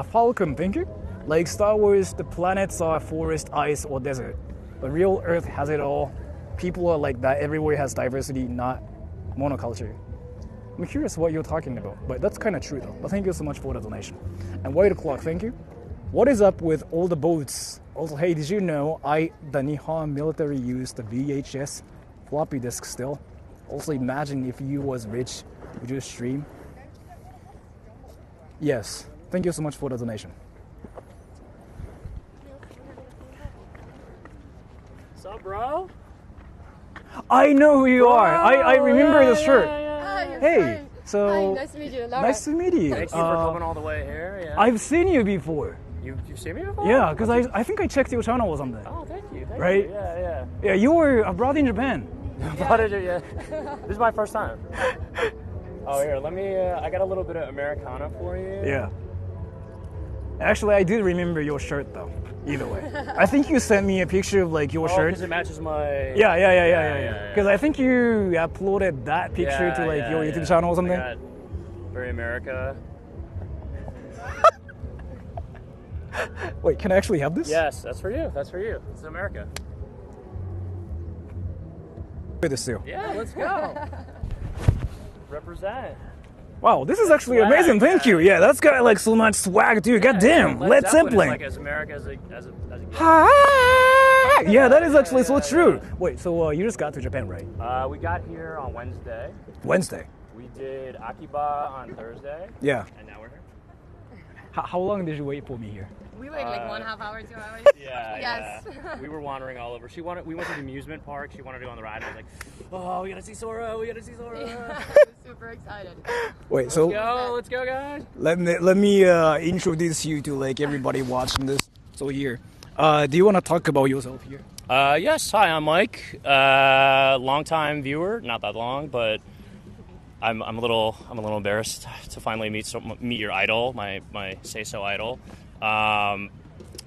Falcon, thank you. Like Star Wars, the planets are forest, ice, or desert. The real Earth has it all. People are like that. Everywhere has diversity, not monoculture. I'm curious what you're talking about, but that's kind of true though. But thank you so much for the donation. And White O'Clock, thank you. What is up with all the boats? Also, hey, did you know the Nihon military used the VHS floppy disk still? Also, imagine if you was rich, would you stream? Yes. Thank you so much for the donation. What's up, bro? I know who you are. I remember the shirt. Hey, fine. so Hi, nice to meet you. Nice to meet you. Thank you for coming all the way here. Yeah. I've seen you before. You've seen me before? Yeah, because I think I checked your channel or something. Oh, thank you. Thank Right? You. Yeah. Yeah, you were abroad in Japan. Yeah. This is my first time. Oh, here, let me. I got a little bit of Americana for you. Yeah. Actually, I did remember your shirt though. Either way, I think you sent me a picture of like your shirt. Because it matches my. Yeah. Because I think you uploaded that picture to like your YouTube channel or something. I got very America. Wait, can I actually have this? Yes, that's for you. That's for you. It's America. Yeah, let's go. Represent. Wow, this is actually amazing. Thank you. Yeah, that's got like so much swag, dude. Goddamn, Led Zeppelin. Like as America as a yeah, that is actually so true. Wait, so you just got to Japan, right? We got here on Wednesday. Wednesday. We did Akiba on Thursday. Yeah. And now we're here. How long did you wait for me here? We waited like 1.5 hours, 2 hours. Yeah. Yes. Yeah. We were wandering all over. We went to the amusement park. She wanted to go on the ride. I was like, oh, we gotta see Sora. We gotta see Sora. Yeah, super excited. Wait, so let's go, guys. Let me introduce you to like everybody watching this. So here, do you want to talk about yourself here? Yes. Hi, I'm Mike. Long-time viewer. Not that long, but I'm a little embarrassed to finally meet your idol, my say-so idol.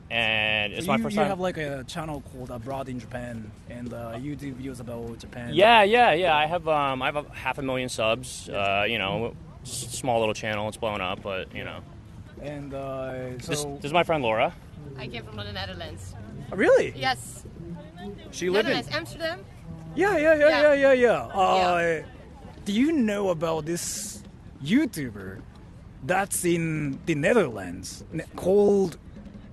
And it's my first time. You have like a channel called Abroad in Japan and YouTube videos about Japan. Yeah. I have 500,000 subs. Small little channel. It's blowing up, but you know. And so this is my friend Laura. I came from the Netherlands. Really? Yes. She lived in Amsterdam. Yeah. Do you know about this YouTuber that's in the Netherlands called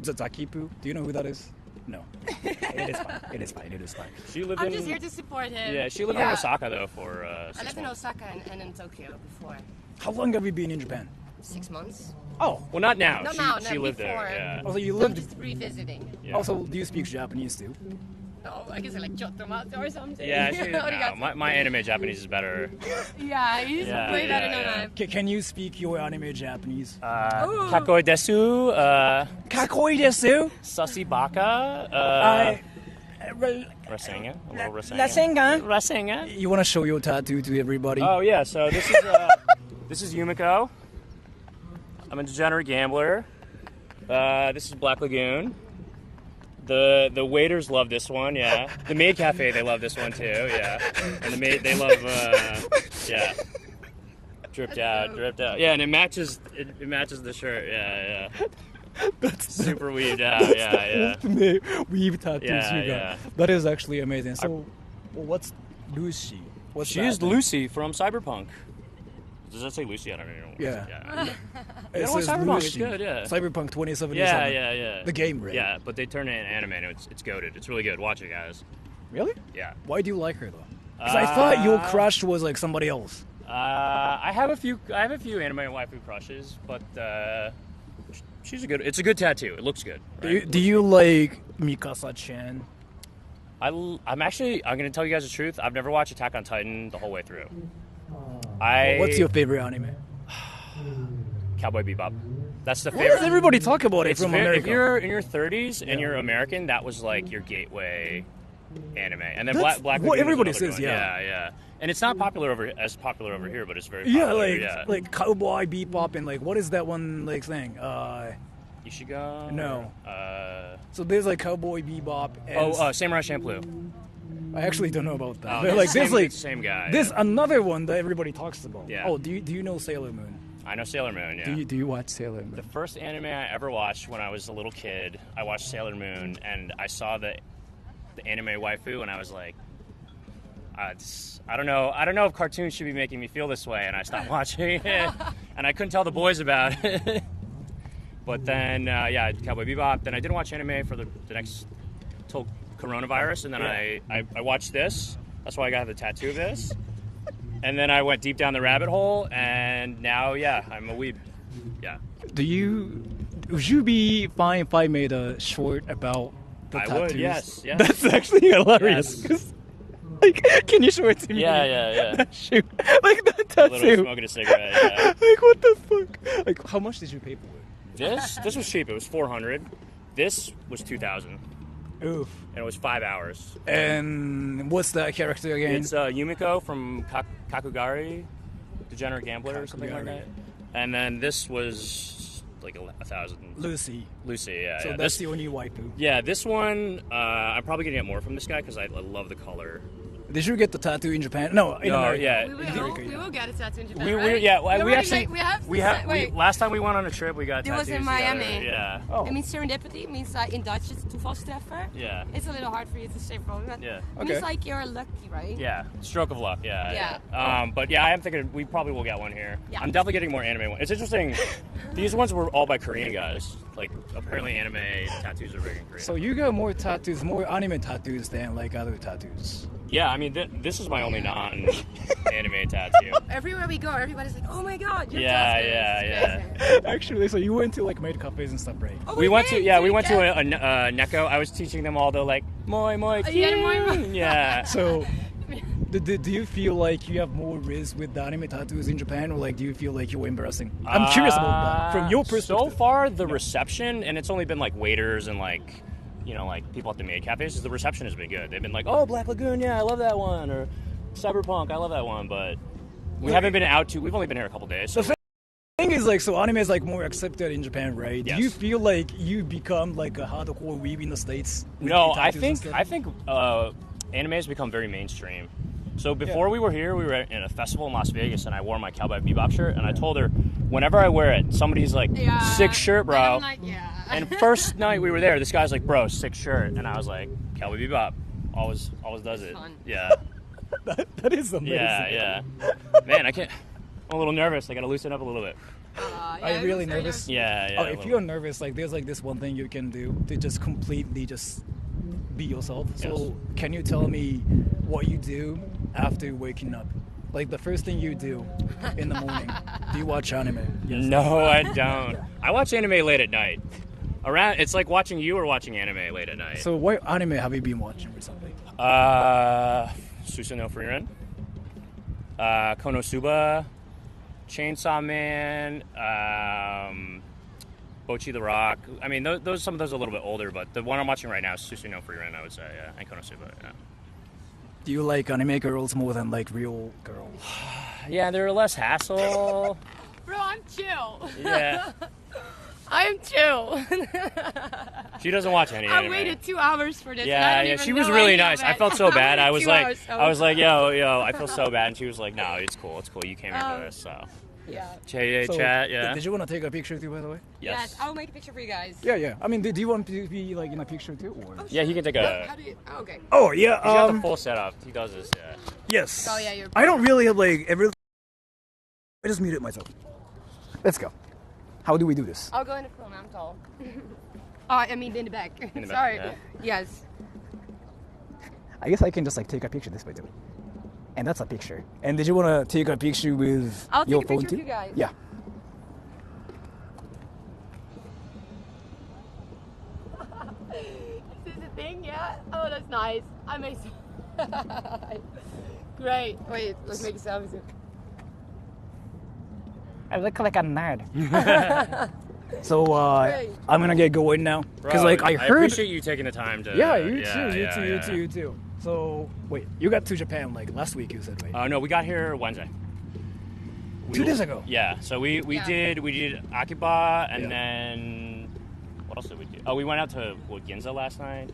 Zakipu? Do you know who that is? No. It is fine. She lived I'm just here to support him. Yeah, she lived in Osaka though for 6 months. I lived in Osaka and in Tokyo before. How long have you been in Japan? 6 months. Oh, well, not now. She lived before. there. Yeah. Also, you I'm lived. just revisiting. Yeah. Also, do you speak Japanese too? Oh, I guess I like Chotomato or something. Yeah, my anime Japanese is better. Yeah, he's way better than I. Can you speak your anime Japanese? Kakoi desu. Kakoi desu. Sasibaka. Rasenga. A little Rasenga. You want to show your tattoo to everybody? Oh yeah. So this is Yumiko. I'm a degenerate gambler. This is Black Lagoon. The waiters love this one, yeah. The maid cafe, they love this one too, yeah. And the maid, they love, yeah. Dripped out. Yeah, and it matches the shirt, yeah. That's super weaved out, yeah. Ultimate weave tattoos you got. Yeah. That is actually amazing. So, what's Lucy? She's Lucy from Cyberpunk. Does that say Lucy? I don't know. Yeah. It says Cyberpunk. It's good, yeah. Cyberpunk 2077. Yeah. The game, right? Yeah, but they turned it into anime and it's goated. It's really good. Watch it, guys. Really? Yeah. Why do you like her though? Because I thought your crush was like somebody else. I have a few anime waifu crushes, but it's a good tattoo. It looks good. Right? Do you like Mikasa-chan? I'm going to tell you guys the truth. I've never watched Attack on Titan the whole way through. What's your favorite anime? Cowboy Bebop. That's the Why favorite. does everybody talk about it from America? If you're in your 30s and you're American, that was like your gateway anime. And then Black Lagoon what everybody was another says, one. yeah. Yeah. And it's not as popular over here, but it's very Yeah, popular. like Cowboy Bebop and like what is that one like thing? Ichigo? No. So there's like Cowboy Bebop and Samurai Champloo. I actually don't know about that. Oh, like same guy. There's another one that everybody talks about. Yeah. Oh, do you know Sailor Moon? I know Sailor Moon, yeah. Do you watch Sailor Moon? The first anime I ever watched when I was a little kid, I watched Sailor Moon, and I saw the anime waifu, and I was like, I don't know if cartoons should be making me feel this way, and I stopped watching it, and I couldn't tell the boys about it. But then, Cowboy Bebop. Then I didn't watch anime for the next till coronavirus, and then I watched this. That's why I got the tattoo of this. And then I went deep down the rabbit hole, and now, I'm a weeb. Yeah. Would you be fine if I made a short about the tattoos? I would, yes. That's actually hilarious. Yes. Like, can you show it to me? Yeah. Shoot. Like that tattoo. A little smoking a cigarette, yeah. Like, what the fuck? Like, how much did you pay for it? This was cheap. It was 400. This was 2,000. Oof. And it was 5 hours. And what's that character again? It's Yumiko from Kakugari, Degenerate Gambler or something like that. And then this was like 1,000. Lucy, yeah. So that's the only waifu. Yeah, this one, I'm probably going to get more from this guy because I love the color. Did you get the tattoo in Japan? No, in America. Yeah. We will get a tattoo in Japan. Last time we went on a trip, we got It tattoos was in Miami. together. Yeah. Oh. It means serendipity. It means in Dutch it's toevalstreffer. Yeah. It's a little hard for you to say probably. But Yeah. It means like you're lucky, right? Yeah, stroke of luck. Yeah. Yeah. But yeah, I am thinking we probably will get one here. Yeah. I'm definitely getting more anime ones. It's interesting. These ones were all by Korean guys. Like apparently anime tattoos are big in Korea. So you got more tattoos, more anime tattoos than like other tattoos. Yeah, I mean this is my only non-anime tattoo. Everywhere we go, everybody's like, "Oh my God, you're Yeah. Actually, so you went to like maid cafes and stuff, right? We went to a Neko. I was teaching them all the like moi moi. Yeah. So, do you feel like you have more risk with the anime tattoos in Japan, or like do you feel like you're embarrassing? I'm curious about that from your perspective. So far, the reception, and it's only been like waiters and like, you know, like people at the maid cafes. The reception has been good. They've been like, "Oh, Black Lagoon, yeah, I love that one," or "Cyberpunk, I love that one," but we haven't been out to. We've only been here a couple days. So. The thing is, like, so anime is like more accepted in Japan, right? Yes. Do you feel like you become like a hardcore weeb in the States? No, I think anime has become very mainstream. So before we were here, we were in a festival in Las Vegas, and I wore my Cowboy Bebop shirt, and I told her, whenever I wear it, somebody's like, "Sick shirt, bro." And I'm like, And first night we were there, this guy's like, "Bro, sick shirt," and I was like, "Cowboy Bebop, always does it." Fun. Yeah. that is amazing. Yeah. Man, I'm a little nervous. I gotta loosen up a little bit. Are you really nervous? Yeah. Oh, if you're nervous, like there's like this one thing you can do to just completely just be yourself. So can you tell me what you do after waking up? Like the first thing you do in the morning. Do you watch anime? Yes. No, I don't. I watch anime late at night. It's like watching you or watching anime late at night. So what anime have you been watching recently? Susu no Freerun, Konosuba, Chainsaw Man, Bocchi the Rock. I mean, some of those are a little bit older, but the one I'm watching right now is Susu no Freerun, I would say, and Konosuba, yeah. Do you like anime girls more than like real girls? Yeah, they're less hassle. Bro, I'm chill. Yeah. I'm chill. She doesn't watch any anime. I waited 2 hours for this. Yeah, she was really nice. I felt so bad. I was like, yo, I feel so bad, and she was like, "No, it's cool. You came here for this." So. Yeah. Chat. Yeah. Did you want to take a picture too, by the way? Yes. I'll make a picture for you guys. Yeah. I mean, do you want to be like in a picture too, or? Yeah, he can take a. How do you? Oh, okay. Oh yeah. He's got the full setup. He does this. Yeah. Yes. Oh yeah, I don't really have like every. I just muted myself. Let's go. How do we do this? I'll go in the front. I'm tall. I mean in the back. In the back, Sorry. yeah. Yes. I guess I can just like take a picture this way too. And that's a picture. And did you want to take a picture with I'll your take a phone picture too? of you guys. Yeah. Is this a thing? Yeah. Oh, that's nice. I make. Great. Wait, let's make a selfie. I look like a nerd. So I'm gonna get going now because like I heard. I appreciate you taking the time to. Yeah, you too. So wait, you got to Japan like last week? You said right? No, we got here Wednesday. 2 days ago. Yeah, so we did Akiba and then what else did we do? Oh, we went out to Ginza last night.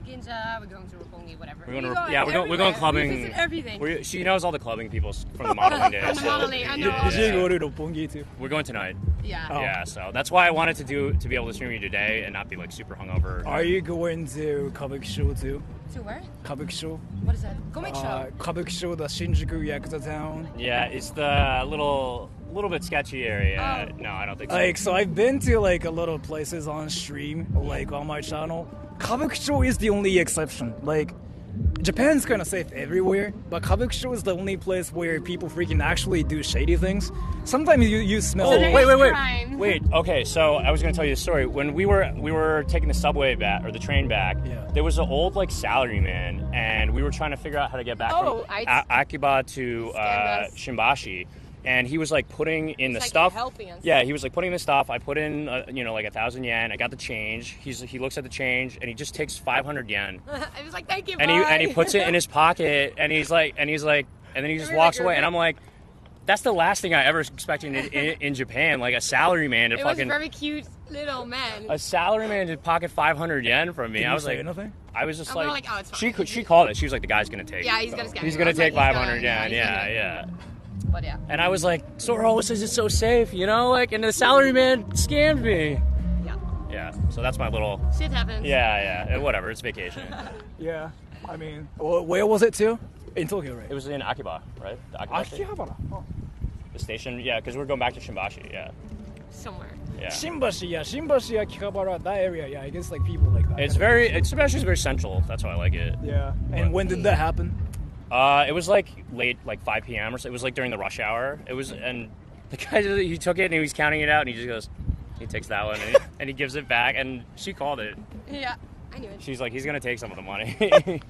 Ginza, we're going to Roppongi, whatever. We're going clubbing. We visit everything. She knows all the clubbing people from the modeling days. From the modeling, I know. Did you go to Roppongi too? We're going tonight. Yeah. Oh. Yeah, so that's why I wanted to be able to stream you today and not be like super hungover. Are you going to Kabuki too? To where? Kabuki. What is that? Comic show. Kabuki, the Shinjuku Yakuza town. Yeah, it's the little bit sketchy area. Oh. No, I don't think so. Like, so I've been to like a lot of places on stream, like on my channel. Kabuki is the only exception. Like, Japan's kind of safe everywhere, but Kabuki is the only place where people freaking actually do shady things. Sometimes you smell. Oh, wait. Okay, so I was gonna tell you a story. When we were taking the subway back or the train back, there was an old like salaryman, and we were trying to figure out how to get back from Akiba to Shimbashi. and he was like putting in the like stuff. helping us. Yeah, he was like putting the stuff. I put in, like 1,000 yen. I got the change. He looks at the change and he just takes 500 yen. I was like, thank you. And he puts it in his pocket and he's like, and then he just walks away. And I'm like, that's the last thing I ever expected in Japan. Like a salaryman to it fucking. was a very cute little man. A salaryman to pocket 500 yen from me. Did I you was say like, anything? I was just I'm like, oh, it's fine. she called it. She was like, the guy's gonna take. Yeah, he's gonna scam He's you. gonna I was take like, 500 he's yen. gonna- Yeah. But yeah. And I was like, Sora, this is so safe, like, and the salaryman scammed me. Yeah. Yeah. So that's my little. Shit happens. Yeah. Whatever. It's vacation. Yeah. I mean, where was it too? In Tokyo, right? It was in Akiba, right? The Akiba station. Akihabara. Oh. The station. Yeah, because we're going back to Shimbashi. Yeah. Somewhere. Yeah. Shimbashi, Akihabara, that area. Yeah, I guess like people like that. Shimbashi is very central. That's why I like it. Yeah. And when did that happen? It was like late, like 5 p.m. or so. It was like during the rush hour. It was, and the guy, he took it and he was counting it out and he just goes, he takes that one and he gives it back and she called it. Yeah, I knew it. She's like, he's gonna take some of the money.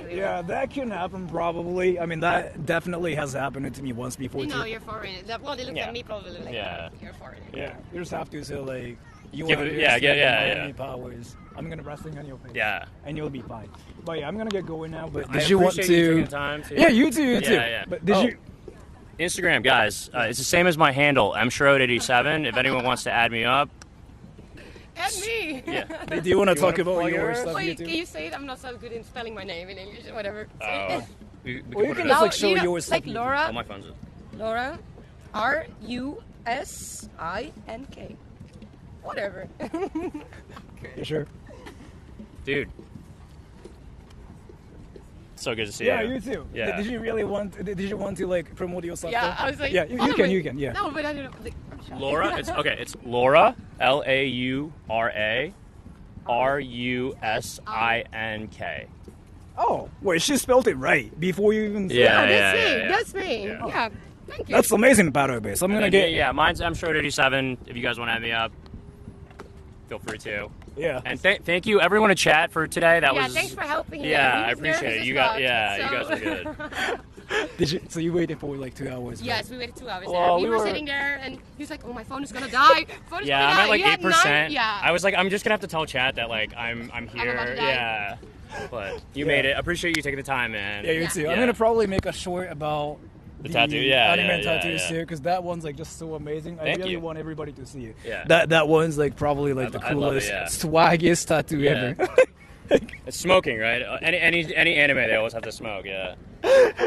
Yeah, that can happen probably. I mean, that definitely has happened to me once before too. You're foreign. Well, they looked at me probably like, you're foreign. Yeah, you just have to say like, you Give want it- to yeah. my powers. I'm gonna wrestling on your face. Yeah. And you'll be fine. But yeah, I'm gonna get going now. But I did you want to? appreciate you taking the time to- Yeah, you too. Yeah. But did you? Instagram, guys, it's the same as my handle, mshroud87. If anyone wants to add me up. Add me. Yeah. Do you want to talk about plug your yours? stuff? Wait, can you say it? I'm not so good in spelling my name in English or whatever. Oh. Well, you can just like show yours. Like Laura. Oh, my phone's it. Laura, RUSINK. Whatever. You sure? Dude. So good to see Yeah, you. you too. Yeah. Did you really want? Did you want to like promote yourself? Yeah, though? I was like, yeah, you follow can. me. You can. Yeah. No, but I don't know. Laura, it's Laura, LAURA, RUSINK. Oh, wait, she spelled it right before you even. Yeah, That's me. Yeah. Thank you. That's amazing, battle base. I'm gonna get. Yeah, mine's mshroud87. If you guys want to add me up, feel free to. Yeah. And thank you everyone in chat for today. That was. Thanks for helping. Yeah, He I was appreciate nervous it. as You got. fuck, Yeah, so- you guys were good. Did you? So you waited for like 2 hours? Yes, we waited 2 hours. Well, there. We we were were- sitting there, and he was like, "Oh, my phone is gonna die." Phone is Yeah, gonna I'm die. at like You had 8%. 9? Yeah. I was like, I'm just gonna have to tell chat that like I'm about here. to die. Yeah. But you made it. I appreciate you taking the time, man. Yeah, you too. Yeah. I'm gonna probably make a short about The tattoo, yeah, anime yeah, tattoos yeah. too, because that one's like just so amazing. I Thank really you. want everybody to see it. Yeah. That one's like probably like the I love it, coolest, yeah. swaggiest tattoo Yeah. ever. It's smoking, right? Any anime, they always have to smoke. Yeah.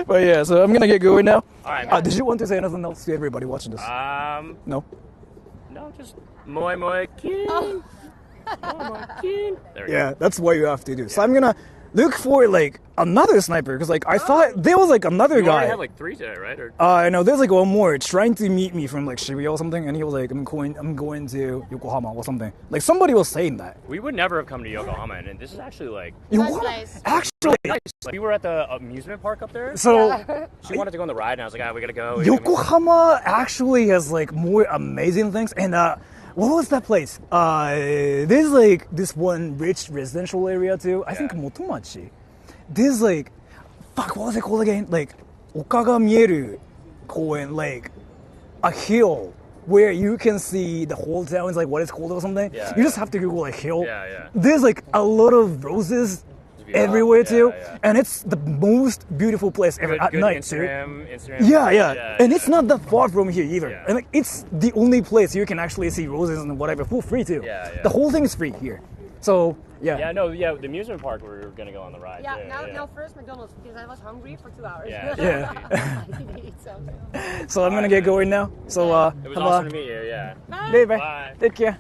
But yeah, so I'm gonna get going now. All right, man. Did you want to say anything else to everybody watching this? No. No, just moi moi kin. Moi moi kin. There we go. Yeah, that's what you have to do. So I'm gonna look for like another sniper because like I thought there was like another You guy. already have like 3 today, right? Or I know there's like one more trying to meet me from like Shibuya or something, and he was like, I'm going to Yokohama or something. Like somebody was saying that. we would never have come to Yokohama, and this is actually like. Actually, Nice. Like, we were at the amusement park up there. So- she wanted to go on the ride, and I was like, we gotta go. Yokohama actually has like more amazing things. And what was that place? There's like this one rich residential area too. I think Motomachi. There's like, fuck, what was it called again? Like, Oka ga mieru koen, like a hill where you can see the whole town. Is like what it's called or something. Yeah, You just have to Google like hill. Yeah. There's like a lot of roses everywhere too, and it's the most beautiful place ever at Good night Instagram, too. Instagram. Yeah, and it's not that far from here either. And like, it's the only place you can actually see roses and whatever for free too. Yeah. The whole thing is free here. So yeah. Yeah, no, yeah, the amusement park we were gonna go on the ride. Yeah, now first McDonald's because I was hungry for 2 hours. Yeah. I need to eat something. So I'm gonna get going now. So It was awesome to meet you. Yeah. Bye. Take care.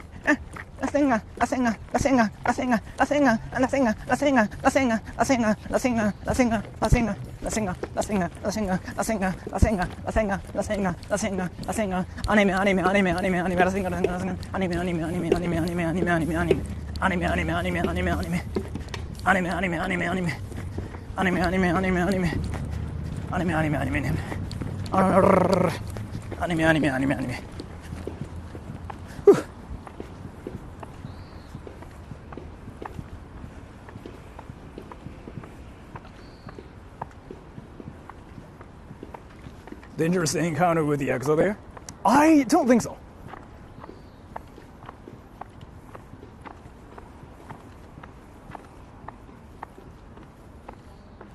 Dangerous encounter with the Yakuza there? I don't think so.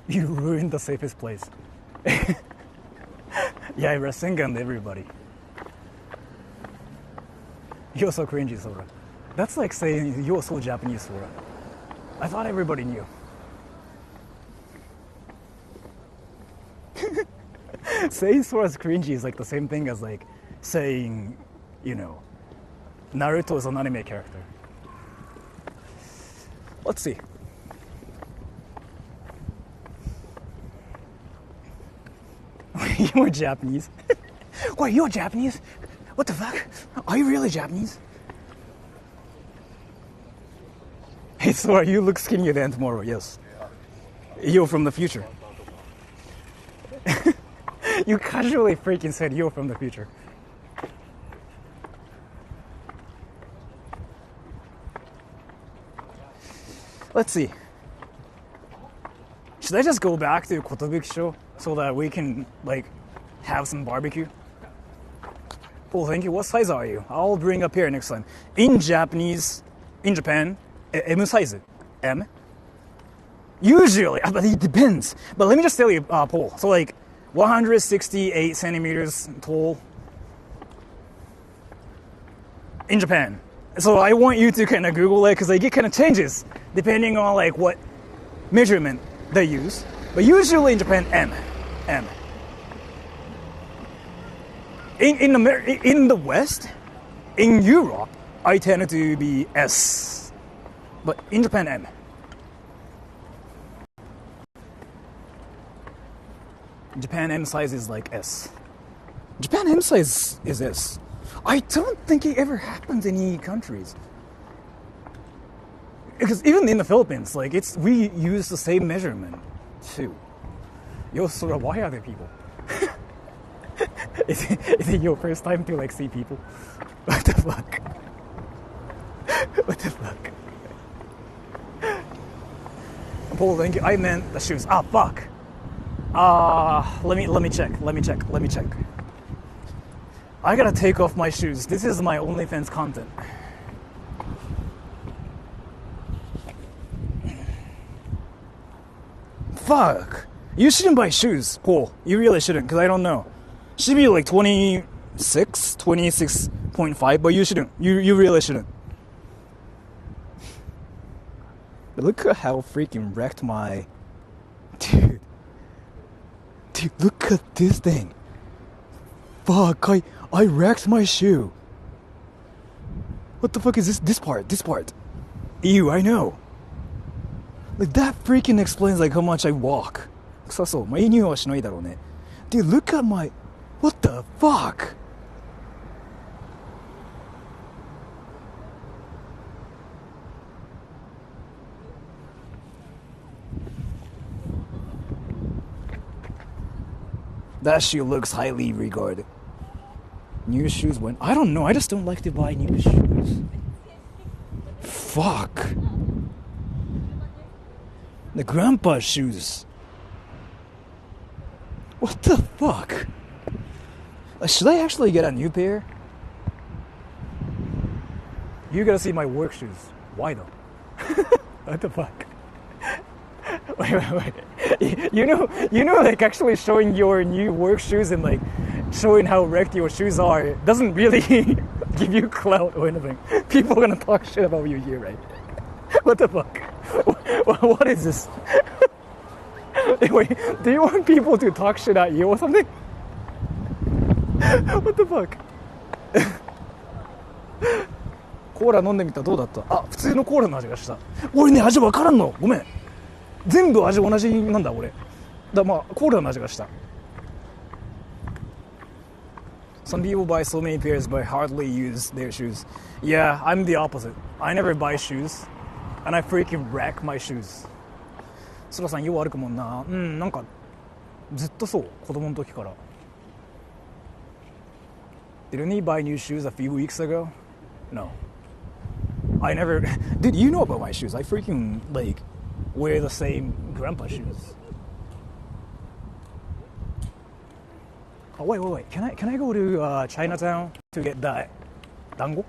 You ruined the safest place. Yeah, I Rasengan everybody. You're so cringy, Sora. That's like saying you're so Japanese, Sora. I thought everybody knew. Saying Sora's cringy is like the same thing as like saying, you know, Naruto is an anime character. Let's see. You're Japanese. Wait, you're Japanese? What the fuck? Are you really Japanese? Hey, Sora, you look skinnier than tomorrow, yes. You're from the future. You casually freaking said you're from the future. Let's see. Should I just go back to Kotobuki-sho so that we can, like, have some barbecue? Oh, thank you. What size are you? I'll bring a pair next time. In Japanese, in Japan, M size. M? Usually, but it depends. But let me just tell you, Paul. So, like, 168 centimeters tall in Japan. So I want you to kind of Google it because like, it kind of changes depending on like what measurement they use. But usually in Japan, M. In the West, in Europe, I tend to be S. But in Japan, M. Japan M size is like S. Japan M size is S. I don't think it ever happens in any countries. Because even in the Philippines, like we use the same measurement too. Yo, Sora, why are there people? Is it your first time to like see people? What the fuck? What the fuck? Paul, thank you. I meant the shoes. Ah, fuck. Let me check. I gotta take off my shoes. This is my OnlyFans content. Fuck. You shouldn't buy shoes, Paul. You really shouldn't, because I don't know. Should be like 26.5, but you shouldn't. You really shouldn't. But look at how freaking wrecked my... Dude, look at this thing. Fuck, I wrecked my shoe. What the fuck is this? This part. Ew, I know. Like, that freaking explains, like, how much I walk. 臭そう。まあ、いい匂いはしないだろうね。Dude, look at my... What the fuck? That shoe looks highly regarded. New shoes when... I don't know, I just don't like to buy new shoes. Fuck. The grandpa's shoes. What the fuck? Should I actually get a new pair? You gotta see my work shoes. Why though? What the fuck? Wait. You know, like actually showing your new work shoes and like showing how wrecked your shoes are doesn't really give you clout or anything. People are gonna talk shit about you here, right? What the fuck? What is this? Wait, do you want people to talk shit at you or something? What the fuck? コーラ飲んでみたらどうだった？あ、普通のコーラの味がした。俺ね、味わからんの。ごめん。全部味同じなんだ俺。だまあコーラの味がした。Some people buy so many pairs but hardly use their shoes. Yeah, I'm the opposite. I never buy shoes, and I freaking wreck my shoes. ソラさん、よう歩くもんな。なんかずっとそう。子供の時から。Didn't he buy new shoes a few weeks ago? No. I never... Dude, you know about my shoes. I freaking, like, wear the same grandpa shoes. Oh, wait. Can I go to Chinatown to get that 団子？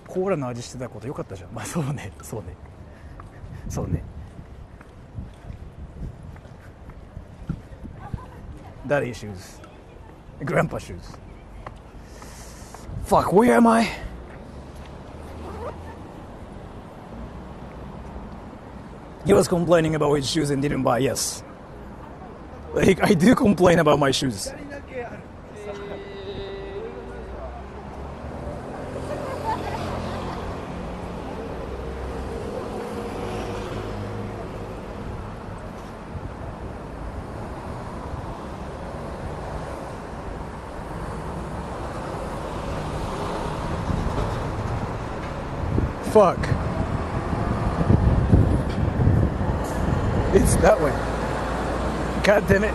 コーラの味してたことよかったじゃん。まあそうね。Daddy shoes. Grandpa shoes. Fuck, where am I? He was complaining about his shoes and didn't buy, yes. Like, I do complain about my shoes. Fuck. It's that way. God damn it.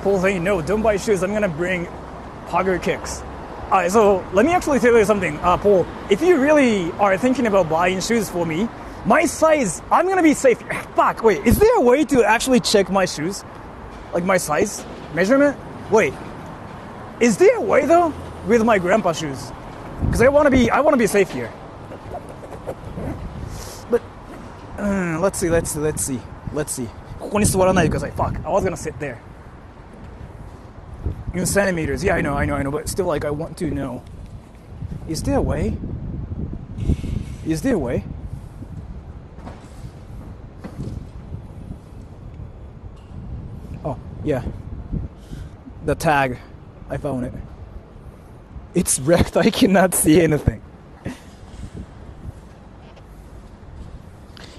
Paul saying, no, don't buy shoes. I'm gonna bring hugger kicks. Alright, so let me actually tell you something. Paul, if you really are thinking about buying shoes for me, my size, I'm gonna be safe. Fuck, wait, is there a way to actually check my shoes? Like my size? Measurement? Wait. Is there a way though? With my grandpa shoes? Because I wanna be safe here. But let's see. ここに座らないでください. Fuck, I was gonna sit there. In centimeters, yeah, I know, but still, like, I want to know. Is there a way? Oh, yeah. The tag. I found it. It's wrecked, I cannot see anything.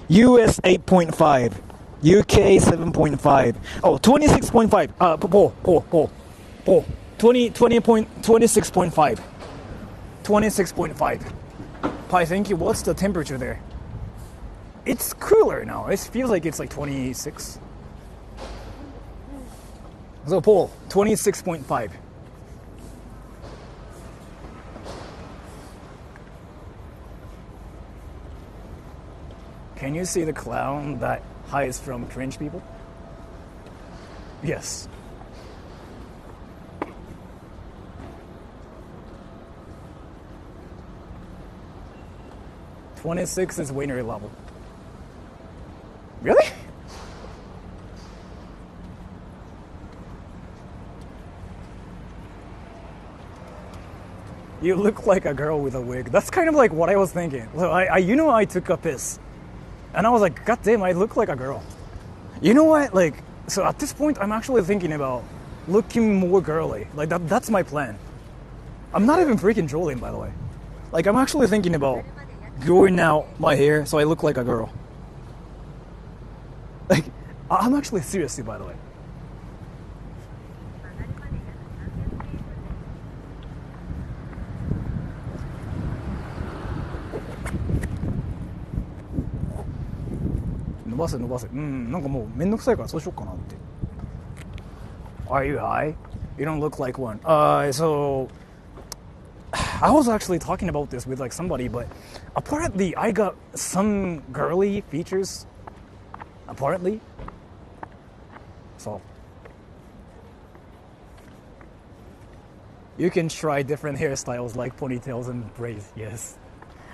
US 8.5, UK 7.5, oh, 26.5, Paul, 26.5, 26.5. I think, what's the temperature there? It's cooler now, it feels like it's like 26. So Paul, 26.5. Can you see the clown that hides from cringe people? Yes. .26 is winner level. Really? You look like a girl with a wig. That's kind of like what I was thinking. So I took a piss. And I was like, God damn, I look like a girl. You know what? Like, so at this point, I'm actually thinking about looking more girly. Like, that's my plan. I'm not even freaking trolling, by the way. Like, I'm actually thinking about growing out my hair so I look like a girl. Like, I'm actually seriously, by the way.伸ばせ。なんかもうめんどくさいからそうしよっかなって。Are you high? You don't look like one. So I was actually talking about this with like somebody, but apparently I got some girly features. Apparently. So you can try different hairstyles like ponytails and braids. Yes.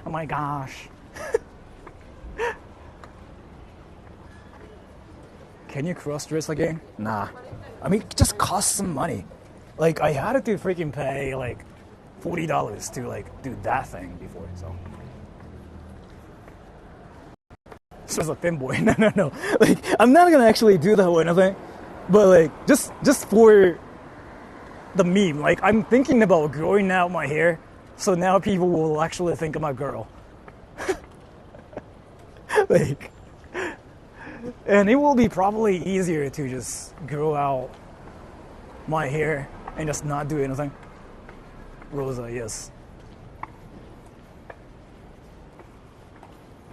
Oh my gosh. Can you cross-dress again? Nah. I mean, it just costs some money. Like, I had to freaking pay, like, $40 to, like, do that thing before, so. So it's a femboy. No. Like, I'm not gonna actually do that or anything. But, like, just for the meme. Like, I'm thinking about growing out my hair, so now people will actually think I'm a girl. Like... And it will be probably easier to just grow out my hair and just not do anything. Rosa, yes.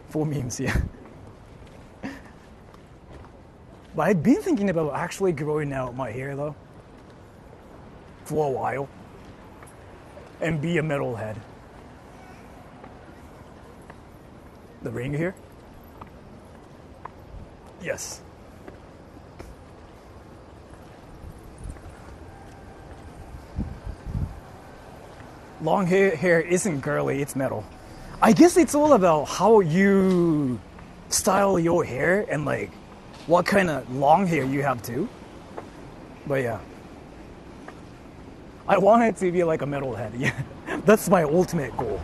For memes, yeah. But I've been thinking about actually growing out my hair though. For a while. And be a metalhead. The ring here? Yes. long hair isn't girly, it's metal. I guess it's all about how you style your hair and like what kind of long hair you have too. But yeah. I want it to be like a metalhead, yeah. That's my ultimate goal.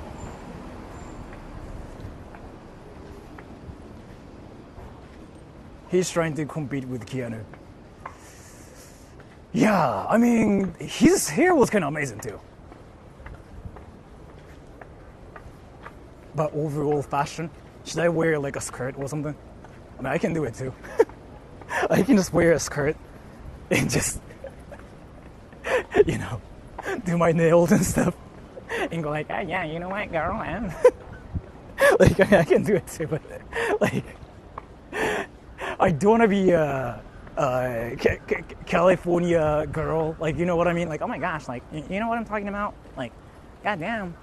He's trying to compete with Keanu. Yeah, I mean, his hair was kind of amazing too. But overall fashion, should I wear like a skirt or something? I mean, I can do it too. I can just wear a skirt and just, you know, do my nails and stuff and go like, oh, yeah, you know what, girl, man. Like, I can do it too, but like, I don't want to be a California girl, like, you know what I mean? Like, oh my gosh, like, you know what I'm talking about? Like, goddamn,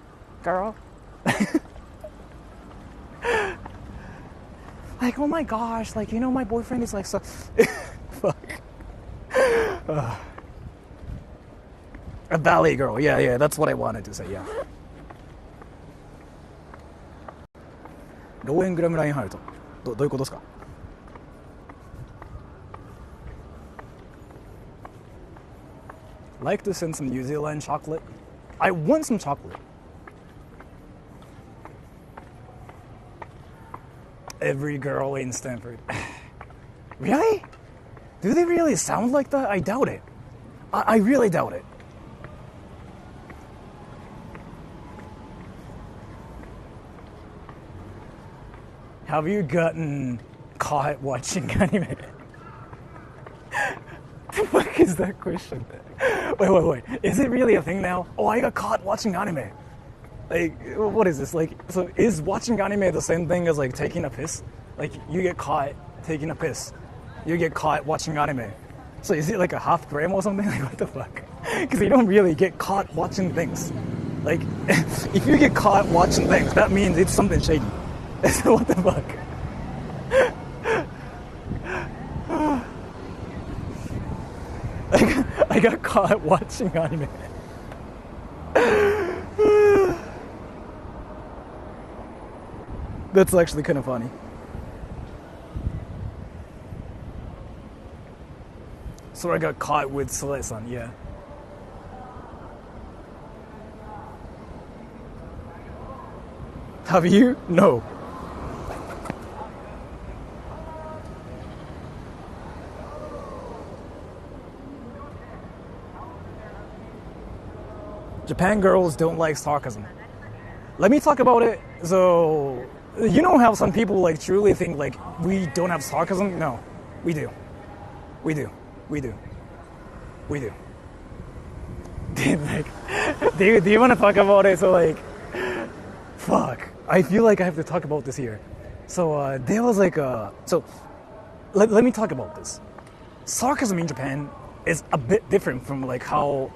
girl. Like, oh my gosh, like, you know, my boyfriend is like so... Fuck. A ballet girl, yeah, that's what I wanted to say, yeah. ローエングラムラインハルト。どういうことですか? Like to send some New Zealand chocolate? I want some chocolate. Every girl in Stanford. Really? Do they really sound like that? I doubt it. I really doubt it. Have you gotten caught watching anime? The fuck is that question? Wait. Is it really a thing now? Oh, I got caught watching anime. Like, what is this? Like, so is watching anime the same thing as like taking a piss? Like, you get caught taking a piss. You get caught watching anime. So is it like a half gram or something? Like, what the fuck? Because you don't really get caught watching things. Like, if you get caught watching things, that means it's something shady. So what the fuck? I got caught watching anime. That's actually kind of funny. So I got caught with Soleil-san, yeah. Have you? No. Japan girls don't like sarcasm. Let me talk about it. So, you know how some people like truly think like we don't have sarcasm? No, we do. We do. Like, do you want to talk about it? So like, fuck. I feel like I have to talk about this here. So there was like so let me talk about this. Sarcasm in Japan is a bit different from like how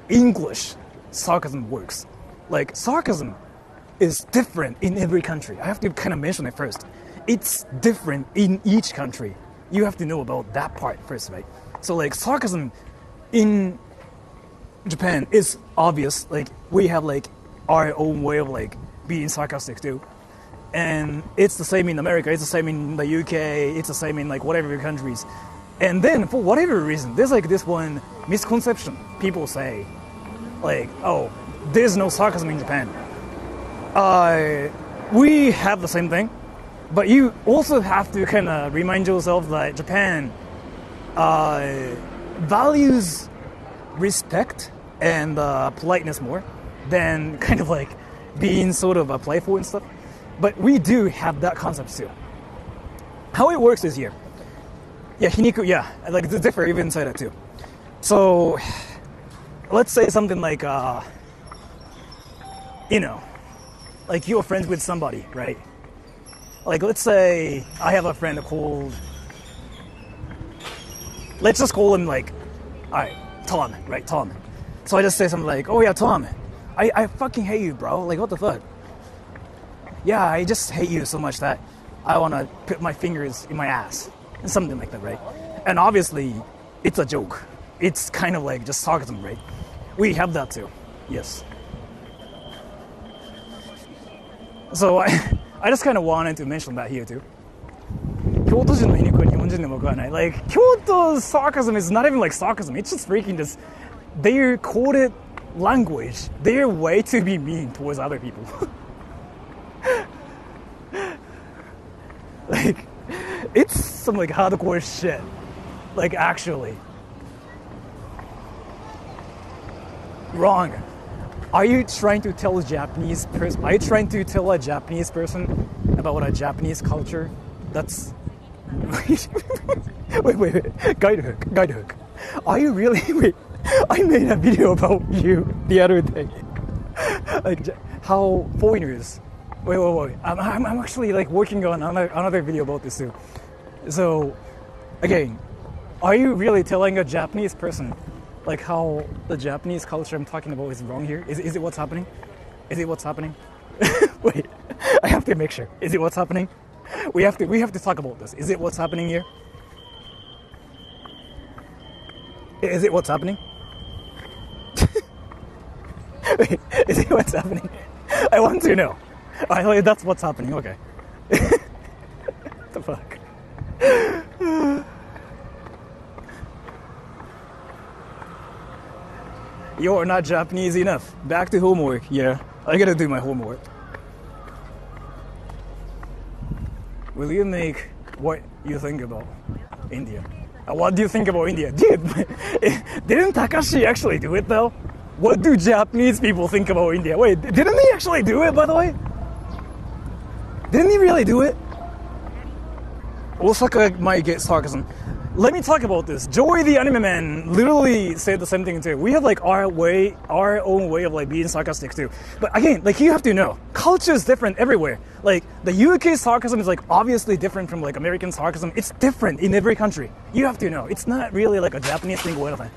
English sarcasm works. Like, sarcasm is different in every country. I have to kind of mention it first. It's different in each country. You have to know about that part first, right? So like, sarcasm in Japan is obvious. Like, we have like our own way of like being sarcastic too. And it's the same in America, it's the same in the UK, it's the same in like whatever countries. And then for whatever reason, there's like this one misconception people say, like, oh, there's no sarcasm in Japan. We have the same thing, but you also have to kind of remind yourself that Japan values respect and politeness more than kind of like being sort of playful and stuff. But we do have that concept too. How it works is here. Yeah, hiniku, yeah, like it's different even inside that too. So, let's say something like, you know, like you're friends with somebody, right? Like, let's say I have a friend called, let's just call him like, alright, Tom, right, Tom. So I just say something like, oh yeah, Tom, I fucking hate you, bro. Like, what the fuck? Yeah, I just hate you so much that I want to put my fingers in my ass. And something like that, right? And obviously, it's a joke. It's kind of like just sarcasm, right? We have that too. Yes. So I just kind of wanted to mention that here too. 京都人の皮肉は日本人でもわからない。Like, Kyoto's sarcasm is not even like sarcasm. It's just freaking just their coded language. Their way to be mean towards other people. Like, it's some like hardcore shit. Like, actually. Wrong. Are you trying to tell a Japanese person? Are you trying to tell a Japanese person about a Japanese culture? That's wait. Guide hook. Are you really? Wait. I made a video about you the other day. Like how foreigners. Wait. I'm actually like working on another video about this too. So, again, are you really telling a Japanese person like how the Japanese culture I'm talking about is wrong here? Is it what's happening? Is it what's happening? Wait, I have to make sure. Is it what's happening? We have to talk about this. Is it what's happening here? Is it what's happening? Wait, is it what's happening? I want to know. That's what's happening. Okay. What the fuck? You're not Japanese enough. Back to homework. Yeah, I gotta do my homework. Will you make what you think about India? What do you think about India? Dude, didn't Takashi actually do it though? What do Japanese people think about India? Wait, didn't he actually do it, by the way? Didn't he really do it? Osaka might get sarcasm. Let me talk about this. Joey the Anime Man literally said the same thing too. We have like our own way of like being sarcastic too. But again, like you have to know, culture is different everywhere. Like the UK sarcasm is like obviously different from like American sarcasm. It's different in every country. You have to know. It's not really like a Japanese thing or anything.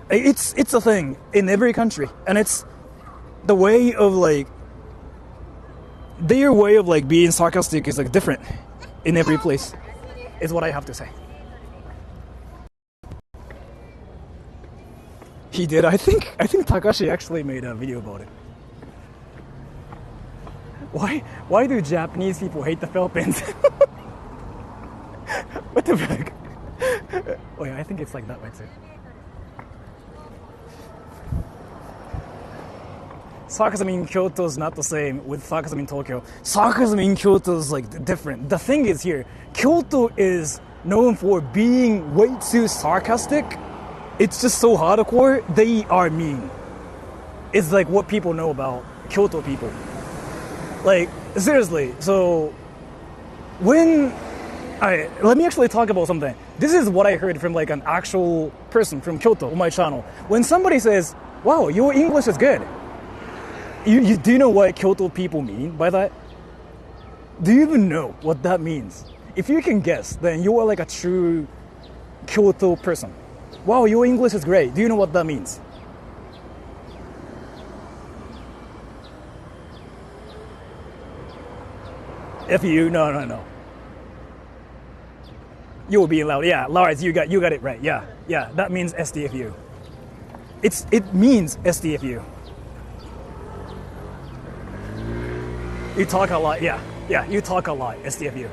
It's a thing in every country, and it's the way of like their way of like being sarcastic is like different in every place. Is what I have to say. He did. I think Takashi actually made a video about it. Why do Japanese people hate the Philippines? What the fuck? Oh yeah, I think it's like that way too. Sarcasm in Kyoto is not the same with sarcasm in Tokyo. Sarcasm in Kyoto is like different. The thing is here, Kyoto is known for being way too sarcastic. It's just so hardcore, they are mean. It's like what people know about Kyoto people. Like, seriously, so let me actually talk about something. This is what I heard from like an actual person from Kyoto on my channel. When somebody says, wow, your English is good. You do you know what Kyoto people mean by that? Do you even know what that means? If you can guess, then you are like a true Kyoto person. Wow, your English is great. Do you know what that means? No. You will be loud. Yeah, Lars, you got it right. Yeah, that means SDFU. It means SDFU. You talk a lot. Yeah, you talk a lot. SDFU.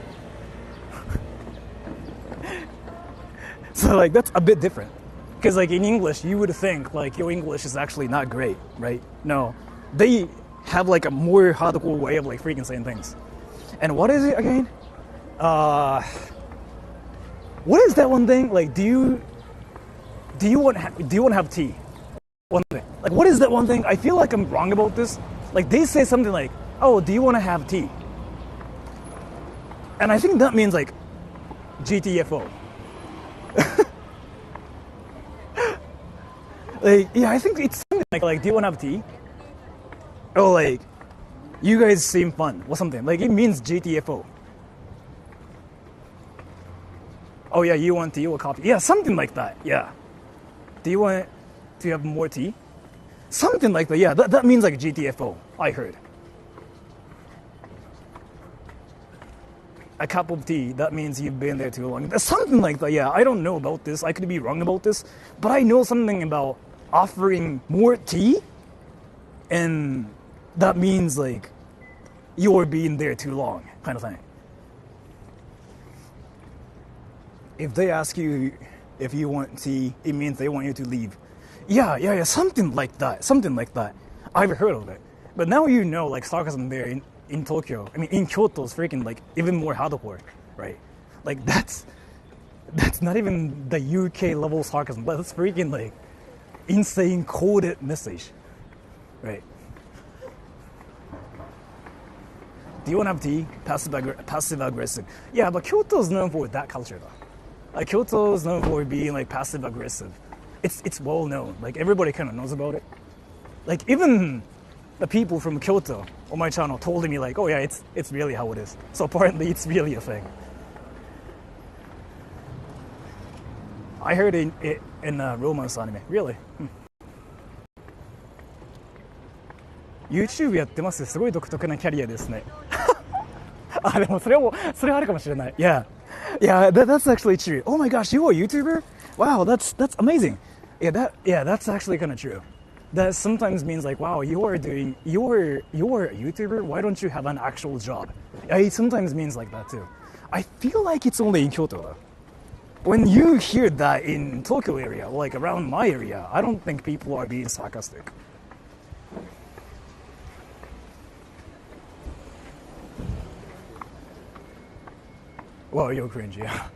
So like that's a bit different. Because like in English, you would think like your English is actually not great, right? No, they have like a more hardcore way of like freaking saying things. And what is it again? What is that one thing? Like, do you want to have tea? One thing. Like, what is that one thing? I feel like I'm wrong about this. Like they say something like, "Oh, do you want to have tea?" And I think that means like GTFO. Like, yeah, I think it's something like, do you want to have tea? Oh, like, you guys seem fun or something. Like, it means GTFO. Oh, yeah, you want tea or coffee? Yeah, something like that, yeah. Do you want to have more tea? Something like that, yeah, that means like GTFO, I heard. A cup of tea, that means you've been there too long. Something like that, yeah. I don't know about this. I could be wrong about this. But I know something about offering more tea. And that means like you're being there too long, kind of thing. If they ask you if you want tea, it means they want you to leave. Yeah, something like that. I've heard of it. But now you know, like, sarcasm there in Tokyo, I mean, in Kyoto is freaking, like, even more hardcore, right? Like, that's not even the UK level sarcasm, but it's freaking, like, insane coded message, right? Do you want to have tea? Passive aggressive. Yeah, but Kyoto is known for that culture, though. Like, Kyoto is known for being, like, passive aggressive. It's well known. Like, everybody kind of knows about it. Like, even the people from Kyoto on my channel told me, like, oh yeah, it's really how it is. So apparently it's really a thing. I heard it in romance anime. Really? YouTube やってます。すごい独特なキャリアですね。あ、でもそれはあるかもしれない。Yeah, that's actually true. Oh my gosh, you are a YouTuber? Wow, that's amazing. Yeah, that's actually kind of true. That sometimes means like, wow, you're a YouTuber. Why don't you have an actual job? It sometimes means like that too. I feel like it's only in Kyoto though. When you hear that in Tokyo area, like around my area, I don't think people are being sarcastic. Well, you're cringe, yeah.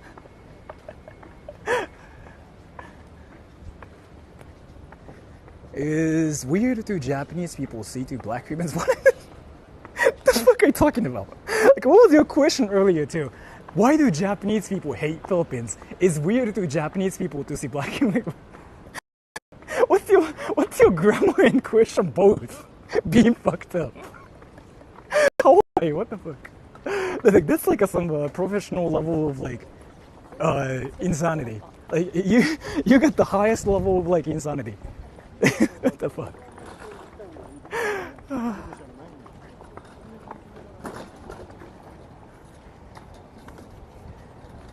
Is weird to Japanese people see to black humans? What the fuck are you talking about? Like, what was your question earlier too? Why do Japanese people hate Philippines? Is weird to Japanese people to see black humans? What's your grammar and question both being fucked up? Hawaii, what the fuck? Like, that's like some professional level of like insanity. Like you get the highest level of like insanity. What the fuck?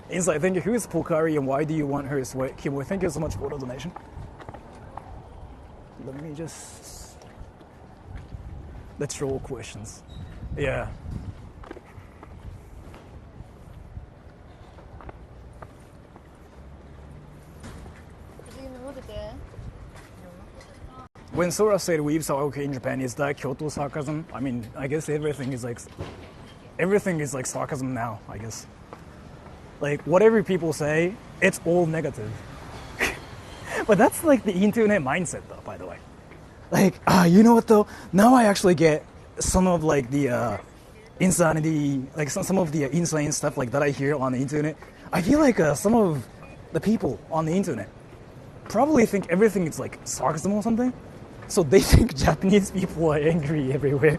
Inside, thank you. Who is Pokari and why do you want her to sweat? Kimo, thank you so much for the donation. Let me just... the troll questions. Yeah. When Sora said weaves are okay in Japan, is that Kyoto sarcasm? I mean, I guess everything is like sarcasm now, I guess. Like, whatever people say, it's all negative. But that's like the internet mindset though, by the way. Like, you know what though? Now I actually get some of like the insanity, like some of the insane stuff like that I hear on the internet. I feel like some of the people on the internet probably think everything is like sarcasm or something. So they think Japanese people are angry everywhere.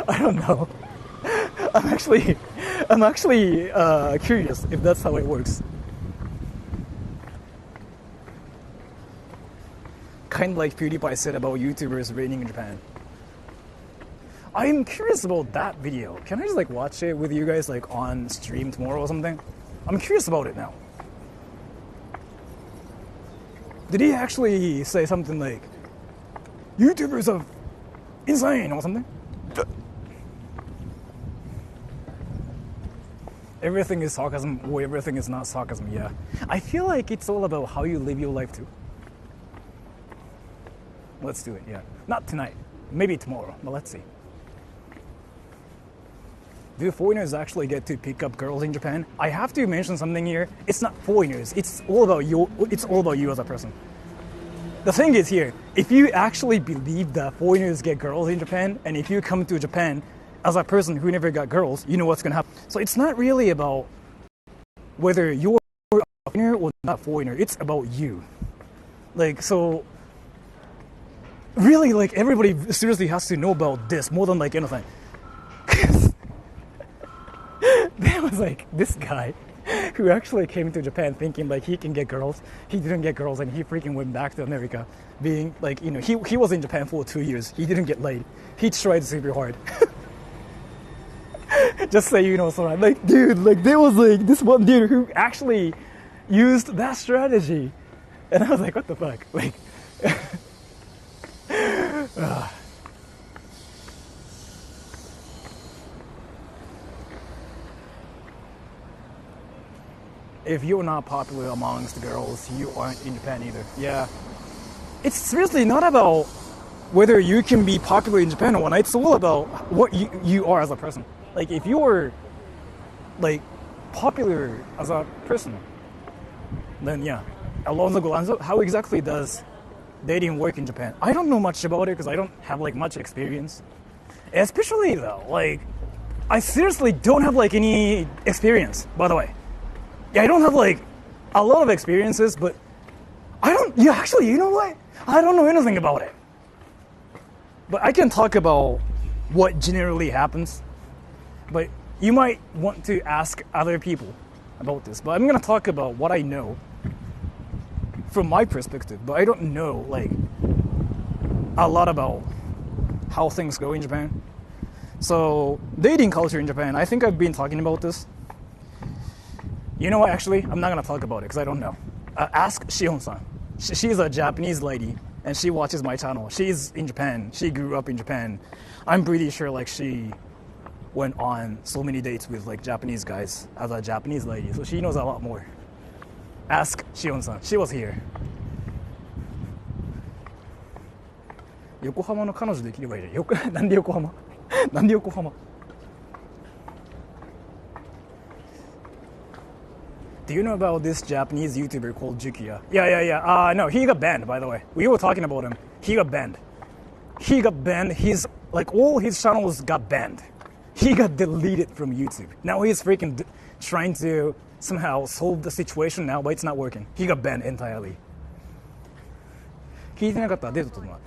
I don't know. I'm actually curious if that's how it works. Kind of like PewDiePie said about YouTubers raining in Japan. I'm curious about that video. Can I just like watch it with you guys like on stream tomorrow or something? I'm curious about it now. Did he actually say something like, YouTubers are insane or something? Everything is sarcasm or everything is not sarcasm, yeah. I feel like it's all about how you live your life too. Let's do it, yeah. Not tonight, maybe tomorrow, but let's see. Do foreigners actually get to pick up girls in Japan? I have to mention something here. It's not foreigners, it's all about you as a person. The thing is here, if you actually believe that foreigners get girls in Japan, and if you come to Japan as a person who never got girls, you know what's gonna happen. So it's not really about whether you're a foreigner or not foreigner, it's about you. Like, so really, like, everybody seriously has to know about this more than like anything. There was like this guy who actually came to Japan thinking like he can get girls. He didn't get girls and he freaking went back to America being like, you know, he was in Japan for 2 years. He didn't get laid. He tried super hard. Just say, you know, so I'm like, dude, like there was like this one dude who actually used that strategy. And I was like, what the fuck? Like, if you're not popular amongst the girls, you aren't in Japan either. Yeah. It's seriously not about whether you can be popular in Japan or not. It's all about what you are as a person. Like, if you're, like, popular as a person, then yeah. Alonso Golanzo, how exactly does dating work in Japan? I don't know much about it because I don't have, like, much experience. Especially, though, like, I seriously don't have, like, any experience, by the way. Yeah, I don't have, like, a lot of experiences, but actually, you know what? I don't know anything about it. But I can talk about what generally happens. But you might want to ask other people about this. But I'm going to talk about what I know from my perspective. But I don't know, like, a lot about how things go in Japan. So, dating culture in Japan, I think I've been talking about this. You know what, actually, I'm not going to talk about it because I don't know. Ask Shion-san. She's a Japanese lady, and she watches my channel. She's in Japan. She grew up in Japan. I'm pretty sure, like, she went on so many dates with, like, Japanese guys as a Japanese lady. So she knows a lot more. Ask Shion-san. She was here. 横浜の彼女できればいいじゃん。なんで横浜？なんで横浜？ Do you know about this Japanese YouTuber called Jukiya? Yeah. No, he got banned, by the way. We were talking about him. He got banned. He's, like, all his channels got banned. He got deleted from YouTube. Now he's freaking trying to somehow solve the situation now, but it's not working. He got banned entirely. 聞いてなかったデートとは。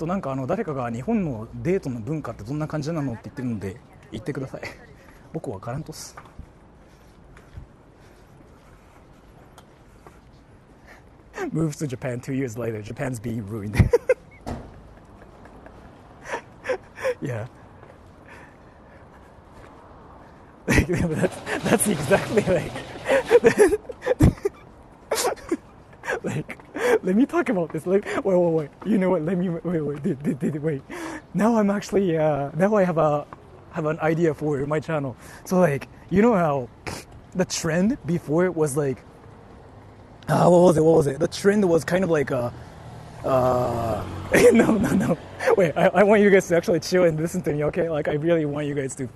なんか誰かが日本のデートの文化ってどんな感じなのって言ってるので言ってください。僕はわからんとす。Moves to Japan 2 years later. Japan's being ruined. Yeah. That's exactly like... like, let me talk about this. Like, wait. You know what? Let me... Wait. Now I'm actually... now I have an idea for my channel. So, like, you know how the trend before was like... what was it? The trend was kind of like no. Wait, I want you guys to actually chill and listen to me, okay? Like, I really want you guys to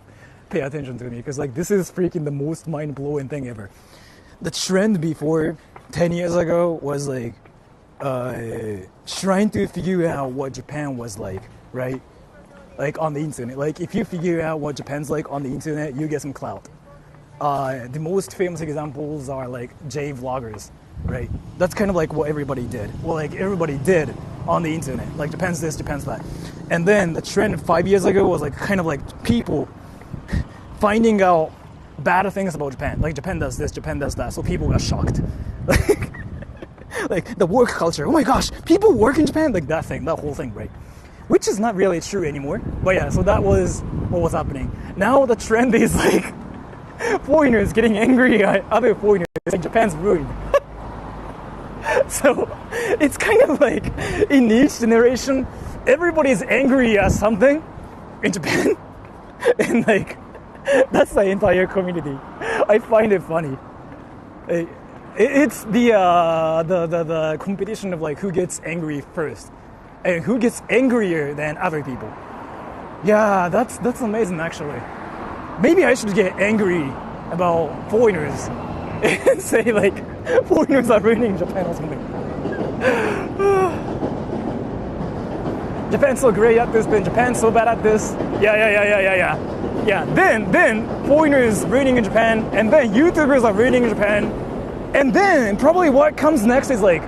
pay attention to me because, like, this is freaking the most mind-blowing thing ever. The trend before 10 years ago was like trying to figure out what Japan was like, right? Like, on the internet. Like, if you figure out what Japan's like on the internet, you get some clout. The most famous examples are like J-vloggers. Right, that's kind of like what everybody did. Well, like, everybody did on the internet. Like, Japan's this, Japan's that. And then the trend 5 years ago was like kind of like people finding out bad things about Japan. Like, Japan does this, Japan does that. So people got shocked. Like the work culture. Oh my gosh, people work in Japan? Like that whole thing, right? Which is not really true anymore. But yeah, so that was what was happening. Now the trend is like foreigners getting angry at other foreigners. Like, Japan's ruined. So it's kind of like in each generation, everybody's angry at something in Japan, and like that's the entire community. I find it funny. It's the competition of like who gets angry first, and who gets angrier than other people. Yeah, that's amazing actually. Maybe I should get angry about foreigners and say like foreigners are ruining Japan or something. Japan's so great at this, then Japan's so bad at this. Yeah. Then foreigners ruining in Japan, and then YouTubers are ruining in Japan, and then probably what comes next is like,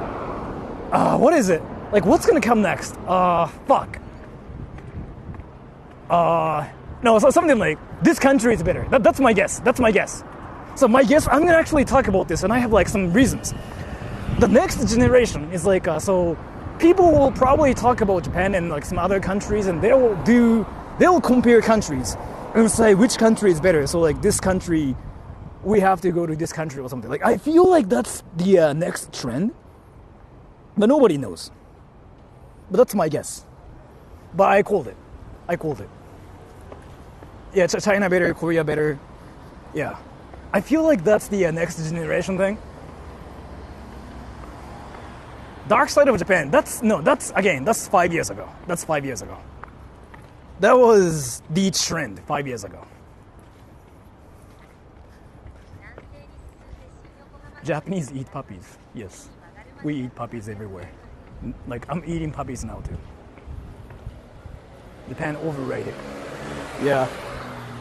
what is it? Like, what's gonna come next? Fuck. No, so something like this country is better. That's my guess. So my guess, I'm gonna actually talk about this, and I have like some reasons. The next generation is like, so people will probably talk about Japan and like some other countries, and they'll compare countries and say which country is better. So like this country, we have to go to this country or something. Like, I feel like that's the next trend, but nobody knows. But that's my guess. But I called it. Yeah, China better, Korea better. Yeah. I feel like that's the next generation thing. Dark Side of Japan. That's 5 years ago. That's 5 years ago. That was the trend 5 years ago. Japanese eat puppies. Yes, we eat puppies everywhere. Like I'm eating puppies now too. Japan overrated. Yeah.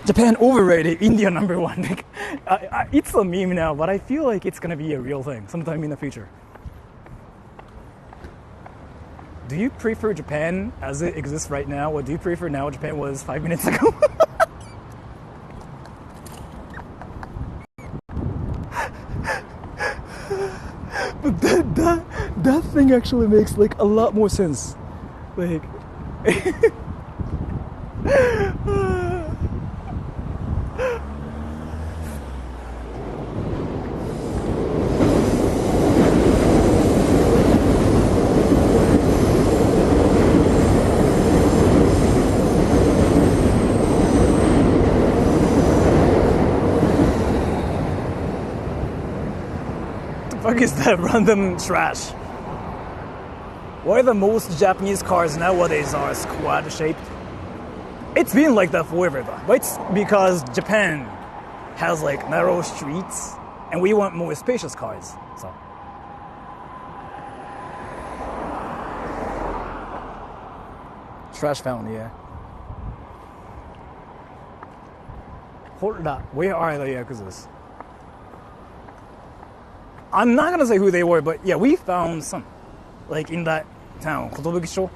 Japan overrated. India number one. Like, it's a meme now, but I feel like it's gonna be a real thing sometime in the future. Do you prefer Japan as it exists right now, or do you prefer now Japan was 5 minutes ago? But that thing actually makes like a lot more sense. Like. What is that random trash? Why the most Japanese cars nowadays are squad shaped? It's been like that forever though. But it's because Japan has like narrow streets and we want more spacious cars. So trash fountain, yeah. Hold up, where are the Yakuzas? I'm not gonna say who they were, but yeah, we found some, like in that town, Kotobuki-sho.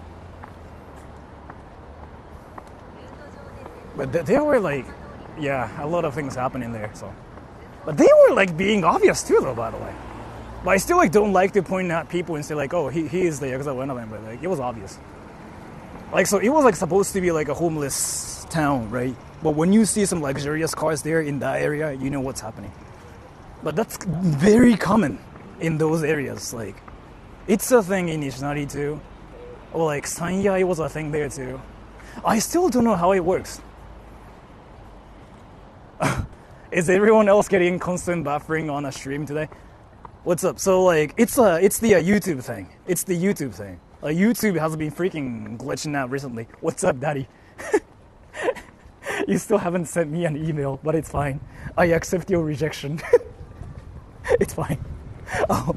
But there were like, yeah, a lot of things happening there. So, but they were like being obvious too, though. By the way, but I still like don't like to point out people and say like, oh, he is the Yakuza one of them, but like it was obvious. Like so, it was like supposed to be like a homeless town, right? But when you see some luxurious cars there in that area, you know what's happening. But that's very common in those areas. Like, it's a thing in Nishinari too. Or like Sanyai was a thing there too. I still don't know how it works. Is everyone else getting constant buffering on a stream today? What's up? So like, it's the YouTube thing. It's the YouTube thing. YouTube has been freaking glitching out recently. What's up, daddy? You still haven't sent me an email, but it's fine. I accept your rejection. It's fine. Oh.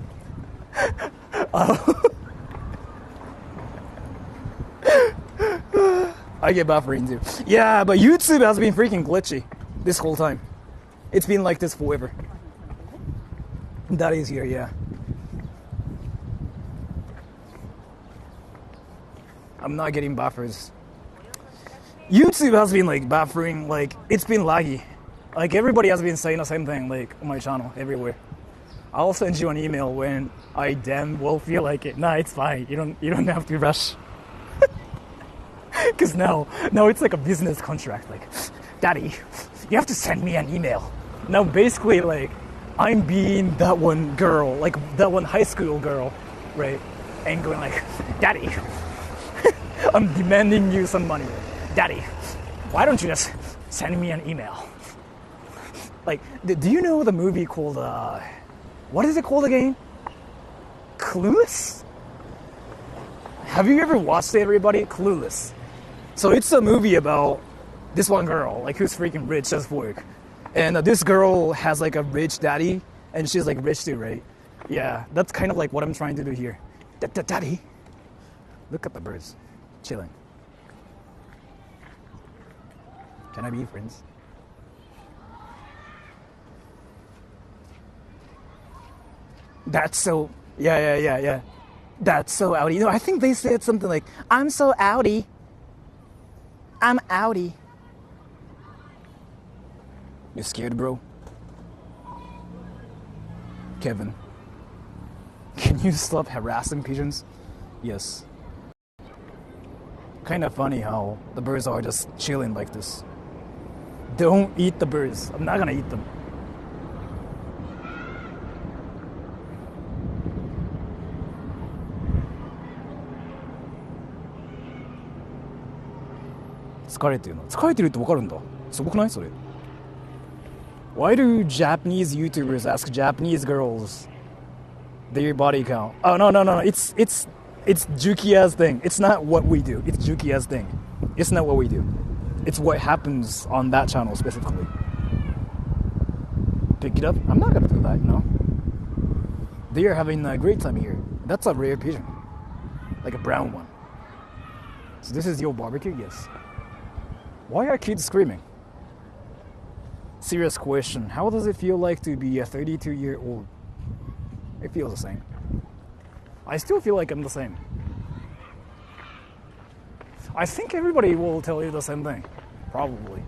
I get buffering too. Yeah, but YouTube has been freaking glitchy this whole time. It's been like this forever. That is here, yeah. I'm not getting buffers. YouTube has been like buffering, like it's been laggy. Like everybody has been saying the same thing, like on my channel, everywhere. I'll send you an email when I damn well feel like it. Nah, it's fine. You don't have to rush. Cause now it's like a business contract. Like, daddy, you have to send me an email. Now basically like I'm being that one girl, like that one high school girl, right? And going like, daddy, I'm demanding you some money. Daddy, why don't you just send me an email? Like, do you know the movie called, what is it called again? Clueless? Have you ever watched it, everybody? Clueless. So it's a movie about this one girl, like who's freaking rich as fuck. And this girl has like a rich daddy, and she's like rich too, right? Yeah, that's kind of like what I'm trying to do here. Daddy, look at the birds, chilling. Can I be friends? That's so, yeah. That's so outy. You know, I think they said something like, I'm so outy. I'm outy. You scared, bro? Kevin, can you stop harassing pigeons? Yes. Kind of funny how the birds are just chilling like this. Don't eat the birds. I'm not gonna eat them.疲れてるの。疲れてるってわかるんだ。すごくないそれ。Why do Japanese YouTubers ask Japanese girls Their body count. Oh no. It's Jukia's thing. It's not what we do. It's Jukia's thing. It's not what we do. It's what happens on that channel specifically. Pick it up. I'm not gonna do that, you know. They are having a great time here. That's a rare pigeon, like a brown one. So this is your barbecue? Yes. Why are kids screaming? Serious question. How does it feel like to be a 32-year-old? It feels the same. I still feel like I'm the same. I think everybody will tell you the same thing. Probably.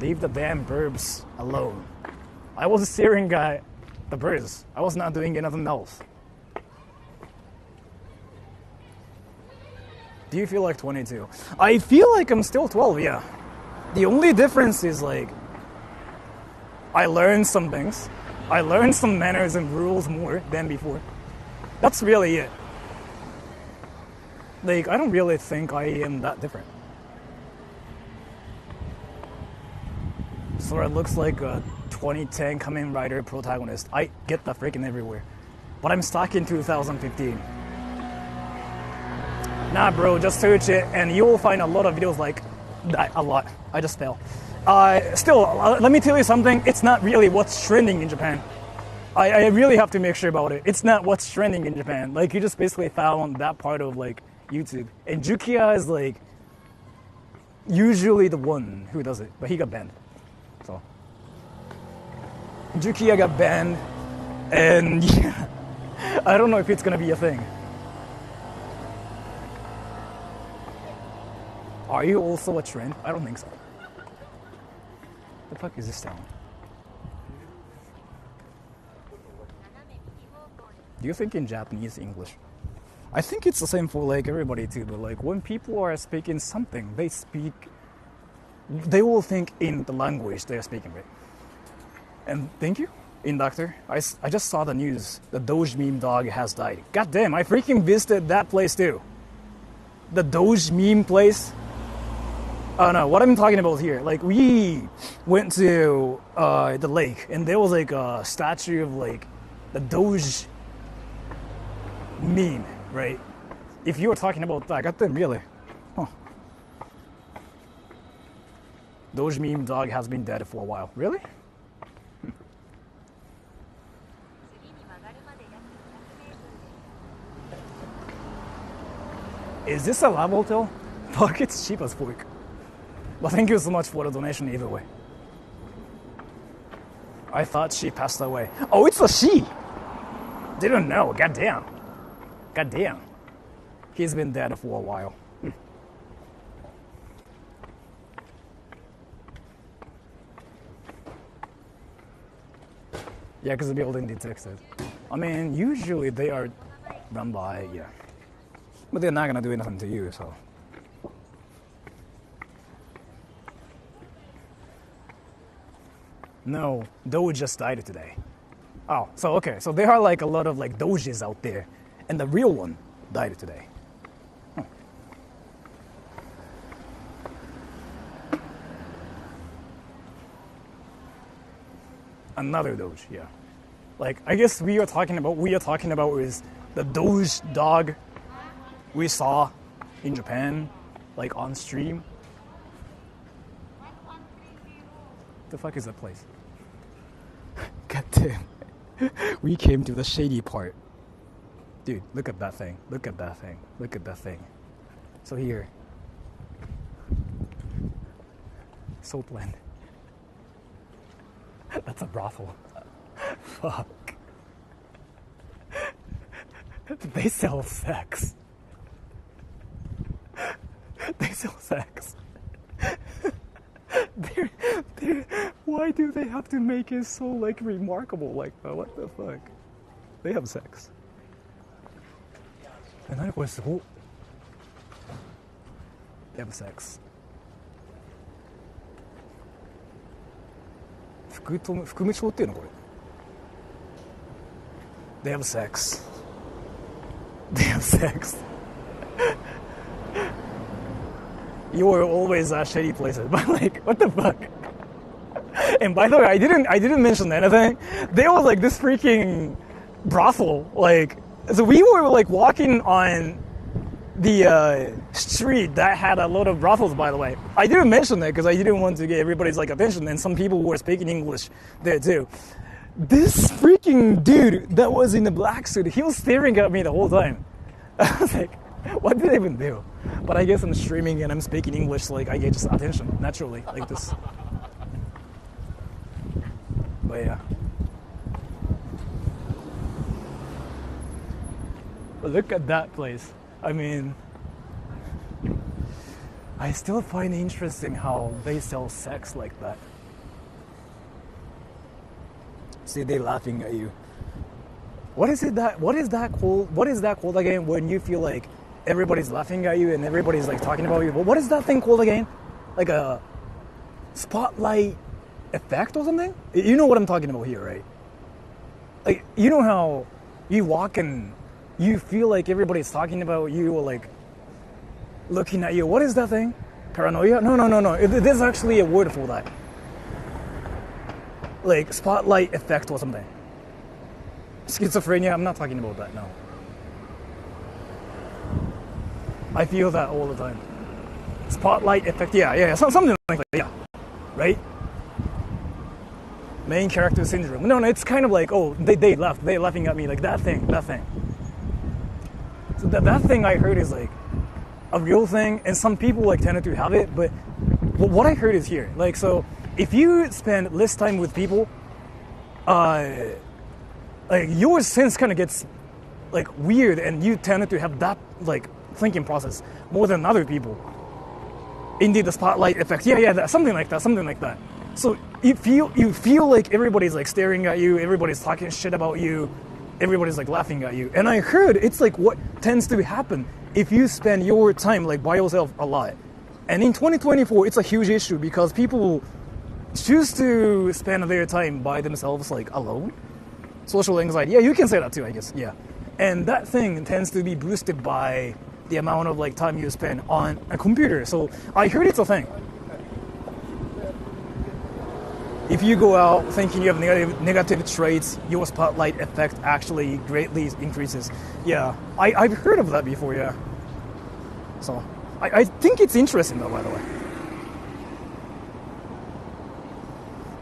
Leave the damn birds alone. I was staring at the birds. I was not doing anything else. Do you feel like 22? I feel like I'm still 12, yeah. The only difference is like, I learned some things. I learned some manners and rules more than before. That's really it. Like, I don't really think I am that different. Sora looks like a 2010 Kamen Rider protagonist. I get that freaking everywhere. But I'm stuck in 2015. Nah, bro, just search it and you will find a lot of videos like that. A lot. I just fell. Still, let me tell you something. It's not really what's trending in Japan. I really have to make sure about it. It's not what's trending in Japan. Like, you just basically found that part of, like, YouTube. And Jukia is, like, usually the one who does it. But he got banned. So. Jukia got banned. And, yeah. I don't know if it's gonna be a thing. Are you also a trend? I don't think so. The fuck is this town? Do you think in Japanese, English? I think it's the same for like everybody too, but like when people are speaking something, they will think in the language they are speaking with. And thank you, Inductor. I just saw the news. The Doge meme dog has died. God damn, I freaking visited that place too. The Doge meme place. Oh no, what I'm talking about here, like we went to the lake and there was like a statue of like the Doge meme, right? If you were talking about that, God damn, really? Huh. Doge meme dog has been dead for a while. Really? Is this a lab hotel? Fuck, it's cheap as fuck. But thank you so much for the donation either way. I thought she passed away. Oh, it's a she! Didn't know, goddamn. Goddamn. He's been dead for a while. Yeah, because the building detected. I mean, usually they are run by, yeah. But they're not gonna do anything to you, so. No, Doge just died today. Oh, so okay, so there are like a lot of like Doges out there, and the real one died today. Huh. Another Doge, yeah. Like I guess we are talking about is the Doge dog we saw in Japan, like on stream. The fuck is that place? God damn. We came to the shady part. Dude, look at that thing. Look at that thing. Look at that thing. So here. Soapland. That's a brothel. Fuck. They sell sex. They sell sex. Why do they have to make it so like remarkable like that? What the fuck? They have sex. They have sex. 福務町っていうのこれ They have sex. They have sex. You were always at shady places, but like, what the fuck? And by the way, I didn't mention anything. There was like this freaking brothel. Like, so we were like walking on the street that had a lot of brothels, by the way. I didn't mention that because I didn't want to get everybody's like attention, and some people were speaking English there too. This freaking dude that was in the black suit, he was staring at me the whole time. I was like, what did I even do? But I guess I'm streaming and I'm speaking English, so like I get just attention naturally, like this. But yeah. But look at that place. I mean, I still find it interesting how they sell sex like that. See, they laughing at you. What is that called again when you feel like everybody's laughing at you and everybody's like talking about you? What is that thing called again? Like a spotlight effect or something? You know what I'm talking about here, right? Like, you know how you walk and you feel like everybody's talking about you or like looking at you. What is that thing? Paranoia? No. There's actually a word for that. Like spotlight effect or something. Schizophrenia? I'm not talking about that, no. I feel that all the time. Spotlight effect, yeah, something like that, yeah. Right? Main character syndrome. No, it's kind of like, oh, they laughed. They're laughing at me, like that thing. So that thing I heard is like a real thing, and some people like tended to have it, but what I heard is here. Like, so if you spend less time with people, like your sense kind of gets like weird, and you tend to have that like thinking process more than other people. Indeed, the spotlight effect. Yeah, something like that. So you feel like everybody's like staring at you, everybody's talking shit about you, everybody's like laughing at you. And I heard it's like what tends to happen if you spend your time like by yourself a lot. And in 2024, it's a huge issue because people choose to spend their time by themselves, like alone. Social anxiety. Yeah, you can say that too, I guess. Yeah. And that thing tends to be boosted by the amount of like time you spend on a computer. So I heard it's a thing. If you go out thinking you have negative traits, your spotlight effect actually greatly increases. Yeah, I've heard of that before, yeah. So I think it's interesting though, by the way.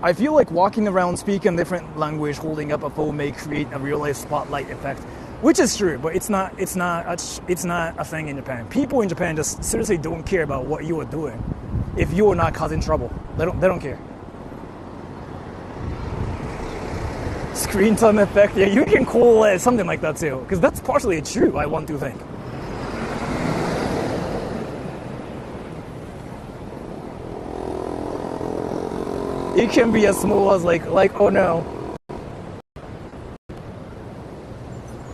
I feel like walking around speaking different language, holding up a phone may create a real-life spotlight effect, which is true, but it's not a thing in Japan. People in Japan just seriously don't care about what you are doing if you are not causing trouble. They don't care. Screen time effect, yeah, you can call it something like that too, because that's partially true, I want to think. It can be as small as like, oh no.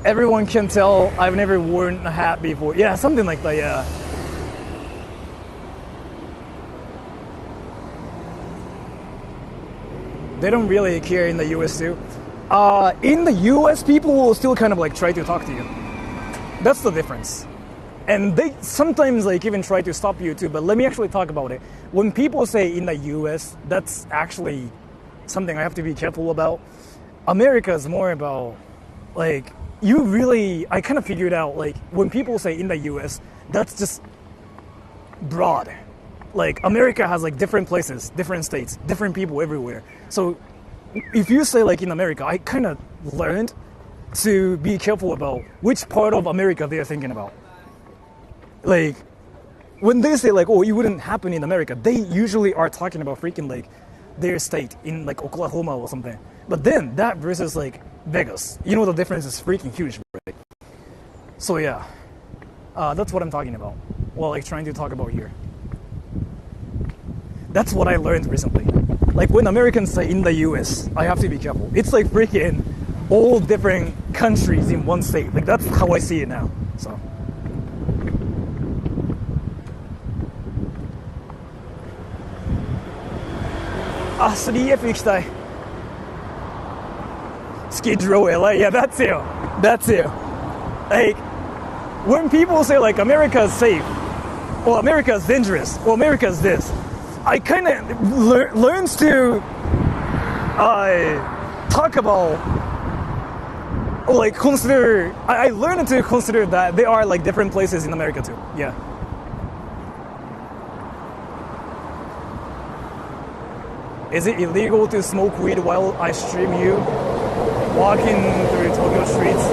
Everyone can tell I've never worn a hat before. Yeah, something like that, yeah. They don't really care in the US too. In the US, people will still kind of like try to talk to you. That's the difference. And they sometimes like even try to stop you too, but let me actually talk about it. When people say in the US, that's actually something I have to be careful about. America is more about like, I kind of figured out like when people say in the US, that's just broad. Like America has like different places, different states, different people everywhere. So if you say like in America, I kind of learned to be careful about which part of America they're thinking about. Like when they say like, oh, it wouldn't happen in America, they usually are talking about freaking like their state in like Oklahoma or something. But then that versus like Vegas, you know, the difference is freaking huge, right? So yeah, that's what I'm talking about. Well, like trying to talk about here. That's what I learned recently. Like when Americans say in the US, I have to be careful. It's like freaking all different countries in one state. Like that's how I see it now. So. Ah, 3F 行きたい. Skid Row, LA. Yeah, that's it. Like, when people say like America is safe, or America is dangerous, or America is this, I kind of learns to talk about like consider. I learned to consider that there are like different places in America too. Yeah. Is it illegal to smoke weed while I stream you walking through Tokyo streets?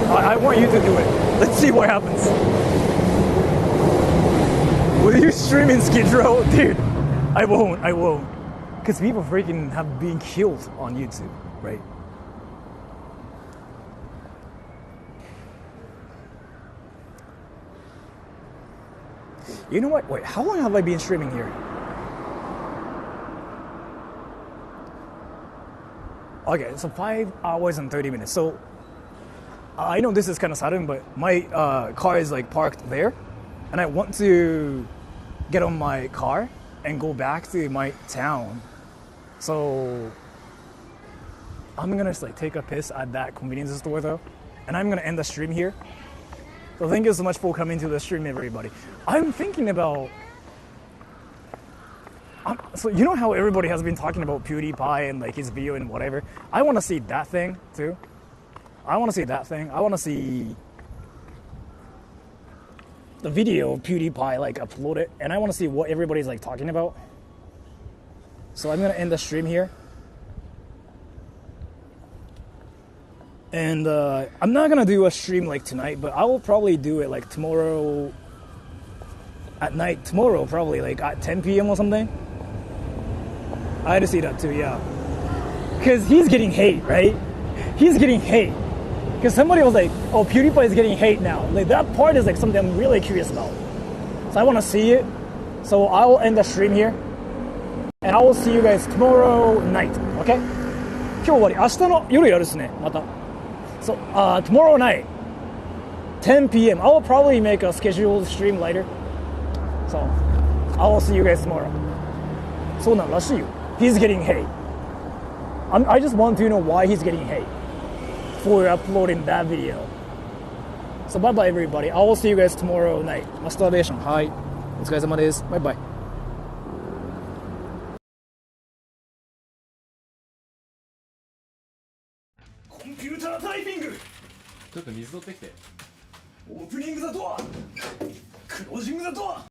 I want you to do it. Let's see what happens. Will you stream in Skid Row? Dude, I won't. Because people freaking have been killed on YouTube, right? You know what? Wait, how long have I been streaming here? Okay, so 5 hours and 30 minutes. So I know this is kind of sudden, but my car is like parked there, and I want to get on my car and go back to my town. So I'm gonna just like take a piss at that convenience store though, and I'm gonna end the stream here. So thank you so much for coming to the stream, everybody. I'm thinking about. So you know how everybody has been talking about PewDiePie and like his video and whatever? I want to see that thing too. I want to see that thing. I want to see the video of PewDiePie like uploaded, and I want to see what everybody's like talking about. So I'm gonna end the stream here. And I'm not gonna do a stream like tonight, but I will probably do it like tomorrow at night. Tomorrow probably like at 10 p.m. or something. I had to see that too, yeah. Because he's getting hate, right? He's getting hate. Because somebody was like, oh, PewDiePie is getting hate now. Like that part is like something I'm really curious about. So I want to see it. So I will end the stream here. And I will see you guys tomorrow night, okay? 今日終わり。明日の夜やるっすね、また。So, tomorrow night, 10 p.m. I will probably make a scheduled stream later. So, I will see you guys tomorrow. そうなんらしいよ。He's getting hate. I just want to know why he's getting hate for uploading that video. So bye bye everybody. I will see you guys tomorrow night. Masturbation. はい。お疲れ様です。バイバイ。コンピュータータイピング。ちょっと水取ってきて。オープニングザドア。クロージングザドア。